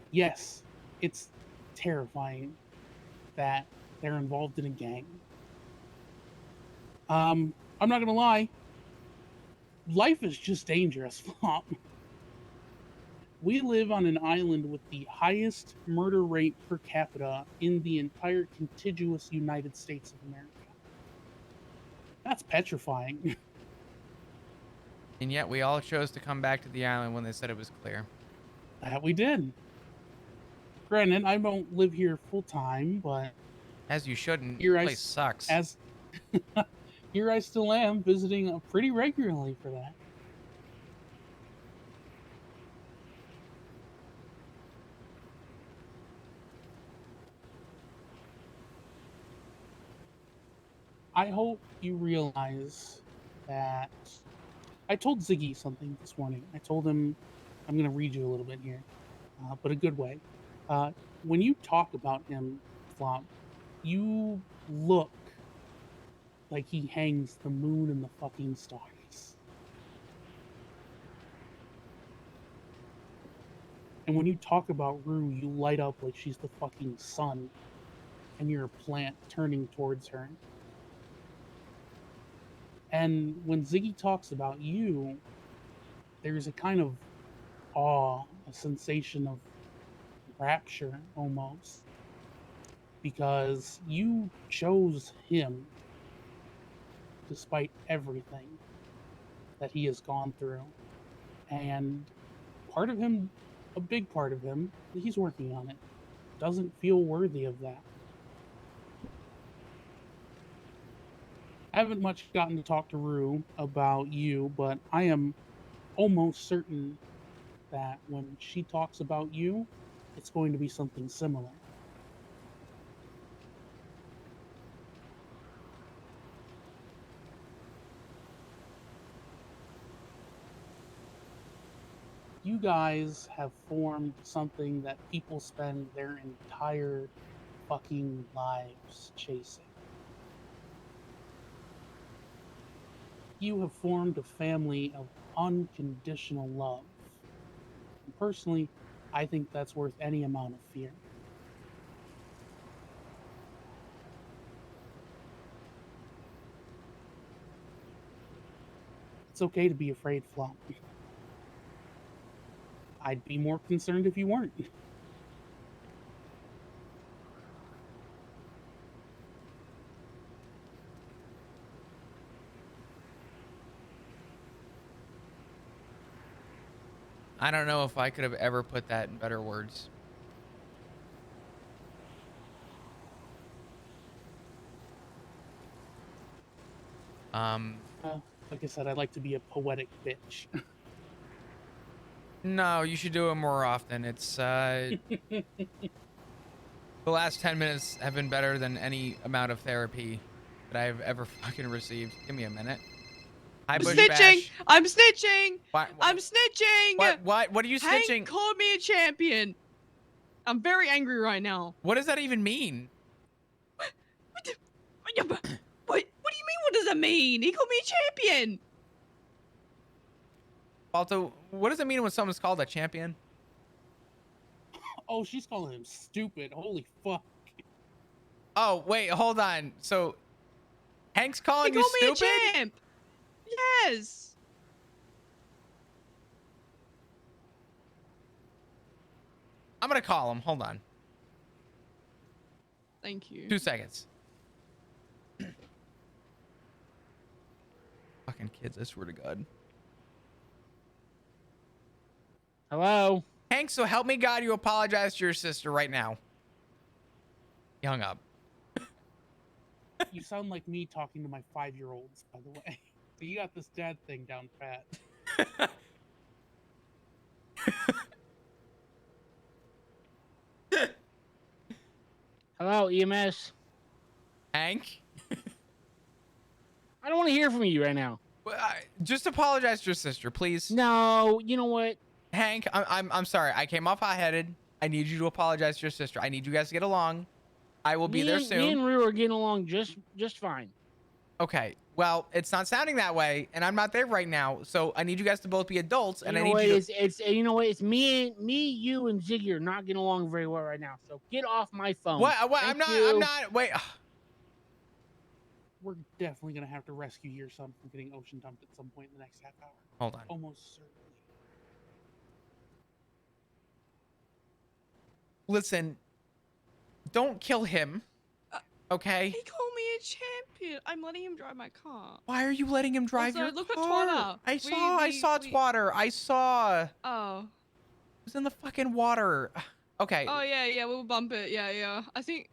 Yes, it's terrifying that they're involved in a gang. I'm not gonna lie. Life is just dangerous, Flop. We live on an island with the highest murder rate per capita in the entire contiguous United States of America. That's petrifying. And yet we all chose to come back to the island when they said it was clear. That we did. Granted, I don't live here full time, but as you shouldn't. Here The I place sucks. As here I still am visiting pretty regularly for that. I hope you realize that I told Ziggy something this morning. I told him, I'm going to read you a little bit here, but a good way. When you talk about him, Flop, you look like he hangs the moon and the fucking stars. And when you talk about Rue, you light up like she's the fucking sun, and you're a plant turning towards her. And when Ziggy talks about you, there's a kind of awe, a sensation of rapture almost. Because you chose him despite everything that he has gone through. And part of him, a big part of him, he's working on it, doesn't feel worthy of that. I haven't much gotten to talk to Rue about you, but I am almost certain that when she talks about you, it's going to be something similar. You guys have formed something that people spend their entire fucking lives chasing. You have formed a family of unconditional love. And personally, I think that's worth any amount of fear. It's okay to be afraid, Flop. I'd be more concerned if you weren't. I don't know if I could have ever put that in better words. Like I said, I like to be a poetic bitch. No, you should do it more often. It's the last 10 minutes have been better than any amount of therapy that I've ever fucking received. Give me a minute. Hi, I'm Bush snitching. Bash. I'm snitching. What? I'm snitching. What are you snitching? Hank called me a champion. I'm very angry right now. What does that even mean? What do you mean? What does that mean? He called me a champion. Balto, what does it mean when someone's called a champion? Oh, she's calling him stupid. Holy fuck. Oh, wait, hold on. So, Hank's calling He you called stupid? me a champ. Yes. I'm gonna call him. Hold on. Thank you. 2 seconds. Fucking kids, I swear to God. Hello? Hank, so help me God, you apologize to your sister right now. He hung up. You sound like me talking to my 5-year-olds, by the way. But you got this dad thing down pat. Hello, EMS. Hank? I don't want to hear from you right now. Well, just apologize to your sister, please. No, you know what? Hank, I'm sorry. I came off hot-headed. I need you to apologize to your sister. I need you guys to get along. I will be there soon. Me and Rue are getting along just fine. Okay. Well, it's not sounding that way, and I'm not there right now. So I need you guys to both be adults, and I need you to. It's you know what? It's me, you, and Ziggy are not getting along very well right now. So get off my phone. What? Thank I'm you. not. Wait. We're definitely gonna have to rescue your son from getting ocean dumped at some point in the next half hour. Hold on. Almost certainly. Listen. Don't kill him. Okay. He called me a champion. I'm letting him drive my car. Why are you letting him drive Also, your look at car? Twana. I saw Twatter. I saw. Oh. It was in the fucking water. Okay. Oh yeah, we'll bump it. Yeah. I think.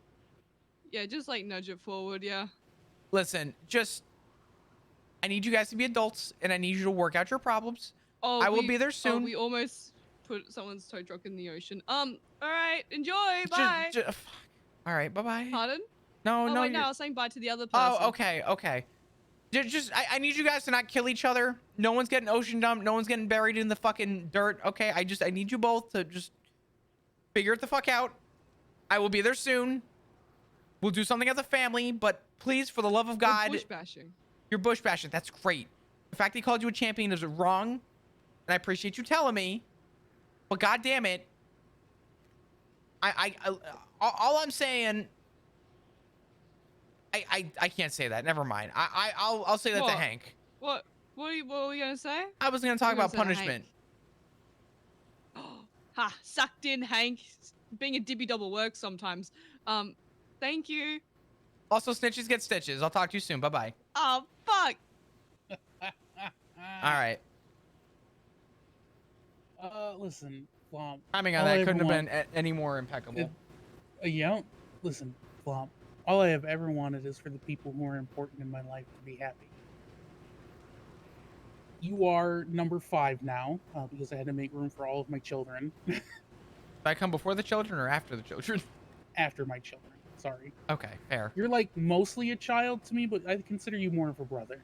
Yeah, just like nudge it forward. Yeah. Listen, I need you guys to be adults, and I need you to work out your problems. Oh, I will be there soon. Oh, we almost put someone's tow truck in the ocean. All right. Enjoy. Bye. All right. Bye-bye. Pardon? No, Oh, no. wait, no, I was saying bye to the other person. Oh, okay. I need you guys to not kill each other. No one's getting ocean dumped. No one's getting buried in the fucking dirt. Okay. I need you both to just figure it the fuck out. I will be there soon. We'll do something as a family, but please, for the love of God. Bush bashing. You're bush bashing. That's great. The fact that he called you a champion is wrong, and I appreciate you telling me. But God damn it, all I'm saying. I can't say that. Never mind. I'll say that to What? Hank. What were you gonna say? I was gonna talk about punishment. Ha! Sucked in, Hank. Being a dibby double works sometimes. Thank you. Also, snitches get stitches. I'll talk to you soon. Bye bye. Oh fuck. All right. Listen, Flomp. Timing on that couldn't have been any more impeccable. Yeah. Listen, Flomp. All I have ever wanted is for the people who are important in my life to be happy. You are number 5 now, because I had to make room for all of my children. Did I come before the children or after the children? After my children. Sorry. Okay, fair. You're like mostly a child to me, but I consider you more of a brother.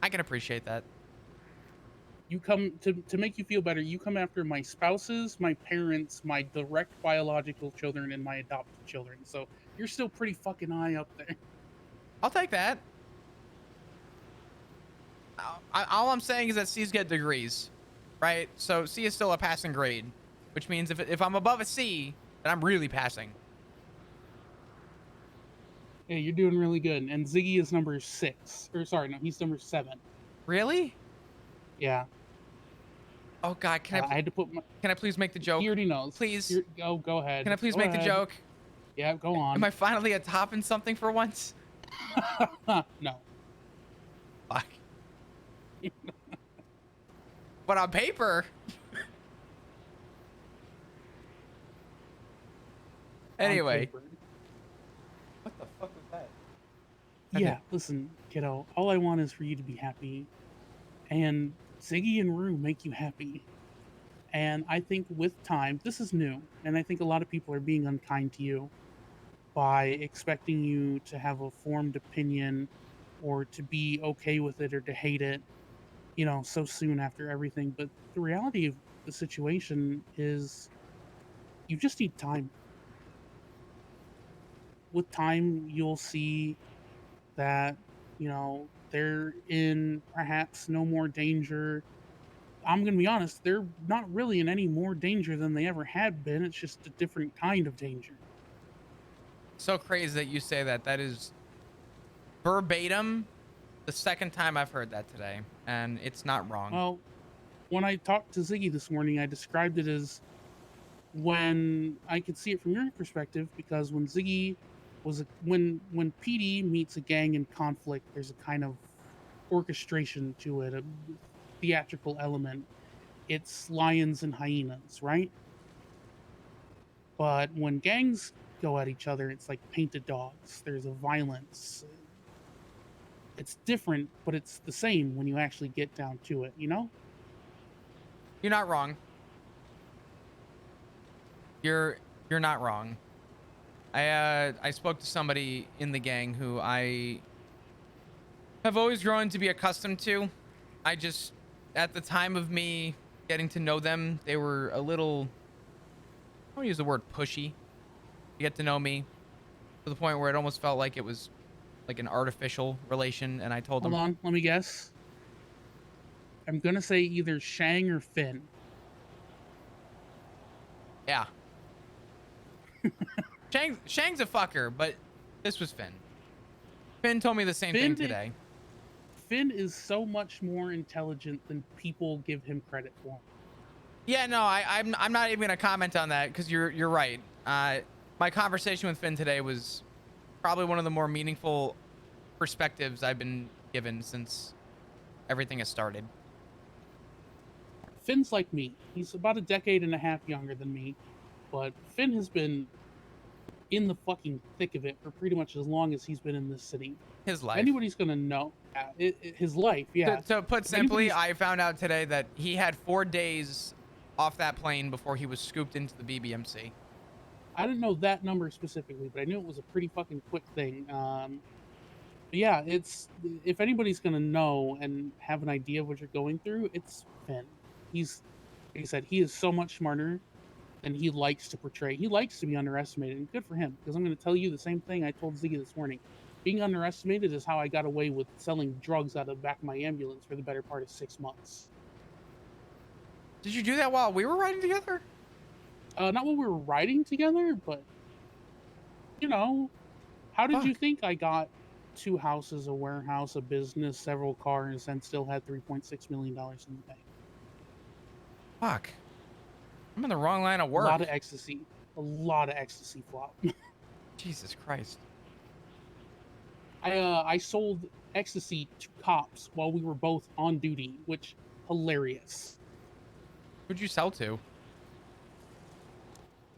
I can appreciate that. You come to make you feel better. You come after my spouses, my parents, my direct biological children, and my adopted children. So you're still pretty fucking high up there. I'll take that. All I'm saying is that C's get degrees, right? So C is still a passing grade, which means if I'm above a C, then I'm really passing. Yeah, you're doing really good. And Ziggy is number 6. Or sorry, no, he's number 7. Really? Yeah. Oh God, can I had to put my... Can I please make the joke? He already knows. Please. Go ahead. Can I please Go make ahead. the joke? Yeah, go on. Am I finally a top in something for once? No. Fuck. But on paper. Anyway. What the fuck was that? Yeah, listen, kiddo, all I want is for you to be happy. And Ziggy and Rue make you happy. And I think with time, this is new, and I think a lot of people are being unkind to you by expecting you to have a formed opinion or to be okay with it or to hate it, you know, so soon after everything. But the reality of the situation is you just need time. With time, you'll see that, you know, they're in perhaps no more danger. I'm going to be honest, they're not really in any more danger than they ever had been. It's just a different kind of danger. So crazy that you say that. That is verbatim the second time I've heard that today, and it's not wrong. Well, when I talked to Ziggy this morning, I described it as when I could see it from your perspective, because when Ziggy was when PD meets a gang in conflict, there's a kind of orchestration to it, a theatrical element. It's lions and hyenas, right? But when gangs go at each other, it's like painted dogs. There's a violence. It's different, but it's the same when you actually get down to it, you know? You're not wrong. You're not wrong. I spoke to somebody in the gang who I have always grown to be accustomed to. I just, at the time of me getting to know them, they were a little, I don't use the word pushy, to get to know me, to the point where it almost felt like it was like an artificial relation, and I told Hold him, on, let me guess. I'm gonna say either Shang or Finn. yeah. Shang's a fucker, but this was Finn. Finn told me the same thing today. Finn is so much more intelligent than people give him credit for. Yeah, no, I'm not even gonna comment on that because you're right. My conversation with Finn today was probably one of the more meaningful perspectives I've been given since everything has started. Finn's like me. He's about a decade and a half younger than me, but Finn has been in the fucking thick of it for pretty much as long as he's been in this city. His life. If anybody's gonna know his life, yeah. To put If simply, anybody's- I found out today that he had 4 days off that plane before he was scooped into the BBMC. I didn't know that number specifically, but I knew it was a pretty fucking quick thing. But yeah, it's if anybody's gonna know and have an idea of what you're going through, it's Finn. He's, like I said, he is so much smarter than he likes to portray. He likes to be underestimated, and good for him. Because I'm going to tell you the same thing I told Ziggy this morning. Being underestimated is how I got away with selling drugs out of the back of my ambulance for the better part of 6 months. Did you do that while we were riding together? Not while we were riding together, but you know, how did you think I got 2 houses, a warehouse, a business, several cars, and still had $3.6 million in the bank? Fuck. I'm in the wrong line of work. A lot of ecstasy. A lot of ecstasy, Flop. Jesus Christ. I sold ecstasy to cops while we were both on duty, which hilarious. Who'd you sell to?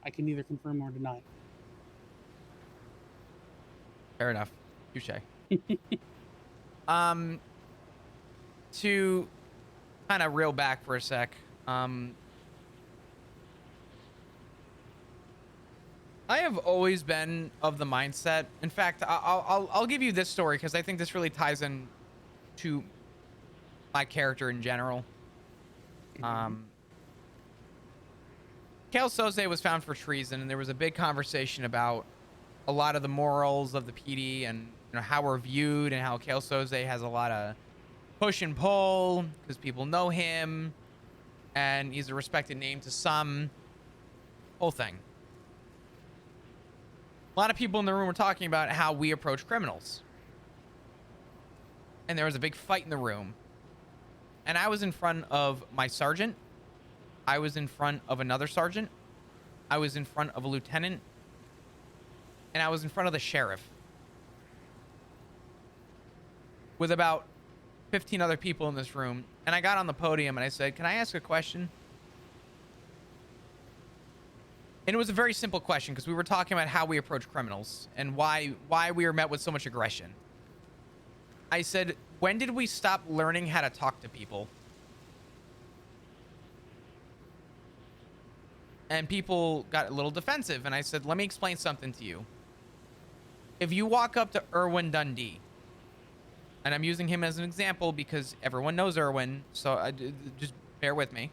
I can neither confirm nor deny. Fair enough. Touche. To kind of reel back for a sec. I have always been of the mindset. In fact, I'll give you this story because I think this really ties in to my character in general. Kale Soze was found for treason, and there was a big conversation about a lot of the morals of the PD and how we're viewed, and how Kale Soze has a lot of push and pull because people know him, and he's a respected name to some. Whole thing. A lot of people in the room were talking about how we approach criminals. And there was a big fight in the room. And I was in front of my sergeant. I was in front of another sergeant. I was in front of a lieutenant. And I was in front of the sheriff. With about 15 other people in this room. And I got on the podium and I said, "Can I ask a question?" And it was a very simple question because we were talking about how we approach criminals and why we are met with so much aggression. I said, "When did we stop learning how to talk to people?" And people got a little defensive. And I said, "Let me explain something to you. If you walk up to Irwin Dundee," and I'm using him as an example because everyone knows Irwin, so just bear with me.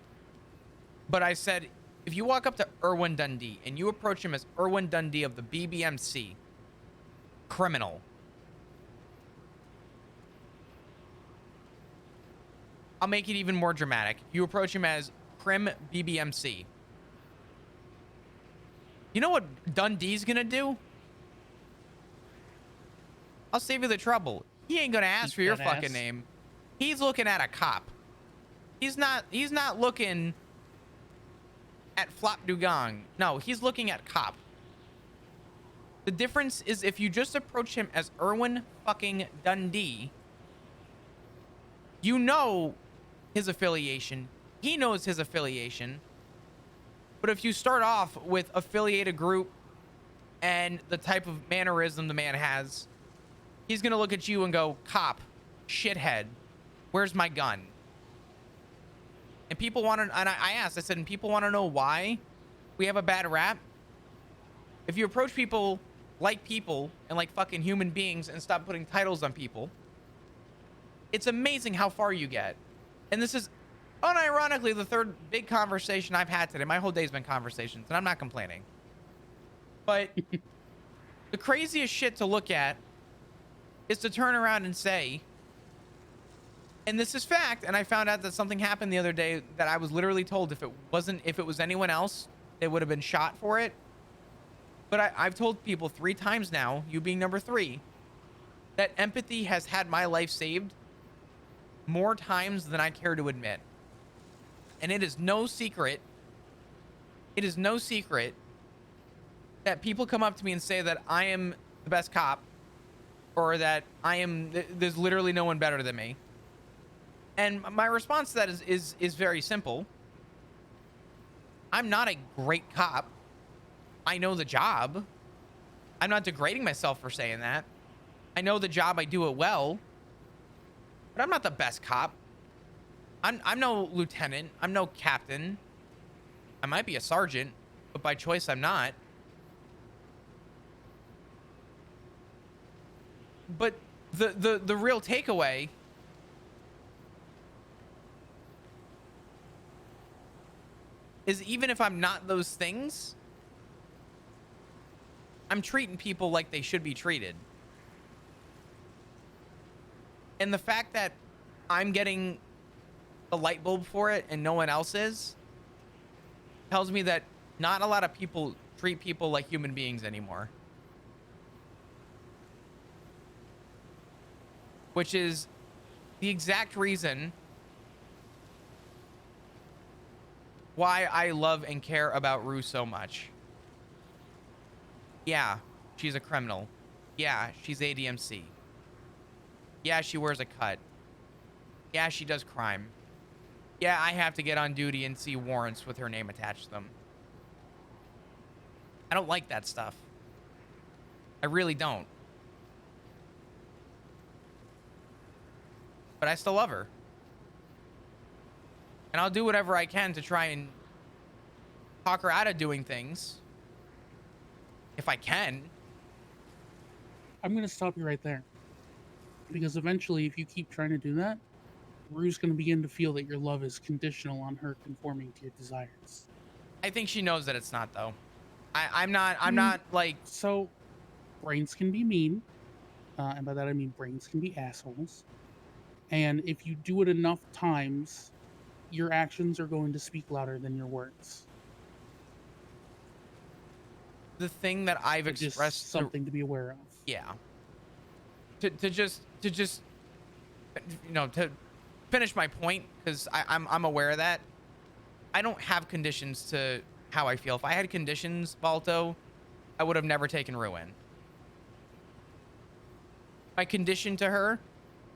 But I said, if you walk up to Irwin Dundee and you approach him as Irwin Dundee of the BBMC, criminal. I'll make it even more dramatic. You approach him as Prim BBMC. You know what Dundee's gonna do? I'll save you the trouble. He ain't gonna ask for your fucking name. He's looking at a cop. He's not looking at Flop Dugong. No, he's looking at cop. The difference is if you just approach him as Irwin fucking Dundee, you know his affiliation. He knows his affiliation. But if you start off with affiliated group and the type of mannerism the man has, he's gonna look at you and go, "Cop, shithead, where's my gun?" And people want to, and I asked, I said, and people want to know why we have a bad rap? If you approach people and like fucking human beings and stop putting titles on people, it's amazing how far you get. And this is unironically the third big conversation I've had today. My whole day's been conversations, and I'm not complaining. But the craziest shit to look at is to turn around and say, and this is fact, and I found out that something happened the other day that I was literally told if it was anyone else, they would have been shot for it. But I've told people 3 times now, you being number 3, that empathy has had my life saved more times than I care to admit. And it is no secret that people come up to me and say that I am the best cop, or that there's literally no one better than me. And my response to that is very simple. I'm not a great cop. I know the job. I'm not degrading myself for saying that. I know the job, I do it well, but I'm not the best cop. I'm no lieutenant. I'm no captain. I might be a sergeant, but by choice I'm not. But the real takeaway is, even if I'm not those things, I'm treating people like they should be treated. And the fact that I'm getting the light bulb for it and no one else is, tells me that not a lot of people treat people like human beings anymore. Which is the exact reason why I love and care about Rue so much. Yeah, she's a criminal. Yeah, she's ADMC. Yeah, she wears a cut. Yeah, she does crime. Yeah, I have to get on duty and see warrants with her name attached to them. I don't like that stuff. I really don't. But I still love her. And I'll do whatever I can to try and talk her out of doing things, if I can. I'm going to stop you right there. Because eventually, if you keep trying to do that, Rue's going to begin to feel that your love is conditional on her conforming to your desires. I think she knows that it's not, though. I'm not like... So, brains can be mean. And by that I mean brains can be assholes. And if you do it enough times, your actions are going to speak louder than your words. The thing that I've expressed... Just something to be aware of. Yeah. To just you know, to finish my point, because I'm aware of that. I don't have conditions to how I feel. If I had conditions, Balto, I would have never taken Ruin. My condition to her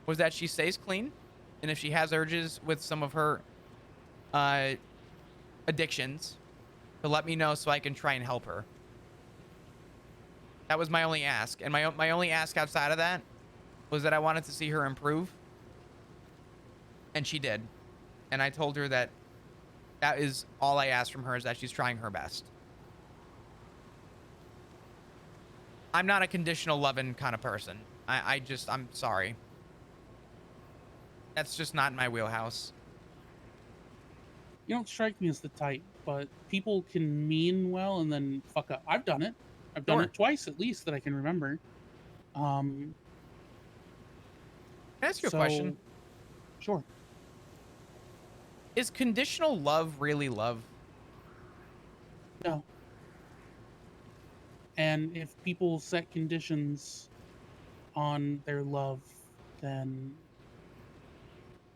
was that she stays clean, and if she has urges with some of her addictions, to let me know so I can try and help her. That was my only ask, and my only ask outside of that was that I wanted to see her improve, and she did. And I told her that that is all I asked from her, is that she's trying her best. I'm not a conditional loving kind of person. I'm sorry. That's just not in my wheelhouse. You don't strike me as the type, but people can mean well and then fuck up. I've done it. I've done it twice at least that I can remember. Can I ask you a question? Sure. Is conditional love really love? No. And if people set conditions on their love, then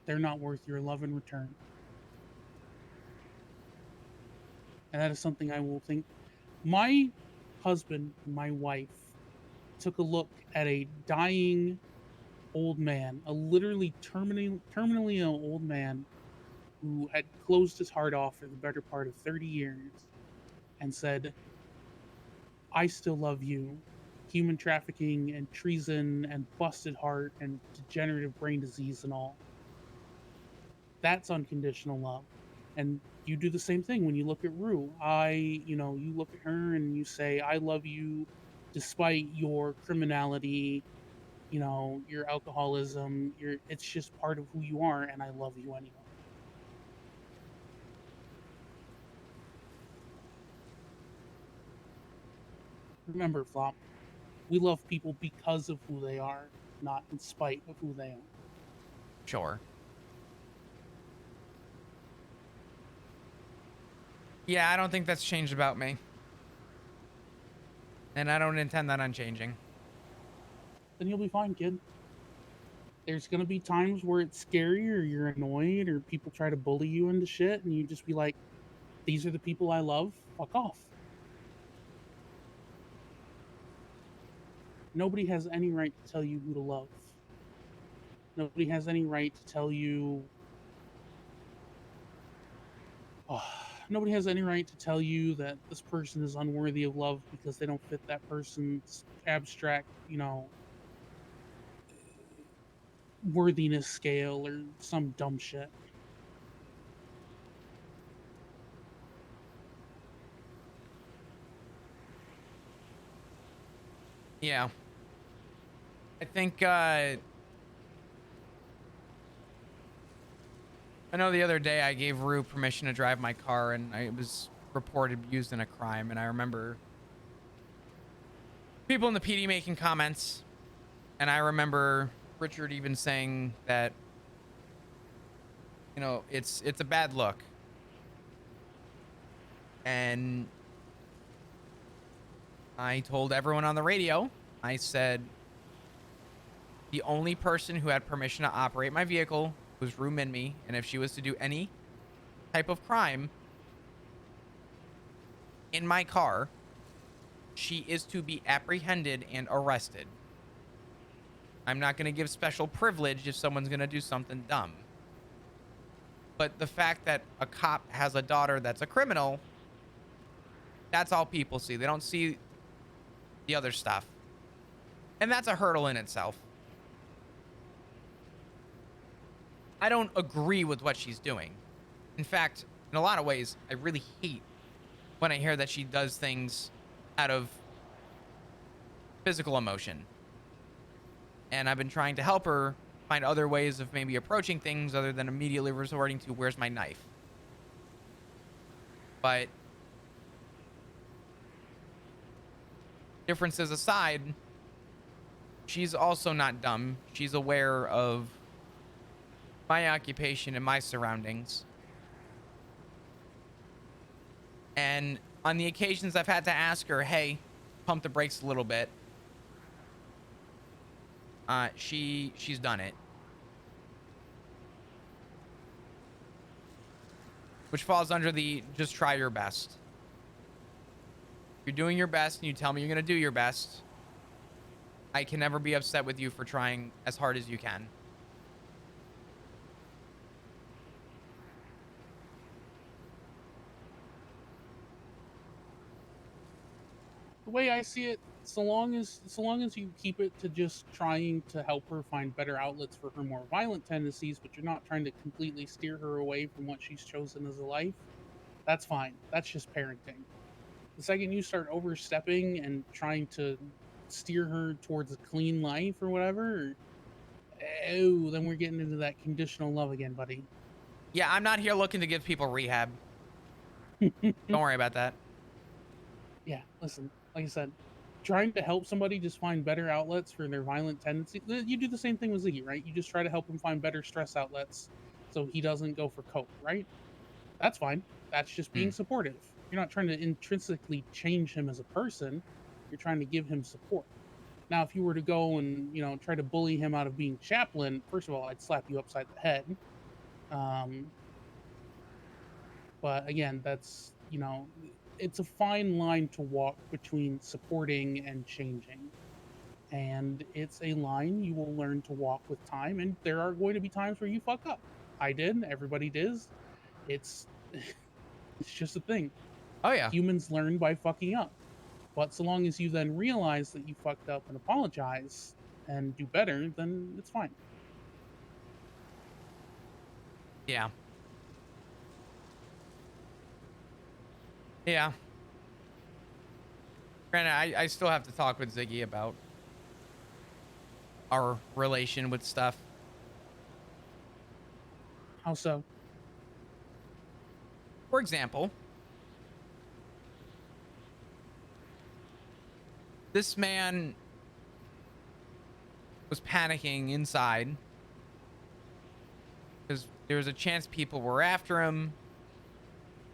they're not worth your love in return. And that is something I will think. My husband, my wife, took a look at a dying old man, a literally terminally ill old man who had closed his heart off for the better part of 30 years and said, I still love you. Human trafficking and treason and busted heart and degenerative brain disease and all. That's unconditional love. And you do the same thing when you look at Rue. You look at her and you say, I love you despite your criminality, your alcoholism, it's just part of who you are, and I love you anyway. Remember, Flop, we love people because of who they are, not in spite of who they are. Sure. Yeah, I don't think that's changed about me. And I don't intend that on changing. Then you'll be fine, kid. There's gonna be times where it's scary or you're annoyed or people try to bully you into shit and you just be like, these are the people I love, fuck off. Nobody has any right to tell you who to love. Nobody has any right to tell you nobody has any right to tell you that this person is unworthy of love because they don't fit that person's abstract, worthiness scale or some dumb shit. Yeah. I think, I know the other day I gave Rue permission to drive my car and I was reported used in a crime. And I remember people in the PD making comments. And I remember Richard even saying that, it's a bad look. And I told everyone on the radio, I said, the only person who had permission to operate my vehicle was Rue Minmi, and if she was to do any type of crime in my car, she is to be apprehended and arrested. I'm not going to give special privilege if someone's going to do something dumb. But the fact that a cop has a daughter that's a criminal, that's all people see. They don't see the other stuff. And that's a hurdle in itself. I don't agree with what she's doing. In fact, in a lot of ways, I really hate when I hear that she does things out of physical emotion. And I've been trying to help her find other ways of maybe approaching things other than immediately resorting to, where's my knife? But differences aside, she's also not dumb. She's aware of my occupation and my surroundings. And on the occasions I've had to ask her, hey, pump the brakes a little bit, she's done it. Which falls under the just try your best. If you're doing your best and you tell me you're going to do your best, I can never be upset with you for trying as hard as you can. The way I see it, so long as you keep it to just trying to help her find better outlets for her more violent tendencies, but you're not trying to completely steer her away from what she's chosen as a life, that's fine. That's just parenting. The second you start overstepping and trying to steer her towards a clean life or whatever, then we're getting into that conditional love again, buddy. Yeah, I'm not here looking to give people rehab. Don't worry about that. Yeah, listen, like I said, trying to help somebody just find better outlets for their violent tendencies. You do the same thing with Ziggy, right? You just try to help him find better stress outlets so he doesn't go for coke, right? That's fine. That's just being supportive. You're not trying to intrinsically change him as a person. You're trying to give him support. Now, if you were to go and, try to bully him out of being chaplain, first of all, I'd slap you upside the head. But again, that's, it's a fine line to walk between supporting and changing. And it's a line you will learn to walk with time. And there are going to be times where you fuck up. I did. Everybody does. It's just a thing. Oh, yeah. Humans learn by fucking up. But so long as you then realize that you fucked up and apologize and do better, then it's fine. Yeah. Yeah. Granted, I still have to talk with Ziggy about our relation with stuff. How so? For example, this man was panicking inside because there was a chance people were after him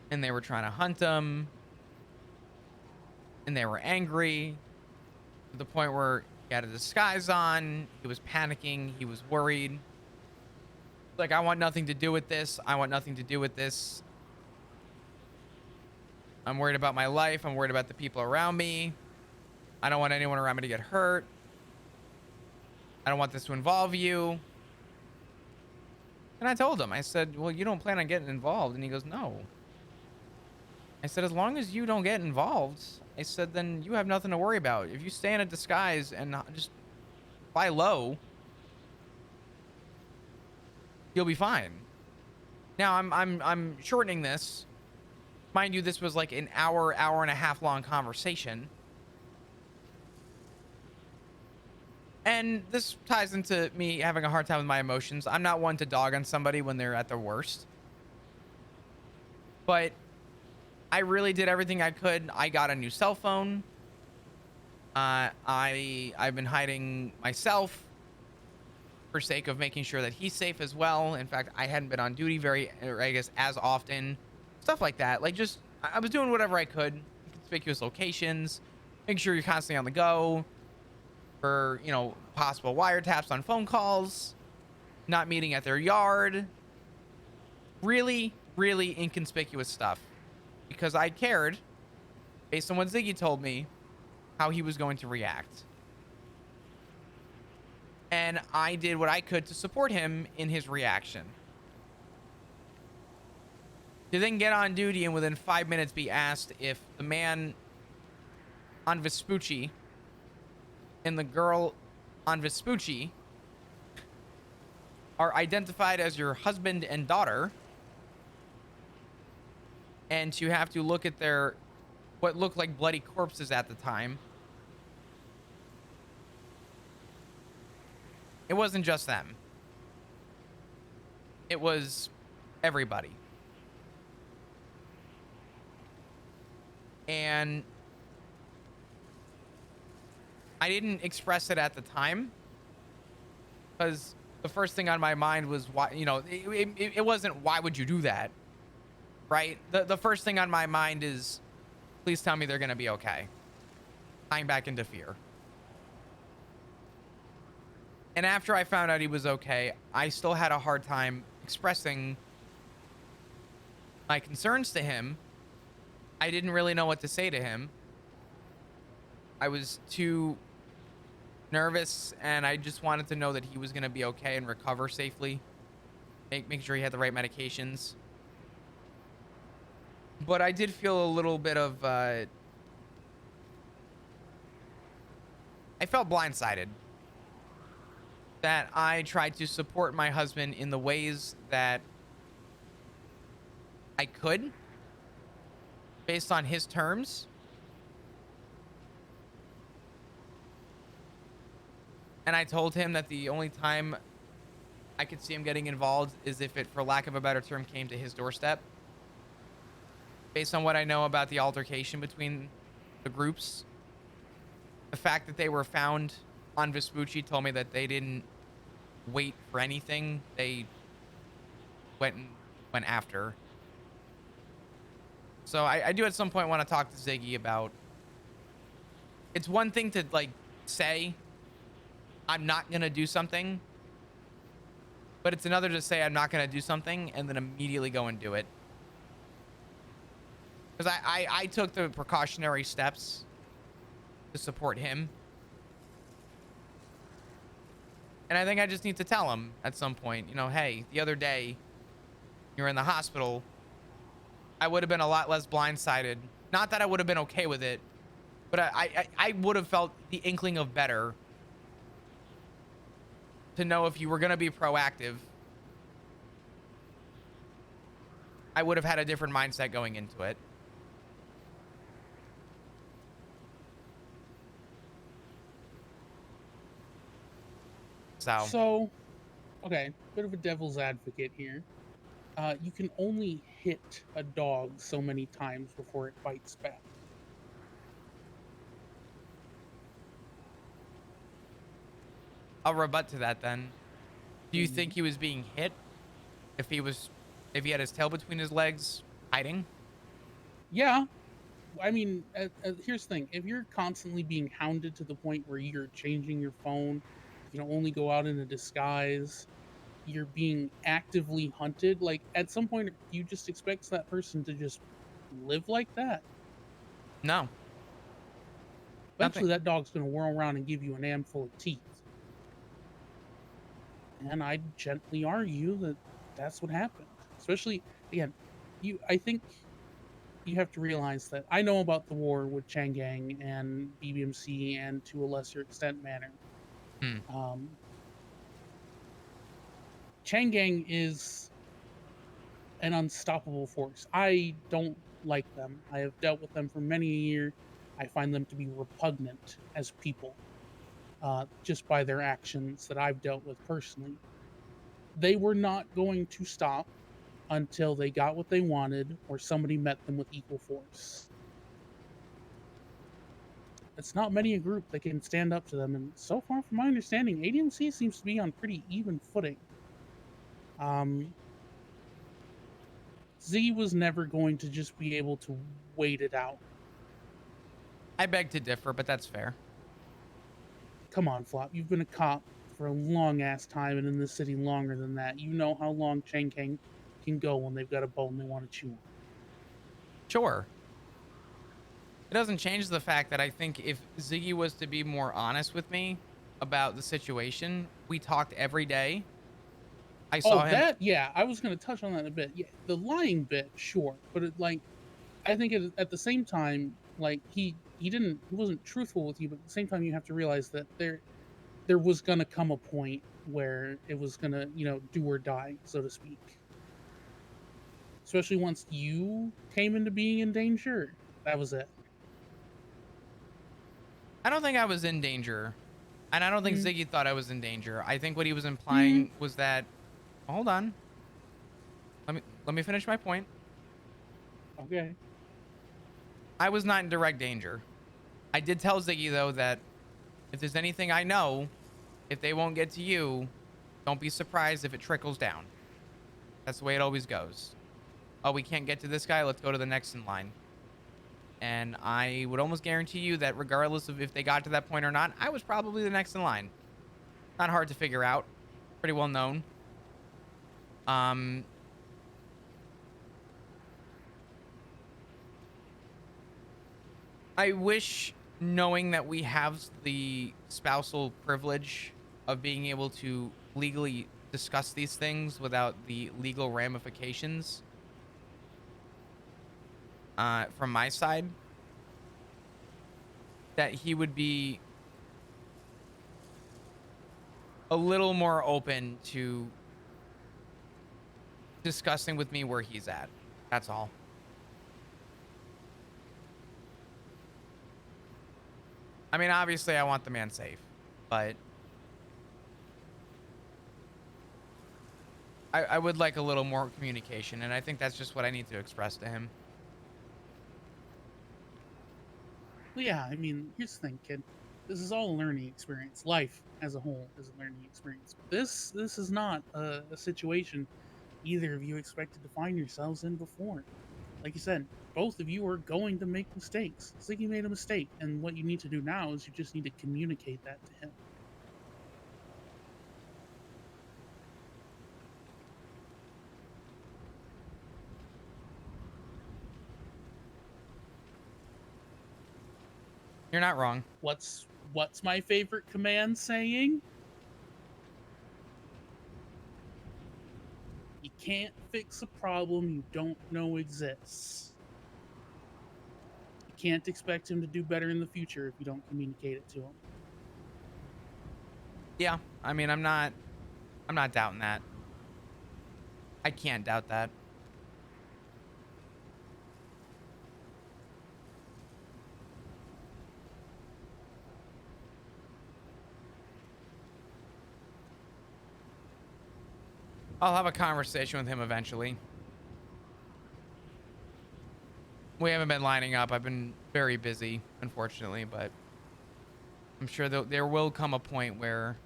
and they were trying to hunt him and they were angry to the point where he had a disguise on. He was panicking. He was worried. Like, I want nothing to do with this. I want nothing to do with this. I'm worried about my life. I'm worried about the people around me. I don't want anyone around me to get hurt. I don't want this to involve you. And I told him, I said, well, you don't plan on getting involved. And he goes, no. I said, as long as you don't get involved, I said, then you have nothing to worry about. If you stay in a disguise and just fly low, you'll be fine. Now I'm shortening this. Mind you, this was like an hour and a half long conversation. And this ties into me having a hard time with my emotions. I'm not one to dog on somebody when they're at their worst. But I really did everything I could. I got a new cell phone. I've been hiding myself for sake of making sure that he's safe as well. In fact, I hadn't been on duty as often. Stuff like that. Like, just, I was doing whatever I could in conspicuous locations, making sure you're constantly on the go for, you know, possible wiretaps on phone calls, not meeting at their yard. Really, really inconspicuous stuff. Because I cared, based on what Ziggy told me, how he was going to react. And I did what I could to support him in his reaction. To then get on duty and within 5 minutes be asked if the man on Vespucci and the girl on Vespucci are identified as your husband and daughter, and to have to look at their what looked like bloody corpses at the time. It wasn't just them. It was everybody. And I didn't express it at the time because the first thing on my mind was why, you know, it wasn't why would you do that, right? The first thing on my mind is, please tell me they're going to be okay. Tying back into fear. And after I found out he was okay, I still had a hard time expressing my concerns to him. I didn't really know what to say to him. I was too nervous, and I just wanted to know that he was going to be okay and recover safely. Make sure he had the right medications. But I did feel a little bit of... I felt blindsided. That I tried to support my husband in the ways that I could, based on his terms. And I told him that the only time I could see him getting involved is if it, for lack of a better term, came to his doorstep. Based on what I know about the altercation between the groups, the fact that they were found on Vespucci told me that they didn't wait for anything. They went after. So I do at some point want to talk to Ziggy about... It's one thing to, like, say, I'm not going to do something. But it's another to say I'm not going to do something and then immediately go and do it. Because I took the precautionary steps to support him. And I think I just need to tell him at some point, you know, hey, the other day you're in the hospital. I would have been a lot less blindsided. Not that I would have been okay with it, but I would have felt the inkling of better to know if you were going to be proactive. I would have had a different mindset going into it. So, okay, bit of a devil's advocate here. You can only hit a dog so many times before it bites back. I'll rebut to that then. Do you think he was being hit? If he had his tail between his legs, hiding? Yeah. I mean, here's the thing. If you're constantly being hounded to the point where you're changing your phone, you can only go out in a disguise, you're being actively hunted, like, at some point, you just expect that person to just live like that? No. Nothing. Eventually, that dog's going to whirl around and give you an handful of teeth. And I gently argue that that's what happened. Especially, again, I think you have to realize that I know about the war with Changang and BBMC and to a lesser extent Manor. Changang is an unstoppable force. I don't like them. I have dealt with them for many a year. I find them to be repugnant as people, just by their actions that I've dealt with personally. They were not going to stop until they got what they wanted or somebody met them with equal force. It's not many a group that can stand up to them, and so far, from my understanding, ADMC seems to be on pretty even footing. Z was never going to just be able to wait it out. I beg to differ, but that's fair. Come on, Flop. You've been a cop for a long ass time and in this city longer than that. You know how long Chang Kang can go when they've got a bone they want to chew on. Sure. It doesn't change the fact that I think if Ziggy was to be more honest with me about the situation, we talked every day. I saw him. That, yeah, I was going to touch on that a bit. Yeah, the lying bit, sure, but I think at the same time, like he wasn't truthful with you, but at the same time, you have to realize that there was going to come a point where it was going to, do or die, so to speak. Especially once you came into being in danger, that was it. I don't think I was in danger, and I don't think Ziggy thought I was in danger. I think what he was implying was that. Hold on. Let me finish my point. Okay. I was not in direct danger. I did tell Ziggy though that if there's anything I know, if they won't get to you, don't be surprised if it trickles down. That's the way it always goes. Oh, we can't get to this guy. Let's go to the next in line. And I would almost guarantee you that regardless of if they got to that point or not, I was probably the next in line. Not hard to figure out. Pretty well known. I wish, knowing that we have the spousal privilege of being able to legally discuss these things without the legal ramifications from my side, that he would be a little more open to discussing with me where he's at. That's all. I mean, obviously I want the man safe, but I would like a little more communication, and I think that's just what I need to express to him. Well, yeah, I mean, here's the thing, kid. This is all a learning experience. Life as a whole is a learning experience. This is not a situation either of you expected to find yourselves in before. Like you said, both of you are going to make mistakes. Ziggy made a mistake, and what you need to do now is you just need to communicate that to him. You're not wrong. What's my favorite command saying? You can't fix a problem you don't know exists. You can't expect him to do better in the future if you don't communicate it to him. Yeah, I mean, I'm not doubting that. I can't doubt that. I'll have a conversation with him eventually. We haven't been lining up. I've been very busy, unfortunately, but I'm sure there will come a point where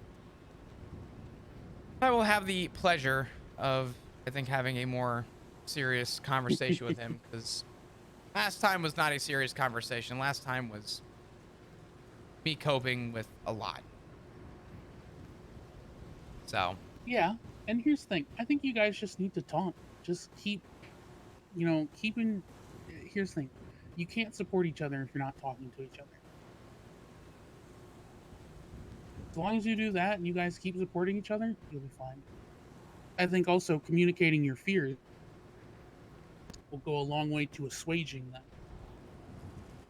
I will have the pleasure of, I think, having a more serious conversation with him, because last time was not a serious conversation. Last time was me coping with a lot. So. Yeah, and here's the thing. I think you guys just need to talk. Just keep, keeping. Here's the thing. You can't support each other if you're not talking to each other. As long as you do that and you guys keep supporting each other, you'll be fine. I think also communicating your fears will go a long way to assuaging them.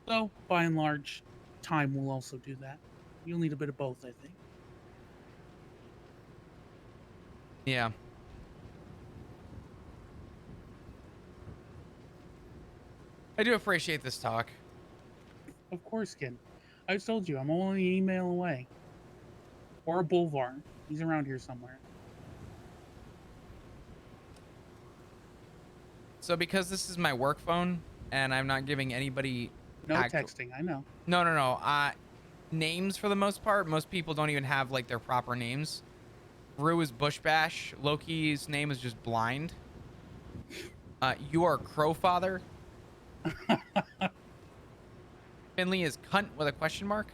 So, by and large, time will also do that. You'll need a bit of both, I think. Yeah. I do appreciate this talk. Of course, kid. I told you, I'm only an email away. Or a Bolvar. He's around here somewhere. So because this is my work phone and I'm not giving anybody No texting, I know. No. Names for the most part. Most people don't even have like their proper names. Rue is Bushbash. Loki's name is just Blind. You are Crowfather. Finley is Cunt with a question mark.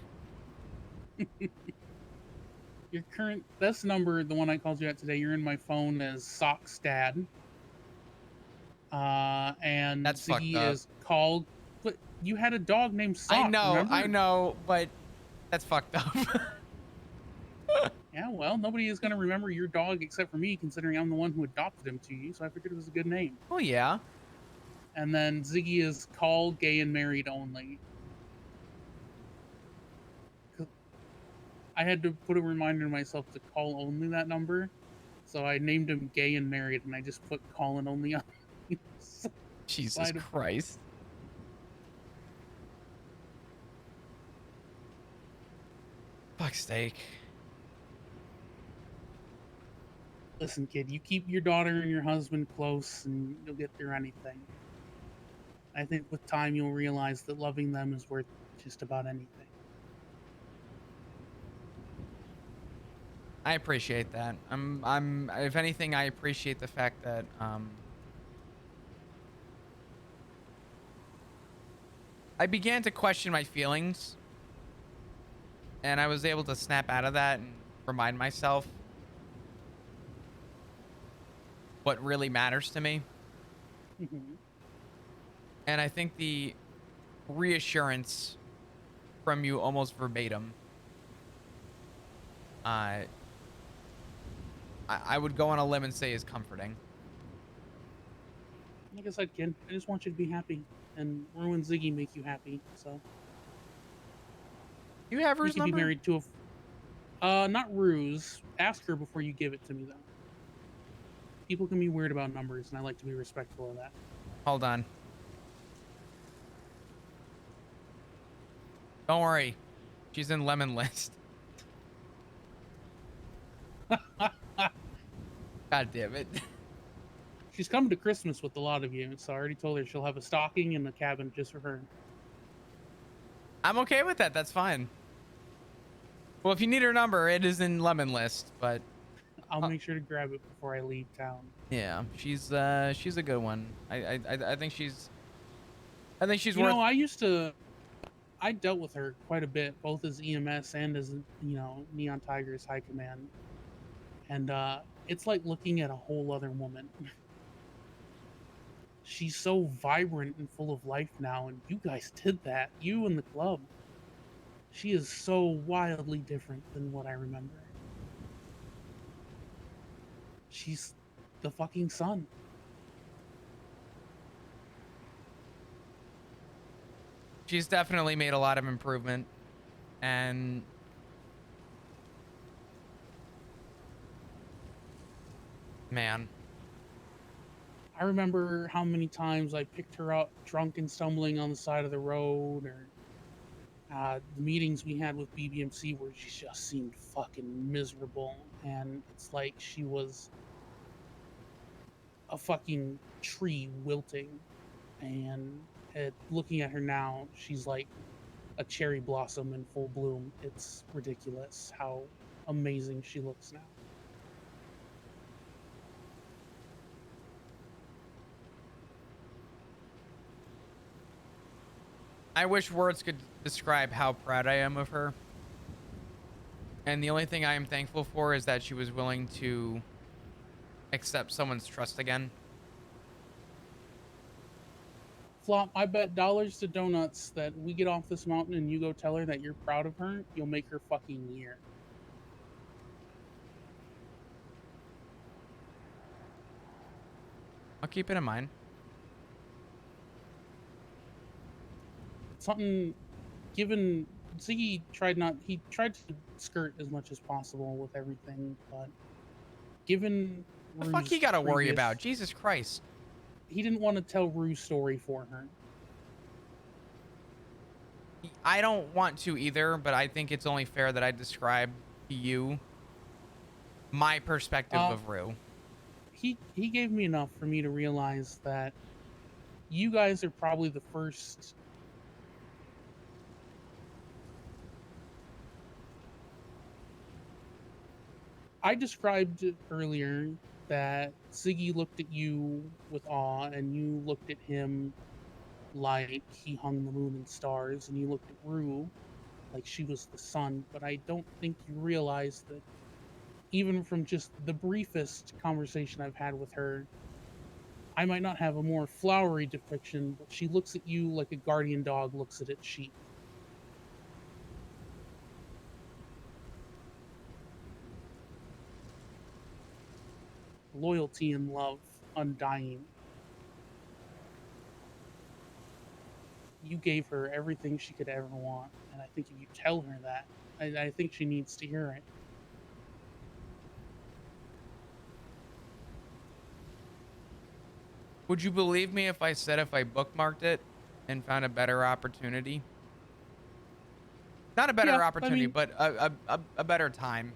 Your current best number, the one I called you at today, you're in my phone as Sockstad. And That's fucked Ziggy up. is called. But you had a dog named Sock. I know, but that's fucked up. Yeah, well, nobody is going to remember your dog except for me, considering I'm the one who adopted him to you, so I figured it was a good name. Oh, yeah. And then Ziggy is called gay and married only. I had to put a reminder to myself to call only that number, so I named him gay and married, and I just put call and only on. Jesus Christ. Fuck's sake. Listen, kid, you keep your daughter and your husband close, and you'll get through anything. I think with time you'll realize that loving them is worth just about anything. I appreciate that. If anything, I appreciate the fact that I began to question my feelings, and I was able to snap out of that and remind myself what really matters to me. And I think the reassurance from you almost verbatim, I would go on a limb and say is comforting. Like I said, kid, I just want you to be happy, and Rue and Ziggy make you happy, so. You have Rue's You can number? be married to a... not Rue's. Ask her before you give it to me, though. People can be weird about numbers, and I like to be respectful of that. Hold on. Don't worry. She's in Lemon List. God damn it. She's coming to Christmas with a lot of you, so I already told her she'll have a stocking and a cabin just for her. I'm okay with that. That's fine. Well, if you need her number, it is in Lemon List, but I'll make sure to grab it before I leave town. yeah, she's a good one. I think she's You worth. know, I dealt with her quite a bit, both as EMS and as, Neon Tiger's High Command. And it's like looking at a whole other woman. She's so vibrant and full of life now, and you guys did that. You and the club. She is so wildly different than what I remember. She's the fucking sun. She's definitely made a lot of improvement, and man, I remember how many times I picked her up drunk and stumbling on the side of the road, or the meetings we had with BBMC where she just seemed fucking miserable, and it's like she was a fucking tree wilting, and looking at her now, she's like a cherry blossom in full bloom. It's ridiculous how amazing she looks now. I wish words could describe how proud I am of her. And the only thing I am thankful for is that she was willing to accept someone's trust again. Flop, I bet dollars to donuts that we get off this mountain and you go tell her that you're proud of her, you'll make her fucking year. I'll keep it in mind. Something, given Ziggy he tried to skirt as much as possible with everything, but given The fuck Rue's you gotta worry previous- about? Jesus Christ. He didn't want to tell Rue's story for her. I don't want to either, but I think it's only fair that I describe to you my perspective of Rue. He gave me enough for me to realize that you guys are probably the first. I described earlier that Ziggy looked at you with awe, and you looked at him like he hung the moon and stars, and you looked at Rue like she was the sun. But I don't think you realize that even from just the briefest conversation I've had with her, I might not have a more flowery depiction, but she looks at you like a guardian dog looks at its sheep. Loyalty and love, undying. You gave her everything she could ever want, and I think if you tell her that, I think she needs to hear it. Would you believe me if I said if I bookmarked it and found a better opportunity? Not a better Yeah, I opportunity, mean- but a better time.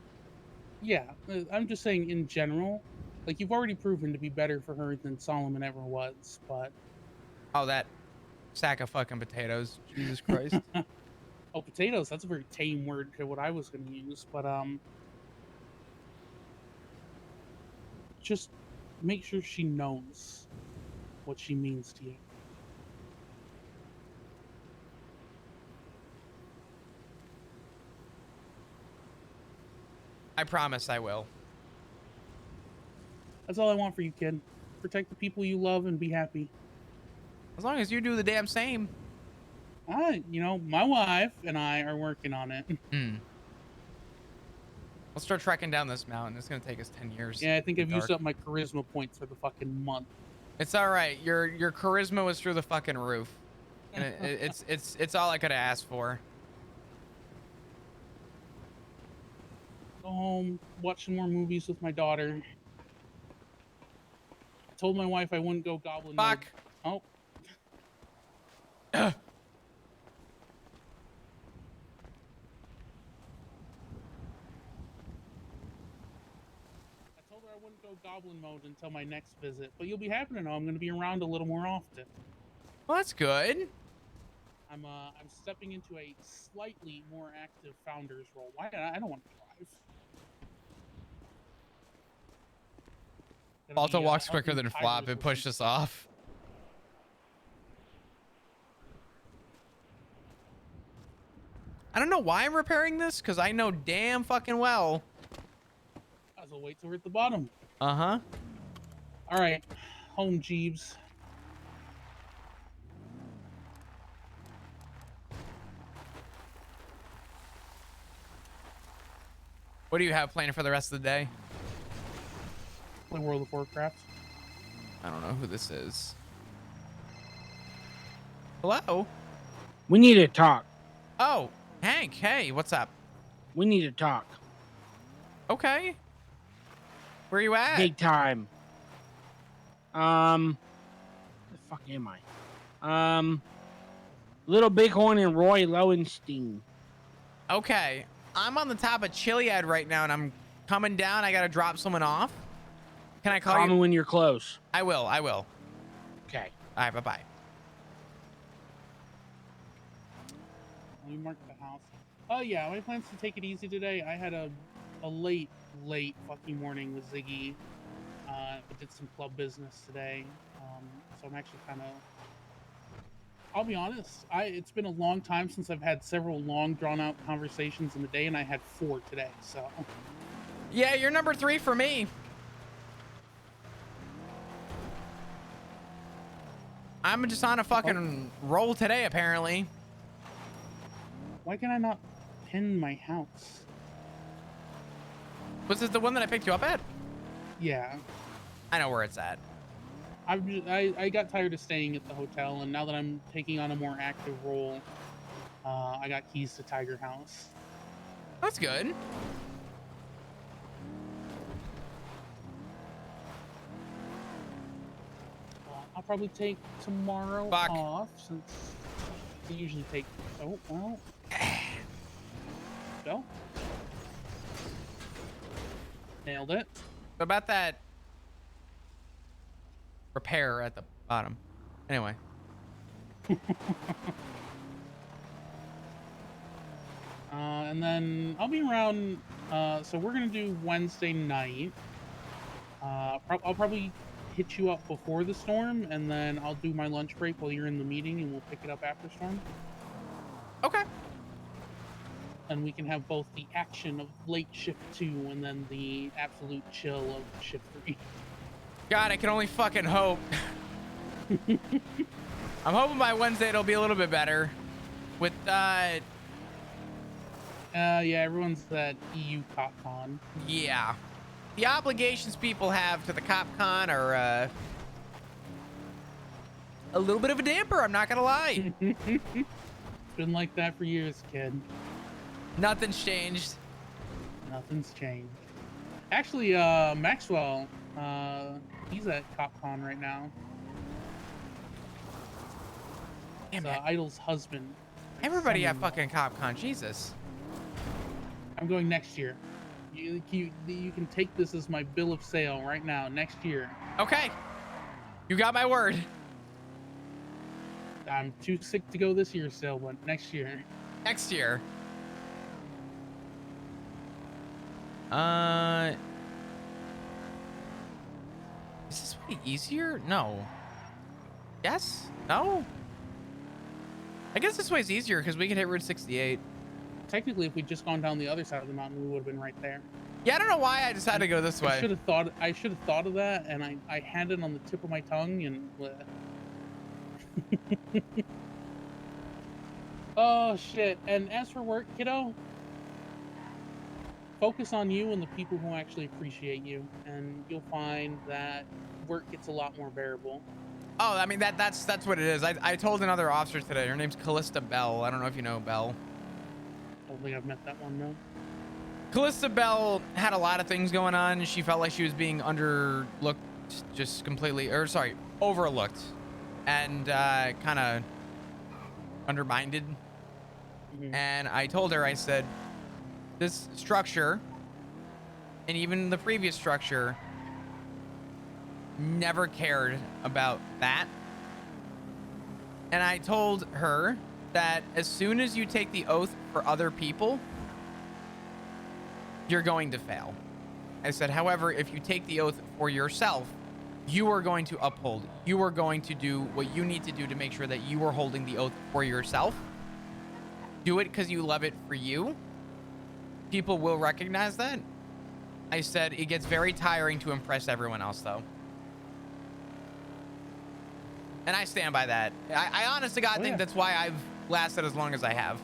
Yeah, I'm just saying in general, like you've already proven to be better for her than Solomon ever was, but Oh, that sack of fucking potatoes. Jesus Christ. oh, potatoes, that's a very tame word to what I was going to use, but just make sure she knows what she means to you. I promise I will. That's all I want for you, kid. Protect the people you love and be happy. As long as you do the damn same. My wife and I are working on it. We'll start trekking down this mountain. It's gonna take us 10 years. Yeah, I think I've used Dark. up my charisma points for the fucking month. It's all right. Your charisma was through the fucking roof, and it's all I could have asked for. Go home, watch some more movies with my daughter. I told my wife I wouldn't go goblin mode. Fuck. Oh. I told her I wouldn't go goblin mode until my next visit, but you'll be happy to know I'm going to be around a little more often. Well, that's good. I'm stepping into a slightly more active founder's role. Why? I don't want to drive. Gonna Balto be, walks quicker helping than Tigers Flop. It with pushed us off. I don't know why I'm repairing this, because I know damn fucking well. As I'll wait till we're at the bottom. Uh-huh. All right, home, Jeeves. What do you have planned for the rest of the day? Play World of Warcraft. I don't know who this is. Hello? We need to talk. Oh, Hank. Hey, what's up? We need to talk. Okay. Where you at? Big time. The fuck am I? Little Bighorn and Roy Lowenstein. Okay. I'm on the top of Chiliad right now, and I'm coming down. I gotta drop someone off. Can I call me you? when you're close. I will. I will. Okay. All right. Bye-bye. Let me mark the house. Oh yeah, my plans to take it easy today. I had a late fucking morning with Ziggy. I did some club business today, so I'm actually kind of I'll be honest. It's been a long time since I've had several long, drawn-out conversations in a day, and I had 4 today. So. Yeah, you're number 3 for me. I'm just on a fucking roll today, apparently. Why can I not pin my house? Was this the one that I picked you up at? Yeah. I know where it's at. I got tired of staying at the hotel, and now that I'm taking on a more active role, I got keys to Tiger House. That's good. I'll probably take tomorrow off since I usually take. Oh well. Go. Nailed it. What about that repair at the bottom? Anyway. And then I'll be around. So we're gonna do Wednesday night. I'll probably hit you up before the storm, and then I'll do my lunch break while you're in the meeting, and we'll pick it up after storm. Okay. And we can have both the action of late shift 2 and then the absolute chill of shift 3. God, I can only fucking hope. I'm hoping by Wednesday it'll be a little bit better. With yeah, everyone's at EU CopCon. Yeah. The obligations people have to the CopCon are a little bit of a damper, I'm not gonna lie. It's been like that for years, kid. Nothing's changed. Nothing's changed. Actually, Maxwell, he's at CopCon right now. Damn it. Idol's husband. Everybody at fucking CopCon, Jesus. I'm going next year. You can take this as my bill of sale right now. Next year. Okay. You got my word. I'm too sick to go this year still, but next year. Next year. Is this way easier? No. Yes? No? I guess this way's easier because we can hit Route 68. Technically, if we'd just gone down the other side of the mountain, we would have been right there. Yeah, I don't know why I decided to go this way. I should have thought of that, and I had it on the tip of my tongue, and oh shit. And as for work, kiddo, focus on you and the people who actually appreciate you, and you'll find that work gets a lot more bearable. Oh, I mean, that's what it is. I told another officer today. Her name's Callista Bell. I don't know if you know Bell. I don't think I've met that one, no. Callista Bell had a lot of things going on. She felt like she was being overlooked, and kind of undermined. And I told her, I said, this structure and even the previous structure never cared about that. And I told her that as soon as you take the oath for other people, you're going to fail. I said, however, if you take the oath for yourself, you are going to uphold. You are going to do what you need to do to make sure that you are holding the oath for yourself. Do it because you love it for you. People will recognize that. I said, it gets very tiring to impress everyone else, though. And I stand by that. I honest to God think that's why I've lasted as long as I have.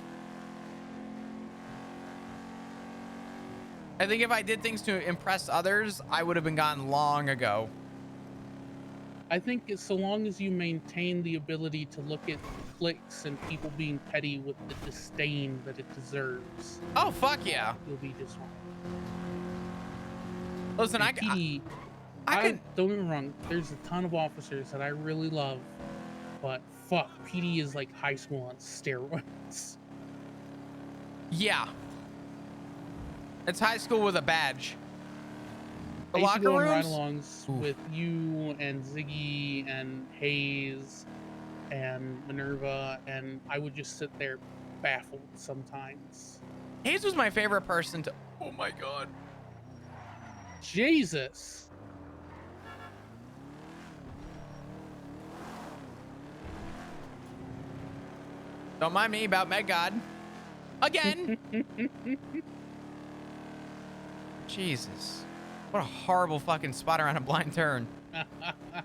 I think if I did things to impress others, I would have been gone long ago. I think so long as you maintain the ability to look at clicks and people being petty with the disdain that it deserves. Oh, fuck yeah. You'll be just fine. Listen, I don't get me wrong. There's a ton of officers that I really love, but fuck, PD is like high school on steroids. Yeah. It's high school with a badge. The I used to locker go on rooms? ride-alongs with you and Ziggy and Hayes and Minerva, and I would just sit there baffled sometimes. Hayes was my favorite person to... Oh my God. Jesus. Don't mind me about Med God. Again. Jesus. What a horrible fucking spot around a blind turn.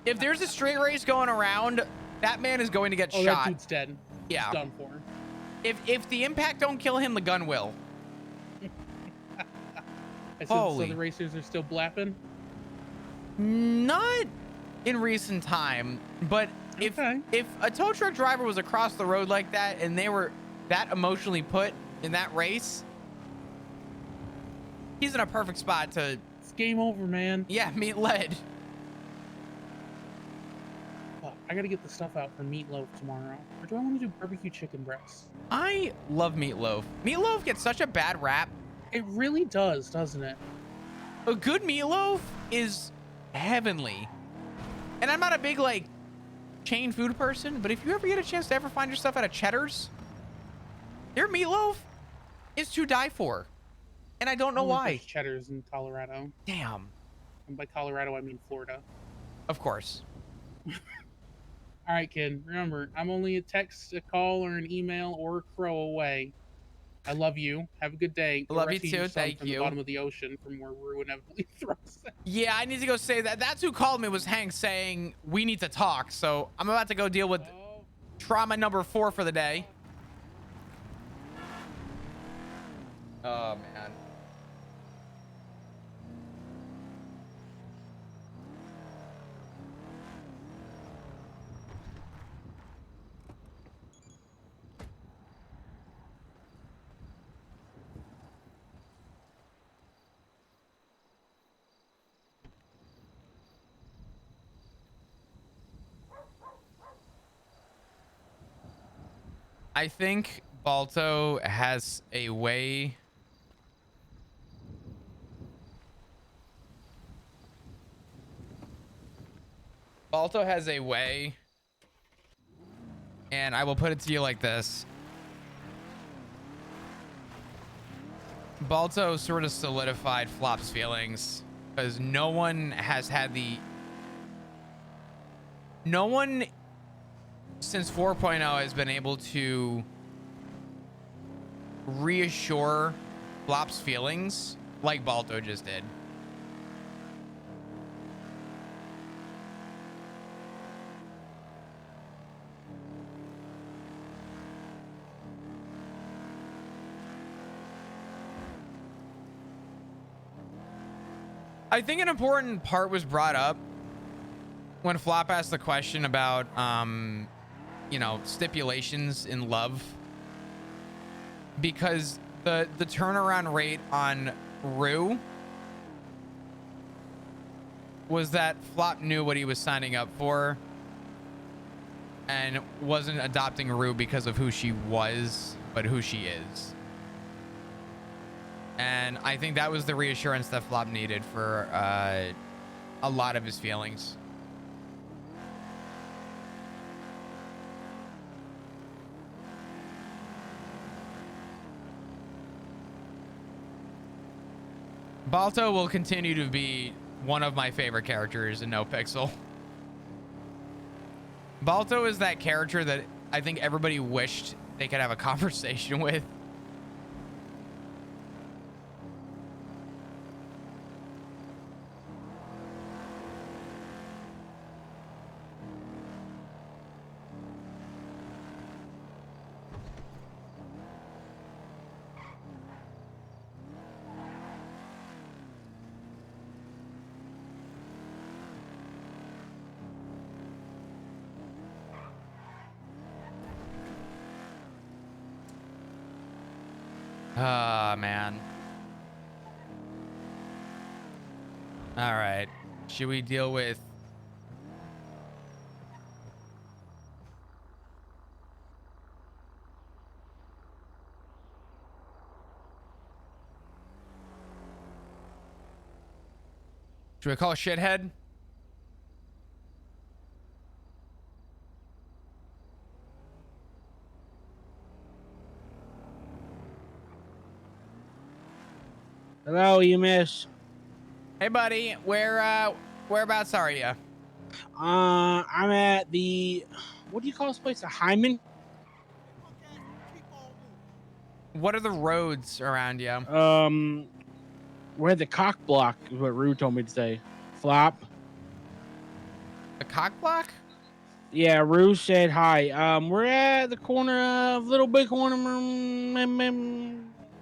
If there's a straight race going around, that man is going to get Oh, shot. that dude's dead. Yeah. He's done for. If the impact don't kill him, the gun will. I said Holy. so the racers are still blapping. Not in recent time, but if a tow truck driver was across the road like that and they were that emotionally put in that race, he's in a perfect spot to. It's game over, man. Yeah, meet lead. Fuck, I gotta get the stuff out for meatloaf tomorrow. Or do I want to do barbecue chicken breasts? I love meatloaf. Meatloaf gets such a bad rap. It really does, doesn't it? A good meatloaf is heavenly. And I'm not a big like chain food person, but if you ever get a chance to ever find yourself at a Cheddar's, their meatloaf is to die for. And I don't know why. Cheddar's in Colorado. Damn. And by Colorado, I mean Florida. Of course. All right, kid. Remember, I'm only a text, a call, or an email, or a crow away. I love you. Have a good day. Go Love you rescue too. your son Thank from you. the bottom of the ocean from where Rue inevitably throws it. Yeah, I need to go say that. That's who called me, was Hank, saying we need to talk. So I'm about to go deal with trauma number 4 for the day. Oh, man. I think Balto has a way. Balto has a way, and I will put it to you like this. Balto sort of solidified Flop's feelings because no one has had the. No one since 4.0 has been able to reassure Flop's feelings like Balto just did. I think an important part was brought up when Flop asked the question about, you know, stipulations in love, because the turnaround rate on Rue was that Flop knew what he was signing up for and wasn't adopting Rue because of who she was, but who she is. And I think that was the reassurance that Flop needed for a lot of his feelings. Balto will continue to be one of my favorite characters in NoPixel. Balto is that character that I think everybody wished they could have a conversation with. Ah, man. All right. Should we deal with... Should we call a shithead? Hello, you miss. Hey, buddy. Whereabouts are you? I'm at the, what do you call this place? A Hyman? What are the roads around you? We're at the cock block, is what Rue told me to say. Flop. The cock block? Yeah, Rue said hi. We're at the corner of Little Big Corner,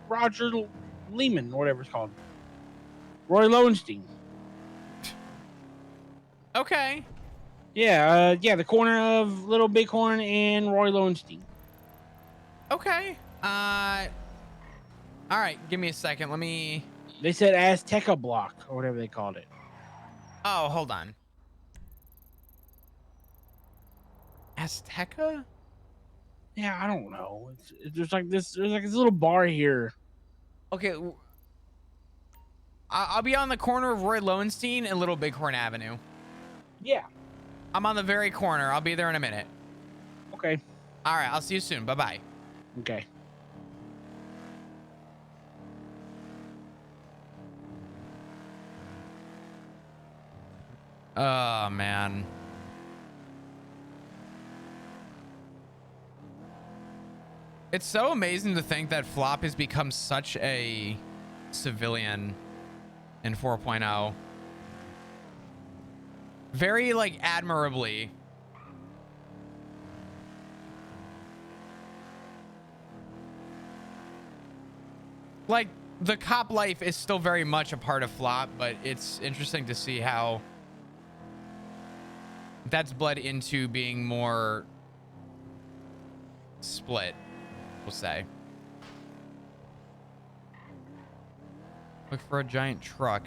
Roger Lehman, or whatever it's called. Roy Lowenstein. Okay. Yeah, the corner of Little Bighorn and Roy Lowenstein. Okay. All right. Give me a second. Let me. They said Azteca block or whatever they called it. Oh, hold on. Azteca? Yeah, I don't know. There's like this little bar here. Okay. I'll be on the corner of Roy Lowenstein and Little Bighorn Avenue. Yeah. I'm on the very corner. I'll be there in a minute. Okay. All right. I'll see you soon. Bye-bye. Okay. Oh, man. It's so amazing to think that Flop has become such a civilian in 4.0. Very, like, admirably. Like, the cop life is still very much a part of Flop, but it's interesting to see how that's bled into being more split, we'll say. Look for a giant truck.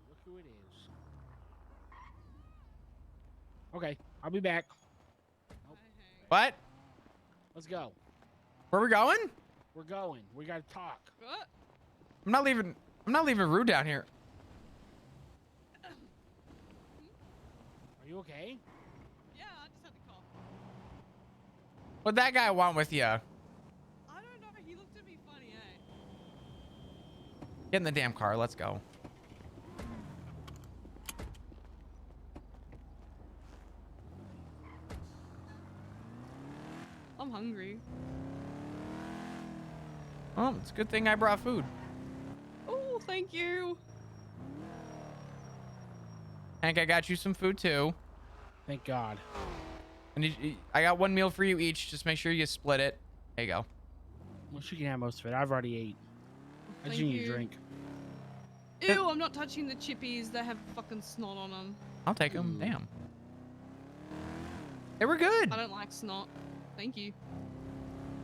Look who it is. Okay, I'll be back. What? Let's go. Where we going? We're going. We gotta talk. I'm not leaving Rue down here. Are you okay? Yeah, I just had to cough. What'd that guy want with you? I don't know. He looked at me funny, eh? Get in the damn car. Let's go. I'm hungry. Well, it's a good thing I brought food. Oh, thank you. Hank, I got you some food too. Thank God. And I got one meal for you each. Just make sure you split it. There you go. Well, she can have most of it. I've already ate. I just Thank need a you. drink. Ew, I'm not touching the chippies that have fucking snot on them. I'll take them. Damn. They were good. I don't like snot. Thank you.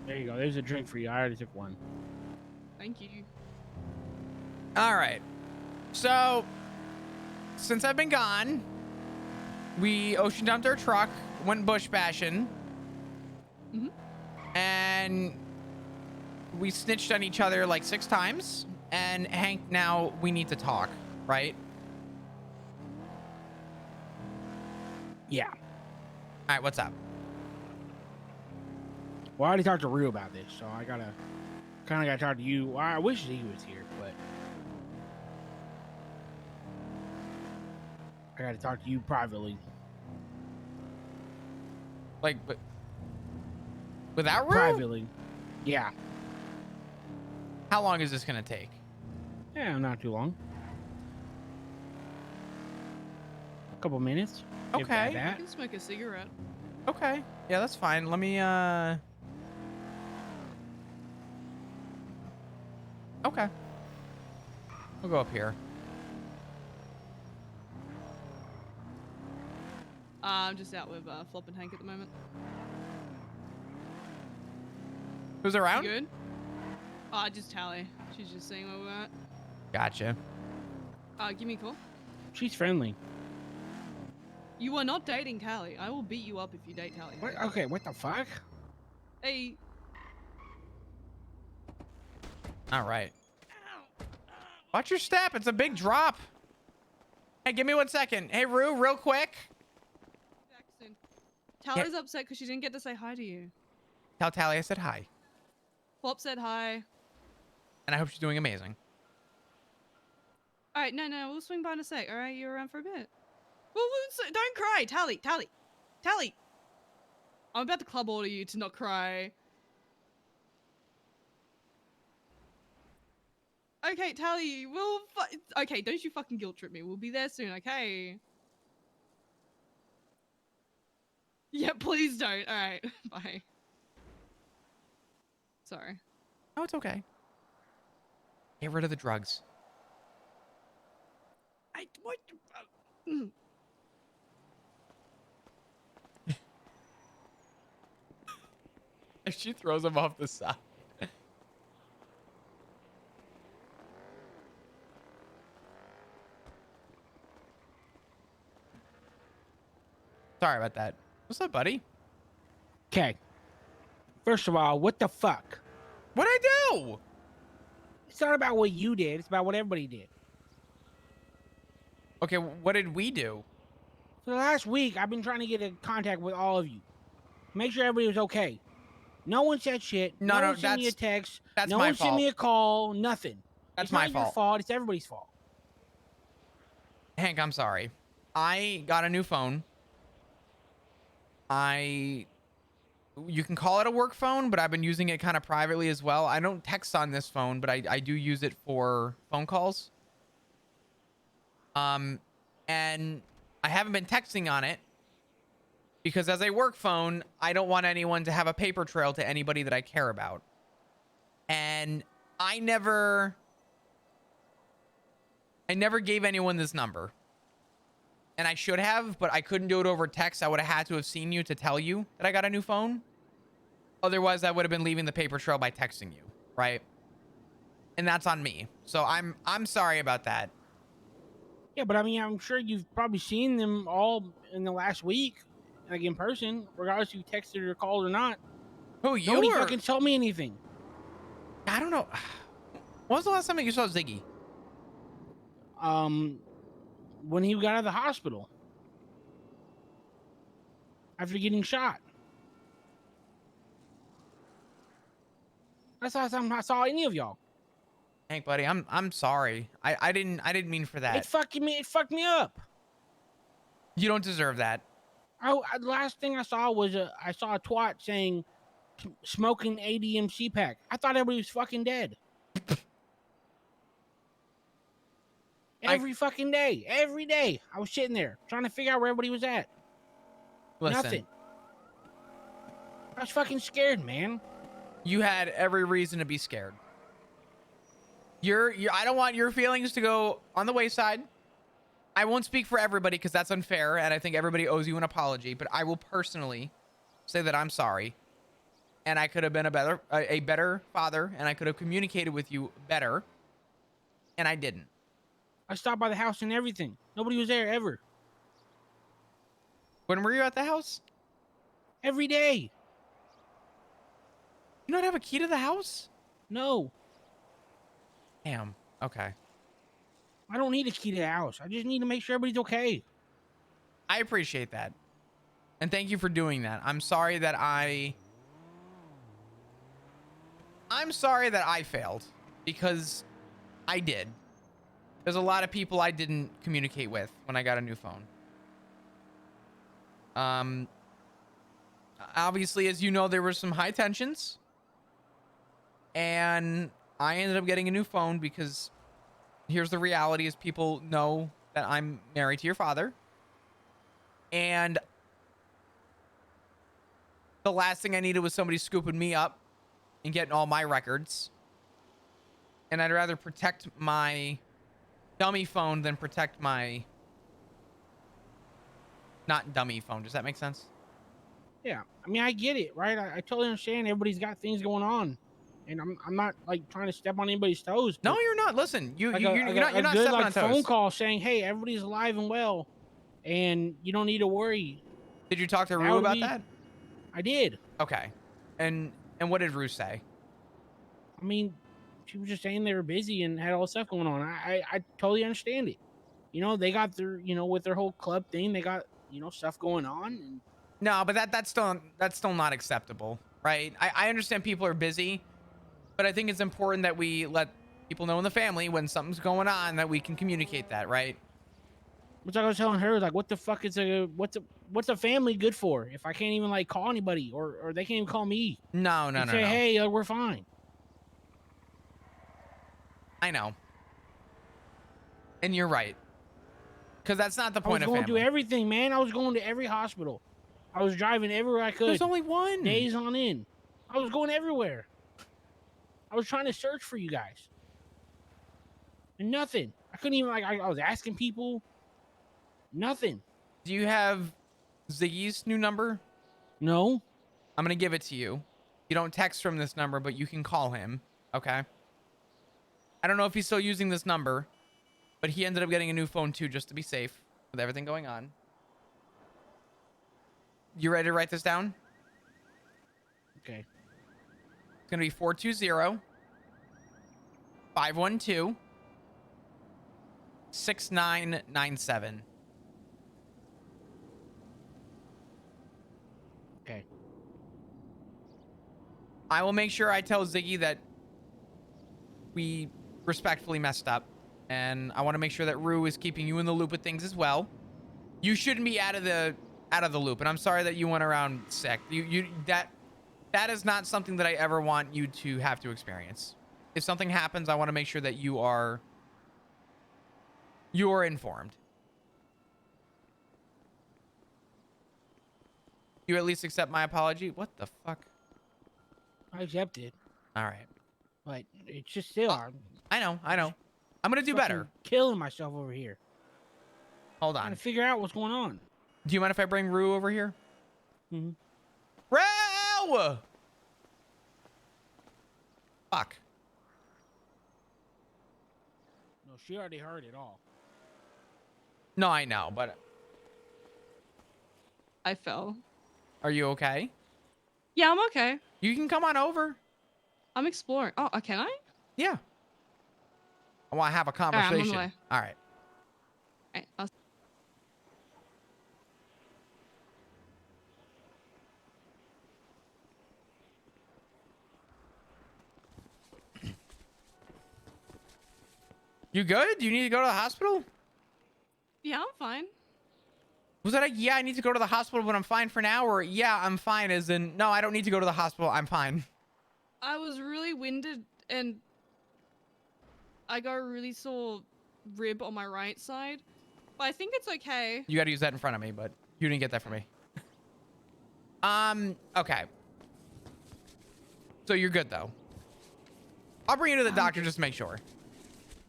There you go. There's a drink for you. I already took one. Thank you. All right. So, since I've been gone, we ocean dumped our truck, went bush bashing, and we snitched on each other like 6 times. And Hank, now we need to talk, right? Yeah. All right, what's up? Well, I already talked to Rue about this, so I kind of gotta talk to you. Well, I wish he was here, but I gotta talk to you privately. Like, but without Rue? Privately. Yeah. How long is this gonna take? Yeah, not too long. A couple minutes. if Okay. I that. can smoke a cigarette. Okay. Yeah, that's fine. Let me, Okay. We'll go up here. I'm just out with Flop and Hank at the moment. Who's around? You good? Just Tally. She's just seeing where we're at. Gotcha. Give me a call. She's friendly. You are not dating Callie. I will beat you up if you date Callie. What? Okay, what the fuck? Hey. All right. Watch your step. It's a big drop. Hey, give me 1 second. Hey, Rue, real quick. Jackson. Tally's upset because she didn't get to say hi to you. Tell Tally I said hi, Flop said hi. and I hope she's doing amazing. All right, no, we'll swing by in a sec. All right, you're around for a bit. Well, don't cry, Tally. I'm about to club order you to not cry. Okay, Tally, okay, don't you fucking guilt trip me. We'll be there soon, okay? Yeah, please don't. All right, bye. Sorry. No, it's okay. Get rid of the drugs. What? She throws him off the side. Sorry about that. What's up, buddy? Okay. First of all, what the fuck? What'd I do? It's not about what you did. It's about what everybody did. Okay, what did we do? For the last week, I've been trying to get in contact with all of you. Make sure everybody was okay. No one said shit. No, one sent me a text. That's no my one sent me a call. Nothing. That's it's my not your fault. fault. It's everybody's fault. Hank, I'm sorry. I got a new phone. You can call it a work phone, but I've been using it kind of privately as well. I don't text on this phone, but I do use it for phone calls. And I haven't been texting on it because as a work phone, I don't want anyone to have a paper trail to anybody that I care about. And I never gave anyone this number. And I should have, but I couldn't do it over text. I would have had to have seen you to tell you that I got a new phone. Otherwise, I would have been leaving the paper trail by texting you, right? And that's on me. So I'm sorry about that. Yeah, but I mean, I'm sure you've probably seen them all in the last week, like in person, regardless if you texted or called or not. Who, you Nobody or... fucking told me anything. I don't know. When was the last time that you saw Ziggy? When he got out of the hospital after getting shot. That's the last time I saw any of y'all. Hank, buddy, I'm sorry. I didn't mean for that. It fucked me up. You don't deserve that. The last thing I saw was I saw a twat saying smoking ADMC pack. I thought everybody was fucking dead. Every fucking day. Every day. I was sitting there trying to figure out where everybody was at. Listen, Nothing. I was fucking scared, man. You had every reason to be scared. I don't want your feelings to go on the wayside. I won't speak for everybody because that's unfair, and I think everybody owes you an apology, but I will personally say that I'm sorry. And I could have been a better father, and I could have communicated with you better, and I didn't. I stopped by the house and everything. Nobody was there ever. When were you at the house? Every day. You don't have a key to the house? No. Damn. Okay. I don't need a key to the house. I just need to make sure everybody's okay. I appreciate that. And thank you for doing that. I'm sorry that I failed because I did. There's a lot of people I didn't communicate with when I got a new phone. Obviously, as you know, there were some high tensions. And I ended up getting a new phone because here's the reality is people know that I'm married to your father. And the last thing I needed was somebody scooping me up and getting all my records. And I'd rather protect my dummy phone than protect my not dummy phone. Does that make sense? Yeah. I mean, I get it, right? I totally understand everybody's got things going on. And I'm not like trying to step on anybody's toes. No, you're not. Listen, you're not good, stepping like, on toes. phone call saying, "Hey, everybody's alive and well, and you don't need to worry." Did you talk to Rue about that? I did. Okay. And what did Rue say? I mean, she was just saying they were busy and had all this stuff going on. I totally understand it. You know, they got their, with their whole club thing, they got, stuff going on. And No, but that's still not acceptable, right? I understand people are busy, but I think it's important that we let people know in the family when something's going on that we can communicate that, right? Which I was telling her, like, what the fuck is what's a family good for if I can't even like call anybody or they can't even call me? No, and say, hey, we're fine. I know. And you're right. Because that's not the point of I was going family. to everything, man. I was going to every hospital. I was driving everywhere I could. There's only one. Days on end. I was going everywhere. I was trying to search for you guys. And nothing. I couldn't even, like, I was asking people. Nothing. Do you have Ziggy's new number? No. I'm going to give it to you. You don't text from this number, but you can call him. Okay? I don't know if he's still using this number, but he ended up getting a new phone too, just to be safe with everything going on. You ready to write this down? Okay. It's going to be 420 512 6997. Okay. I will make sure I tell Ziggy that we respectfully messed up, and I want to make sure that Rue is keeping you in the loop with things as well. You shouldn't be out of the loop, and I'm sorry that you went around sick. That is not something that I ever want you to have to experience. If something happens, I want to make sure that you are informed. You at least accept my apology? What the fuck? I accept it. All right. But it's just still. I know. I'm going to do better. Killing myself over here. Hold on. Trying to figure out what's going on. Do you mind if I bring Rue over here? Mm-hmm. Rue! Fuck. No, she already heard it all. No, I know, but... I fell. Are you okay? Yeah, I'm okay. You can come on over. I'm exploring. Oh, can I? Yeah. I want to have a I'm on the conversation. way. All right. I'll... You good? Do you need to go to the hospital? Yeah, I'm fine. Was that like, yeah, I need to go to the hospital, but I'm fine for now? Or, yeah, I'm fine as in, no, I don't need to go to the hospital. I'm fine. I was really winded and I got a really sore rib on my right side. But I think it's okay. You got to use that in front of me, but you didn't get that from me. Okay. So you're good, though. I'll bring you to the doctor just to make sure.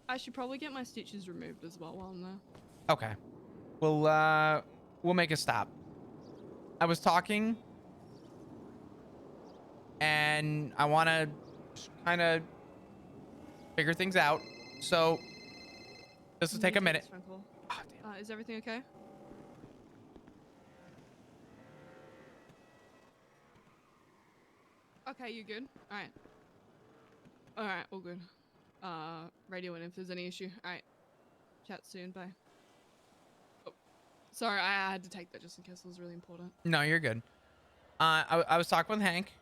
I should probably get my stitches removed as well while I'm there. Okay. We'll make a stop. I was talking, and I want to kind of figure things out. So this will take a minute. Is everything okay? Okay, you good? Alright. Alright, all good. Radio in if there's any issue. Alright. Chat soon, bye. Oh, sorry, I had to take that just in case it was really important. No, you're good. I was talking with Hank,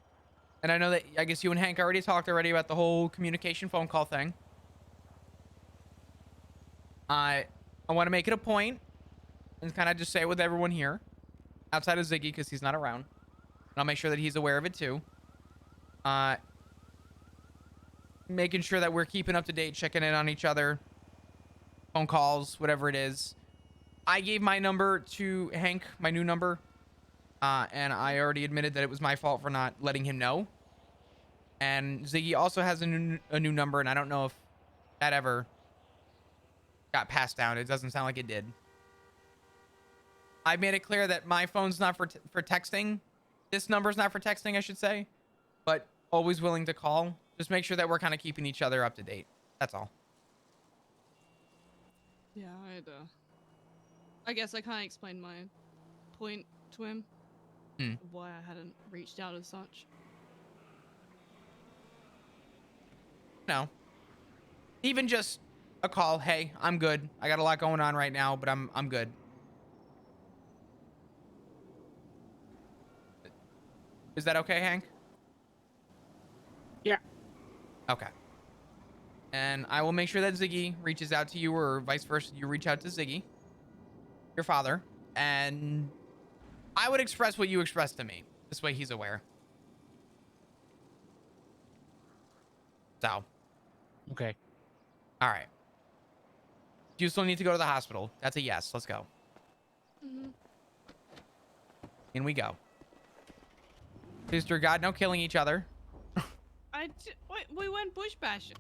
and I know that I guess you and Hank already talked about the whole communication phone call thing. I want to make it a point and kind of just say it with everyone here, outside of Ziggy because he's not around. And I'll make sure that he's aware of it too. Making sure that we're keeping up to date, checking in on each other, phone calls, whatever it is. I gave my number to Hank, my new number, and I already admitted that it was my fault for not letting him know. And Ziggy also has a new number, and I don't know if that ever got passed down. It doesn't sound like it did. I made it clear that my phone's not for texting. This number's not for texting, I should say, but always willing to call. Just make sure that we're kind of keeping each other up to date. That's all. Yeah, I guess I kind of explained my point to him. Of why I hadn't reached out as such. No. Even just a call. Hey, I'm good. I got a lot going on right now, but I'm good. Is that okay, Hank? Yeah. Okay. And I will make sure that Ziggy reaches out to you, or vice versa. You reach out to Ziggy, your father, and I would express what you expressed to me. This way he's aware. So. Okay. All right. Do you still need to go to the hospital? That's a yes. Let's go. Mm-hmm. In we go. Please, dear God, no killing each other. Wait, we went bush bashing.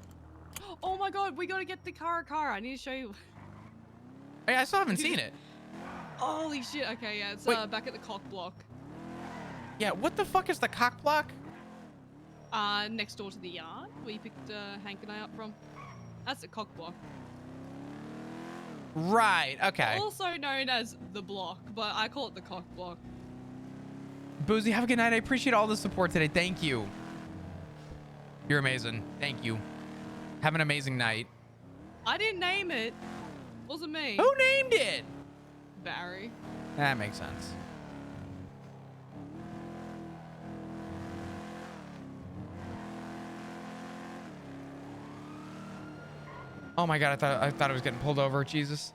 Oh my god, we gotta get the car. I need to show you. Hey, I still haven't seen it. Holy shit. Okay, yeah, it's back at the cock block. Yeah, what the fuck is the cock block? Next door to the yard where you picked Hank and I up from. That's the cock block. Right, okay. Also known as the block, but I call it the cock block. Boozy, have a good night. I appreciate all the support today. Thank you. You're amazing. Thank you. Have an amazing night. I didn't name it. Wasn't me. Who named it? Barry. That makes sense. Oh my god, I thought I was getting pulled over. Jesus.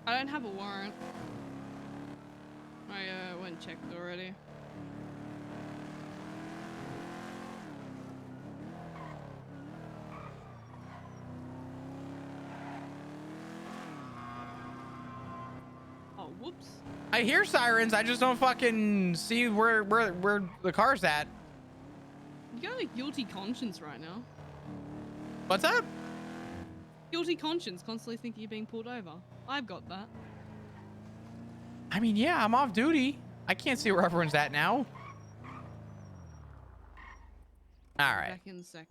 I don't have a warrant. I went and checked already. Oh, whoops. I hear sirens. I just don't fucking see where the car's at. You got a guilty conscience right now. What's up? Guilty conscience, constantly thinking you're being pulled over. I've got that. I mean, yeah, I'm off duty. I can't see where everyone's at now. All right. Back in a sec.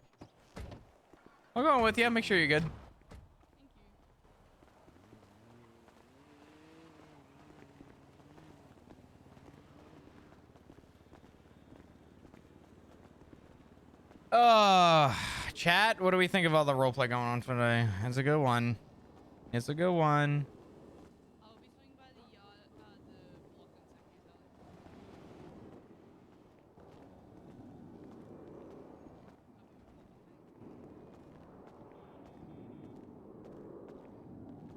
I'm going with you. Make sure you're good. Chat, what do we think of all the roleplay going on today? It's a good one. It's a good one.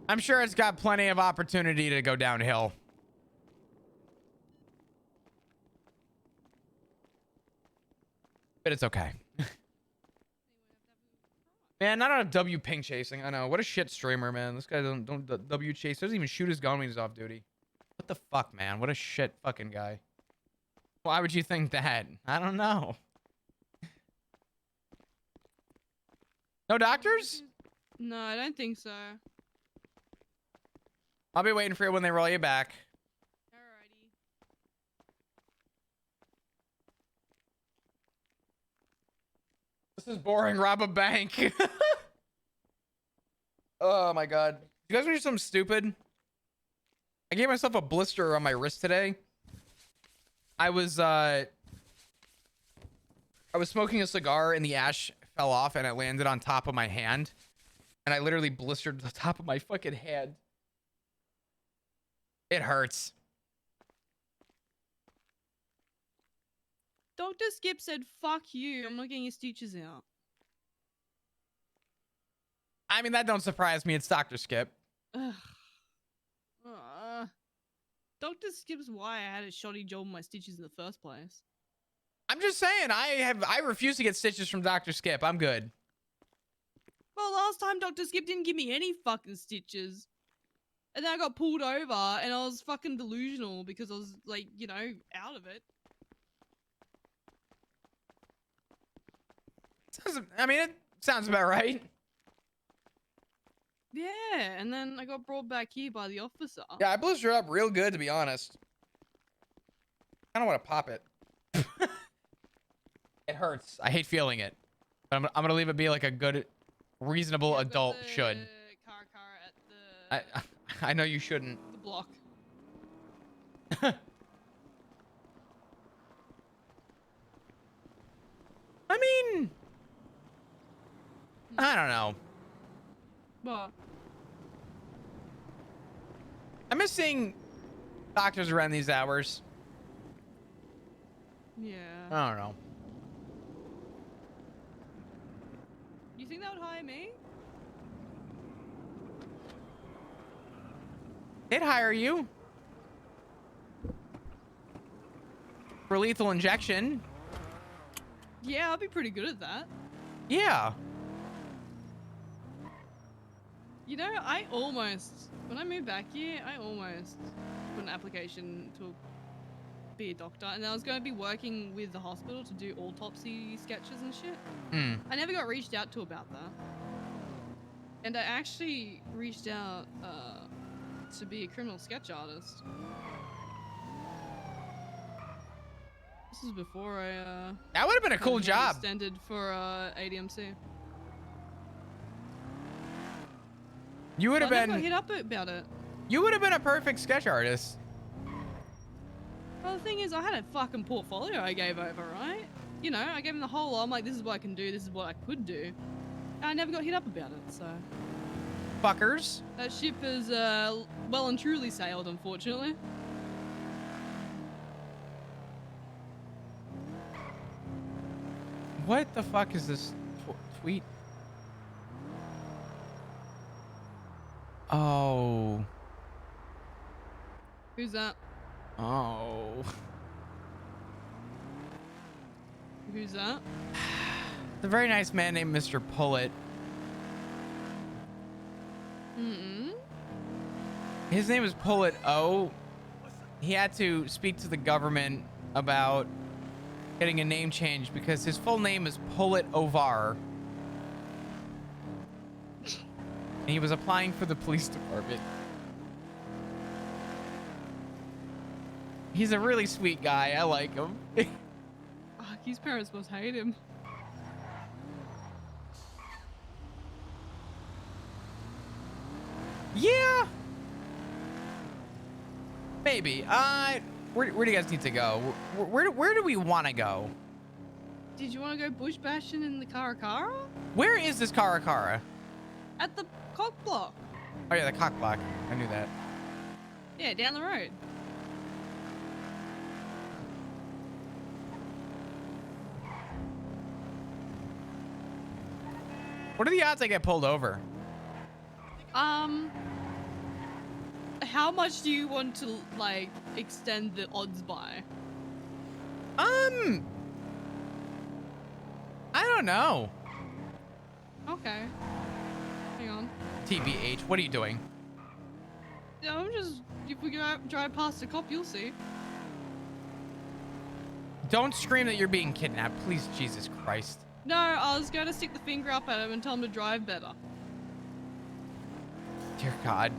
I'm sure it's got plenty of opportunity to go downhill. But it's okay. Man, not on a W ping chasing. I know. What a shit streamer, man. This guy don't W chase. Doesn't even shoot his gun when he's off duty. What the fuck, man? What a shit fucking guy. Why would you think that? I don't know. No doctors? No, I don't think so. I'll be waiting for you when they roll you back. Alrighty. This is boring. Rob a bank. Oh my god. You guys want to do something stupid? I gave myself a blister on my wrist today. I was smoking a cigar and the ash fell off and it landed on top of my hand. And I literally blistered the top of my fucking hand. It hurts. Dr. Skip said, fuck you. I'm not getting your stitches out. I mean, that don't surprise me. It's Dr. Skip. Ugh. Dr. Skip's why I had a shoddy job with my stitches in the first place. I'm just saying, I refuse to get stitches from Dr. Skip. I'm good. Well, last time Dr. Skip didn't give me any fucking stitches. And then I got pulled over and I was fucking delusional because I was like, you know, out of it. I mean, it sounds about right. Yeah, and then I got brought back here by the officer. Yeah, I blistered up real good, to be honest. I don't want to pop it. It hurts. I hate feeling it. But I'm going to leave it be like a good, reasonable adult should. At the I know you shouldn't. the block. I mean, I don't know. What? I'm missing doctors around these hours. Yeah. I don't know. You think that would hire me? They'd hire you for lethal injection. Yeah, I'll be pretty good at that. Yeah. You know, when I moved back here, I almost put an application to be a doctor, and I was going to be working with the hospital to do autopsy sketches and shit. Hmm. I never got reached out to about that. And I actually reached out to be a criminal sketch artist. This was before I That would have been a cool had job. extended for ADMC. You would have I never been got hit up about it. You would have been a perfect sketch artist. Well, the thing is, I had a fucking portfolio I gave over, right? You know, I gave him the whole lot. I'm like, this is what I can do, this is what I could do. And I never got hit up about it, so. Fuckers. That ship has well and truly sailed, unfortunately. What the fuck is this tweet? Oh. Who's that? Oh. Who's that? The very nice man named Mr. Pullet. His name is Pullet O. He had to speak to the government about getting a name change because his full name is Pullet Ovar. And he was applying for the police department. He's a really sweet guy. I like him. His parents must hate him. Yeah. Maybe. Where do you guys need to go? Where do we want to go? Did you want to go bush bashing in the Karakara? Where is this Karakara? At the cock block. Oh yeah, the cock block. I knew that. Yeah, down the road. What are the odds I get pulled over? How much do you want to, like, extend the odds by? I don't know. Okay. Hang on. TBH, what are you doing? Yeah, I'm just, if we drive past a cop, you'll see. Don't scream that you're being kidnapped, please, Jesus Christ. No, I was going to stick the finger up at him and tell him to drive better. Dear God.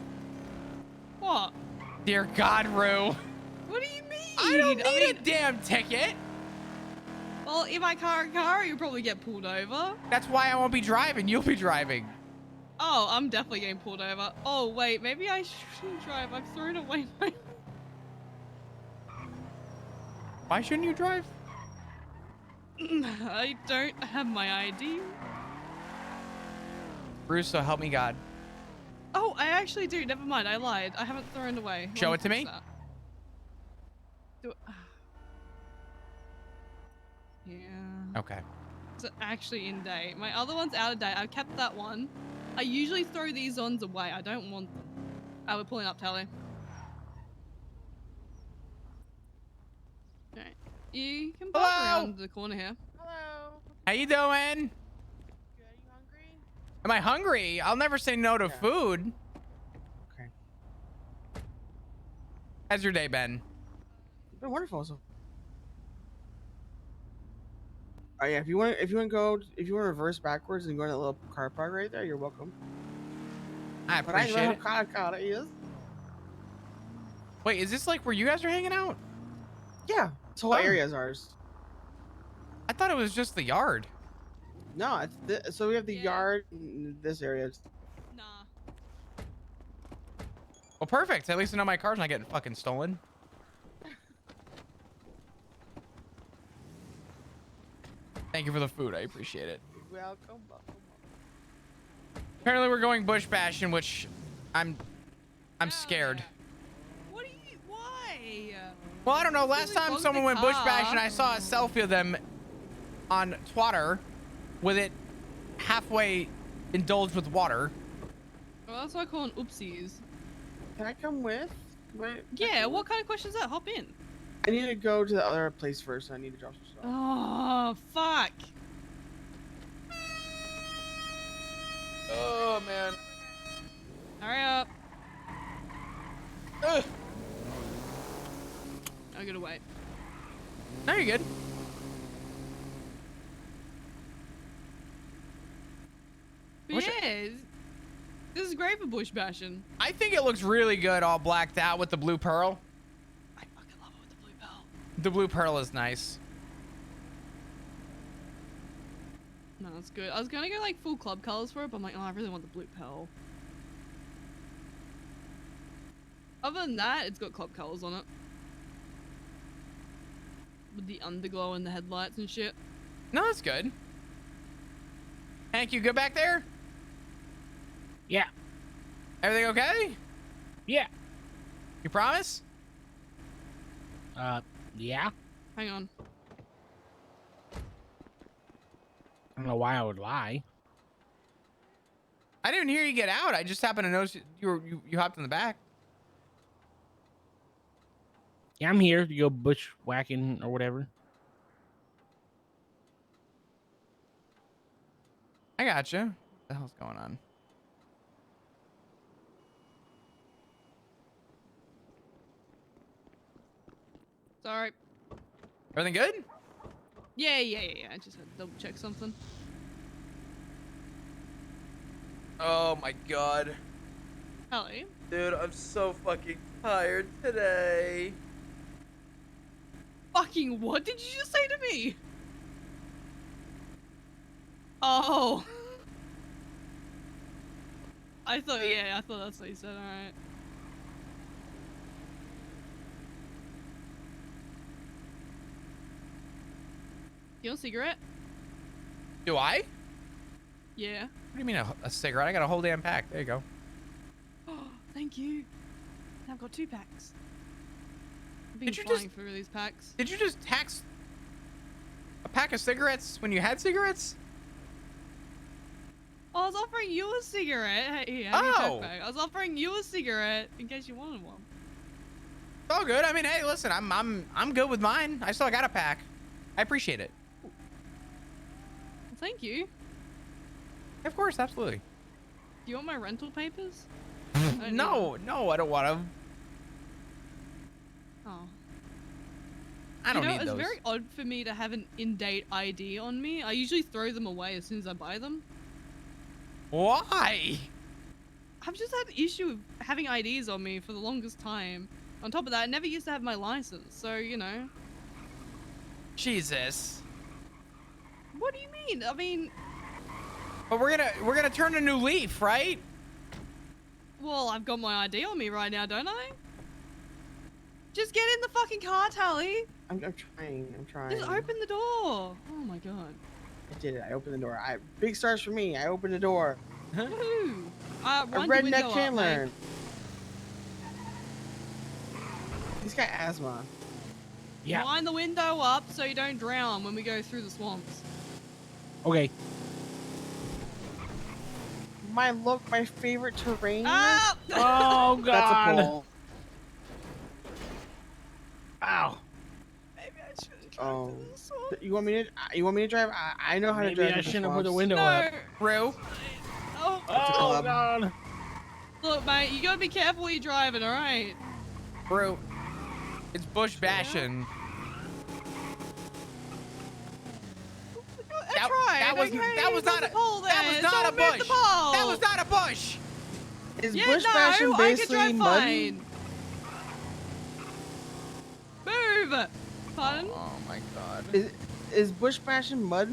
What? Dear God, Rue. What do you mean? I don't need a damn ticket. Well, if I car a car, you'll probably get pulled over. That's why I won't be driving. You'll be driving. Oh, I'm definitely getting pulled over. Oh, wait, maybe I shouldn't drive. I've thrown away my... Why shouldn't you drive? I don't have my ID. Bruce, so help me God. Oh, I actually do. Never mind. I lied. I haven't thrown it away. Show it to me. Yeah. Okay. It's actually in date. My other one's out of date. I've kept that one. I usually throw these ones away. I don't want them. Oh, we're pulling up, Tally. Alright. You can park around the corner here. Hello. How you doing? Am I hungry? I'll never say no to food. Okay. How's your day been? It's been wonderful. So. Oh yeah, if you want to reverse backwards and go to that little car park right there, you're welcome. I appreciate it. But I know how is. Wait, is this like where you guys are hanging out? Yeah, this whole area is ours. I thought it was just the yard. No, so we have the yard in this area. Nah. Well, perfect. At least I know my car's not getting fucking stolen. Thank you for the food. I appreciate it. Welcome. Apparently we're going bush bashing, which I'm scared. What are you... Why? Well, I don't know. Last time bug someone the went bush bash and car. I saw a selfie of them on Twitter with it halfway indulged with water. Well, that's what I call an oopsies. Can I come with? Wait, Yeah, what kind of question is that? Hop in. I need to go to the other place first. I need to drop some stuff. Oh, fuck. Oh man. Hurry up. Ugh. I gotta wait. No, you're good. But yeah, this is great for bush bashing. I think it looks really good all blacked out with the blue pearl. I fucking love it with the blue pearl. The blue pearl is nice. No, it's good. I was gonna go like full club colors for it, but I'm like, oh, I really want the blue pearl. Other than that, it's got club colors on it. With the underglow and the headlights and shit. No, that's good. Hank, you good back there? Yeah. Everything okay? Yeah. You promise? Yeah. Hang on. I don't know why I would lie. I didn't hear you get out. I just happened to notice you hopped in the back. Yeah, I'm here to go bushwhacking or whatever. I gotcha. What the hell's going on? Sorry. Everything good? Yeah. I just had to double check something. Oh my god. Helly. Dude, I'm so fucking tired today. Fucking what did you just say to me? Oh. I thought that's what you said, alright. You want a cigarette? Do I? What Yeah. do you mean a cigarette? I got a whole damn pack. There you go. Oh, thank you. I've got 2 packs. I've been Did you flying through these packs. Did you just tax a pack of cigarettes when you had cigarettes? Oh, I was offering you a cigarette. Hey, have your Oh. backpack. I was offering you a cigarette in case you wanted one. It's all good. I mean, hey, listen, I'm good with mine. I still got a pack. I appreciate it. Well, thank you. Of course, absolutely. Do you want my rental papers? No, I don't want them. Oh. I don't need it's those. very odd for me to have an in-date ID on me. I usually throw them away as soon as I buy them. Why? I've just had an issue with having IDs on me for the longest time. On top of that, I never used to have my license, so, you know. Jesus. What do you mean? I mean, But we're gonna turn a new leaf, right? well, I've got my ID on me right now, don't I? Just get in the fucking car, Tally. I'm trying. Just open the door. Oh my god. I did it. I opened the door. Big stars for me. I opened the door. Woohoo. A Wind your window redneck up, can like- learn. He's got asthma. Yeah. Wind the window up so you don't drown when we go through the swamps. Okay. My favorite terrain. Ah! Oh god. That's a pole. Ow. Maybe I should have Oh. You want me to drive? I know how to Maybe drive. I the shouldn't have put the swamps. window up. Rue. Oh, That's a Oh club. god. look, mate, you gotta be careful when you're driving, alright? Rue. It's bush bashing. I tried. That was okay? that was not There's a pole that there, was not so a move the bush. pole. That was not a bush. Is Yeah, bush no, bashing I basically can drive muddy? fine. Move! Pardon? Oh my god. Is bush bashing muddy?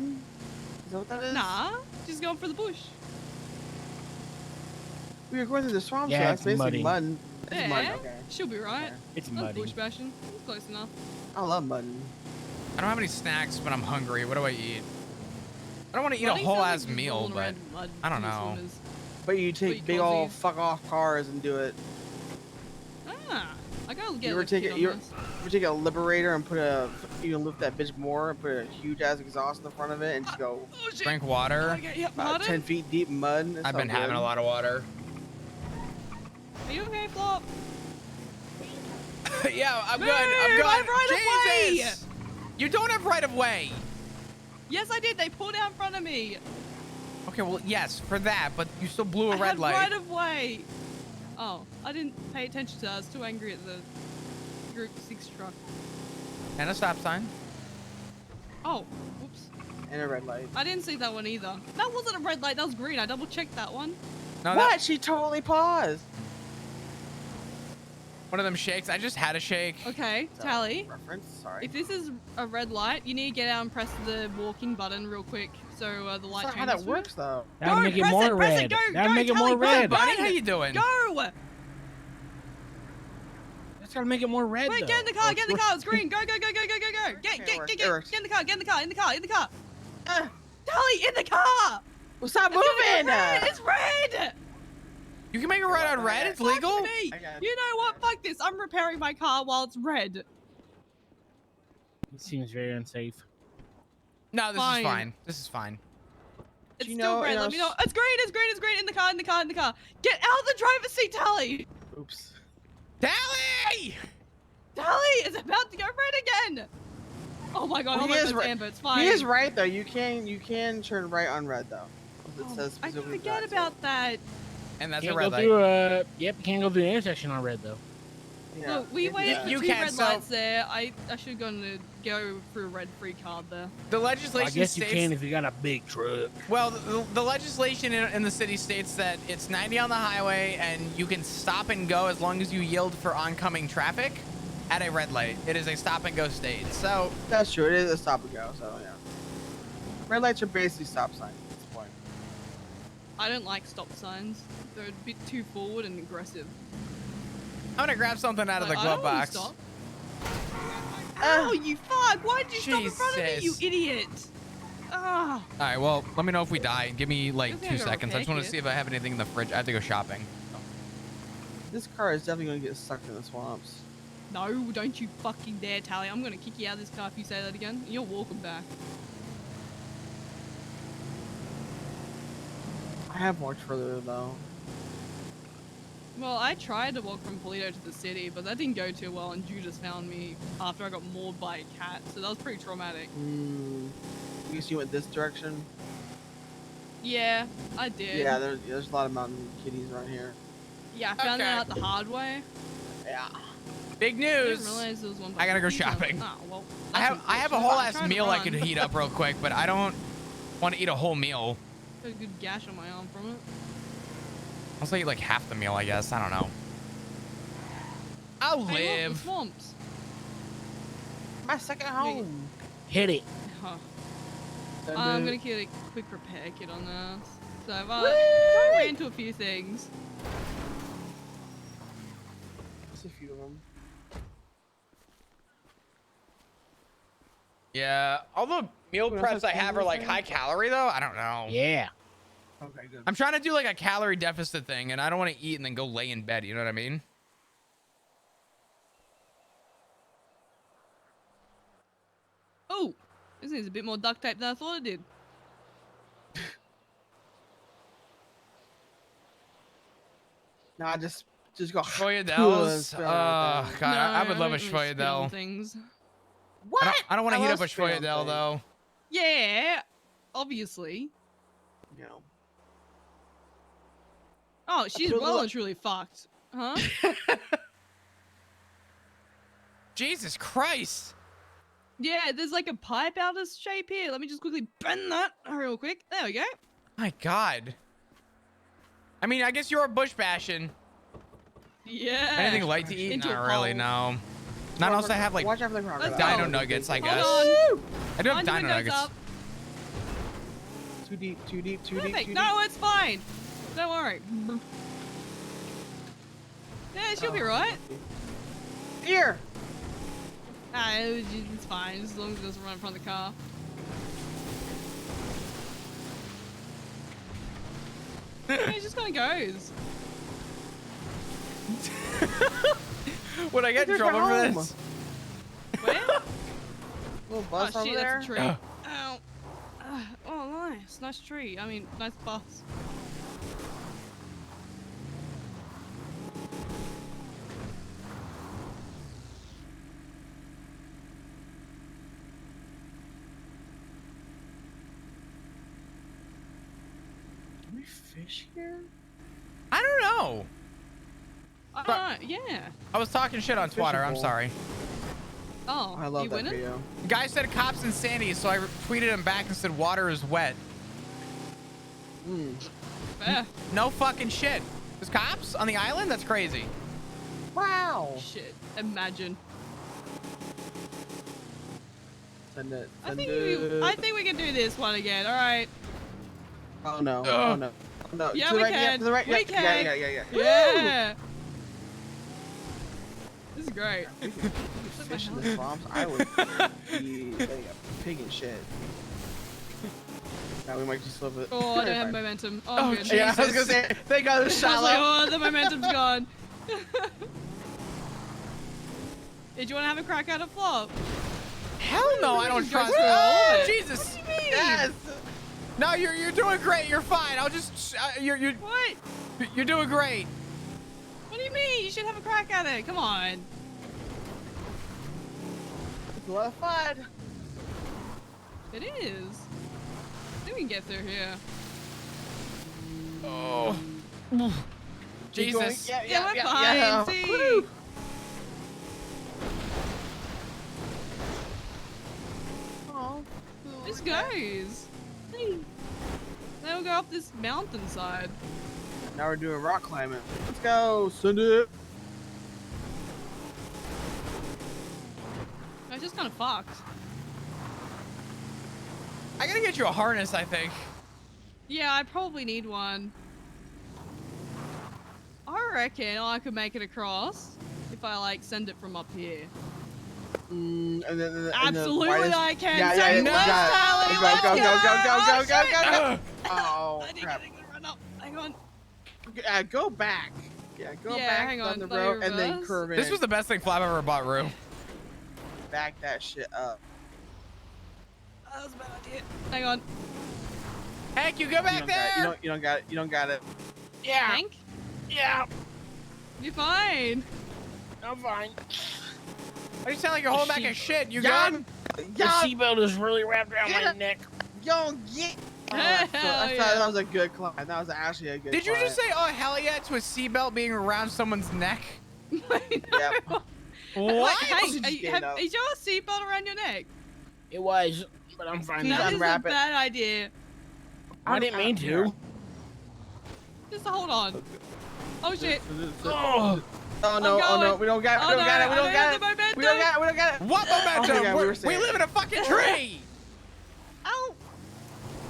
Is that what that is? Nah, just going for the bush. We were going through the swamp, Yeah, so that's it's basically muddy. mud. It's Yeah, mud, okay. she'll be right. It's That's muddy. bush bashing. It's close enough. I love mud. I don't have any snacks, but I'm hungry. What do I eat? I don't want to eat a Mudding whole sounds ass like meal, rolling but around in mud I don't in the know. swimmers. But you What take you big call old these? fuck off cars and do it. Ah, I gotta get You a ever lift take kit it? on You this. ever take a Liberator and you can lift that bitch more and put a huge ass exhaust in the front of it and just go Drink water. about 10 feet deep mud. It's I've all been having a good. lot of water. Are you okay, Flop? Yeah, I'm Move, good. I'm good. I have right of way! Jesus! You don't have right of way. Yes, I did. They pulled out in front of me. Okay, well, yes, for that, but you still blew a I red had light. right of way. Oh, I didn't pay attention to that. I was too angry at the Group 6 truck. And a stop sign. Oh, whoops. And a red light. I didn't see that one either. That wasn't a red light. That was green. I double checked that one. No, What? She totally paused. One of them shakes. I just had a shake. Okay, Tally. Reference. Sorry. If this is a red light, you need to get out and press the walking button real quick so the light That's changes. not how that for you. works, though. That'll Go, make it press more it, press red. it, go, That'll go, make it Tally, more run, red. Buddy, run. how you doing? Go! That's gotta make it more red. Wait, though. get in the car, get in the car. It's green. Go, go, go, go, go, go, go. Get in the car, get in the car, in the car, in the car. Tally, in the car. Well, stop It's moving. red. It's red. You can make it red on red. It's legal. Fuck me. You know what? Fuck this. I'm repairing my car while it's red. It seems very unsafe. No, this Fine. is fine. This is fine. It's You still know, red. you know, Let me know. It's green. It's green. It's green. In the car. In the car. In the car. Get out of the driver's seat, Tally. Oops. Tally! Tally is about to go red again. Oh my god. Well, Oh he my is god. right. Amber, it's fine. He is right though. You can turn right on red though. It says I specifically forget that, about that. And that's Can't a red go light. through yep, can't go through the intersection on red though. Yeah. Look, we waited for You two can, red so- lights there. I should have gone to go for a red free card there. The I legislation guess you states. can if you got a big truck. Well, the legislation in the city states that it's 90 on the highway and you can stop and go as long as you yield for oncoming traffic at a red light. It is a stop and go state. So That's true. It is a stop and go. So yeah. Red lights are basically stop signs at this point. I don't like stop signs. They're a bit too forward and aggressive. I'm gonna grab something out of the Like, I glove don't wanna box. stop. Ow, you fuck! Why did you stop in front of me, you Jesus. idiot? Ah. All right, well, let me know if we die. Give me like Guess I 2 gotta seconds. I just repair want to kit. see if I have anything in the fridge. I have to go shopping. This car is definitely going to get sucked in the swamps. No, don't you fucking dare, Tally. I'm gonna kick you out of this car if you say that again. You're walking back. I have walked further though. Well, I tried to walk from Polito to the city, but that didn't go too well, and Judas found me after I got mauled by a cat, so that was pretty traumatic. I guess you went this direction. Yeah, I did. Yeah, there's a lot of mountain kitties around here. Yeah, I found that out the hard way. Yeah. Big I news. didn't realize there was one. I gotta go behind me. shopping. Oh, well, I that's have a unfortunate. whole I'm ass trying to meal I could run. heat up real quick, but I don't want to eat a whole meal. Got a good gash on my arm from it. I'll say eat like half the meal, I guess. I don't know. I'll Hey, look, live. the swamps. My second home. Hit it. Huh. Dun, I'm dun. gonna get a quick repair kit on this. So I've I ran into a few things. There's a few of them. Yeah, all the meal What else preps has I have are like anything? high calorie though. I don't know. Yeah. Okay, good. I'm trying to do like a calorie deficit thing, and I don't want to eat and then go lay in bed. You know what I mean? Oh, this needs a bit more duct tape than I thought it did. Nah, just go. Schvoyadels. Oh god, No, I would love a don't really spit on Schvoyadel. things. What? I don't want to heat love up a spit on Schvoyadel things. though. Yeah, obviously. No. Oh, she's feel well like- and truly fucked. Huh? Jesus Christ. Yeah, there's like a pipe out of shape here. Let me just quickly bend that real quick. There we go. My god. I mean, I guess you're a bush bashing. Yeah. Anything light to eat? Into a Not really, hole. no. Not unless I have like Watch out for the crocodile. dino nuggets, I guess. Hold on. I do have Mind the dino windows nuggets. up. Too deep, too deep, too deep, Perfect. too No, it's fine. Don't worry. Yeah, she'll be right. deep. Here. Ah, it's fine as long as it doesn't run in front of the car. Yeah, it just kind of goes. Would I get in There's trouble your for home. this? Little Oh bus over shit, there. that's a tree. Ow. Oh, nice. Nice tree. I mean, nice bus. Can we fish here? I don't know. Yeah. I was talking shit on Twitter. I'm Fishable. sorry. Oh, I love you that winning? video. Guy said cops in Sandy, so I tweeted him back and said water is wet. Fair. No fucking shit. There's cops on the island? That's crazy. Wow. Shit. Imagine. Send it. I Send think it. I think we can do this one again. All right. Oh no. Oh no. Oh, no. Yeah, to the we right, can. to the right. We yeah, can. Yeah. Yeah. This is great. Fish in the swamps. I would be like a pig and shit. Now we might just live it. Oh, I don't have momentum. Oh, I'm good. Yeah, I was gonna say. Thank God it's I was like, shallow. oh, the momentum's gone. Did you want to have a crack at a flop? Hell no, I don't trust through all of it. Jesus. What do you mean? Yes. No, you're doing great. You're fine. I'll just you're What? You're doing great. What do you mean? You should have a crack at it. Come on. It's a lot of fun. It is. I think we can get through here. Oh. Jesus. Yeah, we're fine. See? Woo. Oh, This goes. Now we'll go up this mountainside. now we're doing rock climbing. Let's go. Send it. I just kind of fucked. I gotta get you a harness, I think. Yeah, I probably need one. I reckon I could make it across if I like send it from up here. And then Absolutely, widest- I can. Yeah, Say yeah, no, yeah. Sally, Go, let's go, go, Oh, go, shit. go. Oh, I crap. think I run up. Hang on. Go back. Yeah, go Yeah, back hang down on, the let me road and then reverse. curve in. This was the best thing Flab ever bought, Rue. Back that shit up. That was a bad idea. Hang on. Heck, you go back there. You don't got it. You don't got it. Yeah. Hank? Yeah. You're fine. I'm fine. You sound like you're holding back a shit. You Yeah. good? The seatbelt is really wrapped around my neck. Yo, yeah. Oh, I thought that was a good climb. That was actually a good Did you climb. just say, oh, hell yeah, to a seatbelt being around someone's neck? Yep. What? Hank, is your seatbelt around your neck? It was, but I'm fine now. That is a bad idea. I didn't mean to. Just hold on. Oh shit. Oh. Oh no, oh no, we don't got it, we don't got it, we don't got it. We don't got it, we don't got it. What momentum? Oh, yeah, we live in a fucking tree. Ow.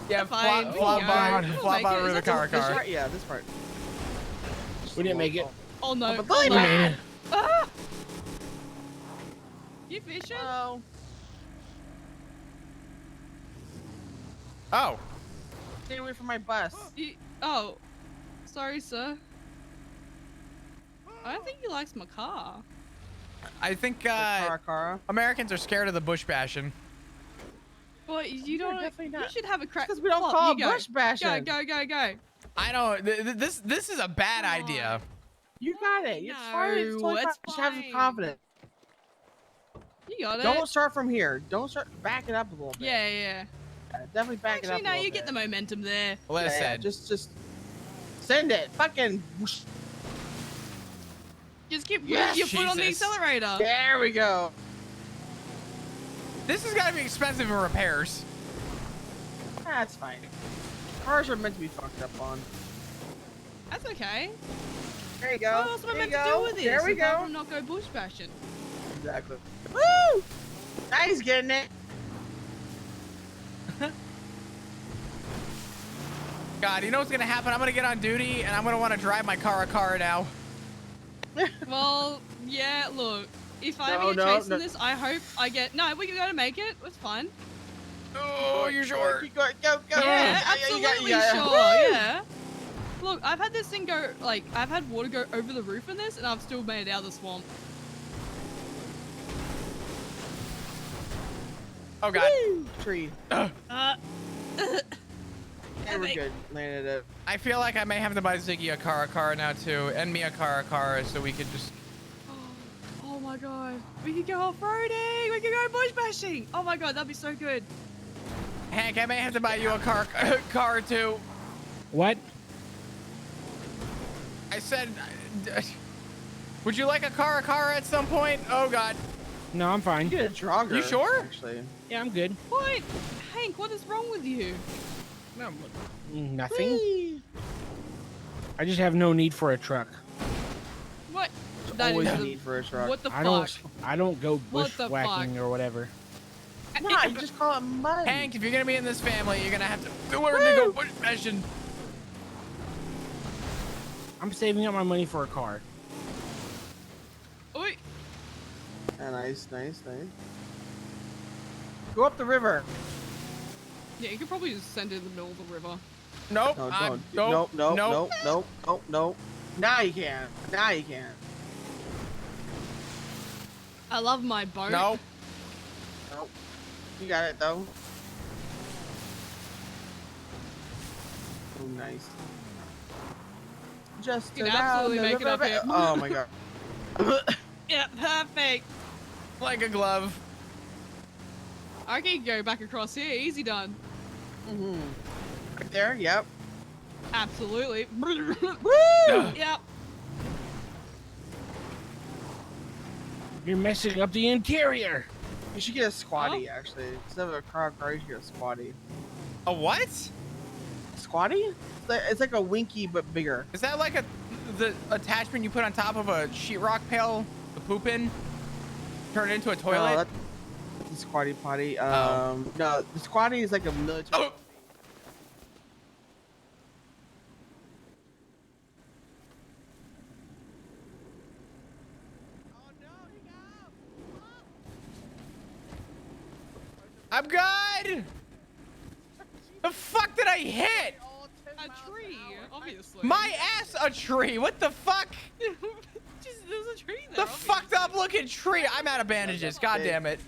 Yeah, Fine. flop on Is the that car. This part? Yeah, this part. We didn't make it. Oh no. But Oh, no. man. Ah! You fishing? Oh. Stay away from my bus. Oh. Sorry, sir. I don't think he likes my car. I think car. Americans are scared of the bush bashing. Well, you don't. definitely You not. should have a crack. Because we don't Flop, call you it go. bush bashing. Go. I don't. This is a bad idea. You got it. It's fine. It's totally fine. it's Just have some fine. confidence. You got it. Don't start from here. Don't start. Back it up a little bit. Yeah. Yeah, definitely back it up. Actually, no, a little you bit. get the momentum there. Listen. Yeah, just send it. Fucking. Whoosh. Just keep Yes, your foot on the Jesus. accelerator. There we go. This is gotta be expensive in repairs. That's fine. Cars are meant to be fucked up on. That's okay. There you go. What else am I There meant you to go. do with this? There we apart go. from not go bush bashing. Exactly. Woo! Now he's getting it. God, you know what's gonna happen? I'm gonna get on duty and I'm gonna want to drive my car now. Well, yeah. Look, if I ever No, get no, chased no. in this, I hope I get. No, we can go to make it. It's fine. Oh, you're sure? Keep going. Go. Yeah, You got- absolutely yeah. sure. Yeah. Look, I've had this thing go. Like, I've had water go over the roof in this, and I've still made it out of the swamp. Oh god. Woo! Tree. Yeah, we're good. Landed it. I feel like I may have to buy Ziggy a car now too, and me a car, so we could just. Oh my god. We could go off-roading. We could go bush bashing. Oh my god, that'd be so good. Hank, I may have to buy you a car too. What? I said, would you like a car at some point? Oh god. No, I'm fine. You get a jogger. You sure? Actually. Yeah, I'm good. What? Hank, what is wrong with you? No, nothing. I just have no need for a truck. What? Always is need for a truck. What the fuck? I don't go What the bushwhacking or whatever. Nah, you just call it mud. Hank, if you're gonna be in this family, you're gonna have to learn to go bush bashing. I'm saving up my money for a car. Oi. Nice. Go up the river. Yeah, you could probably just send it in the middle of the river. Nope. No, don't. Nope. Now you can. I love my boat. No. Nope. You got it though. Oh, nice. Just You can around absolutely the make it up river. here. Oh my god. Yeah, perfect. Like a glove. I can go back across here. Easy done. Right there. Yep. Absolutely. Woo! Yep. You're messing up the interior. You should get a squatty actually. Instead of a car, you should get a squatty. A what? Squatty? It's like a winky but bigger. Is that like the attachment you put on top of a sheetrock pail to poop in? Turn it into a toilet? No, that's the squatty potty. No, the squatty is like a military. Oh. I'm good! The fuck did I hit? A tree, obviously. My ass a tree! What the fuck? Just, there's a tree there. The fucked up looking tree! I'm out of bandages, god damn it.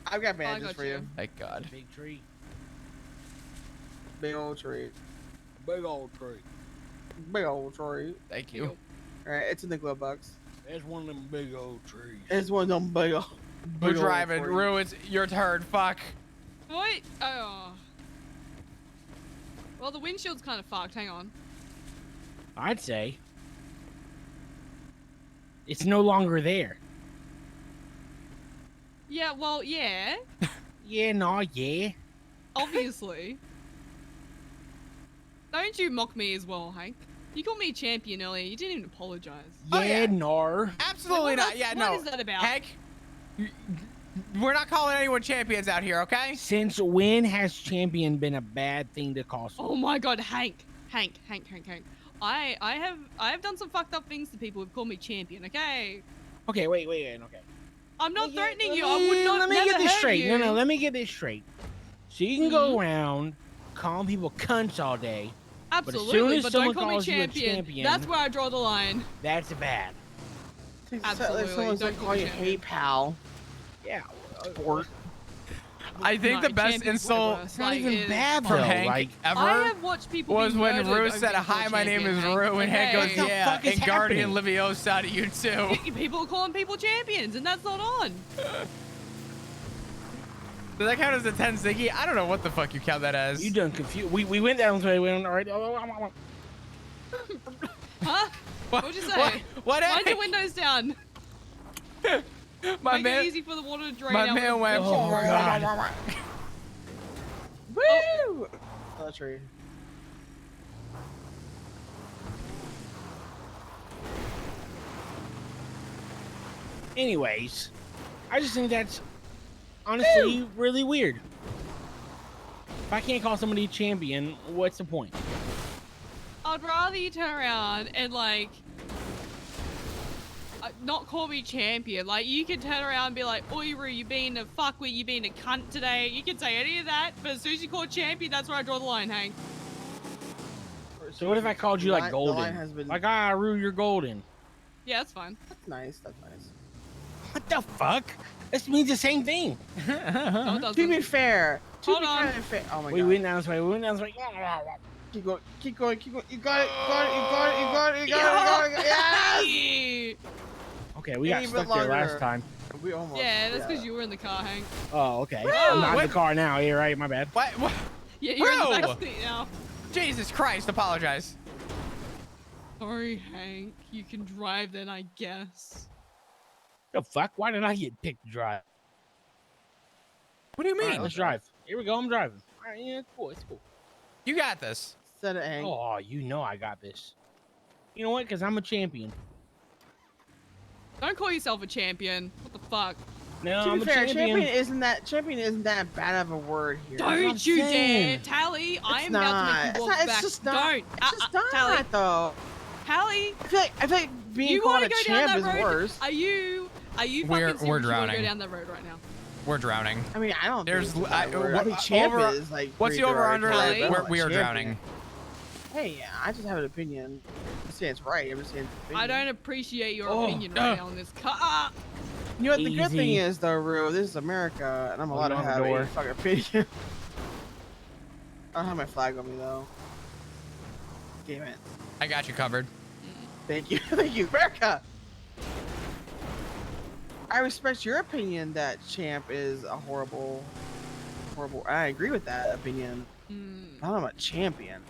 I've got bandages got for you. you. Thank god. Big tree. Big old tree. Big old tree. Big old tree. Thank you. Alright, it's in the glove box. There's one of them big old trees. It's one of them big old. We're big old driving. trees. Rue, it's your turn. Fuck. What? Oh. Well, the windshield's kind of fucked. Hang on. I'd say. It's no longer there. Yeah, well, yeah. Yeah. Obviously. Don't you mock me as well, Hank. You called me champion earlier. You didn't even apologize. Yeah, nar. Absolutely not. Yeah, no. What is that about? Hank, we're not calling anyone champions out here, okay? Since when has champion been a bad thing to call someone? Oh my god, Hank. I have done some fucked up things to people who've called me champion, okay? Okay, wait, okay. I'm not threatening you. I would not Let me never get this hurt straight. you. No, let me get this straight. So you can go around calling people cunts all day. Absolutely, but as soon as don't someone call me calls you a champion. champion, That's where I draw the line. that's bad. Absolutely, Like someone's don't like call calling me you champion. hey pal. Yeah. Sport. I think No, the best champion's insult worse. Like, it- from though, Hank like- ever I have watched people was be when murdered Rue over said, being "Hi, called my name is champion, Rue," and Hank okay? goes, "Yeah," fuck is and Guardian happening? Leviosa to you too. People are calling people champions, and that's not on. Does that count as a 10 Ziggy? I don't know what the fuck you count that as. You done confused. We went down this way. We went all right. Huh? What'd you say? What Wind your Hank? windows down. My Make man, it easy for the water to drain my out. man went. Oh, God. Woo! Oh, that's right. Anyways, I just think that's honestly really weird. If I can't call somebody a champion, what's the point? I'd rather you turn around and like not call me champion. Like you can turn around and be like, "Oi, Roo, you being a fuckwit, you being a cunt today." You can say any of that, but as soon as you call champion, that's where I draw the line, Hank. So what if I called you like The golden? line has been- Like, Rue, you're golden. Yeah, that's fine. That's nice. That's nice. What the fuck? This means the same thing. No, it doesn't. To be fair. Hold on. Oh my We god. went down this way. We went down this way. Keep going. Keep going. Keep going. You got it. You got it. You got it. You got it. You got it. You got it. Yes! Okay, we got Even stuck there last longer. time. We almost. Yeah, that's because you were in the car, Hank. Oh, okay. Woo! I'm not in What? the car now. You're right. My bad. What? Yeah, you're in the Bro! back seat now. Jesus Christ! Apologize. Sorry, Hank. You can drive then, I guess. The fuck? Why did I get picked to drive? What do you mean? All right, let's drive. Here we go. I'm driving. All right, yeah, it's cool. It's cool. You got this. Said it, Hank. Oh, you know I got this. You know what? Because I'm a champion. Don't call yourself a champion. What the fuck? No, To I'm be a fair, champion. champion isn't that bad of a word here. That's what I'm Don't you saying. dare, Tally! I It's am about to not. make you walk It's back. just not. Don't. It's just not, Tally. though. Tally. I feel like being You called want a to go down champ that is road? worse. Are you fucking We're serious? You wanna drowning. Go down that road right now. We're drowning. I mean, I don't. There's. think it's a bad word. I think champ is like. What's the pretty over under? derogatory, but I'm not We are champion. drowning. Hey, I just have an opinion. I'm not saying it's right. I'm just saying it's an I opinion. don't appreciate your opinion right now on this car. You know what the good thing Easy. is, though, Rue? This is America, and I'm allowed to on the have a door. fucking opinion. I don't have my flag on me though. Damn it. I got you covered. Thank you, thank you, America. I respect your opinion that champ is a horrible. I agree with that opinion. I'm a champion.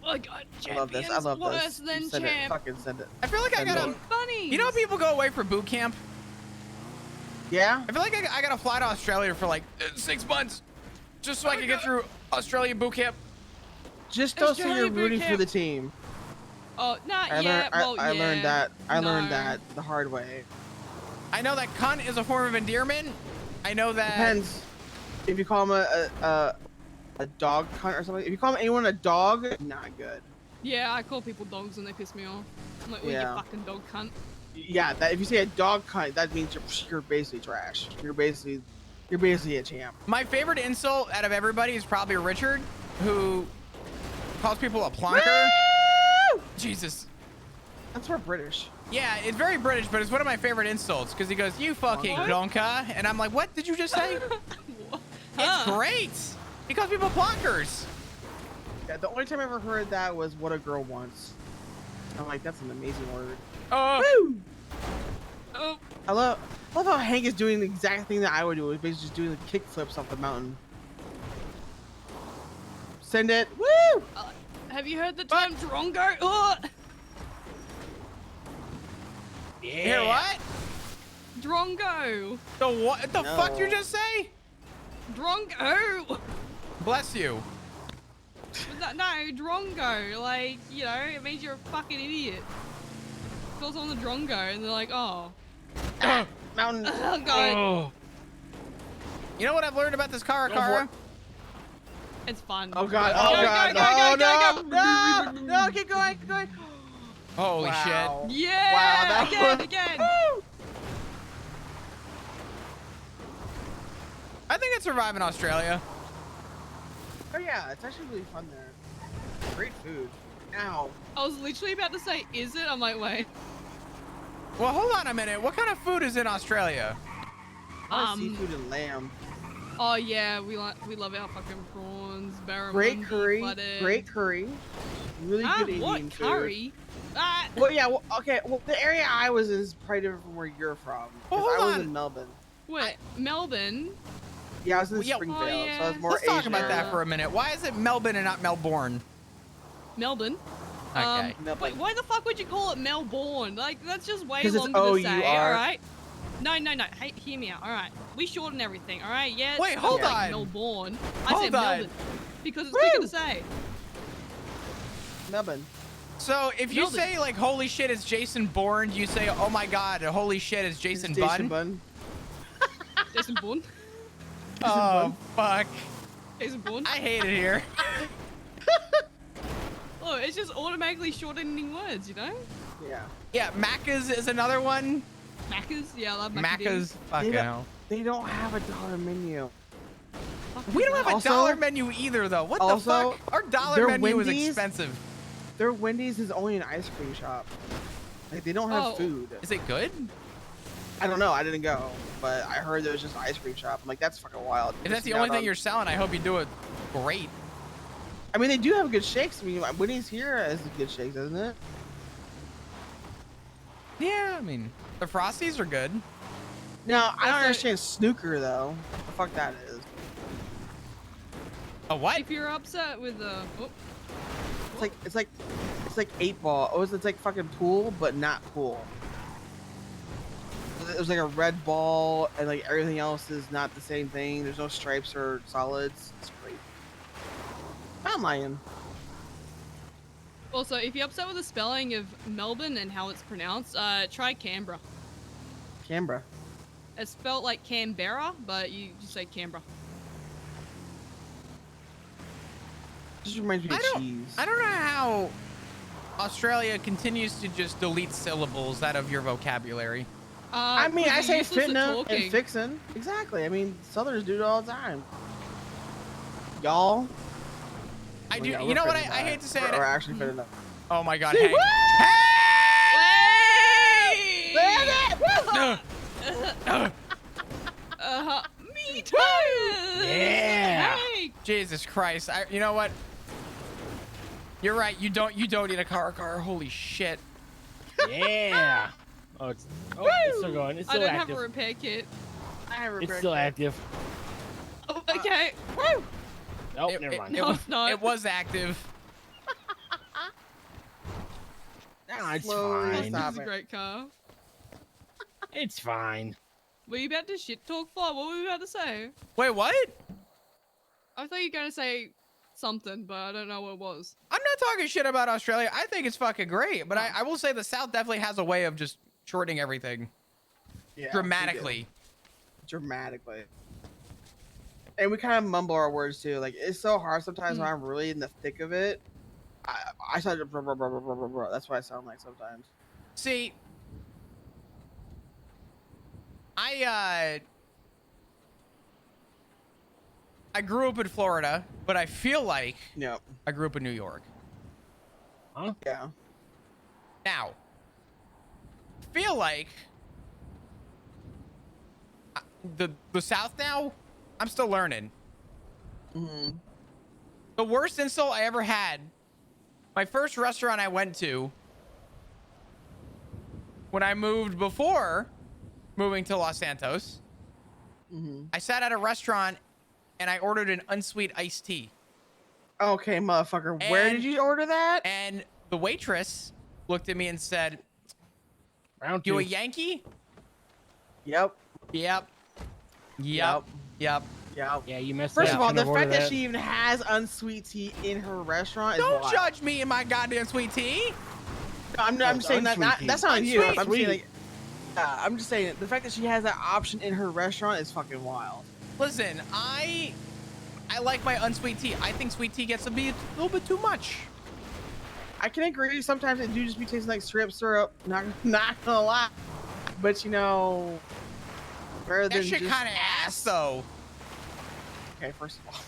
Oh god, I love this. I champion's love worse this. than You said it. champ. Fucking send it. I feel like I Send gotta. it. Funny. You know, people go away for boot camp. Yeah. I feel like I gotta fly to Australia for like 6 months, just so I can get through Australia boot camp. Just don't say you're Australia boot rooting for camp. the team. Oh, not I yet. Well, I yeah. learned that. I learned No. that the hard way. I know that cunt is a form of endearment. I know that. Depends. If you call him a dog cunt or something. If you call anyone a dog, not good. Yeah, I call people dogs and they piss me off. I'm like, well, Yeah. you fucking dog cunt. Yeah, that if you say a dog cunt, that means you're basically trash. You're basically a champ. My favorite insult out of everybody is probably Richard, who calls people a plonker. Woo! Jesus. That's for British. Yeah, it's very British, but it's one of my favorite insults because he goes, "You fucking plonker," and I'm like, "What did you just say?" It's great. He calls people plonkers. Yeah, the only time I ever heard that was "what a girl wants." I'm like, that's an amazing word. Woo! Oh. I love how Hank is doing the exact thing that I would do. He's basically just doing the kick flips off the mountain. Send it. Woo! Have you heard the term drongo? Oh! Yeah. Hear what? Drongo. The what? The No. fuck you just say? Drongo. Bless you. No, drongo. Like, you know, it means you're a fucking idiot. Calls on the drongo and they're like, oh. Mountain. Oh, God. Oh. You know what I've learned about this car, Kara? It's fun. Oh god! Go, Oh go, god! go, go, No! go, No! go. No! No! Keep going! Keep going! Holy Wow. shit. Yeah! Wow, that again, was- again. Woo! I think I'd survive in Australia. Oh yeah, it's actually really fun there. Great food. Ow. I was literally about to say, is it? I'm like, wait. Well, hold on a minute. What kind of food is in Australia? Seafood and lamb. Oh yeah, we love our fucking prawns, barramundi, Great curry. flooded. Great curry. Really good Indian what food. curry? Ah. Well, yeah. Well, okay. Well, the area I was in is probably different from where you're from. 'Cause Well, I hold was on. in Melbourne. Wait, Melbourne? Yeah, I was in Yeah, Springvale, oh, so I yeah. was more Let's talk Asian about that area. for a minute. Why is it Melbourne and not Melbourne? Melbourne? Okay. Melbourne. Wait, why the fuck would you call it Melbourne? Like, that's just way 'Cause it's longer to say, O-U-R. alright? No. Hey, hear me out, alright? We shorten everything, alright? Yeah, it's Wait, spelled hold like on. Melbourne. I Hold said on. Melbourne. Because it's quicker to say. Melbourne. So if you Melbourne. say like "Holy shit, it's Jason Bourne," you say "Oh my god, holy shit, it's Jason It's Jason Bunn." Bunn. Jason Bourne? Oh fuck! Jason Bourne? I hate it here. Oh, it's just automatically shortening words, you know? Yeah. Yeah, Macca's is another one. Macca's? Yeah, I love Macca's. Fucking don't- hell. They don't have a dollar menu. We don't have a Also- dollar menu either, though. What the also, fuck? Our dollar their menu is Wendy's- expensive. Their Wendy's is only an ice cream shop. Like they don't have Oh. food. Is it good? I don't know. I didn't go, but I heard there was just an ice cream shop. I'm like, that's fucking wild. If that's the only thing you're selling, I hope you do it great. I mean, they do have good shakes. I mean, Winnie's here has good shakes, isn't it? Yeah, I mean, the Frosties are good. No, I don't understand snooker though. What the fuck that is? A what? If you're upset with It's like 8-ball. Oh, it's like fucking pool, but not pool. There's like a red ball, and like everything else is not the same thing. There's no stripes or solids. It's great. I'm lying. Also, if you're upset with the spelling of Melbourne and how it's pronounced, try Canberra. Canberra. It's spelled like Canberra, but you just say Canberra. Just reminds me of cheese. I don't know how Australia continues to just delete syllables out of your vocabulary. I mean, I say useless at fitna talking. and fixin'. Exactly. I mean, Southerners do it all the time. Y'all. I do. Yeah, You we're know what? I fitting hate to say it. We're actually fitting up. Oh my God, See, Hank. woo! Me too. Yeah. Hey. Jesus Christ. You know what? You're right. You don't need a car. Holy shit. Yeah. Oh, it's still going. It's I still don't active. have a repair kit. I have a It's repair still kit. active. Oh, okay. Woo! Nope, never mind. No, it's not. It was active. No, it's Slowly fine. This stop is a it. great car. It's fine. Were you about to shit talk, Fly? What were you about to say? Wait, what? I thought you were going to say something, but I don't know what it was. I'm not talking shit about Australia. I think it's fucking great, but I will say the South definitely has a way of just shortening everything Yeah, dramatically. Dramatically. And we kind of mumble our words too. Like, it's so hard sometimes when I'm really in the thick of it. I sound blah, blah, blah, blah, blah, blah, blah. That's what I sound like sometimes. See, I grew up in Florida, but I feel like I grew up in New York. Huh? Yeah. Now, feel like the South now, I'm still learning. Mm-hmm. The worst insult I ever had, my first restaurant I went to when I moved before moving to Los Santos, I sat at a restaurant and I ordered an unsweet iced tea. Okay, motherfucker. Where did you order that? And the waitress looked at me and said, Round "You two. a Yankee?" Yep. Yep. Yep. Yep. Yeah. Yeah, you messed First up. of all, the Couldn't fact order that she even has unsweet tea in her restaurant is Don't wild. judge me and my goddamn sweet tea. No, I'm it's saying that unsweet tea. that's not you. Unsweet. I'm saying like, I'm just saying the fact that she has that option in her restaurant is fucking wild. Listen, I like my unsweet tea. I think sweet tea gets to be a little bit too much. I can agree. Sometimes it do just be tasting like strip syrup. Not gonna lie, but you know, rather That than shit just kind of ass though. Okay, first of all,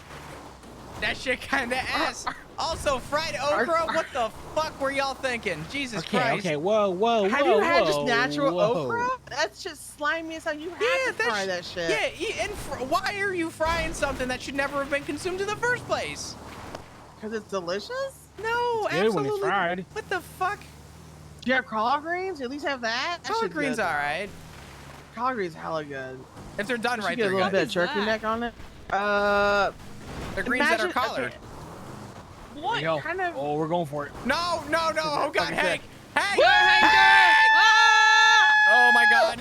that shit kind of ass. Also, fried okra. What the fuck were y'all thinking? Jesus Christ. Okay, whoa. Have you had just whoa, natural whoa. okra? That's just slimy as hell. You have to fry that shit. Yeah, and why are you frying something that should never have been consumed in the first place? Because it's delicious. No, It's good absolutely. when it's fried. What the fuck? Do you have collard greens? At least have that. That Collard shit's greens, good. all right. Collard greens, hella good. If they're done You right, get they're a little good. bit of turkey neck on it. The greens that are imagine- collared. okay. There you go. Kind of. Oh, we're going for it. No. Oh God, fucking Hank. sick. Hank. Hank. Oh my God.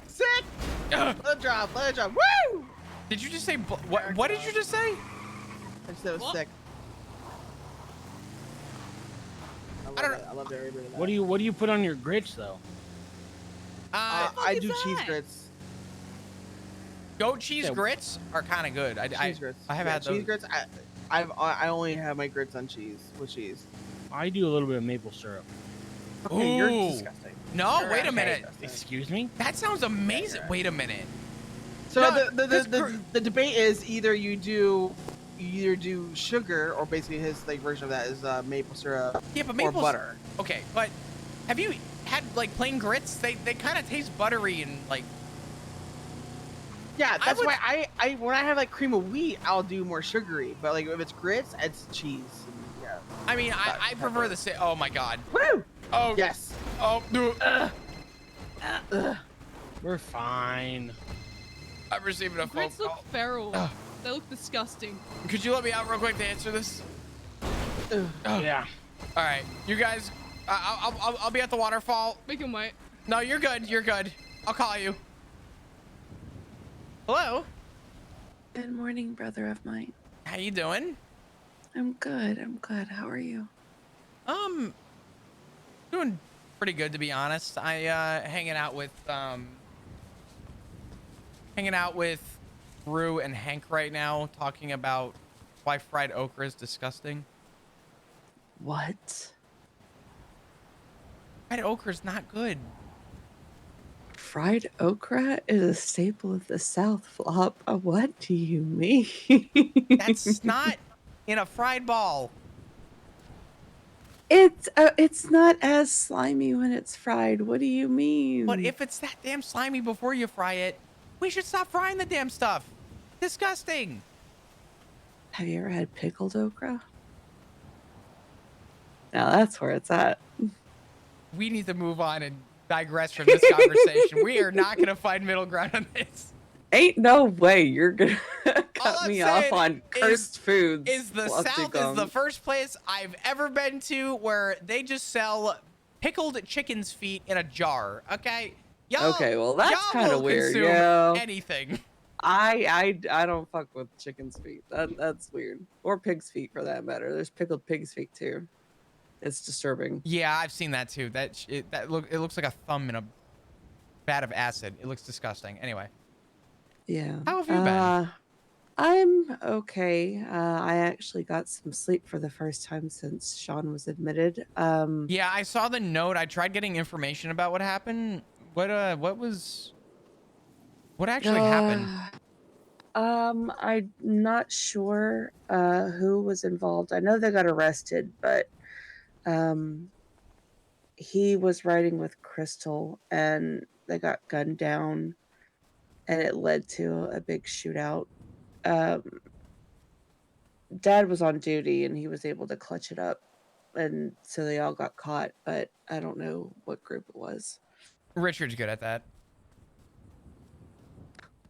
Sick. Let it drop. Woo! Did you just say what did you just say? I said it was sick. I don't know. I love every bit of that. What do you put on your grits though? I do cheese grits. Goat cheese Yeah. grits are kind of good. Cheese grits. I have Yeah, had those. cheese grits. I only have my grits on cheese with cheese. I do a little bit of maple syrup. Okay, you're Ooh. disgusting. No, You're wait a actually minute. disgusting. Excuse me? That sounds amazing. Wait a minute. So No, the debate is either you do sugar or basically his like version of that is maple syrup Yeah, but or maple butter. Okay, but have you had like plain grits, they kind of taste buttery and like. Yeah, that's why I when I have like cream of wheat, I'll do more sugary. But like if it's grits, it's cheese. And, yeah. I mean, I prefer the same. Oh my god. Woo! Oh yes. Oh. We're fine. I'm receiving a phone Grits look call. feral. They look disgusting. Could you let me out real quick to answer this? Yeah. All right, you guys. I'll be at the waterfall. Make him wait. No, you're good. You're good. I'll call you. Hello. Good morning, brother of mine. How you doing? I'm good. I'm good. How are you? Doing pretty good, to be honest. I hanging out with Rue and Hank right now, talking about why fried okra is disgusting. What? Fried okra is not good. Fried okra is a staple of the South, Flop. What do you mean? That's not in a fried ball. It's not as slimy when it's fried. What do you mean? But if it's that damn slimy before you fry it, we should stop frying the damn stuff. Disgusting. Have you ever had pickled okra? Now that's where it's at. We need to move on and digress from this conversation. We are not going to find middle ground on this. Ain't no way you're gonna cut me off on cursed foods. Is the Flop South Dugong. is the first place I've ever been to where they just sell pickled chicken's feet in a jar. Okay. Okay, well that's y'all kind of will weird. consume Yeah. anything. I don't fuck with chicken's feet. That's weird. Or pig's feet for that matter. There's pickled pig's feet too. It's disturbing. Yeah, I've seen that too. It looks like a thumb in a vat of acid. It looks disgusting. Anyway. Yeah. How have you been? I'm okay. I actually got some sleep for the first time since Sean was admitted. Yeah, I saw the note. I tried getting information about what happened. What actually happened? I'm not sure who was involved. I know they got arrested, but he was riding with Crystal and they got gunned down and it led to a big shootout. Dad was on duty and he was able to clutch it up, and so they all got caught, but I don't know what group it was. Richard's good at that.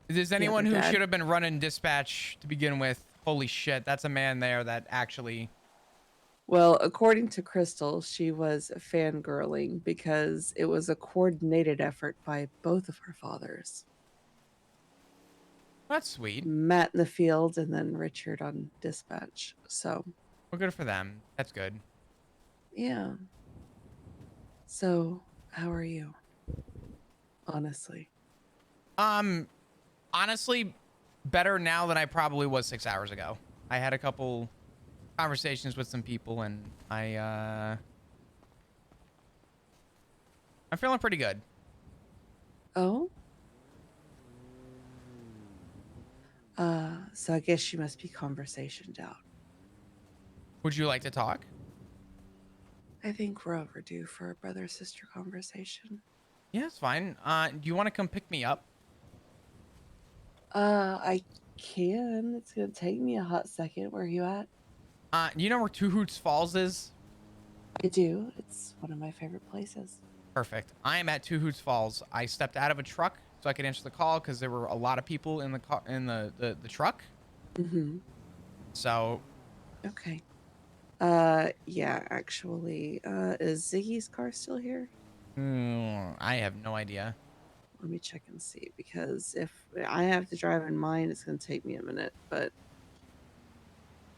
If there's anyone who should have been running dispatch to begin with, holy shit, that's a man there that actually... Well, according to Crystal, she was fangirling because it was a coordinated effort by both of her fathers. That's sweet. Matt in the field and then Richard on dispatch. So, well, good for them. That's good. Yeah. So, how are you? Honestly. Honestly, better now than I probably was 6 hours ago. I had a couple conversations with some people and I'm feeling pretty good. Oh? So I guess you must be conversationed out. Would you like to talk? I think we're overdue for a brother-sister conversation. Yeah, it's fine. Do you want to come pick me up? I can. It's gonna take me a hot second. Where are you at? You know where Two Hoots Falls is? I do. It's one of my favorite places. Perfect. I am at Two Hoots Falls. I stepped out of a truck so I could answer the call because there were a lot of people in the car, in the truck. Mm-hmm. So. Okay. Yeah, actually, is Ziggy's car still here? I have no idea. Let me check and see, because if I have to drive in mine, it's going to take me a minute, but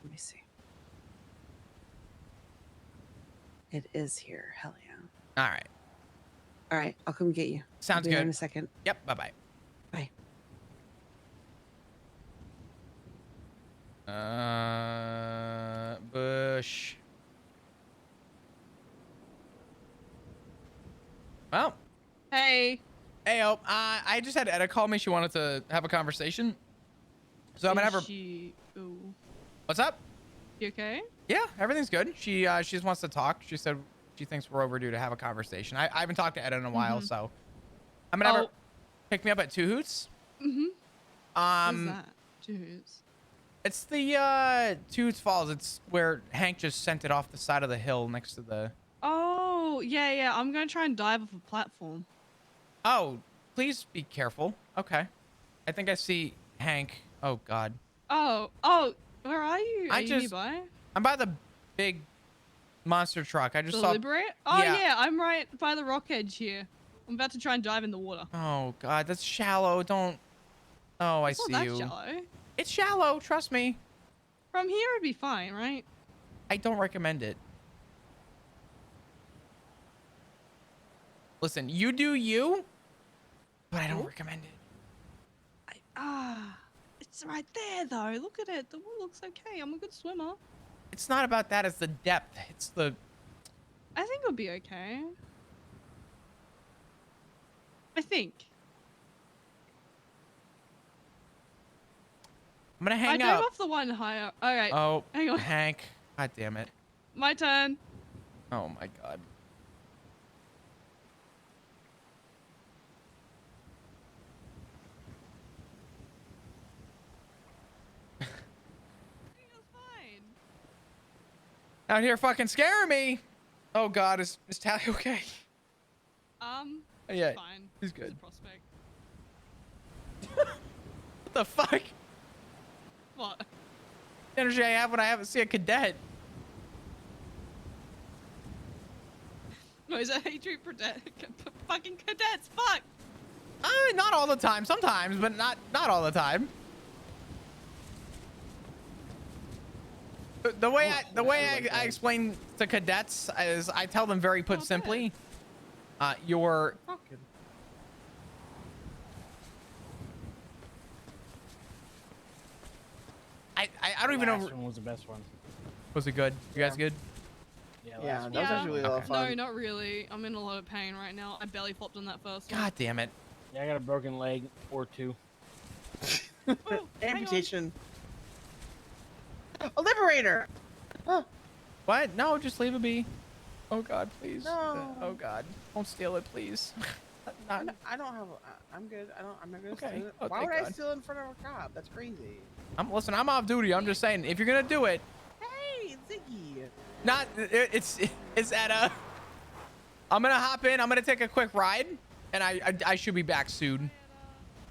let me see. It is here. Hell yeah. All right. All right. I'll come get you. Sounds I'll be there good. in a second. Yep. Bye-bye. Bye. Bush. Well. Hey. Hey, I just had Etta call me. She wanted to have a conversation. So I'm gonna have her. Ooh. What's up? You okay? Yeah, everything's good. She just wants to talk. She said she thinks we're overdue to have a conversation. I haven't talked to Ed in a while, Mhm. so I'm gonna have her pick me up at Two Hoots. Mhm. What's that? Jeez. It's the Two Hoots Falls. It's where Hank just sent it off the side of the hill next to the. Oh, yeah, yeah. I'm gonna try and dive off a platform. Oh, please be careful. Okay. I think I see Hank. Oh God. Oh, where are you? Are you nearby? I'm by the big monster truck. I just saw. Deliberate? Oh yeah, I'm right by the rock edge here. I'm about to try and dive in the water. Oh God, that's shallow. Don't. Oh, I It's see not that you. shallow. It's shallow. Trust me. From here it'd be fine, right? I don't recommend it. Listen, you do you, but I don't recommend it. It's right there though. Look at it. The water looks okay. I'm a good swimmer. It's not about that. It's the depth. It's the. I think it'll be okay. I think. I'm gonna hang I up. dove off the one higher. All right. Oh, hang on. Hank. God damn it. My turn. Oh my God. Out here fucking scaring me. Oh God, is Tally okay? Yeah, Fine. he's good. Prospect. What the fuck? What? The energy I have when I see a cadet. No, is that hatred fucking cadets? Fuck. Not all the time. Sometimes, but not all the time. The way I explain to cadets is I tell them very put simply, your I don't even know. Last one was the best one. Was it good? You guys good? Yeah, that was actually really a lot of fun. No, not really. I'm in a lot of pain right now. I belly flopped on that first one. God damn it. Yeah, I got a broken leg or two. Amputation. A liberator. Huh. What? No, just leave it be. Oh God, please. No. Oh God, don't steal it, please. I don't have. I'm good. I'm not gonna Okay. steal it. Oh, Why thank would I God. steal in front of a cop? That's crazy. Listen, I'm off duty. I'm just saying, if you're gonna do it, Hey, Ziggy. it's at a. I'm gonna hop in. I'm gonna take a quick ride, and I should be back soon.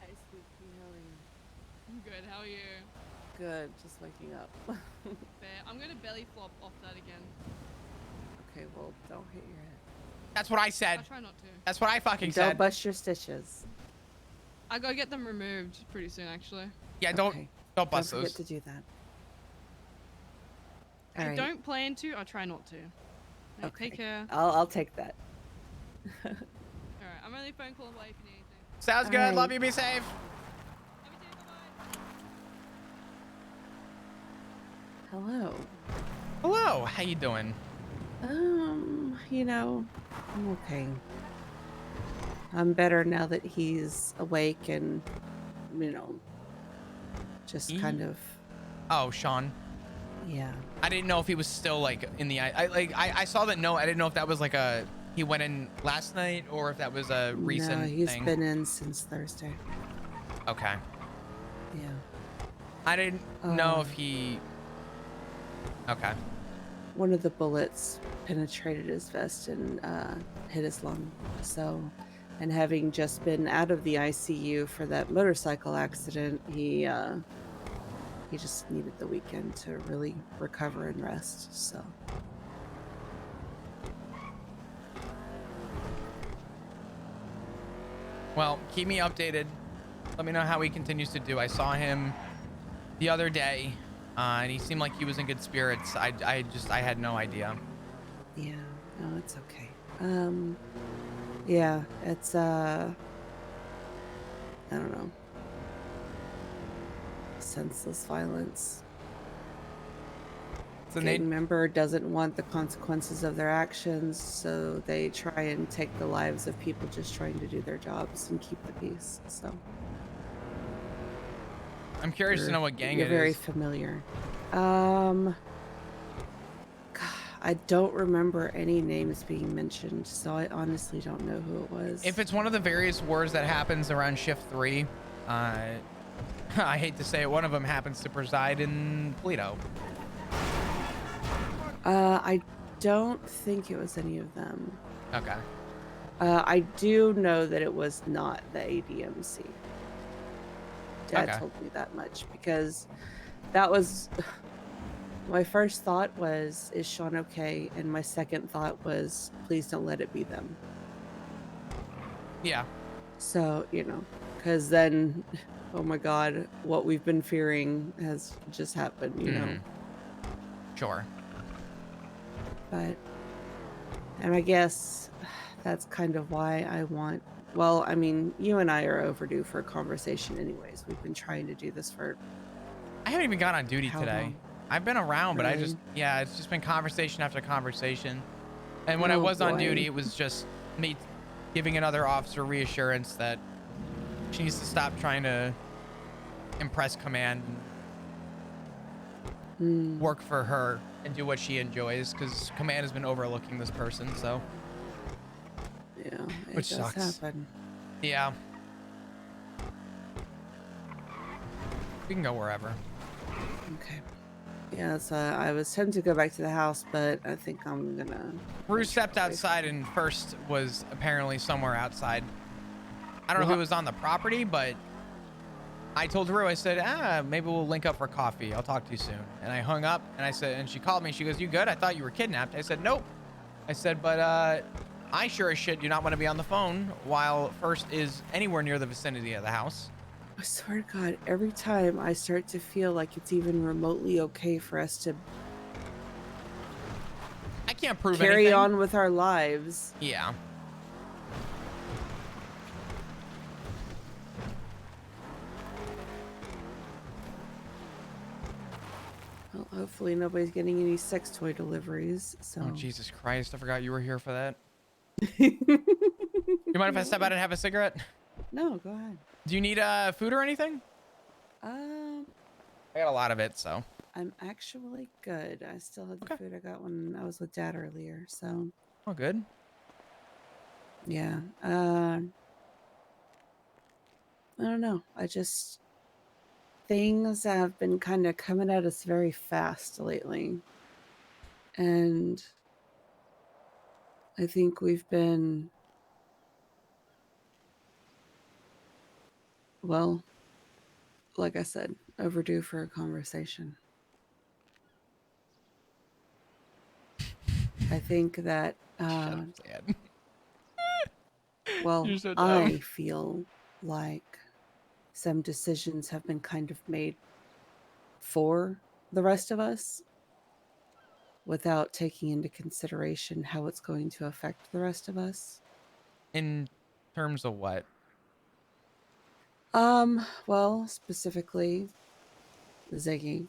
Hi, Spooky. How are you? I'm good. How are you? Good. Just waking up. Fair. I'm gonna belly flop off that again. Okay, well, don't hit your head. That's what I said. I'll try not to. That's what I fucking Don't said. bust your stitches. I gotta get them removed pretty soon, actually. Yeah, don't bust Don't those. forget to do that. I Alright. don't plan to. I'll try not to. Right, Okay. Take care. I'll take that. Alright, I'm only phone call away if you need anything. Sounds good. Alright. Love you. Be safe. Hello. Hello. How you doing? You know, I'm okay. I'm better now that he's awake and, you know, just kind of. Oh, Sean. Yeah. I didn't know if he was still like in the. I saw that note. I didn't know if that was like a. He went in last night or if that was a recent No, he's thing. been in since Thursday. Okay. Yeah. I didn't know if he. Okay. One of the bullets penetrated his vest and hit his lung. So, and having just been out of the ICU for that motorcycle accident, he just needed the weekend to really recover and rest. So. Well, keep me updated. Let me know how he continues to do. I saw him the other day, and he seemed like he was in good spirits. I had no idea. Yeah, no, it's okay. Yeah, it's I don't know. Senseless violence. So Gang member doesn't want the consequences of their actions, so they try and take the lives of people just trying to do their jobs and keep the peace. So I'm curious to know what gang you're it very is. familiar. I don't remember any names being mentioned, so I honestly don't know who it was. If it's one of the various wars that happens around shift 3, I hate to say it, one of them happens to preside in Polito. I don't think it was any of them. Okay. I do know that it was not the ADMC. Dad Okay. told me that much because that was my first thought was, is Sean okay? And my second thought was, please don't let it be them. Yeah. So, you know, because then, oh my God, what we've been fearing has just happened, you know? Sure. But, and I guess that's kind of why I want, well, I mean, you and I are overdue for a conversation anyways. We've been trying to do this for... I haven't even gone on duty How today. long? I've been around, but I Really? just, yeah, it's just been conversation after conversation. And when I Oh, was on boy. duty, it was just me giving another officer reassurance that she needs to stop trying to impress command and work for her and do what she enjoys, because command has been overlooking this person, so. Yeah, it Which does sucks. happen. Yeah. We can go wherever. Okay. Yeah, so I was tempted to go back to the house, but I think I'm gonna... Rue stepped outside and first was apparently somewhere outside. I don't know if it was on the property, but I told Rue, I said, maybe we'll link up for coffee. I'll talk to you soon. And I hung up and I said, and she called me. She goes, you good? I thought you were kidnapped. I said, nope. I said, but I sure as shit do not want to be on the phone while First is anywhere near the vicinity of the house. I swear to God, every time I start to feel like it's even remotely okay for us to I can't prove carry anything. on with our lives. Yeah. Well, hopefully nobody's getting any sex toy deliveries, so... Oh, Jesus Christ. I forgot you were here for that. You mind if I step out and have a cigarette? No, go ahead. Do you need food or anything? I got a lot of it, so. I'm actually good. I still have the food I got when I was with Dad earlier, so... Oh, good. Yeah. I don't know. I just... Things have been kind of coming at us very fast lately. And I think we've been... Well, like I said, overdue for a conversation. I think that, well, You're so dumb. I feel like some decisions have been kind of made for the rest of us without taking into consideration how it's going to affect the rest of us. In terms of what? Well, specifically, Ziggy.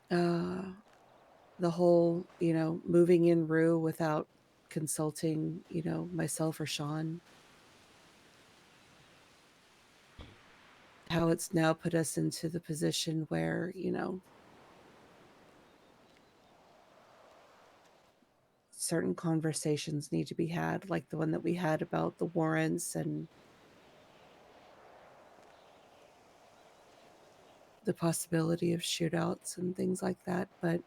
The whole, you know, moving in Rue without consulting, you know, myself or Sean. How it's now put us into the position where, you know, certain conversations need to be had, like the one that we had about the warrants and the possibility of shootouts and things like that. But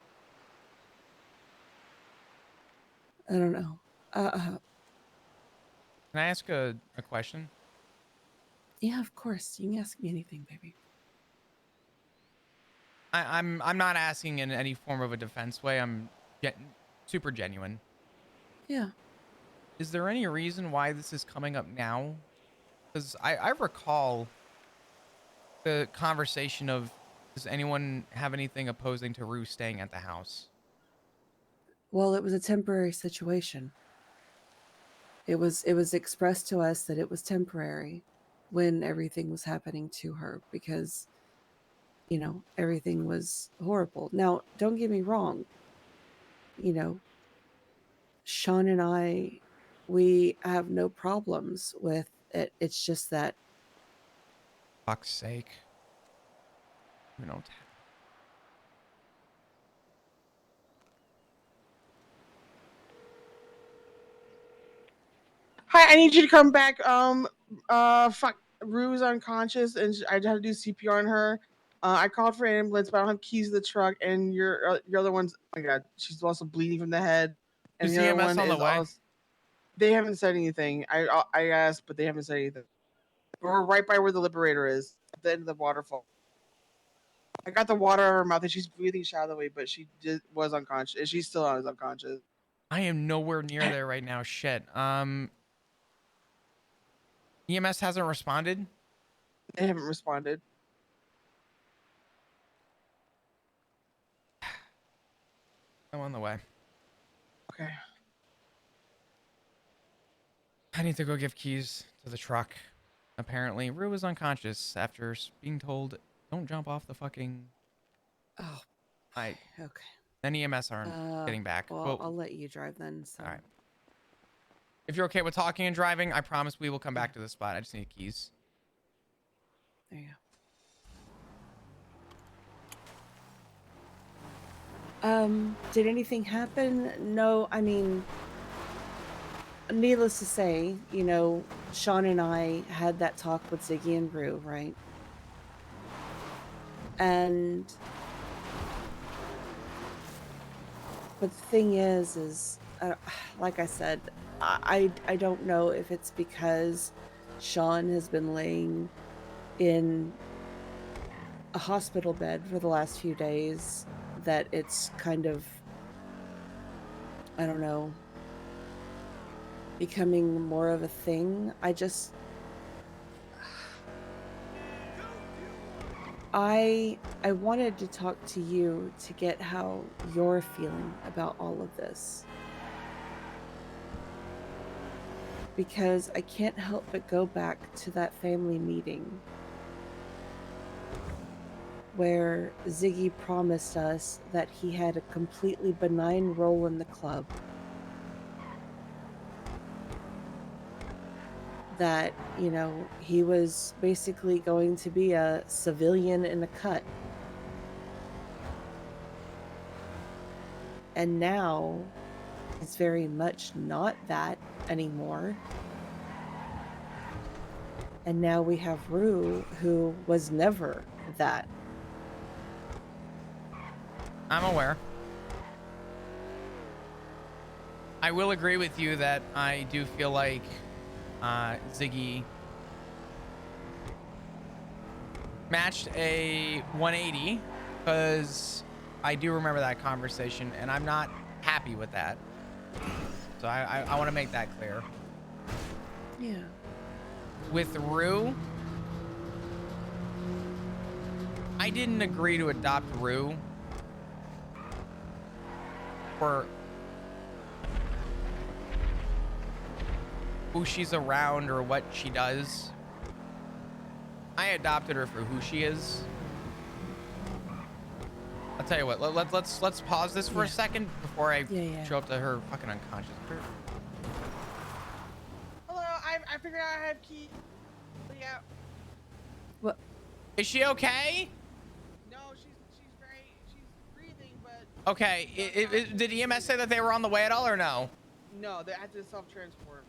I don't know. Can I ask a question? Yeah, of course. You can ask me anything, baby. I'm not asking in any form of a defense way. I'm getting super genuine. Yeah. Is there any reason why this is coming up now? Because I recall the conversation of, does anyone have anything opposing to Rue staying at the house? Well, it was a temporary situation. It was expressed to us that it was temporary when everything was happening to her because, you know, everything was horrible. Now, don't get me wrong. You know, Sean and I, we have no problems with it. It's just that, Fuck's sake. You know, Hi, I need you to come back. Fuck, Rue's unconscious, and I had to do CPR on her. I called for an ambulance, but I don't have keys to the truck. And your other one's, oh my god, she's also bleeding from the head. And Is the other EMS one on the is way? also. They haven't said anything. I asked, but they haven't said anything. We're right by where the Liberator is, at the end of the waterfall. I got the water out of her mouth, and she's breathing shallowly, but she was unconscious. And she's still unconscious. I am nowhere near there right now. Shit. EMS hasn't responded. They haven't responded. I'm on the way. Okay. I need to go give keys to the truck. Apparently, Rue was unconscious after being told, "Don't jump off the fucking." Oh. Okay. Then EMS aren't getting back. Well, I'll let you drive then. So. All right. If you're okay with talking and driving, I promise we will come back to this spot. I just need keys. There you go. Did anything happen? No, I mean, needless to say, you know, Sean and I had that talk with Ziggy and Rue, right? And but the thing is like I said, I don't know if it's because Sean has been laying in a hospital bed for the last few days that it's kind of, I don't know, becoming more of a thing. I wanted to talk to you to get how you're feeling about all of this. Because I can't help but go back to that family meeting where Ziggy promised us that he had a completely benign role in the club. That, you know, he was basically going to be a civilian in a cut. And now it's very much not that anymore. And now we have Rue, who was never that. I'm aware. I will agree with you that I do feel like Ziggy matched a 180 because I do remember that conversation and I'm not happy with that. So I want to make that clear. Yeah. With Rue, I didn't agree to adopt Rue for who she's around or what she does. I adopted her for who she is. I'll tell you what, let's pause this for a second before I show up to her fucking unconscious. Hello, I figured out I have keys. Yeah. What? Is she okay? No, she's great. She's breathing, but Okay. Did EMS say that they were on the way at all or no? no, they had to self-transport.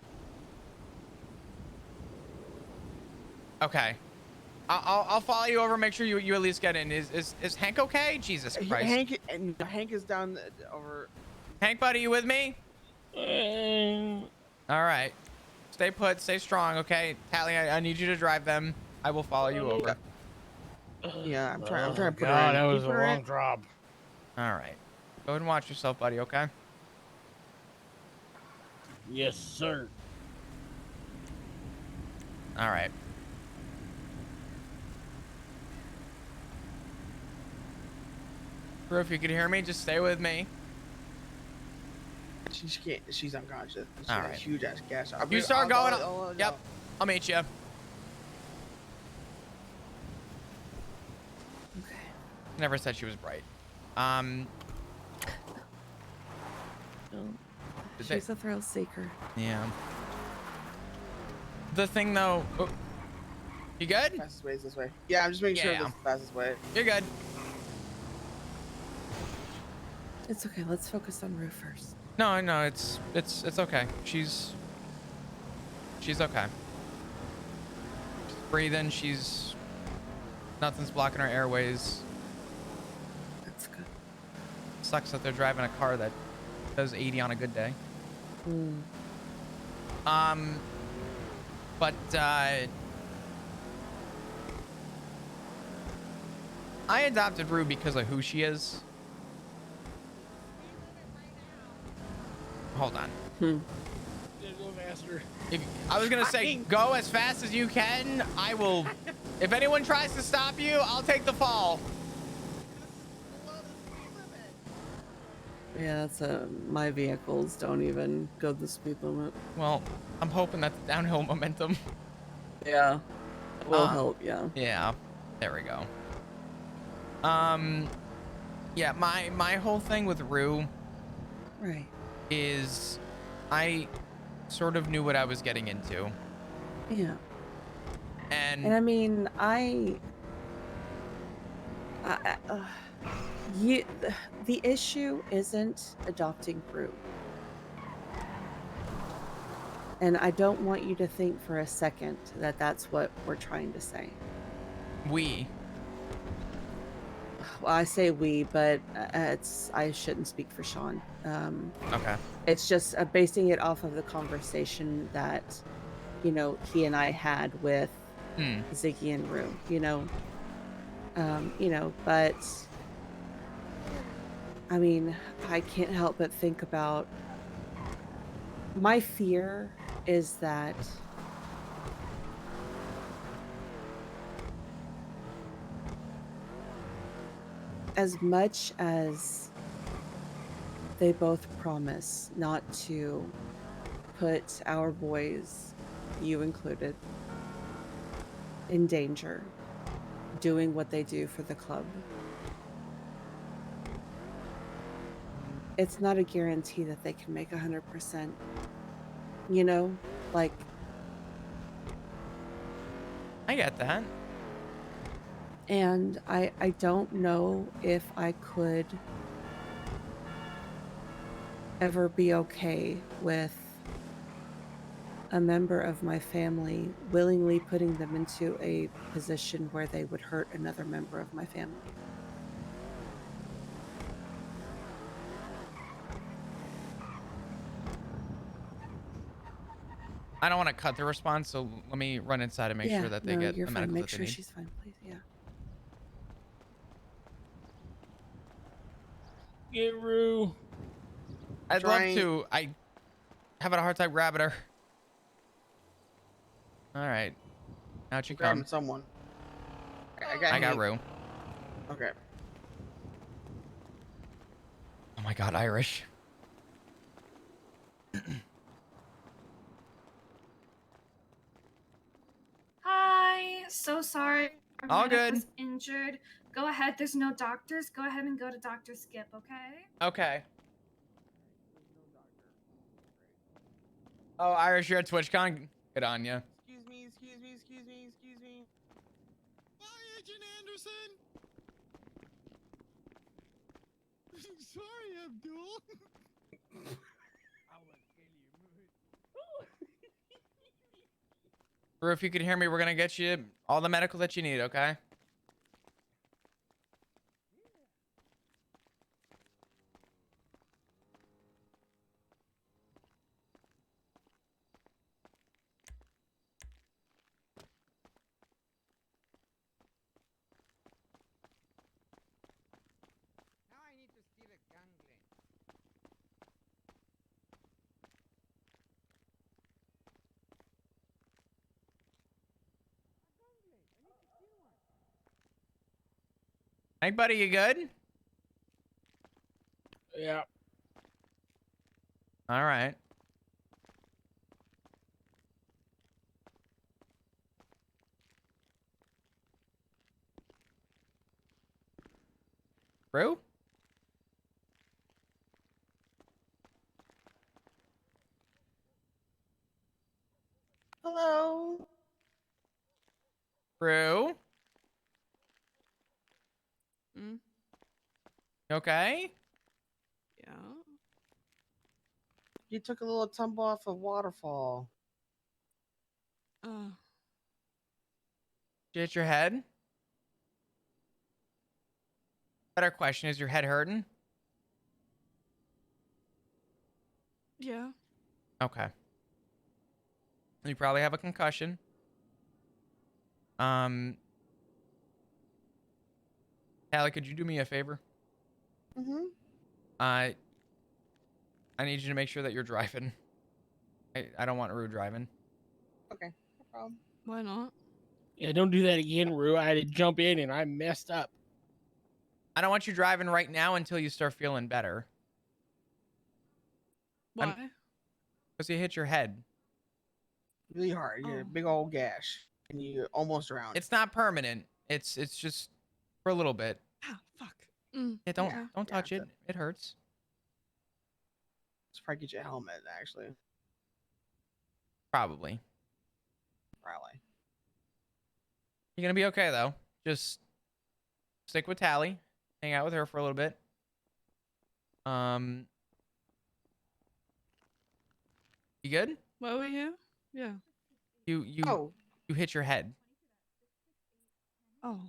Okay. I'll follow you over. Make sure you at least get in. Is Hank okay? Jesus Christ. Hank is down over. Hank, buddy, you with me? All right. Stay put. Stay strong. Okay. Tally, I need you to drive them. I will follow you over. Yeah, I'm trying to put her God, in. that was a Keep her long in. job. All right. Go ahead and watch yourself, buddy. Okay. Yes, sir. All right. Bro, if you could hear me, just stay with me. She can't. She's unconscious. She All has a right. huge ass gas. You start going. Yep. I'll meet you. Okay. Never said she was bright. She's a thrill seeker. Yeah. The thing though. Oh, you good? Fastest way is this way. Yeah, I'm just making sure Yeah. this is the fastest way. You're good. It's okay. Let's focus on Rue first. No, it's okay. She's She's okay. She's breathing. Nothing's blocking her airways. That's good. Sucks that they're driving a car that does 80 on a good day. Mm. But I adopted Rue because of who she is. Hold on. Go faster. I was gonna say, go as fast as you can. I will. If anyone tries to stop you, I'll take the fall. Yeah, that's my vehicles don't even go the speed limit. Well, I'm hoping that's downhill momentum. Yeah, it will help. Yeah. Yeah. There we go. Yeah, my whole thing with Rue, right, is I sort of knew what I was getting into. Yeah. And I mean, the issue isn't adopting Rue. And I don't want you to think for a second that that's what we're trying to say. We. Well, I say we, but I shouldn't speak for Sean. Okay. It's just basing it off of the conversation that, he and I had with Ziggy and Rue, but I mean, I can't help but think about my fear is that as much as they both promise not to put our boys, you included, in danger doing what they do for the club, it's not a guarantee that they can make 100%, like, I get that. and I don't know if I could ever be okay with a member of my family willingly putting them into a position where they would hurt another member of my family. I don't want to cut the response, so let me run inside and make sure that they get you're the fine. medical Make that they sure need. she's fine, please. Yeah. Get Rue. I'd love to. I having a hard time grabbing her. All right. Out you Grabbing come. someone. I I got Hank. Rue. Okay. Oh my God, Irish. Hi, so sorry. Our All medic good. was injured. Go ahead. There's no doctors. Go ahead and go to Dr. Skip, okay? Okay. Oh, Irish, you're at TwitchCon? Good on ya. Excuse me. Hi, Agent Anderson. Sorry, Abdul. Rue, if you can hear me, we're gonna get you all the medical that you need, okay? Now I need to steal a gangland. Hey, buddy, you good? Yeah. All right. Rue? Hello. Rue? Mm, You okay? yeah. You took a little tumble off a waterfall. You hit your head? Better question, is your head hurting? Yeah. Okay. You probably have a concussion. Allie, could you do me a favor? Mm-hmm. I need you to make sure that you're driving. I don't want Rue driving. Okay, no problem. Why not? Yeah, don't do that again, Rue. I had to jump in and I messed up. I don't want you driving right now until you start feeling better. Why? Because you hit your head. Really hard. You get a big old gash, and you almost drowned. It's not permanent. It's just for a little bit. Ah, fuck. Yeah, don't touch it. It hurts. Let's probably get you a helmet, actually. Probably. Probably. You're gonna be okay though. Just stick with Tally. Hang out with her for a little bit. You good? Why are we here? Yeah. You hit your head. Oh.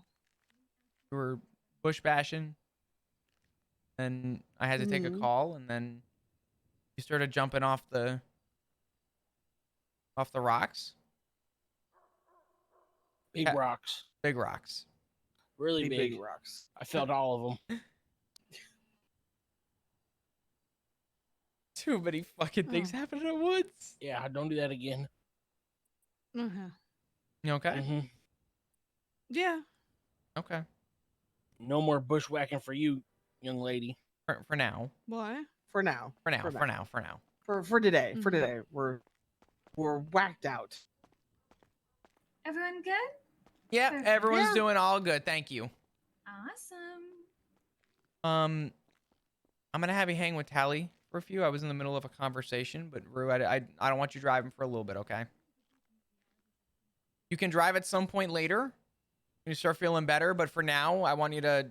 You were bush bashing. Then I had to take a call, and then you started jumping off the rocks. Big rocks. Big rocks. Really Big big. rocks. I felt all of them. Too many fucking things happening at once. Yeah, don't do that again. Uh-huh. You okay? Mm-hmm. Yeah. Okay. No more bushwhacking for you, young lady. For now. Why? For now. For now. For today. For Mhm. today. We're whacked out. Everyone good? Yeah, Perfect. everyone's doing all good. Thank you. Awesome. I'm gonna have you hang with Tally for a few. I was in the middle of a conversation, but Rue, I don't want you driving for a little bit, okay? You can drive at some point later when you start feeling better, but for now, I want you to,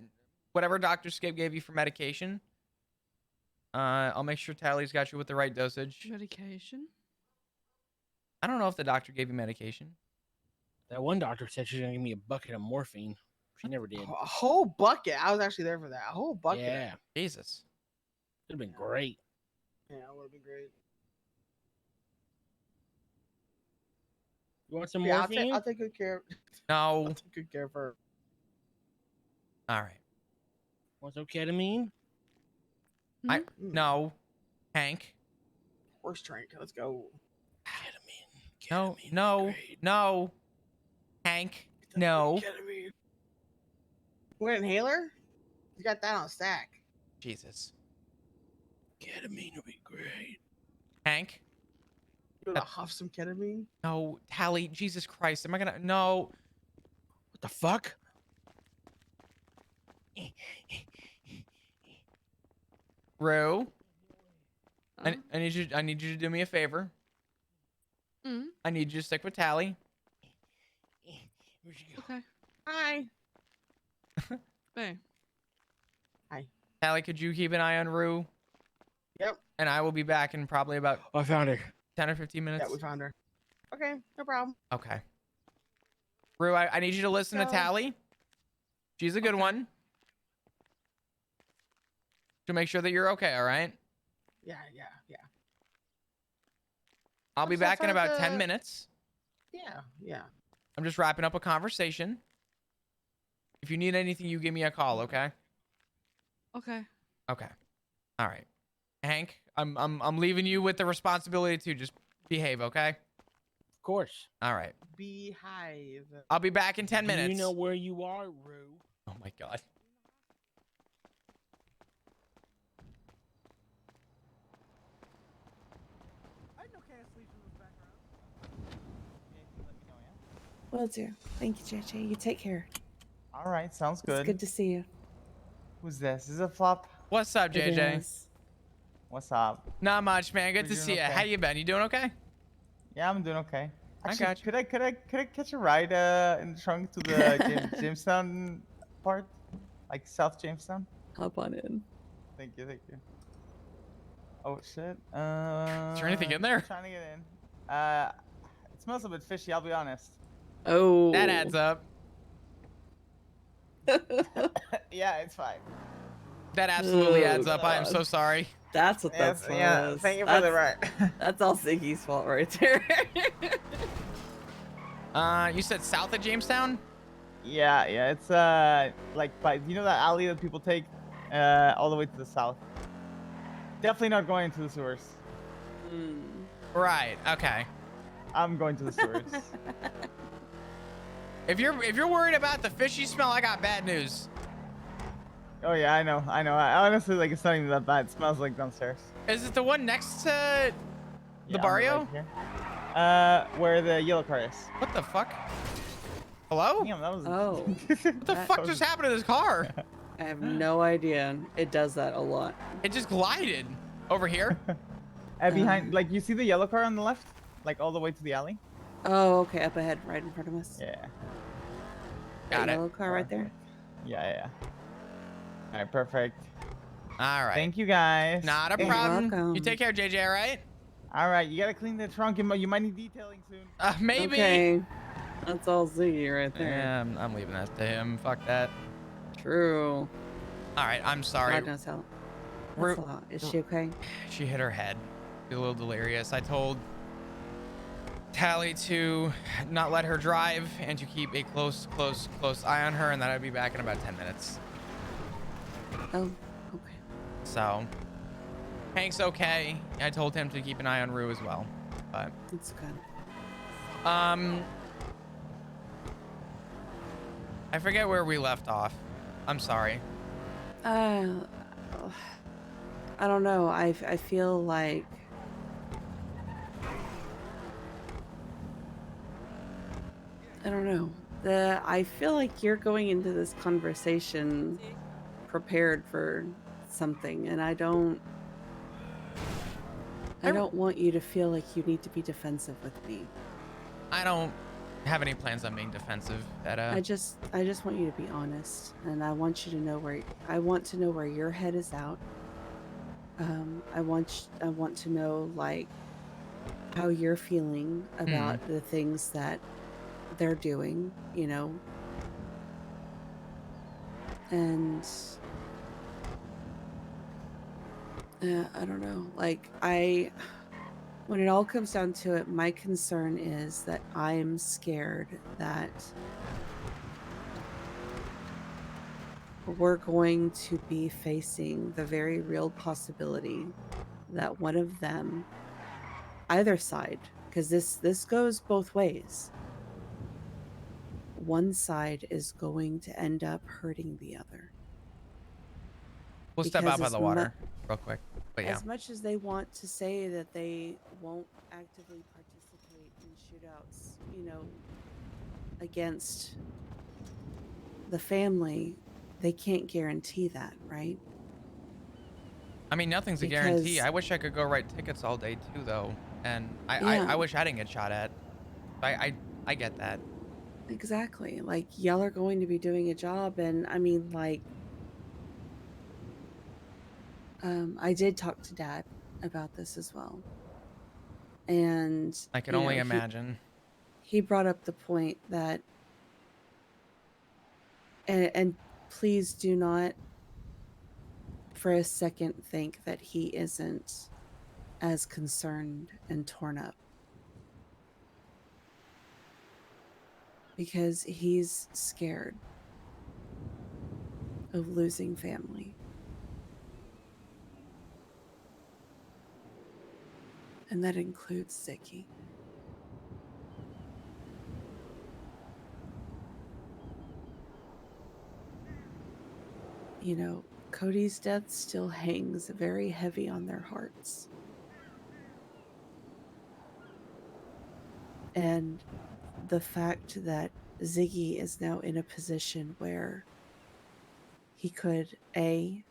whatever Dr. Skip gave you for medication, I'll make sure Tally's got you with the right dosage. Medication? I don't know if the doctor gave you medication. That one doctor said she's gonna give me a bucket of morphine. She never did. A whole bucket. I was actually there for that. A whole bucket. Yeah. Jesus. It'd have been great. Yeah, it would have been great. You want some Yeah, morphine? I'll take good care. No. I'll take good care of her. All right. Want some ketamine? No. Hank. Horse drink. Let's go. No. Hank. No. Ketamine. What, inhaler? You got that on stack. Jesus. Ketamine would be great. Hank. You wanna huff some ketamine? No. Tally. Jesus Christ. Am I gonna? No. What the fuck? Rue. I need you to do me a favor. Mm. I need you to stick with Tally. Where'd you go? Okay. Hi. Hey. Hi. Tally, could you keep an eye on Rue? Yep. And I will be back in probably about I found her. 10 or 15 minutes. Yeah, we found her. Okay, no problem. Okay. Rue, I need you to listen to Go. Tally. She's a good one. To make sure that you're okay, all right? Yeah. I'll be So back in for about 10 the- minutes. Yeah. I'm just wrapping up a conversation. If you need anything, you give me a call, okay? Okay. Okay. All right. Hank, I'm leaving you with the responsibility to just behave, okay? Of course. All right. Beehive. I'll be back in 10 Do minutes. you know where you are, Rue? Oh my god. Will do. Thank you, JJ. You take care. All right, sounds It's good. good to see you. Who's this? Is it Flop? What's up, It JJ? is. What's up? Not much, man. Good You're to doing see you. okay? How you been? You doing okay? Yeah, I'm doing okay. I Actually, got you. could I catch a ride in the trunk to the Jamestown part, like South Jamestown? Hop on in. Thank you. Oh shit. Is there anything in there? I'm trying to get in. smells a bit fishy. I'll be honest. Oh. That adds up. Yeah, it's fine. That absolutely adds Oh, up. I am so God. sorry. That's what that Yes, smell yeah. is. Thank you for the right. That's all Ziggy's fault right there. You said south of Jamestown? Yeah, yeah. It's like by you know that alley that people take all the way to the south. Definitely not going into the sewers. Right. Okay. I'm going to the sewers. If you're worried about the fishy smell, I got bad news. Oh yeah, I know. I honestly like it's not even that bad. It smells like downstairs. Is it the one next to the Yeah, barrio? right here. Where the yellow car is. What the fuck? Hello? Damn, that was. Oh. What the fuck just happened to this car? I have no idea. It does that a lot. It just glided over here. Behind, like you see the yellow car on the left, like all the way to the alley. Oh, okay, up ahead, right in front of us. Yeah. Got That it. yellow car right there. Yeah. All right, perfect. All right. Thank you guys. Not a You're problem. welcome. You take care, JJ. All right? All right, you gotta clean the trunk. You might need detailing soon. Maybe. Okay. That's all Ziggy right there. Yeah, I'm leaving that to him. Fuck that. True. All right. I'm sorry. God knows how. That's a lot. Is she okay? She hit her head. She's a little delirious. I told Tally to not let her drive and to keep a close eye on her, and that I'd be back in about 10 minutes. Oh, okay. So, Hank's okay. I told him to keep an eye on Rue as well. But It's good. I forget where we left off. I'm sorry. I don't know. I feel like I don't know. I feel like you're going into this conversation prepared for something, and I don't want you to feel like you need to be defensive with me. I don't have any plans on being defensive. I just want you to be honest, and I want you to know where your head is out. I want to know like how you're feeling about the things that they're doing, you know. And I don't know. Like when it all comes down to it, my concern is that I'm scared that we're going to be facing the very real possibility that one of them, either side, because this goes both ways, one side is going to end up hurting the other. We'll step Because out by the water real quick. But yeah. As much as they want to say that they won't actively participate in shootouts, you know, against the family, they can't guarantee that, right? I mean, nothing's a guarantee. I wish I could go write tickets all day too, though. And I wish I didn't get shot at. I get that. Exactly. Like, y'all are going to be doing a job, and I mean, like, I did talk to Dad about this as well. And I can only imagine. He brought up the point that, and please do not for a second think that he isn't as concerned and torn up. Because he's scared of losing family. And that includes Ziggy. You know, Cody's death still hangs very heavy on their hearts. And the fact that Ziggy is now in a position where he could either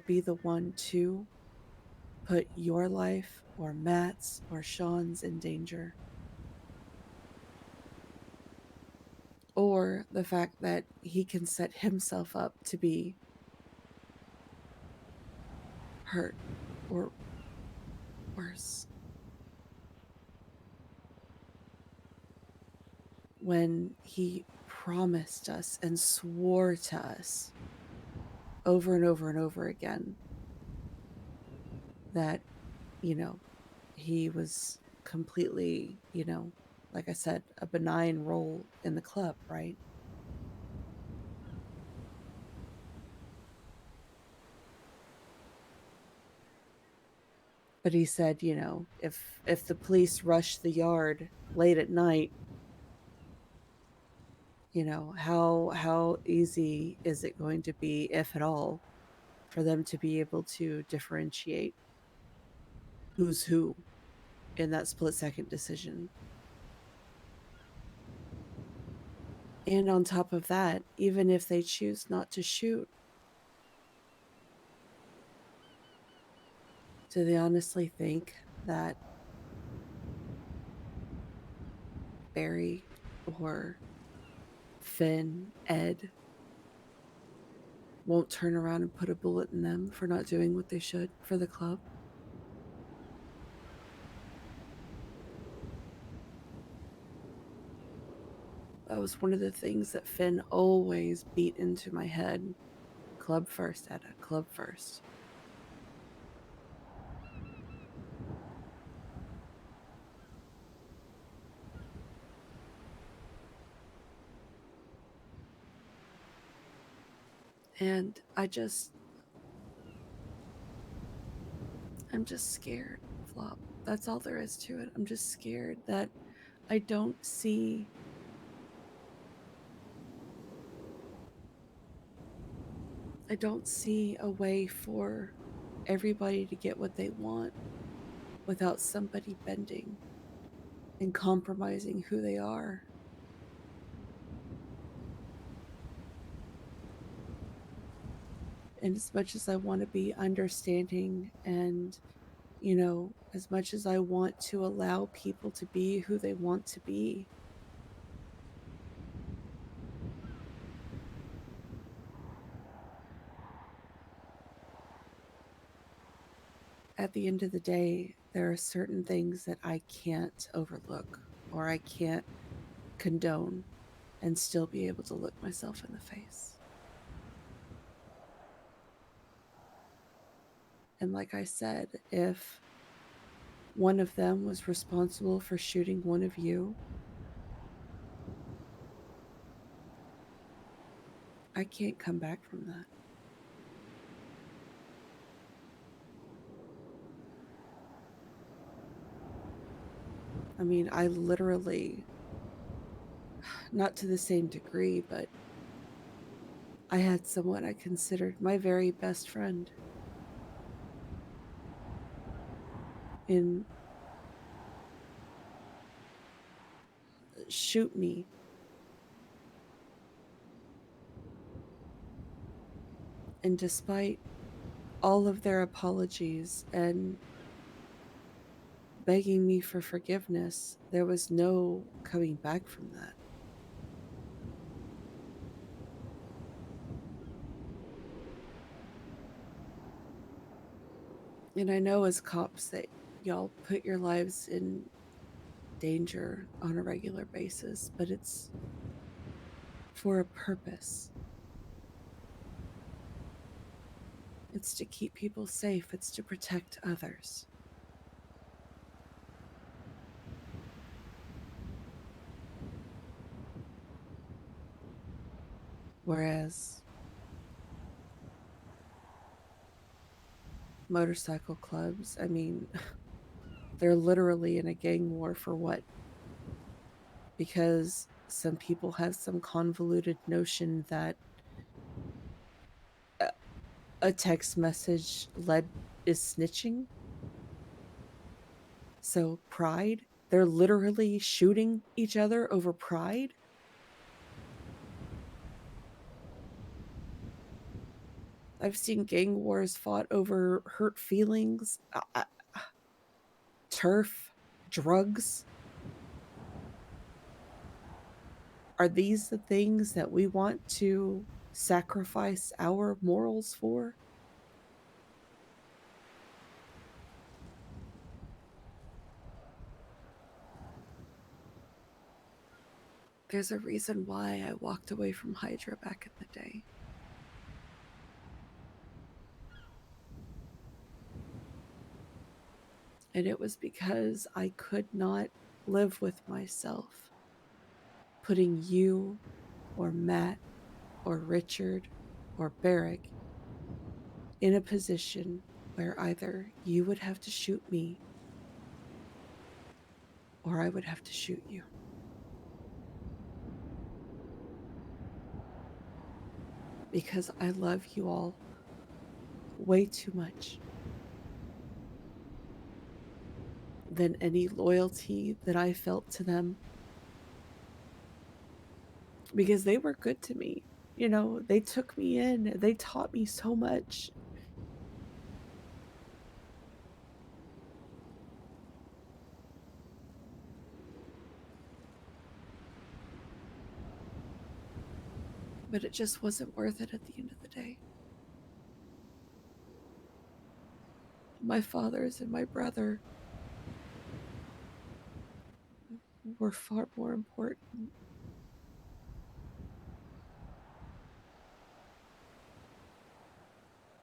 be the one to put your life or Matt's or Sean's in danger, or the fact that he can set himself up to be hurt or worse. when he promised us and swore to us over and over and over again that, he was completely, like I said, a benign role in the club, right? But he said, if the police rush the yard late at night, how easy is it going to be, if at all, for them to be able to differentiate who's who in that split-second decision? And on top of that, even if they choose not to shoot, do they honestly think that Barry or Finn, Ed, won't turn around and put a bullet in them for not doing what they should for the club? That was one of the things that Finn always beat into my head. Club first, Etta. Club first. And I'm just scared, Flop. That's all there is to it. I'm just scared that I don't see a way for everybody to get what they want without somebody bending and compromising who they are. And as much as I want to be understanding and, as much as I want to allow people to be who they want to be, at the end of the day, there are certain things that I can't overlook or I can't condone and still be able to look myself in the face. And like I said, if one of them was responsible for shooting one of you, I can't come back from that. I mean, I literally, not to the same degree, but I had someone I considered my very best friend shoot me. And despite all of their apologies and begging me for forgiveness, there was no coming back from that. And I know as cops that y'all put your lives in danger on a regular basis, but it's for a purpose. It's to keep people safe. It's to protect others. Whereas motorcycle clubs, I mean, they're literally in a gang war for what? Because some people have some convoluted notion that a text message is snitching. So pride, they're literally shooting each other over pride. I've seen gang wars fought over hurt feelings, turf, drugs. Are these the things that we want to sacrifice our morals for? There's a reason why I walked away from Hydra back in the day. And it was because I could not live with myself putting you or Matt or Richard or Barrick in a position where either you would have to shoot me or I would have to shoot you. Because I love you all way too much than any loyalty that I felt to them. Because they were good to me. You know, they took me in, they taught me so much. But it just wasn't worth it at the end of the day. My fathers and my brother were far more important.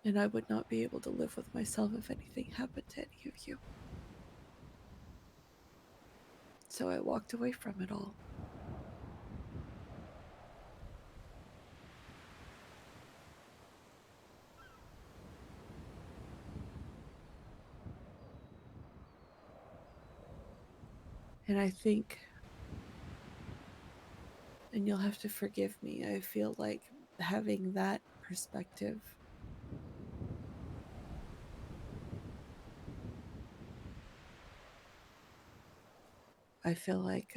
And I would not be able to live with myself if anything happened to any of you. So I walked away from it all. And I think, and you'll have to forgive me, I feel like having that perspective I feel like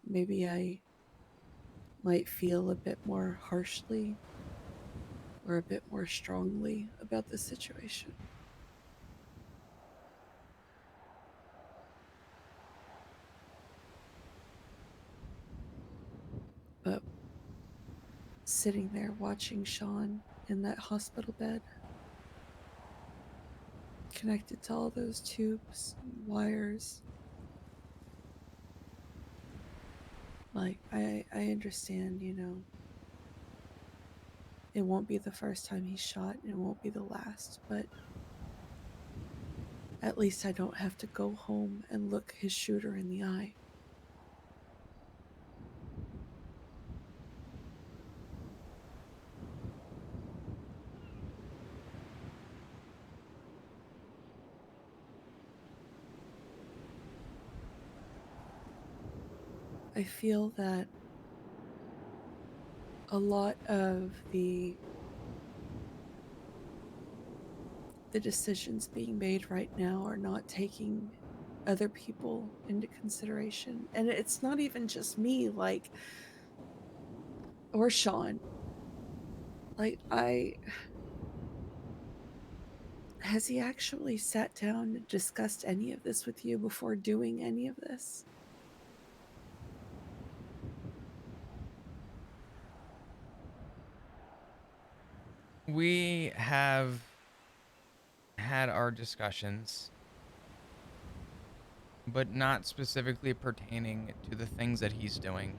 maybe I might feel a bit more harshly or a bit more strongly about the situation. But sitting there watching Sean in that hospital bed, connected to all those tubes and wires, like, I understand, you know, it won't be the first time he's shot, and it won't be the last, but at least I don't have to go home and look his shooter in the eye. I feel that a lot of the decisions being made right now are not taking other people into consideration. And it's not even just me, like, or Sean. Like, has he actually sat down and discussed any of this with you before doing any of this? We have had our discussions, but not specifically pertaining to the things that he's doing.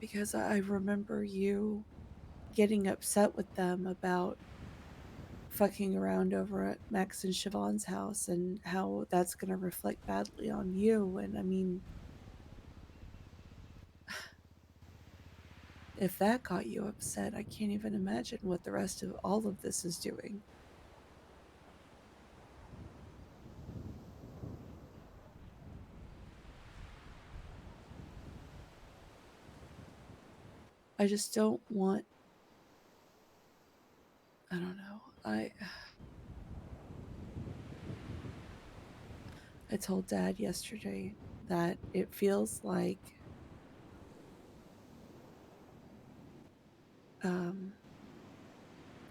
Because I remember you getting upset with them about fucking around over at Max and Siobhan's house and how that's going to reflect badly on you. And I mean, if that got you upset, I can't even imagine what the rest of all of this is doing. I just don't want, I don't know. I told Dad yesterday that it feels like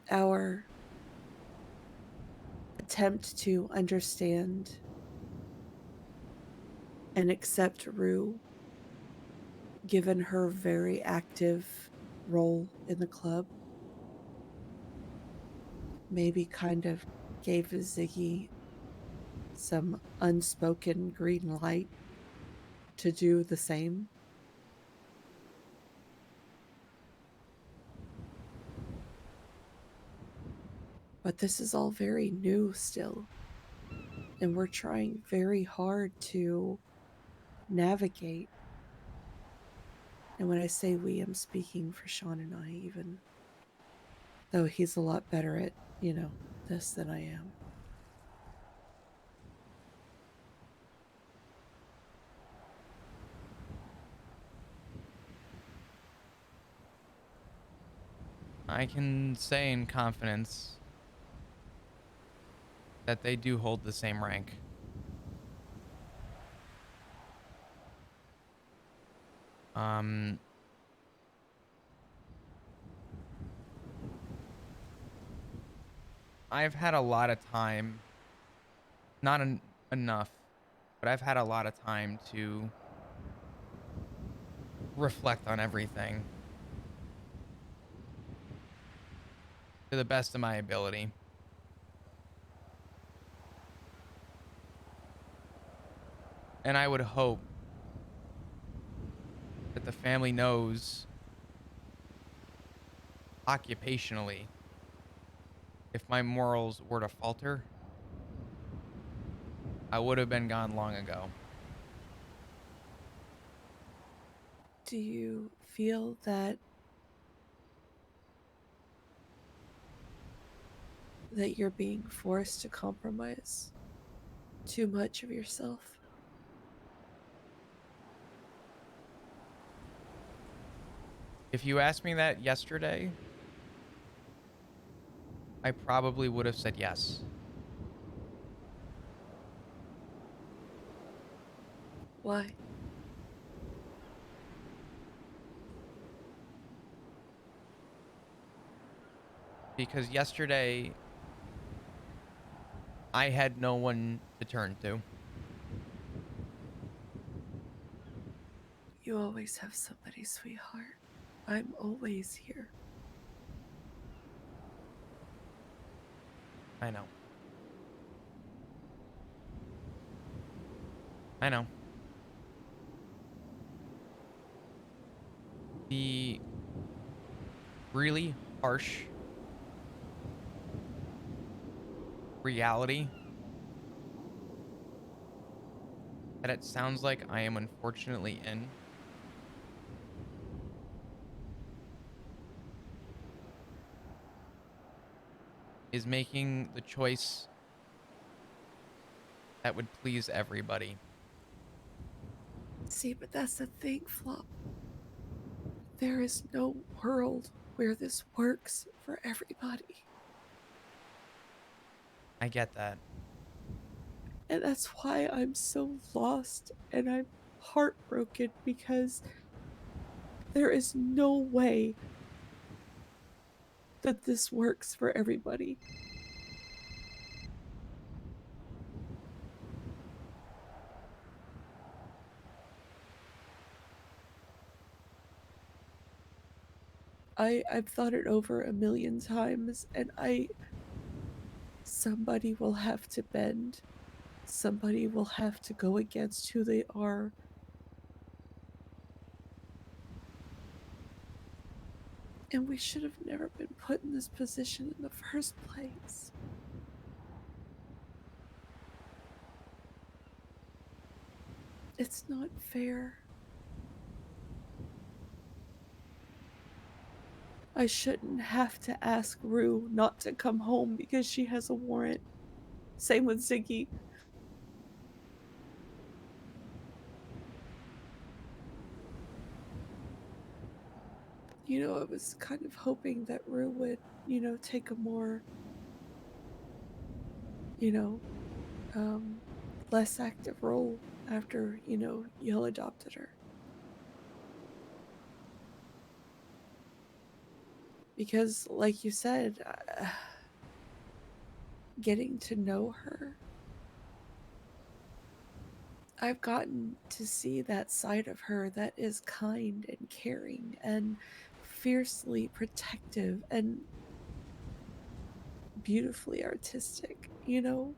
our attempt to understand and accept Rue, given her very active role in the club, maybe kind of gave Ziggy some unspoken green light to do the same. But this is all very new still. And we're trying very hard to navigate. And when I say we, I'm speaking for Sean and I, even though he's a lot better at, this than I am. I can say in confidence that they do hold the same rank. I've had a lot of time, not enough, but I've had a lot of time to reflect on everything to the best of my ability. And I would hope that the family knows occupationally if my morals were to falter, I would have been gone long ago. Do you feel that you're being forced to compromise too much of yourself? If you asked me that yesterday, I probably would have said yes. Why? Because yesterday, I had no one to turn to. You always have somebody, sweetheart. I'm always here. I know. I know. The really harsh reality that it sounds like I am unfortunately in is making the choice that would please everybody. See, but that's the thing, Flop. There is no world where this works for everybody. I get that. And that's why I'm so lost and I'm heartbroken, because there is no way that this works for everybody. I've thought it over a million times, and somebody will have to bend. Somebody will have to go against who they are. And we should have never been put in this position in the first place. It's not fair. I shouldn't have to ask Rue not to come home because she has a warrant. Same with Ziggy. I was kind of hoping that Rue would, take a more, less active role after, y'all adopted her. Because, like you said, getting to know her, I've gotten to see that side of her that is kind and caring and fiercely protective and beautifully artistic, you know?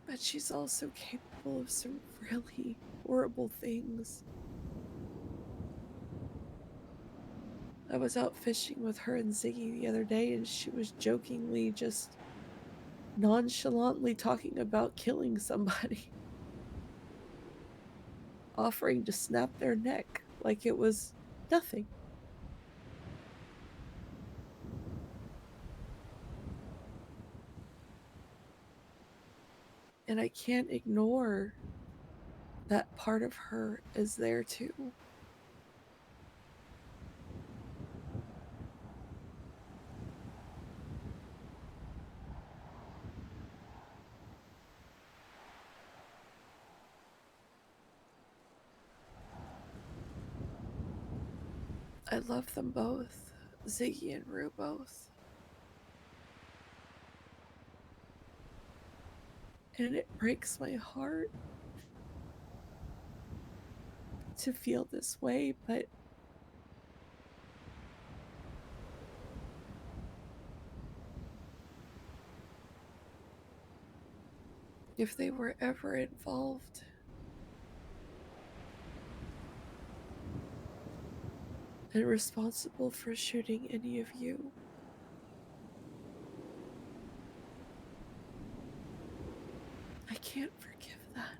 But she's also capable of some really horrible things. I was out fishing with her and Ziggy the other day, and she was jokingly just nonchalantly talking about killing somebody, offering to snap their neck like it was nothing. And I can't ignore that part of her is there too. I love them both, Ziggy and Rue both. And it breaks my heart to feel this way, but if they were ever involved, and responsible for shooting any of you, I can't forgive that.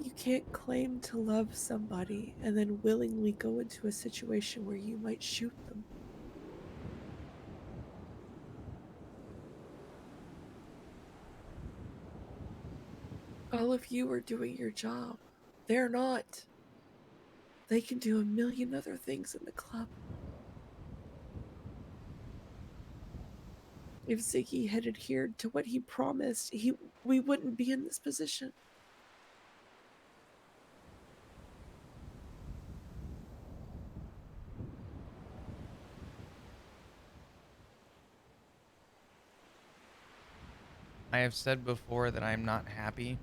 You can't claim to love somebody and then willingly go into a situation where you might shoot them. All of you are doing your job. They're not. They can do a million other things in the club. If Ziggy had adhered to what he promised, we wouldn't be in this position. I have said before that I'm not happy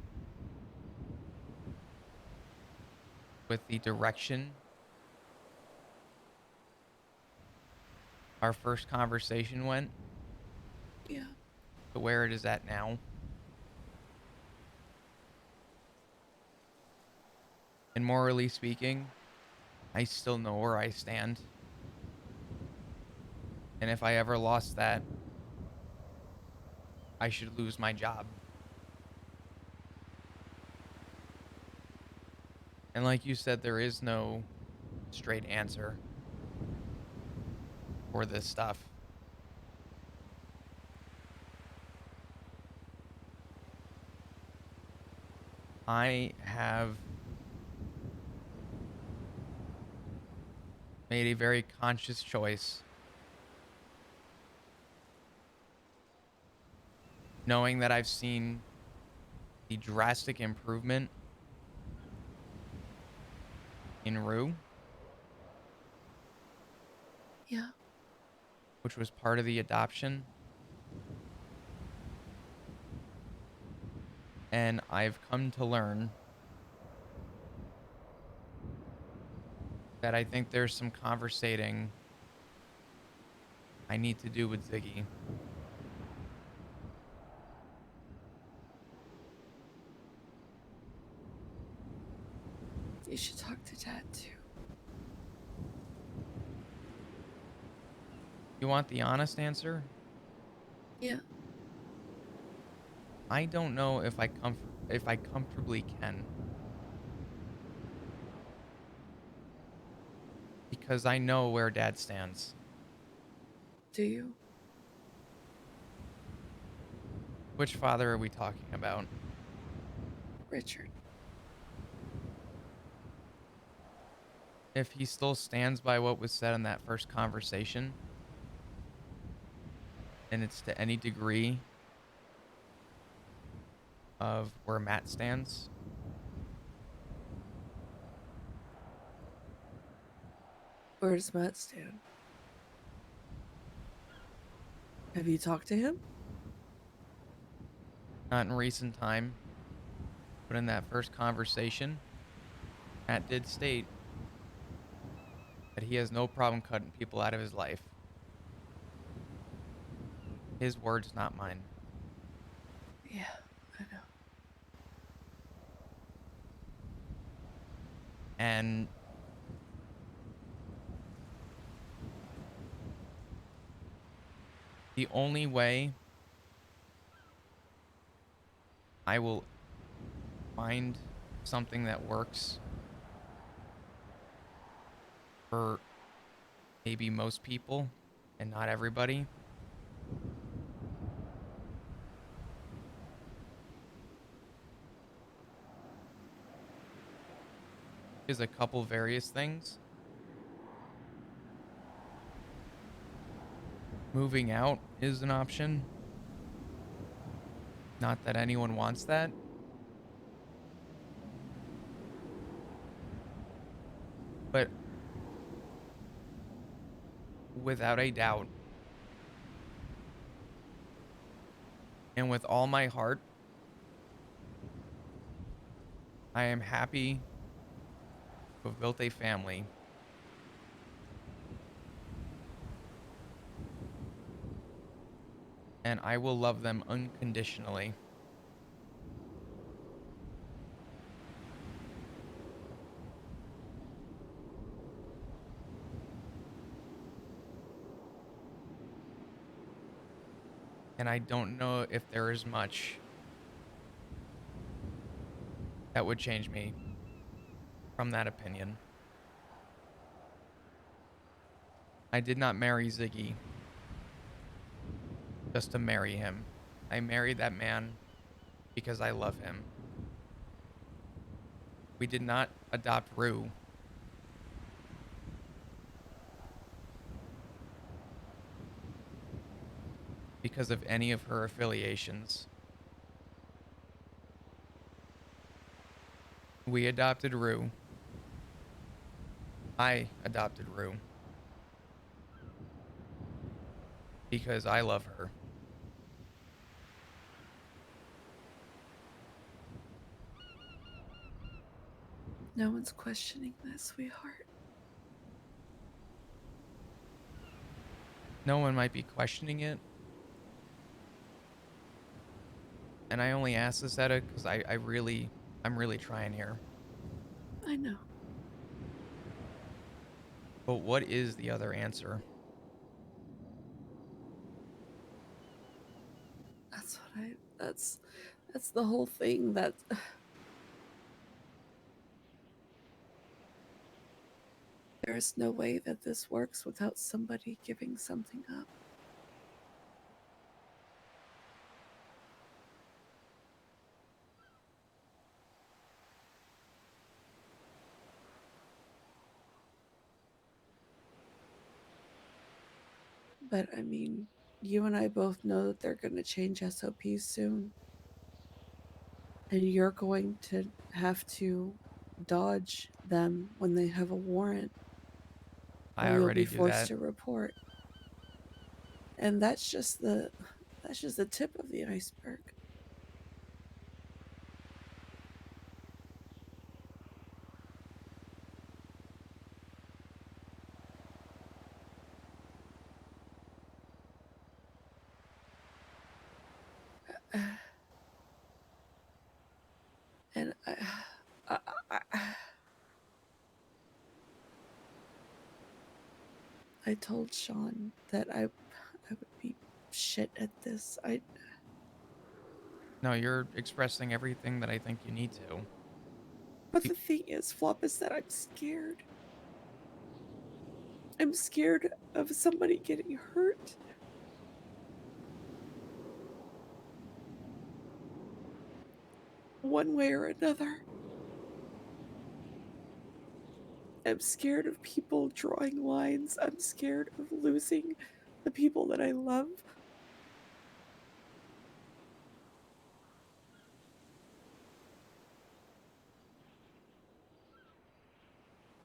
with the direction our first conversation went. Yeah. To where it is at now. And morally speaking, I still know where I stand. And if I ever lost that, I should lose my job. And like you said, there is no straight answer for this stuff. I have made a very conscious choice, knowing that I've seen the drastic improvement in Rue, Yeah. which was part of the adoption. And I've come to learn that I think there's some conversating I need to do with Ziggy. You should talk to Dad too. You want the honest answer? Yeah. I don't know if I comfortably can. Because I know where Dad stands. Do you? Which father are we talking about? Richard. If he still stands by what was said in that first conversation, and it's to any degree of where Matt stands, Where does Matt stand? Have you talked to him? not in recent time, but in that first conversation, Matt did state that he has no problem cutting people out of his life. His words, not mine. Yeah, I know. And the only way I will find something that works for maybe most people and not everybody is a couple various things. Moving out is an option. Not that anyone wants that. But without a doubt, and with all my heart, I am happy to have built a family. And I will love them unconditionally. And I don't know if there is much that would change me from that opinion. I did not marry Ziggy just to marry him. I married that man because I love him. We did not adopt Rue because of any of her affiliations. We adopted Rue. I adopted Rue because I love her. No one's questioning that, sweetheart. No one might be questioning it. And I only ask this, Etta, because I'm really trying here. I know. But what is the other answer? That's the whole thing. There's no way that this works without somebody giving something up. But I mean, you and I both know that they're going to change SOPs soon. And you're going to have to dodge them when they have a warrant. I Or you'll already be do forced that. to report. And that's just the tip of the iceberg. And I told Sean that I would be shit at this. No, you're expressing everything that I think you need to. But the thing is, Flop, is that I'm scared. I'm scared of somebody getting hurt. One way or another. I'm scared of people drawing lines. I'm scared of losing the people that I love.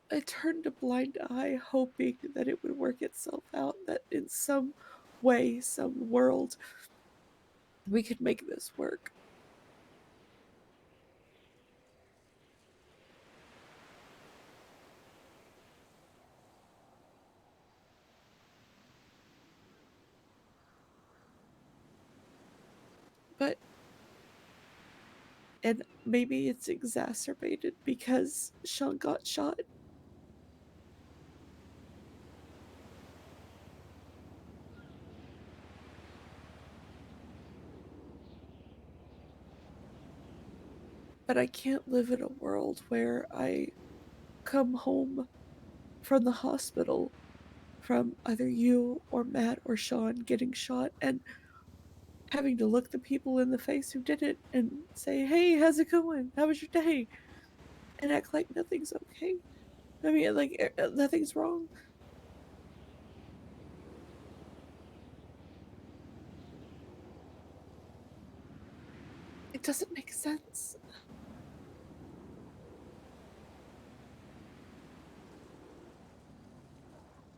I turned a blind eye, hoping that it would work itself out, that in some way, some world, we could make this work. But and maybe it's exacerbated because Sean got shot. But I can't live in a world where I come home from the hospital from either you or Matt or Sean getting shot and having to look the people in the face who did it and say, "Hey, how's it going? How was your day?" and act like nothing's okay. I mean, like nothing's wrong. It doesn't make sense.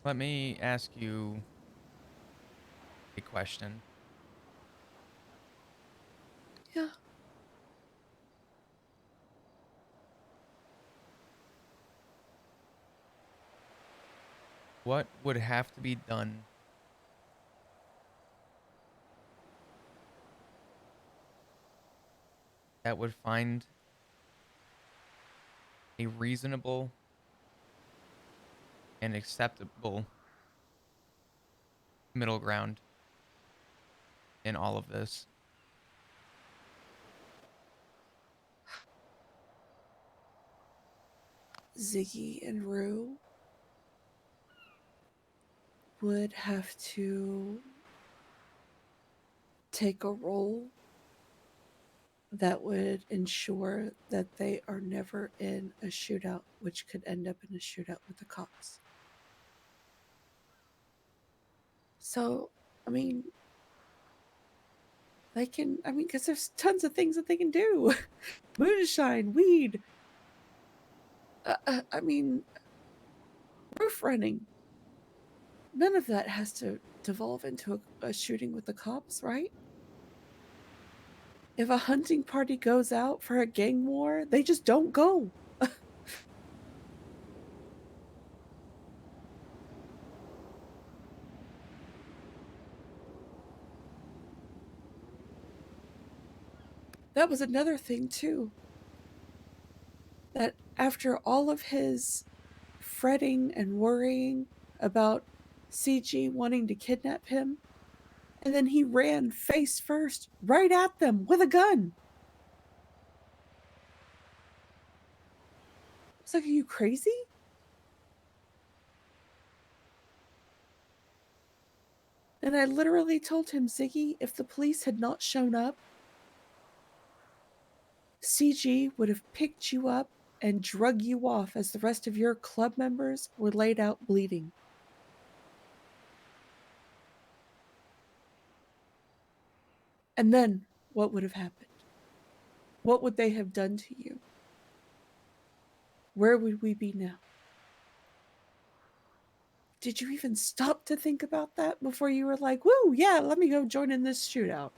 Let me ask you a question. Yeah. What would have to be done that would find a reasonable and acceptable middle ground in all of this? Ziggy and Rue would have to take a role that would ensure that they are never in a shootout, which could end up in a shootout with the cops. So, I mean, they can, because there's tons of things that they can do. Moonshine, weed, roof running. None of that has to devolve into a shooting with the cops, right? If a hunting party goes out for a gang war, they just don't go. That was another thing, too. That after all of his fretting and worrying about CG wanting to kidnap him, and then he ran face first right at them with a gun. It's like, are you crazy? And I literally told him, Ziggy, if the police had not shown up, CG would have picked you up and drug you off as the rest of your club members were laid out bleeding. And then what would have happened? What would they have done to you? Where would we be now? Did you even stop to think about that before you were like, woo, yeah, let me go join in this shootout?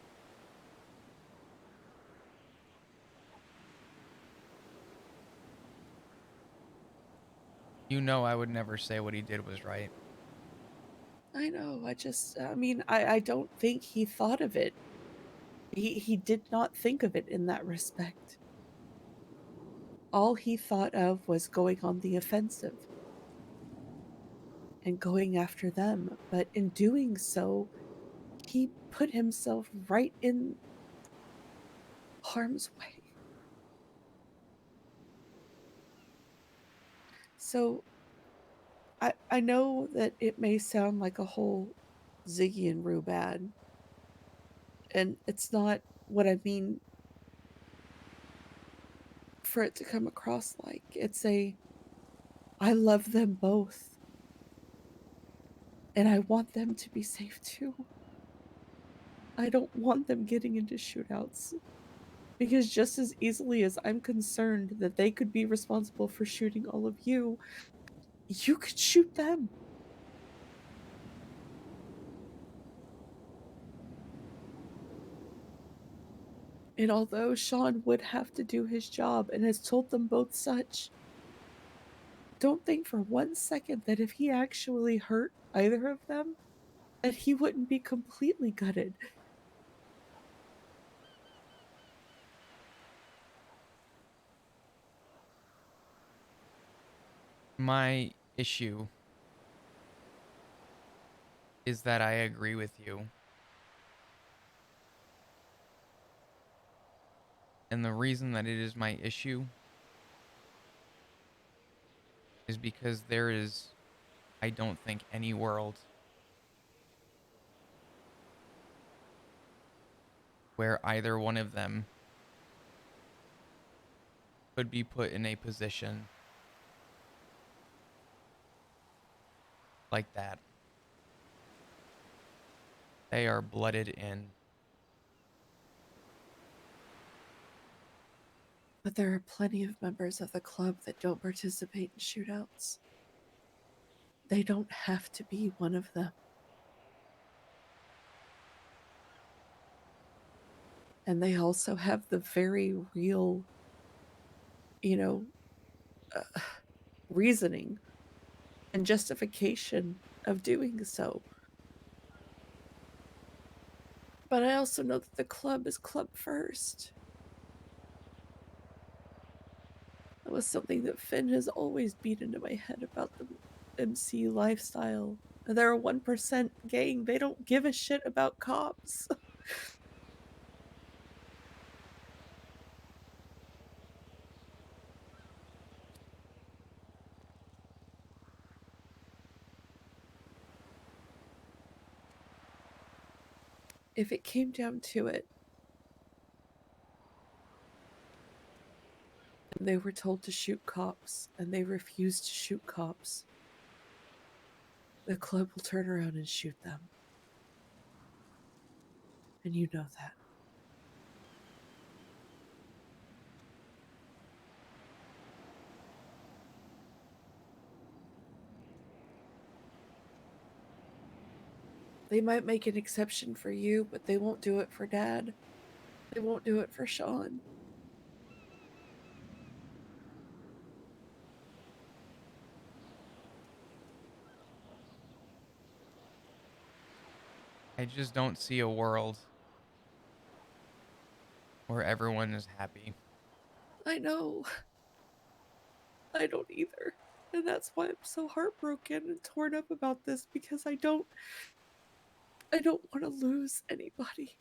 You know I would never say what he did was right. I know, I don't think he thought of it. He did not think of it in that respect. All he thought of was going on the offensive and going after them. But in doing so, he put himself right in harm's way. So I know that it may sound like a whole Ziggy and Rue bad, and it's not what I mean for it to come across like. It's I love them both, and I want them to be safe too. I don't want them getting into shootouts, because just as easily as I'm concerned that they could be responsible for shooting all of you, you could shoot them. And although Sean would have to do his job and has told them both such, don't think for 1 second that if he actually hurt either of them, that he wouldn't be completely gutted. My issue is that I agree with you. And the reason that it is my issue is because there is, I don't think, any world where either one of them could be put in a position like that. They are blooded in. But there are plenty of members of the club that don't participate in shootouts. They don't have to be one of them. And they also have the very real, reasoning and justification of doing so. But I also know that the club is club first. That was something that Finn has always beat into my head about the MC lifestyle. They're a 1% gang. They don't give a shit about cops. If it came down to it, and they were told to shoot cops, and they refused to shoot cops, the club will turn around and shoot them. And you know that. They might make an exception for you, but they won't do it for Dad. They won't do it for Sean. I just don't see a world where everyone is happy. I know. I don't either. And that's why I'm so heartbroken and torn up about this, because I don't want to lose anybody.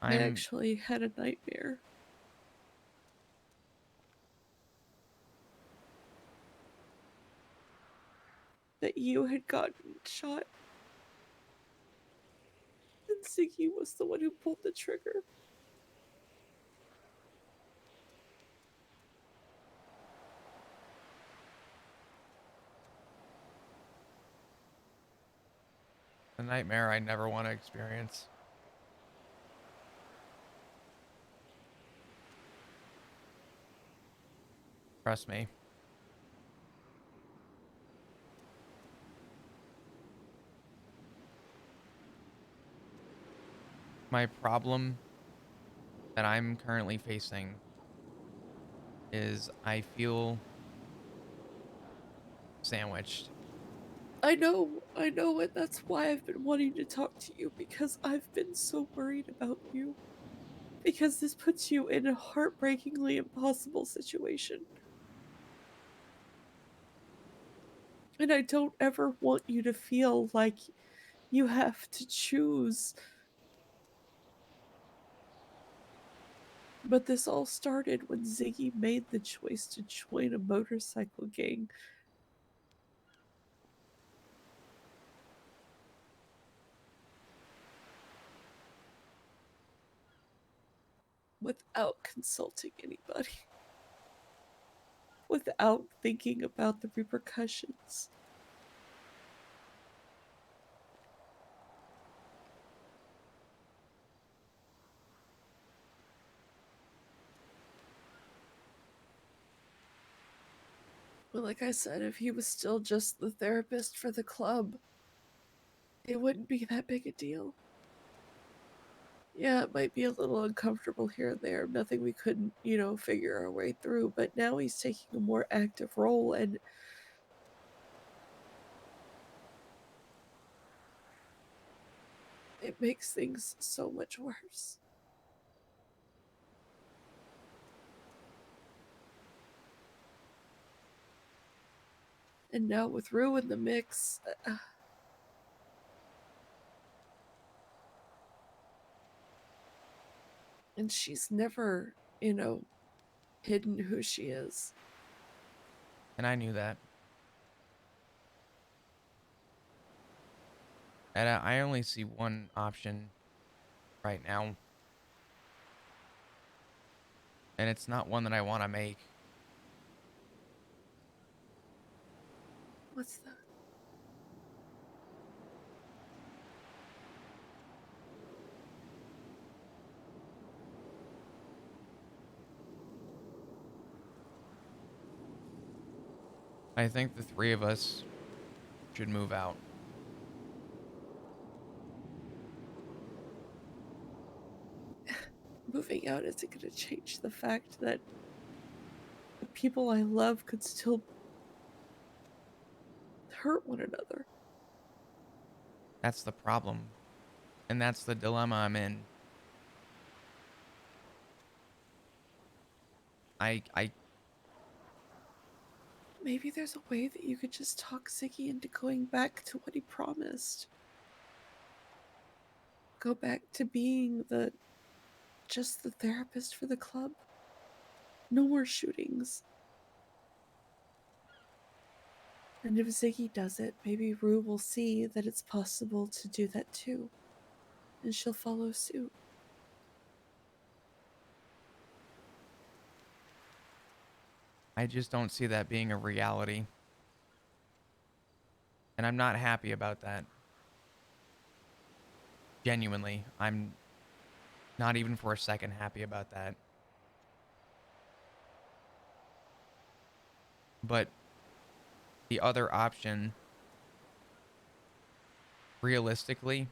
I actually had a nightmare. That you had gotten shot. And Ziggy was the one who pulled the trigger. A nightmare I never want to experience. Trust me. My problem that I'm currently facing is I feel sandwiched. I know, and that's why I've been wanting to talk to you, because I've been so worried about you. Because this puts you in a heartbreakingly impossible situation. And I don't ever want you to feel like you have to choose. But this all started when Ziggy made the choice to join a motorcycle gang. Without consulting anybody. Without thinking about the repercussions. But like I said, if he was still just the therapist for the club, it wouldn't be that big a deal. Yeah, it might be a little uncomfortable here and there, nothing we couldn't, figure our way through, but now he's taking a more active role, and it makes things so much worse. And now with Rue in the mix, and she's never, hidden who she is. And I knew that. And I only see one option right now. And it's not one that I want to make. What's that? I think the three of us should move out. Moving out isn't going to change the fact that the people I love could still hurt one another. That's the problem. And that's the dilemma I'm in. I Maybe there's a way that you could just talk Ziggy into going back to what he promised. Go back to being just the therapist for the club. No more shootings. And if Ziggy does it, maybe Rue will see that it's possible to do that too. And she'll follow suit. just don't see that being a reality. And I'm not happy about that. Genuinely, I'm not even for a second happy about that. But the other option, realistically,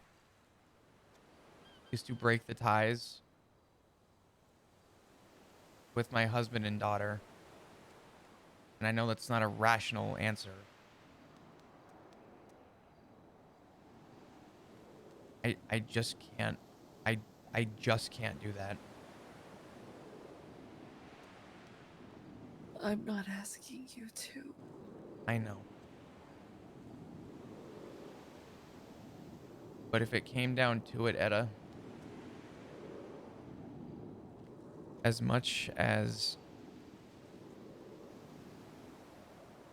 is to break the ties with my husband and daughter. And I know that's not a rational answer. I just can't. I just can't do that. I'm not asking you to. I know. But if it came down to it, Etta, as much as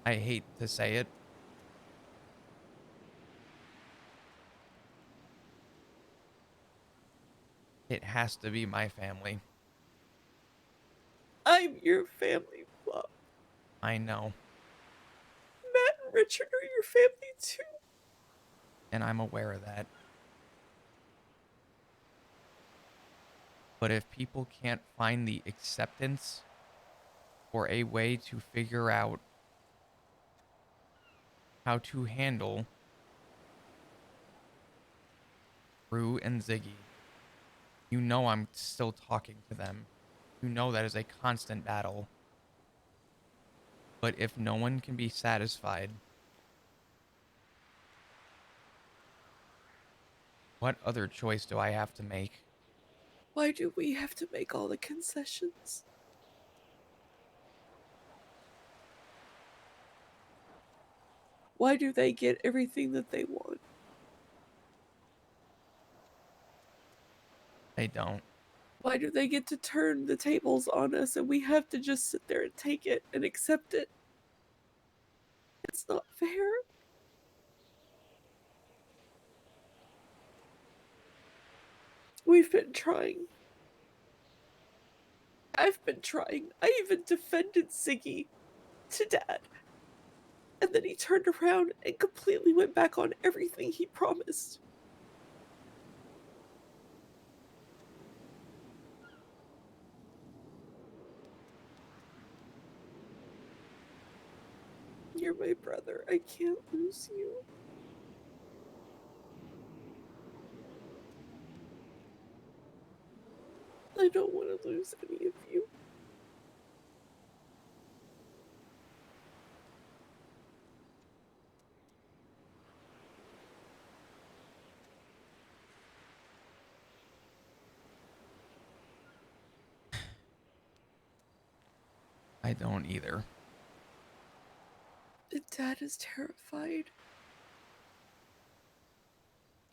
I hate to say it, it has to be my family. I'm your family, Fluff. I know. Matt and Richard are your family too. And I'm aware of that. But if people can't find the acceptance or a way to figure out how to handle Rue and Ziggy, you know I'm still talking to them. You know that is a constant battle. But if no one can be satisfied, what other choice do I have to make? Why do we have to make all the concessions? Why do they get everything that they want? They don't. Why do they get to turn the tables on us and we have to just sit there and take it and accept it? It's not fair. We've been trying. I've been trying. I even defended Ziggy to Dad. And then he turned around and completely went back on everything he promised. You're my brother. I can't lose you. I don't want to lose any of you. I don't either. And Dad is terrified.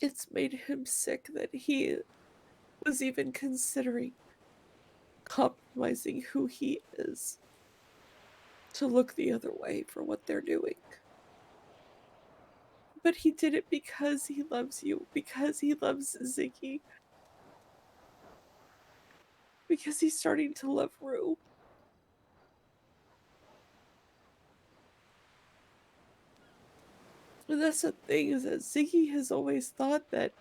It's made him sick that he was even considering compromising who he is to look the other way for what they're doing. But he did it because he loves you, because he loves Ziggy, because he's starting to love Rue. And that's the thing, is that Ziggy has always thought that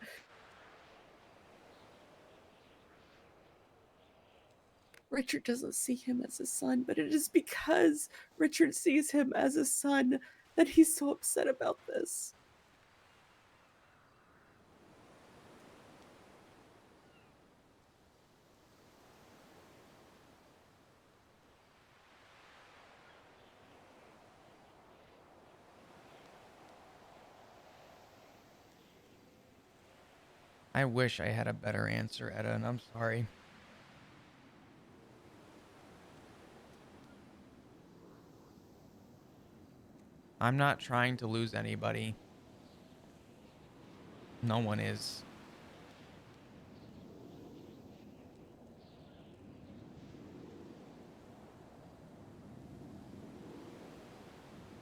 Richard doesn't see him as a son, but it is because Richard sees him as a son that he's so upset about this. I wish I had a better answer, Etta, and I'm sorry. I'm not trying to lose anybody. No one is.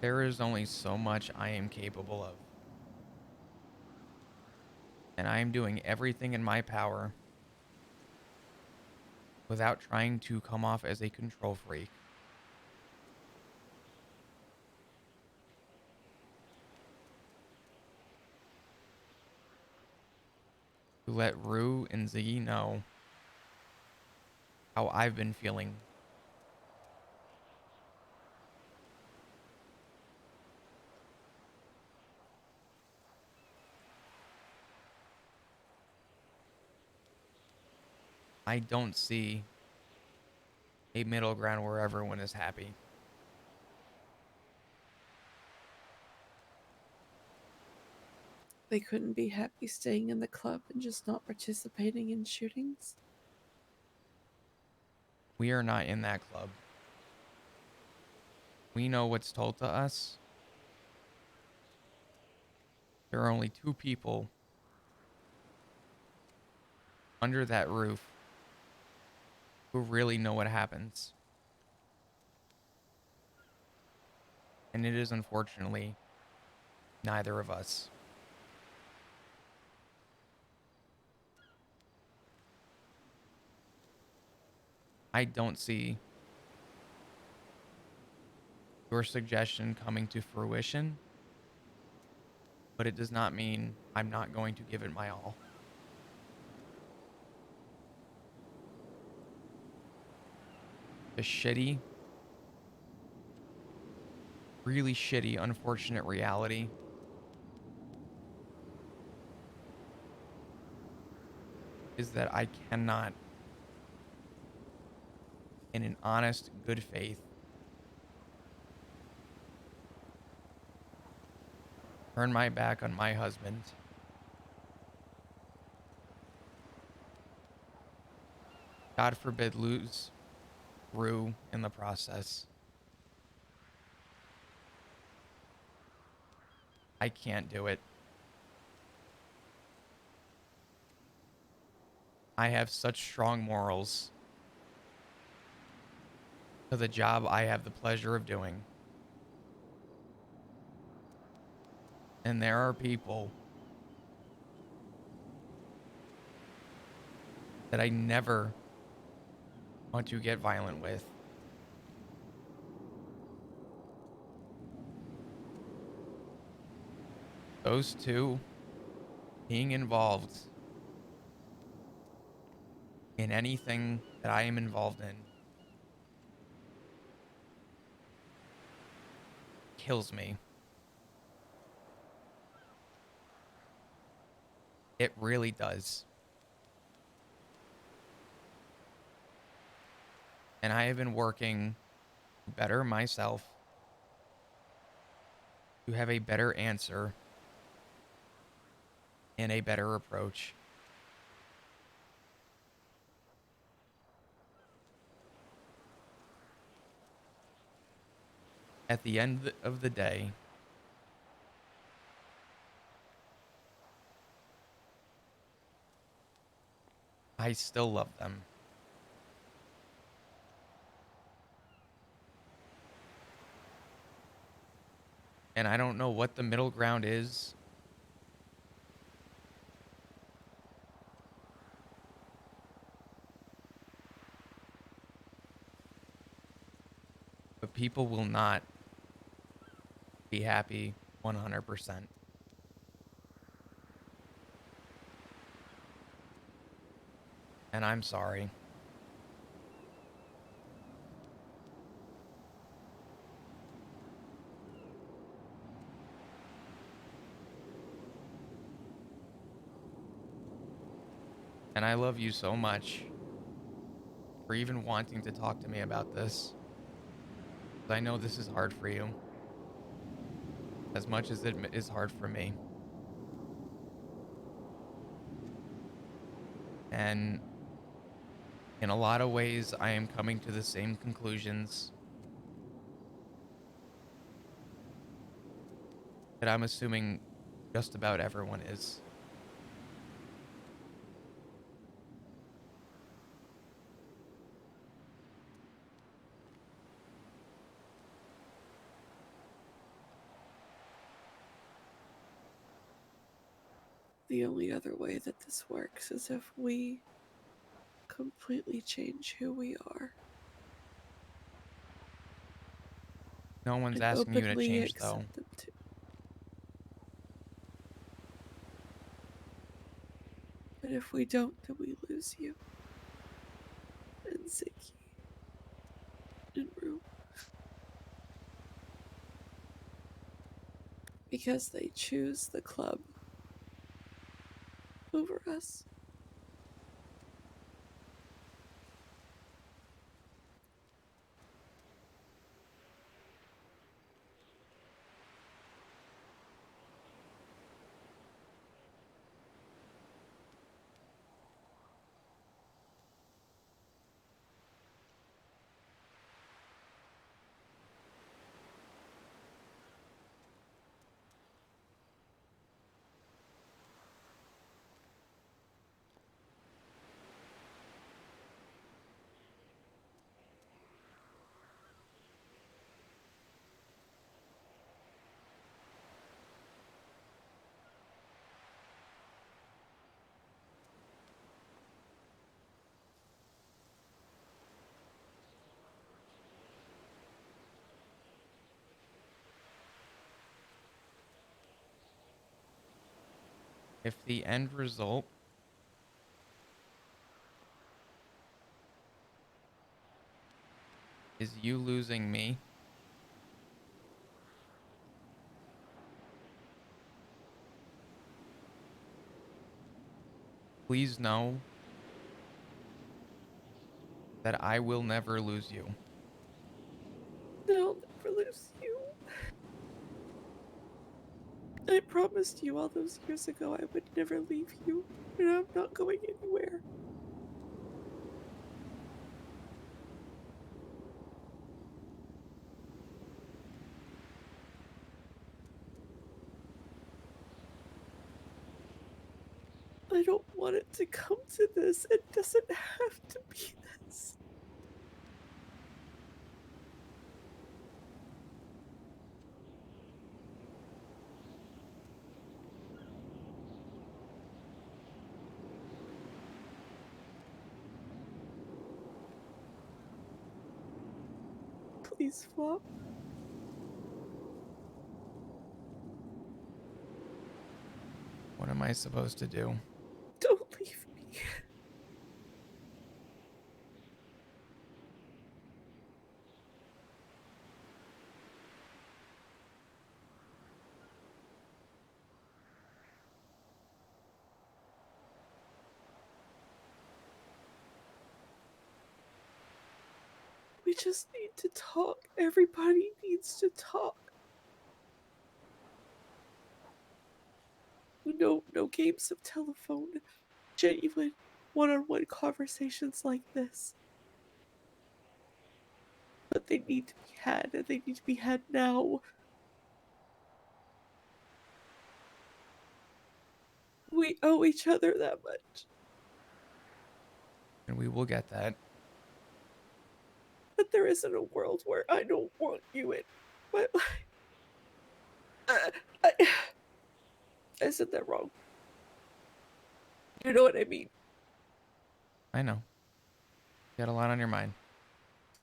There is only so much I am capable of. And I am doing everything in my power without trying to come off as a control freak. To let Rue and Ziggy know how I've been feeling. I don't see a middle ground where everyone is happy. They couldn't be happy staying in the club and just not participating in shootings. We are not in that club. We know what's told to us. There are only 2 people under that roof who really know what happens. And it is unfortunately neither of us. I don't see your suggestion coming to fruition, but it does not mean I'm not going to give it my all. The shitty, really shitty, unfortunate reality is that I cannot, in an honest, good faith, turn my back on my husband. God forbid lose Rue in the process. I can't do it. I have such strong morals to the job I have the pleasure of doing. And there are people that I never want to get violent with. Those 2 being involved in anything that I am involved in kills me. It really does. And I have been working to better myself, to have a better answer and a better approach. At the end of the day, I still love them. And I don't know what the middle ground is. But people will not be happy 100%. And I'm sorry. And I love you so much for even wanting to talk to me about this. I know this is hard for you, as much as it is hard for me. And in a lot of ways, I am coming to the same conclusions that I'm assuming just about everyone is. The only other way that this works is if we completely change who we are. No one's And asking you to openly change, though. accept them too. But if we don't, then we lose you. And Ziggy. And Rue. Because they choose the club over us. If the end result is you losing me, please know that I will never lose you. I'll never lose you. I promised you all those years ago I would never leave you, and I'm not going anywhere. I don't want it to come to this. It doesn't have to be this. Please, Flop. What am I supposed to do? Don't leave me. We just need to talk. Everybody needs to talk. No games of telephone. Genuine one-on-one conversations like this. But they need to be had, and they need to be had now. We owe each other that much. And we will get that. But there isn't a world where I don't want you in my life. I said that wrong. You know what I mean? I know. You got a lot on your mind.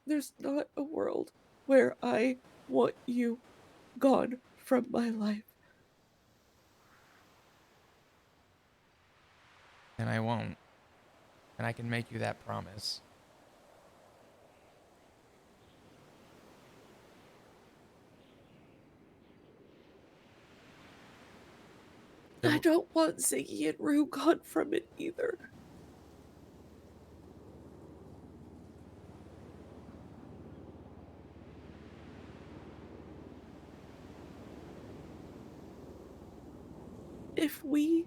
There's not a world where I want you gone from my life. And I won't. And I can make you that promise. I don't want Ziggy and Rue gone from it either. If we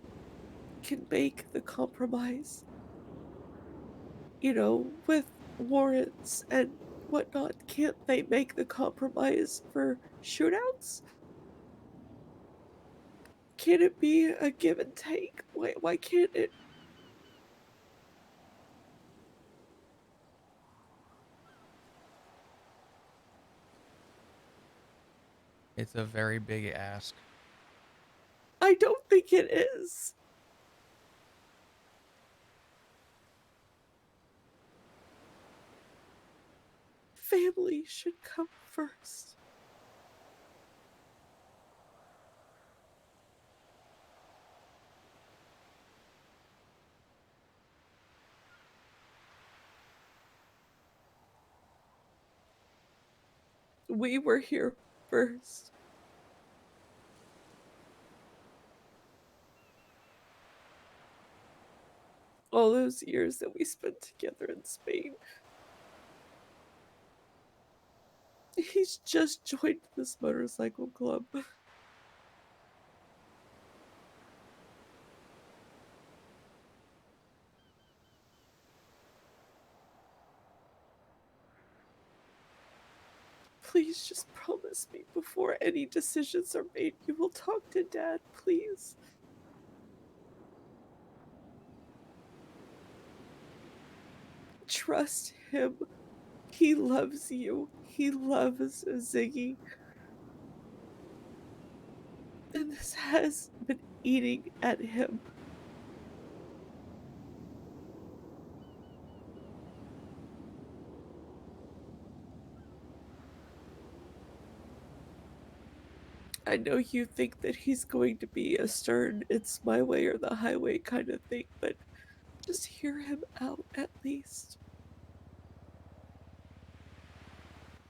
can make the compromise, with warrants and whatnot, can't they make the compromise for shootouts? Can't it be a give and take? Why can't it? It's a very big ask. I don't think it is. Family should come first. We were here first. All those years that we spent together in Spain. He's just joined this motorcycle club. Please just promise me before any decisions are made you will talk to Dad, please. Trust him. He loves you. He loves Ziggy. And this has been eating at him. I know you think that he's going to be a stern, it's my way or the highway kind of thing, but just hear him out at least.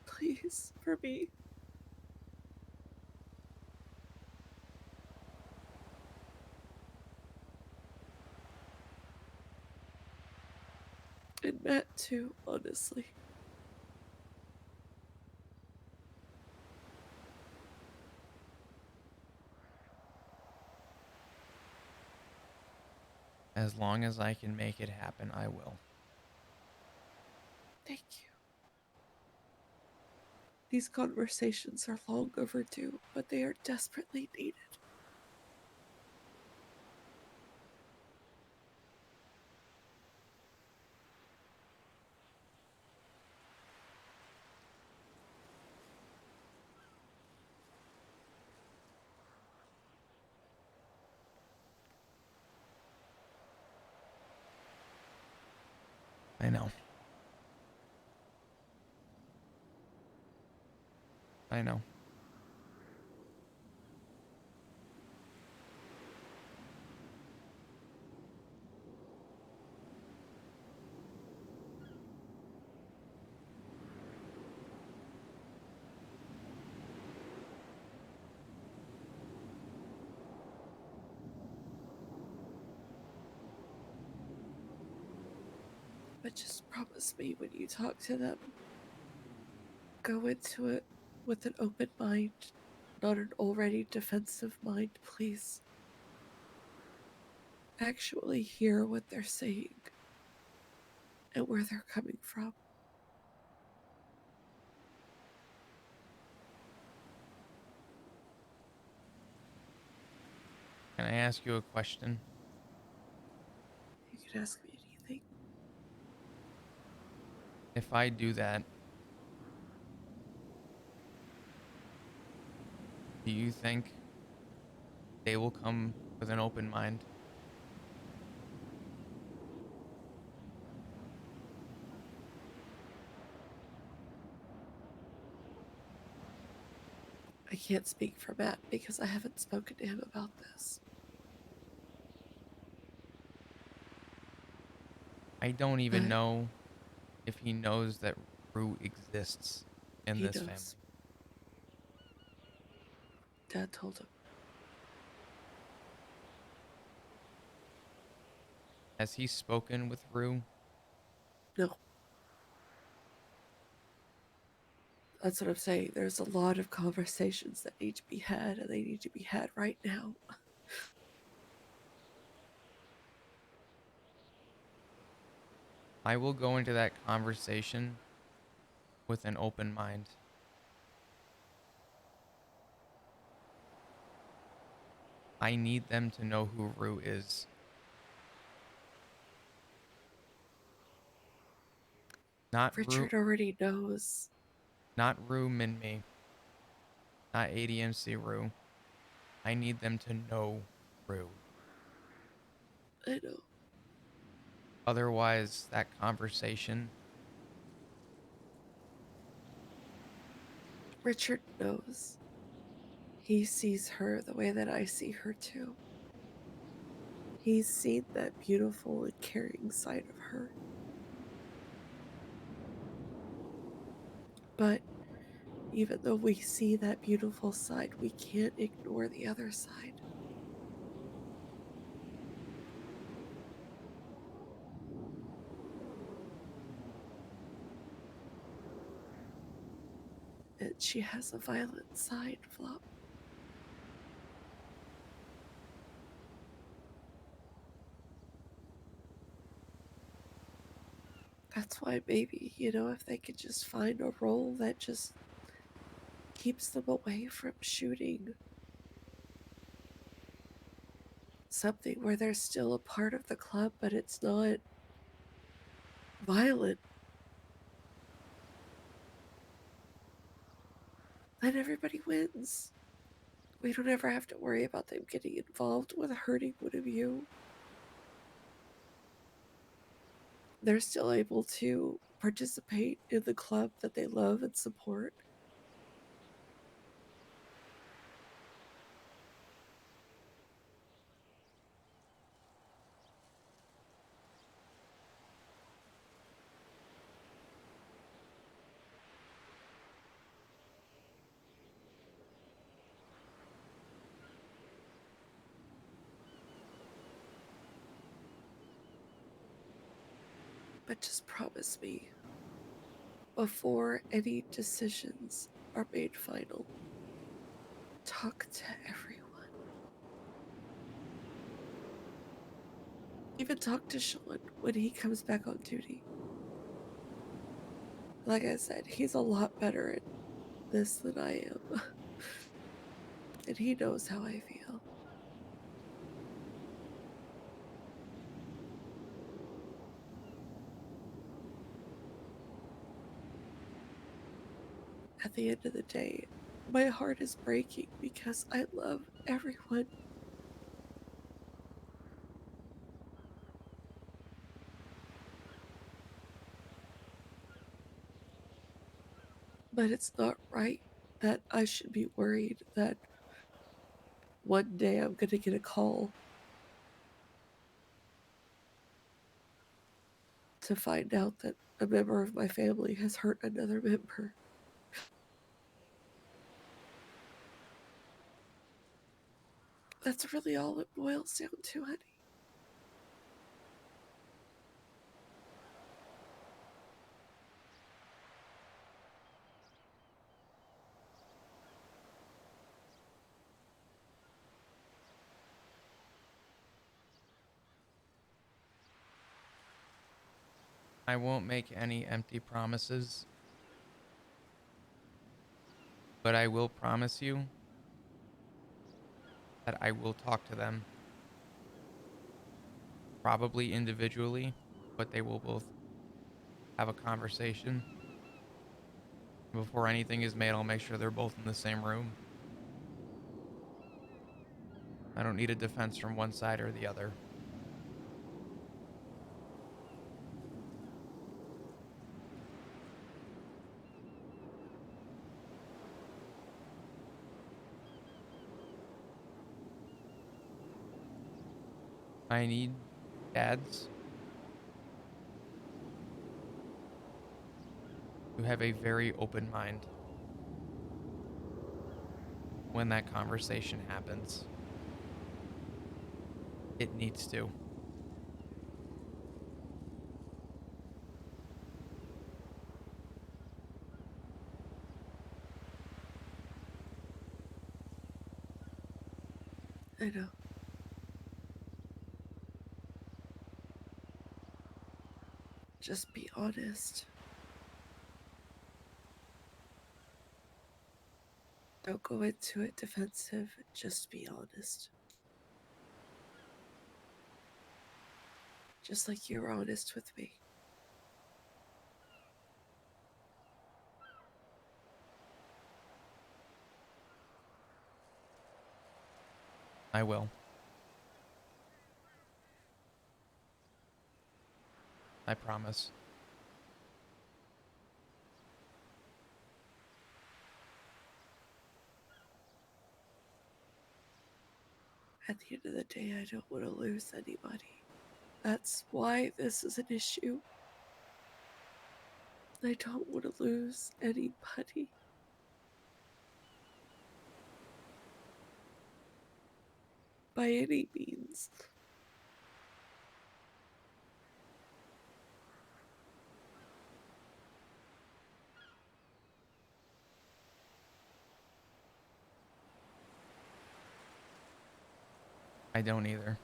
Please, for me. And Matt too, honestly. As long as I can make it happen, I will. Thank you. These conversations are long overdue, but they are desperately needed. I know. I know. But just promise me when you talk to them go into it with an open mind, not an already defensive mind, please. Actually hear what they're saying and where they're coming from. Can I ask you a question? You can ask me anything. If I do that, do you think they will come with an open mind? I can't speak for Matt because I haven't spoken to him about this. I don't even But know if he knows that Rue exists in he this knows. family. Dad told him. Has he spoken with Rue? No. That's what I'm saying. There's a lot of conversations that need to be had, and they need to be had right now. I will go into that conversation with an open mind. I need them to know who Rue is. Not Richard already knows. Not Rue Minmi. Not ADMC Rue. I need them to know Rue. I know. Otherwise, that conversation. Richard knows. He sees her the way that I see her too. He's seen that beautiful and caring side of her. But even though we see that beautiful side, we can't ignore the other side. And she has a violent side, Flop. That's why maybe, if they could just find a role that just keeps them away from shooting. Something where they're still a part of the club, but it's not violent. Then everybody wins. We don't ever have to worry about them getting involved with hurting one of you. They're still able to participate in the club that they love and support. But just promise me, before any decisions are made final, talk to everyone. Even talk to Sean when he comes back on duty. Like I said, he's a lot better at this than I am. And he knows how I feel. At the end of the day, my heart is breaking because I love everyone. But it's not right that I should be worried that one day I'm going to get a call to find out that a member of my family has hurt another member. That's really all it boils down to, honey. I won't make any empty promises, but I will promise you that I will talk to them, probably individually, but they will both have a conversation. Before anything is made, I'll make sure they're both in the same room. I don't need a defense from one side or the other. I need dads who have a very open mind when that conversation happens. It needs to. I know. Just be honest. Don't go into it defensive. Just be honest. Just like you were honest with me. I will. I promise. At the end of the day, I don't want to lose anybody. That's why this is an issue. I don't want to lose anybody. By any means. I don't either.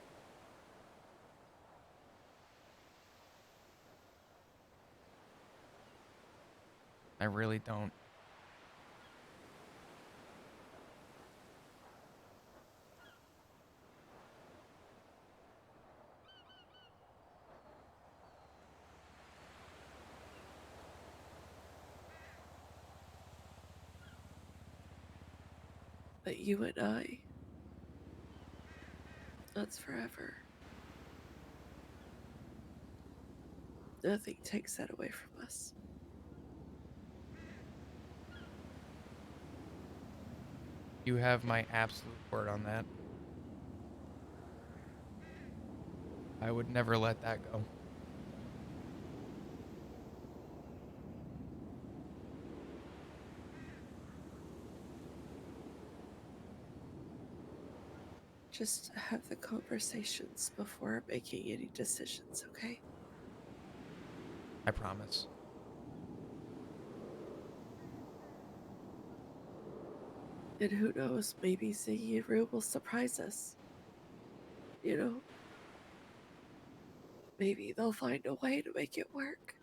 I really don't. But you and I, that's forever. Nothing takes that away from us. You have my absolute word on that. I would never let that go. Just have the conversations before making any decisions, okay? I promise. And who knows, maybe Ziggy and Rue will surprise us. You know? Maybe they'll find a way to make it work.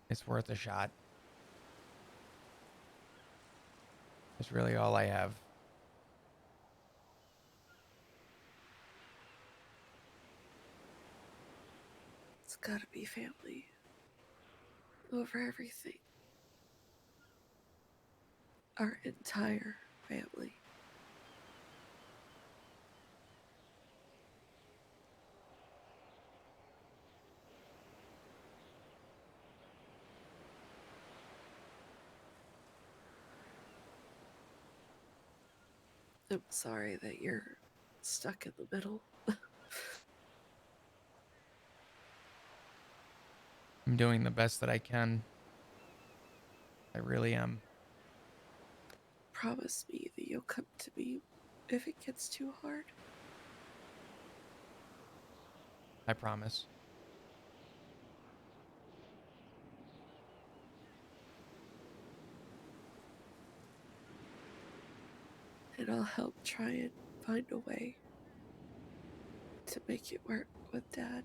It's worth a shot. It's really all I have. It's gotta be family. Over everything. Our entire family. I'm sorry that you're stuck in the middle. I'm doing the best that I can. I really am. Promise me that you'll come to me if it gets too hard. I promise. And I'll help try and find a way to make it work with Dad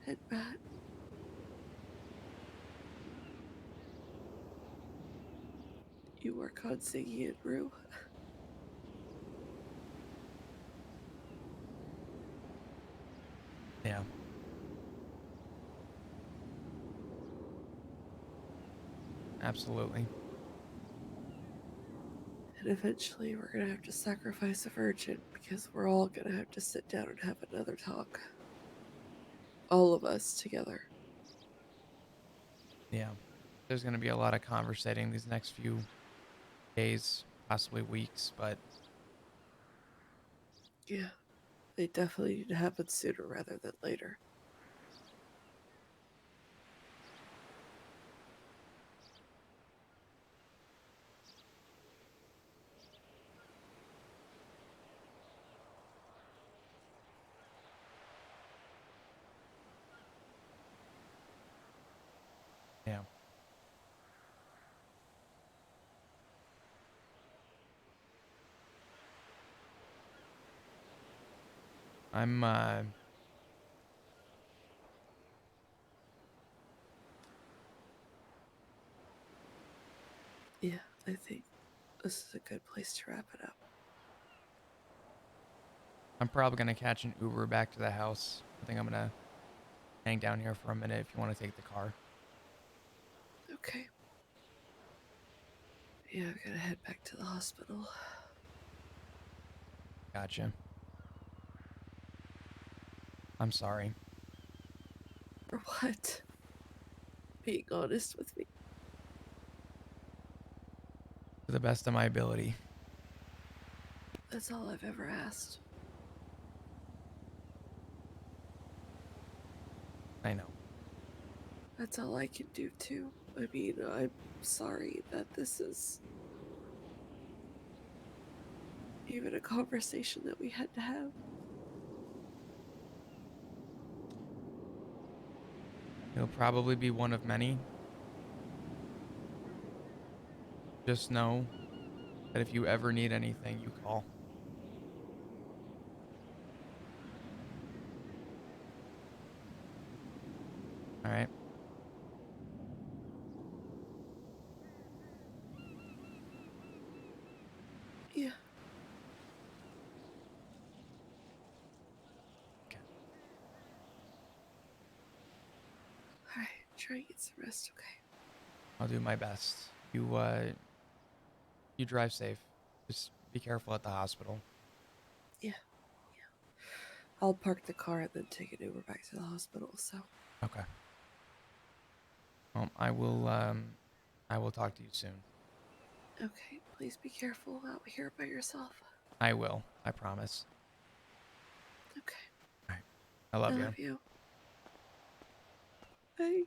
and Matt. You work on Ziggy and Rue. Yeah. Absolutely. And eventually we're gonna have to sacrifice a virgin because we're all gonna have to sit down and have another talk. All of us together. Yeah. There's going to be a lot of conversating these next few days, possibly weeks, but Yeah. They definitely need to happen sooner rather than later. yeah. I'm Yeah, I think this is a good place to wrap it up. I'm probably going to catch an Uber back to the house. I think I'm going to hang down here for a minute if you want to take the car. Okay. Yeah, I've gotta head back to the hospital. Gotcha. I'm sorry. For what? Being honest with me. To the best of my ability. That's all I've ever asked. I know. That's all I can do too. I mean, I'm sorry that this is even a conversation that we had to have. It'll probably be one of many. Just know that if you ever need anything, you call. All right. Yeah. Alright, try and get some rest, okay? I'll do my best. You drive safe. Just be careful at the hospital. Yeah. I'll park the car and then take an Uber back to the hospital, so. Okay. Well, I will talk to you soon. Okay, please be careful out here by yourself. I will. I promise. Okay. All right. I love you. Bye.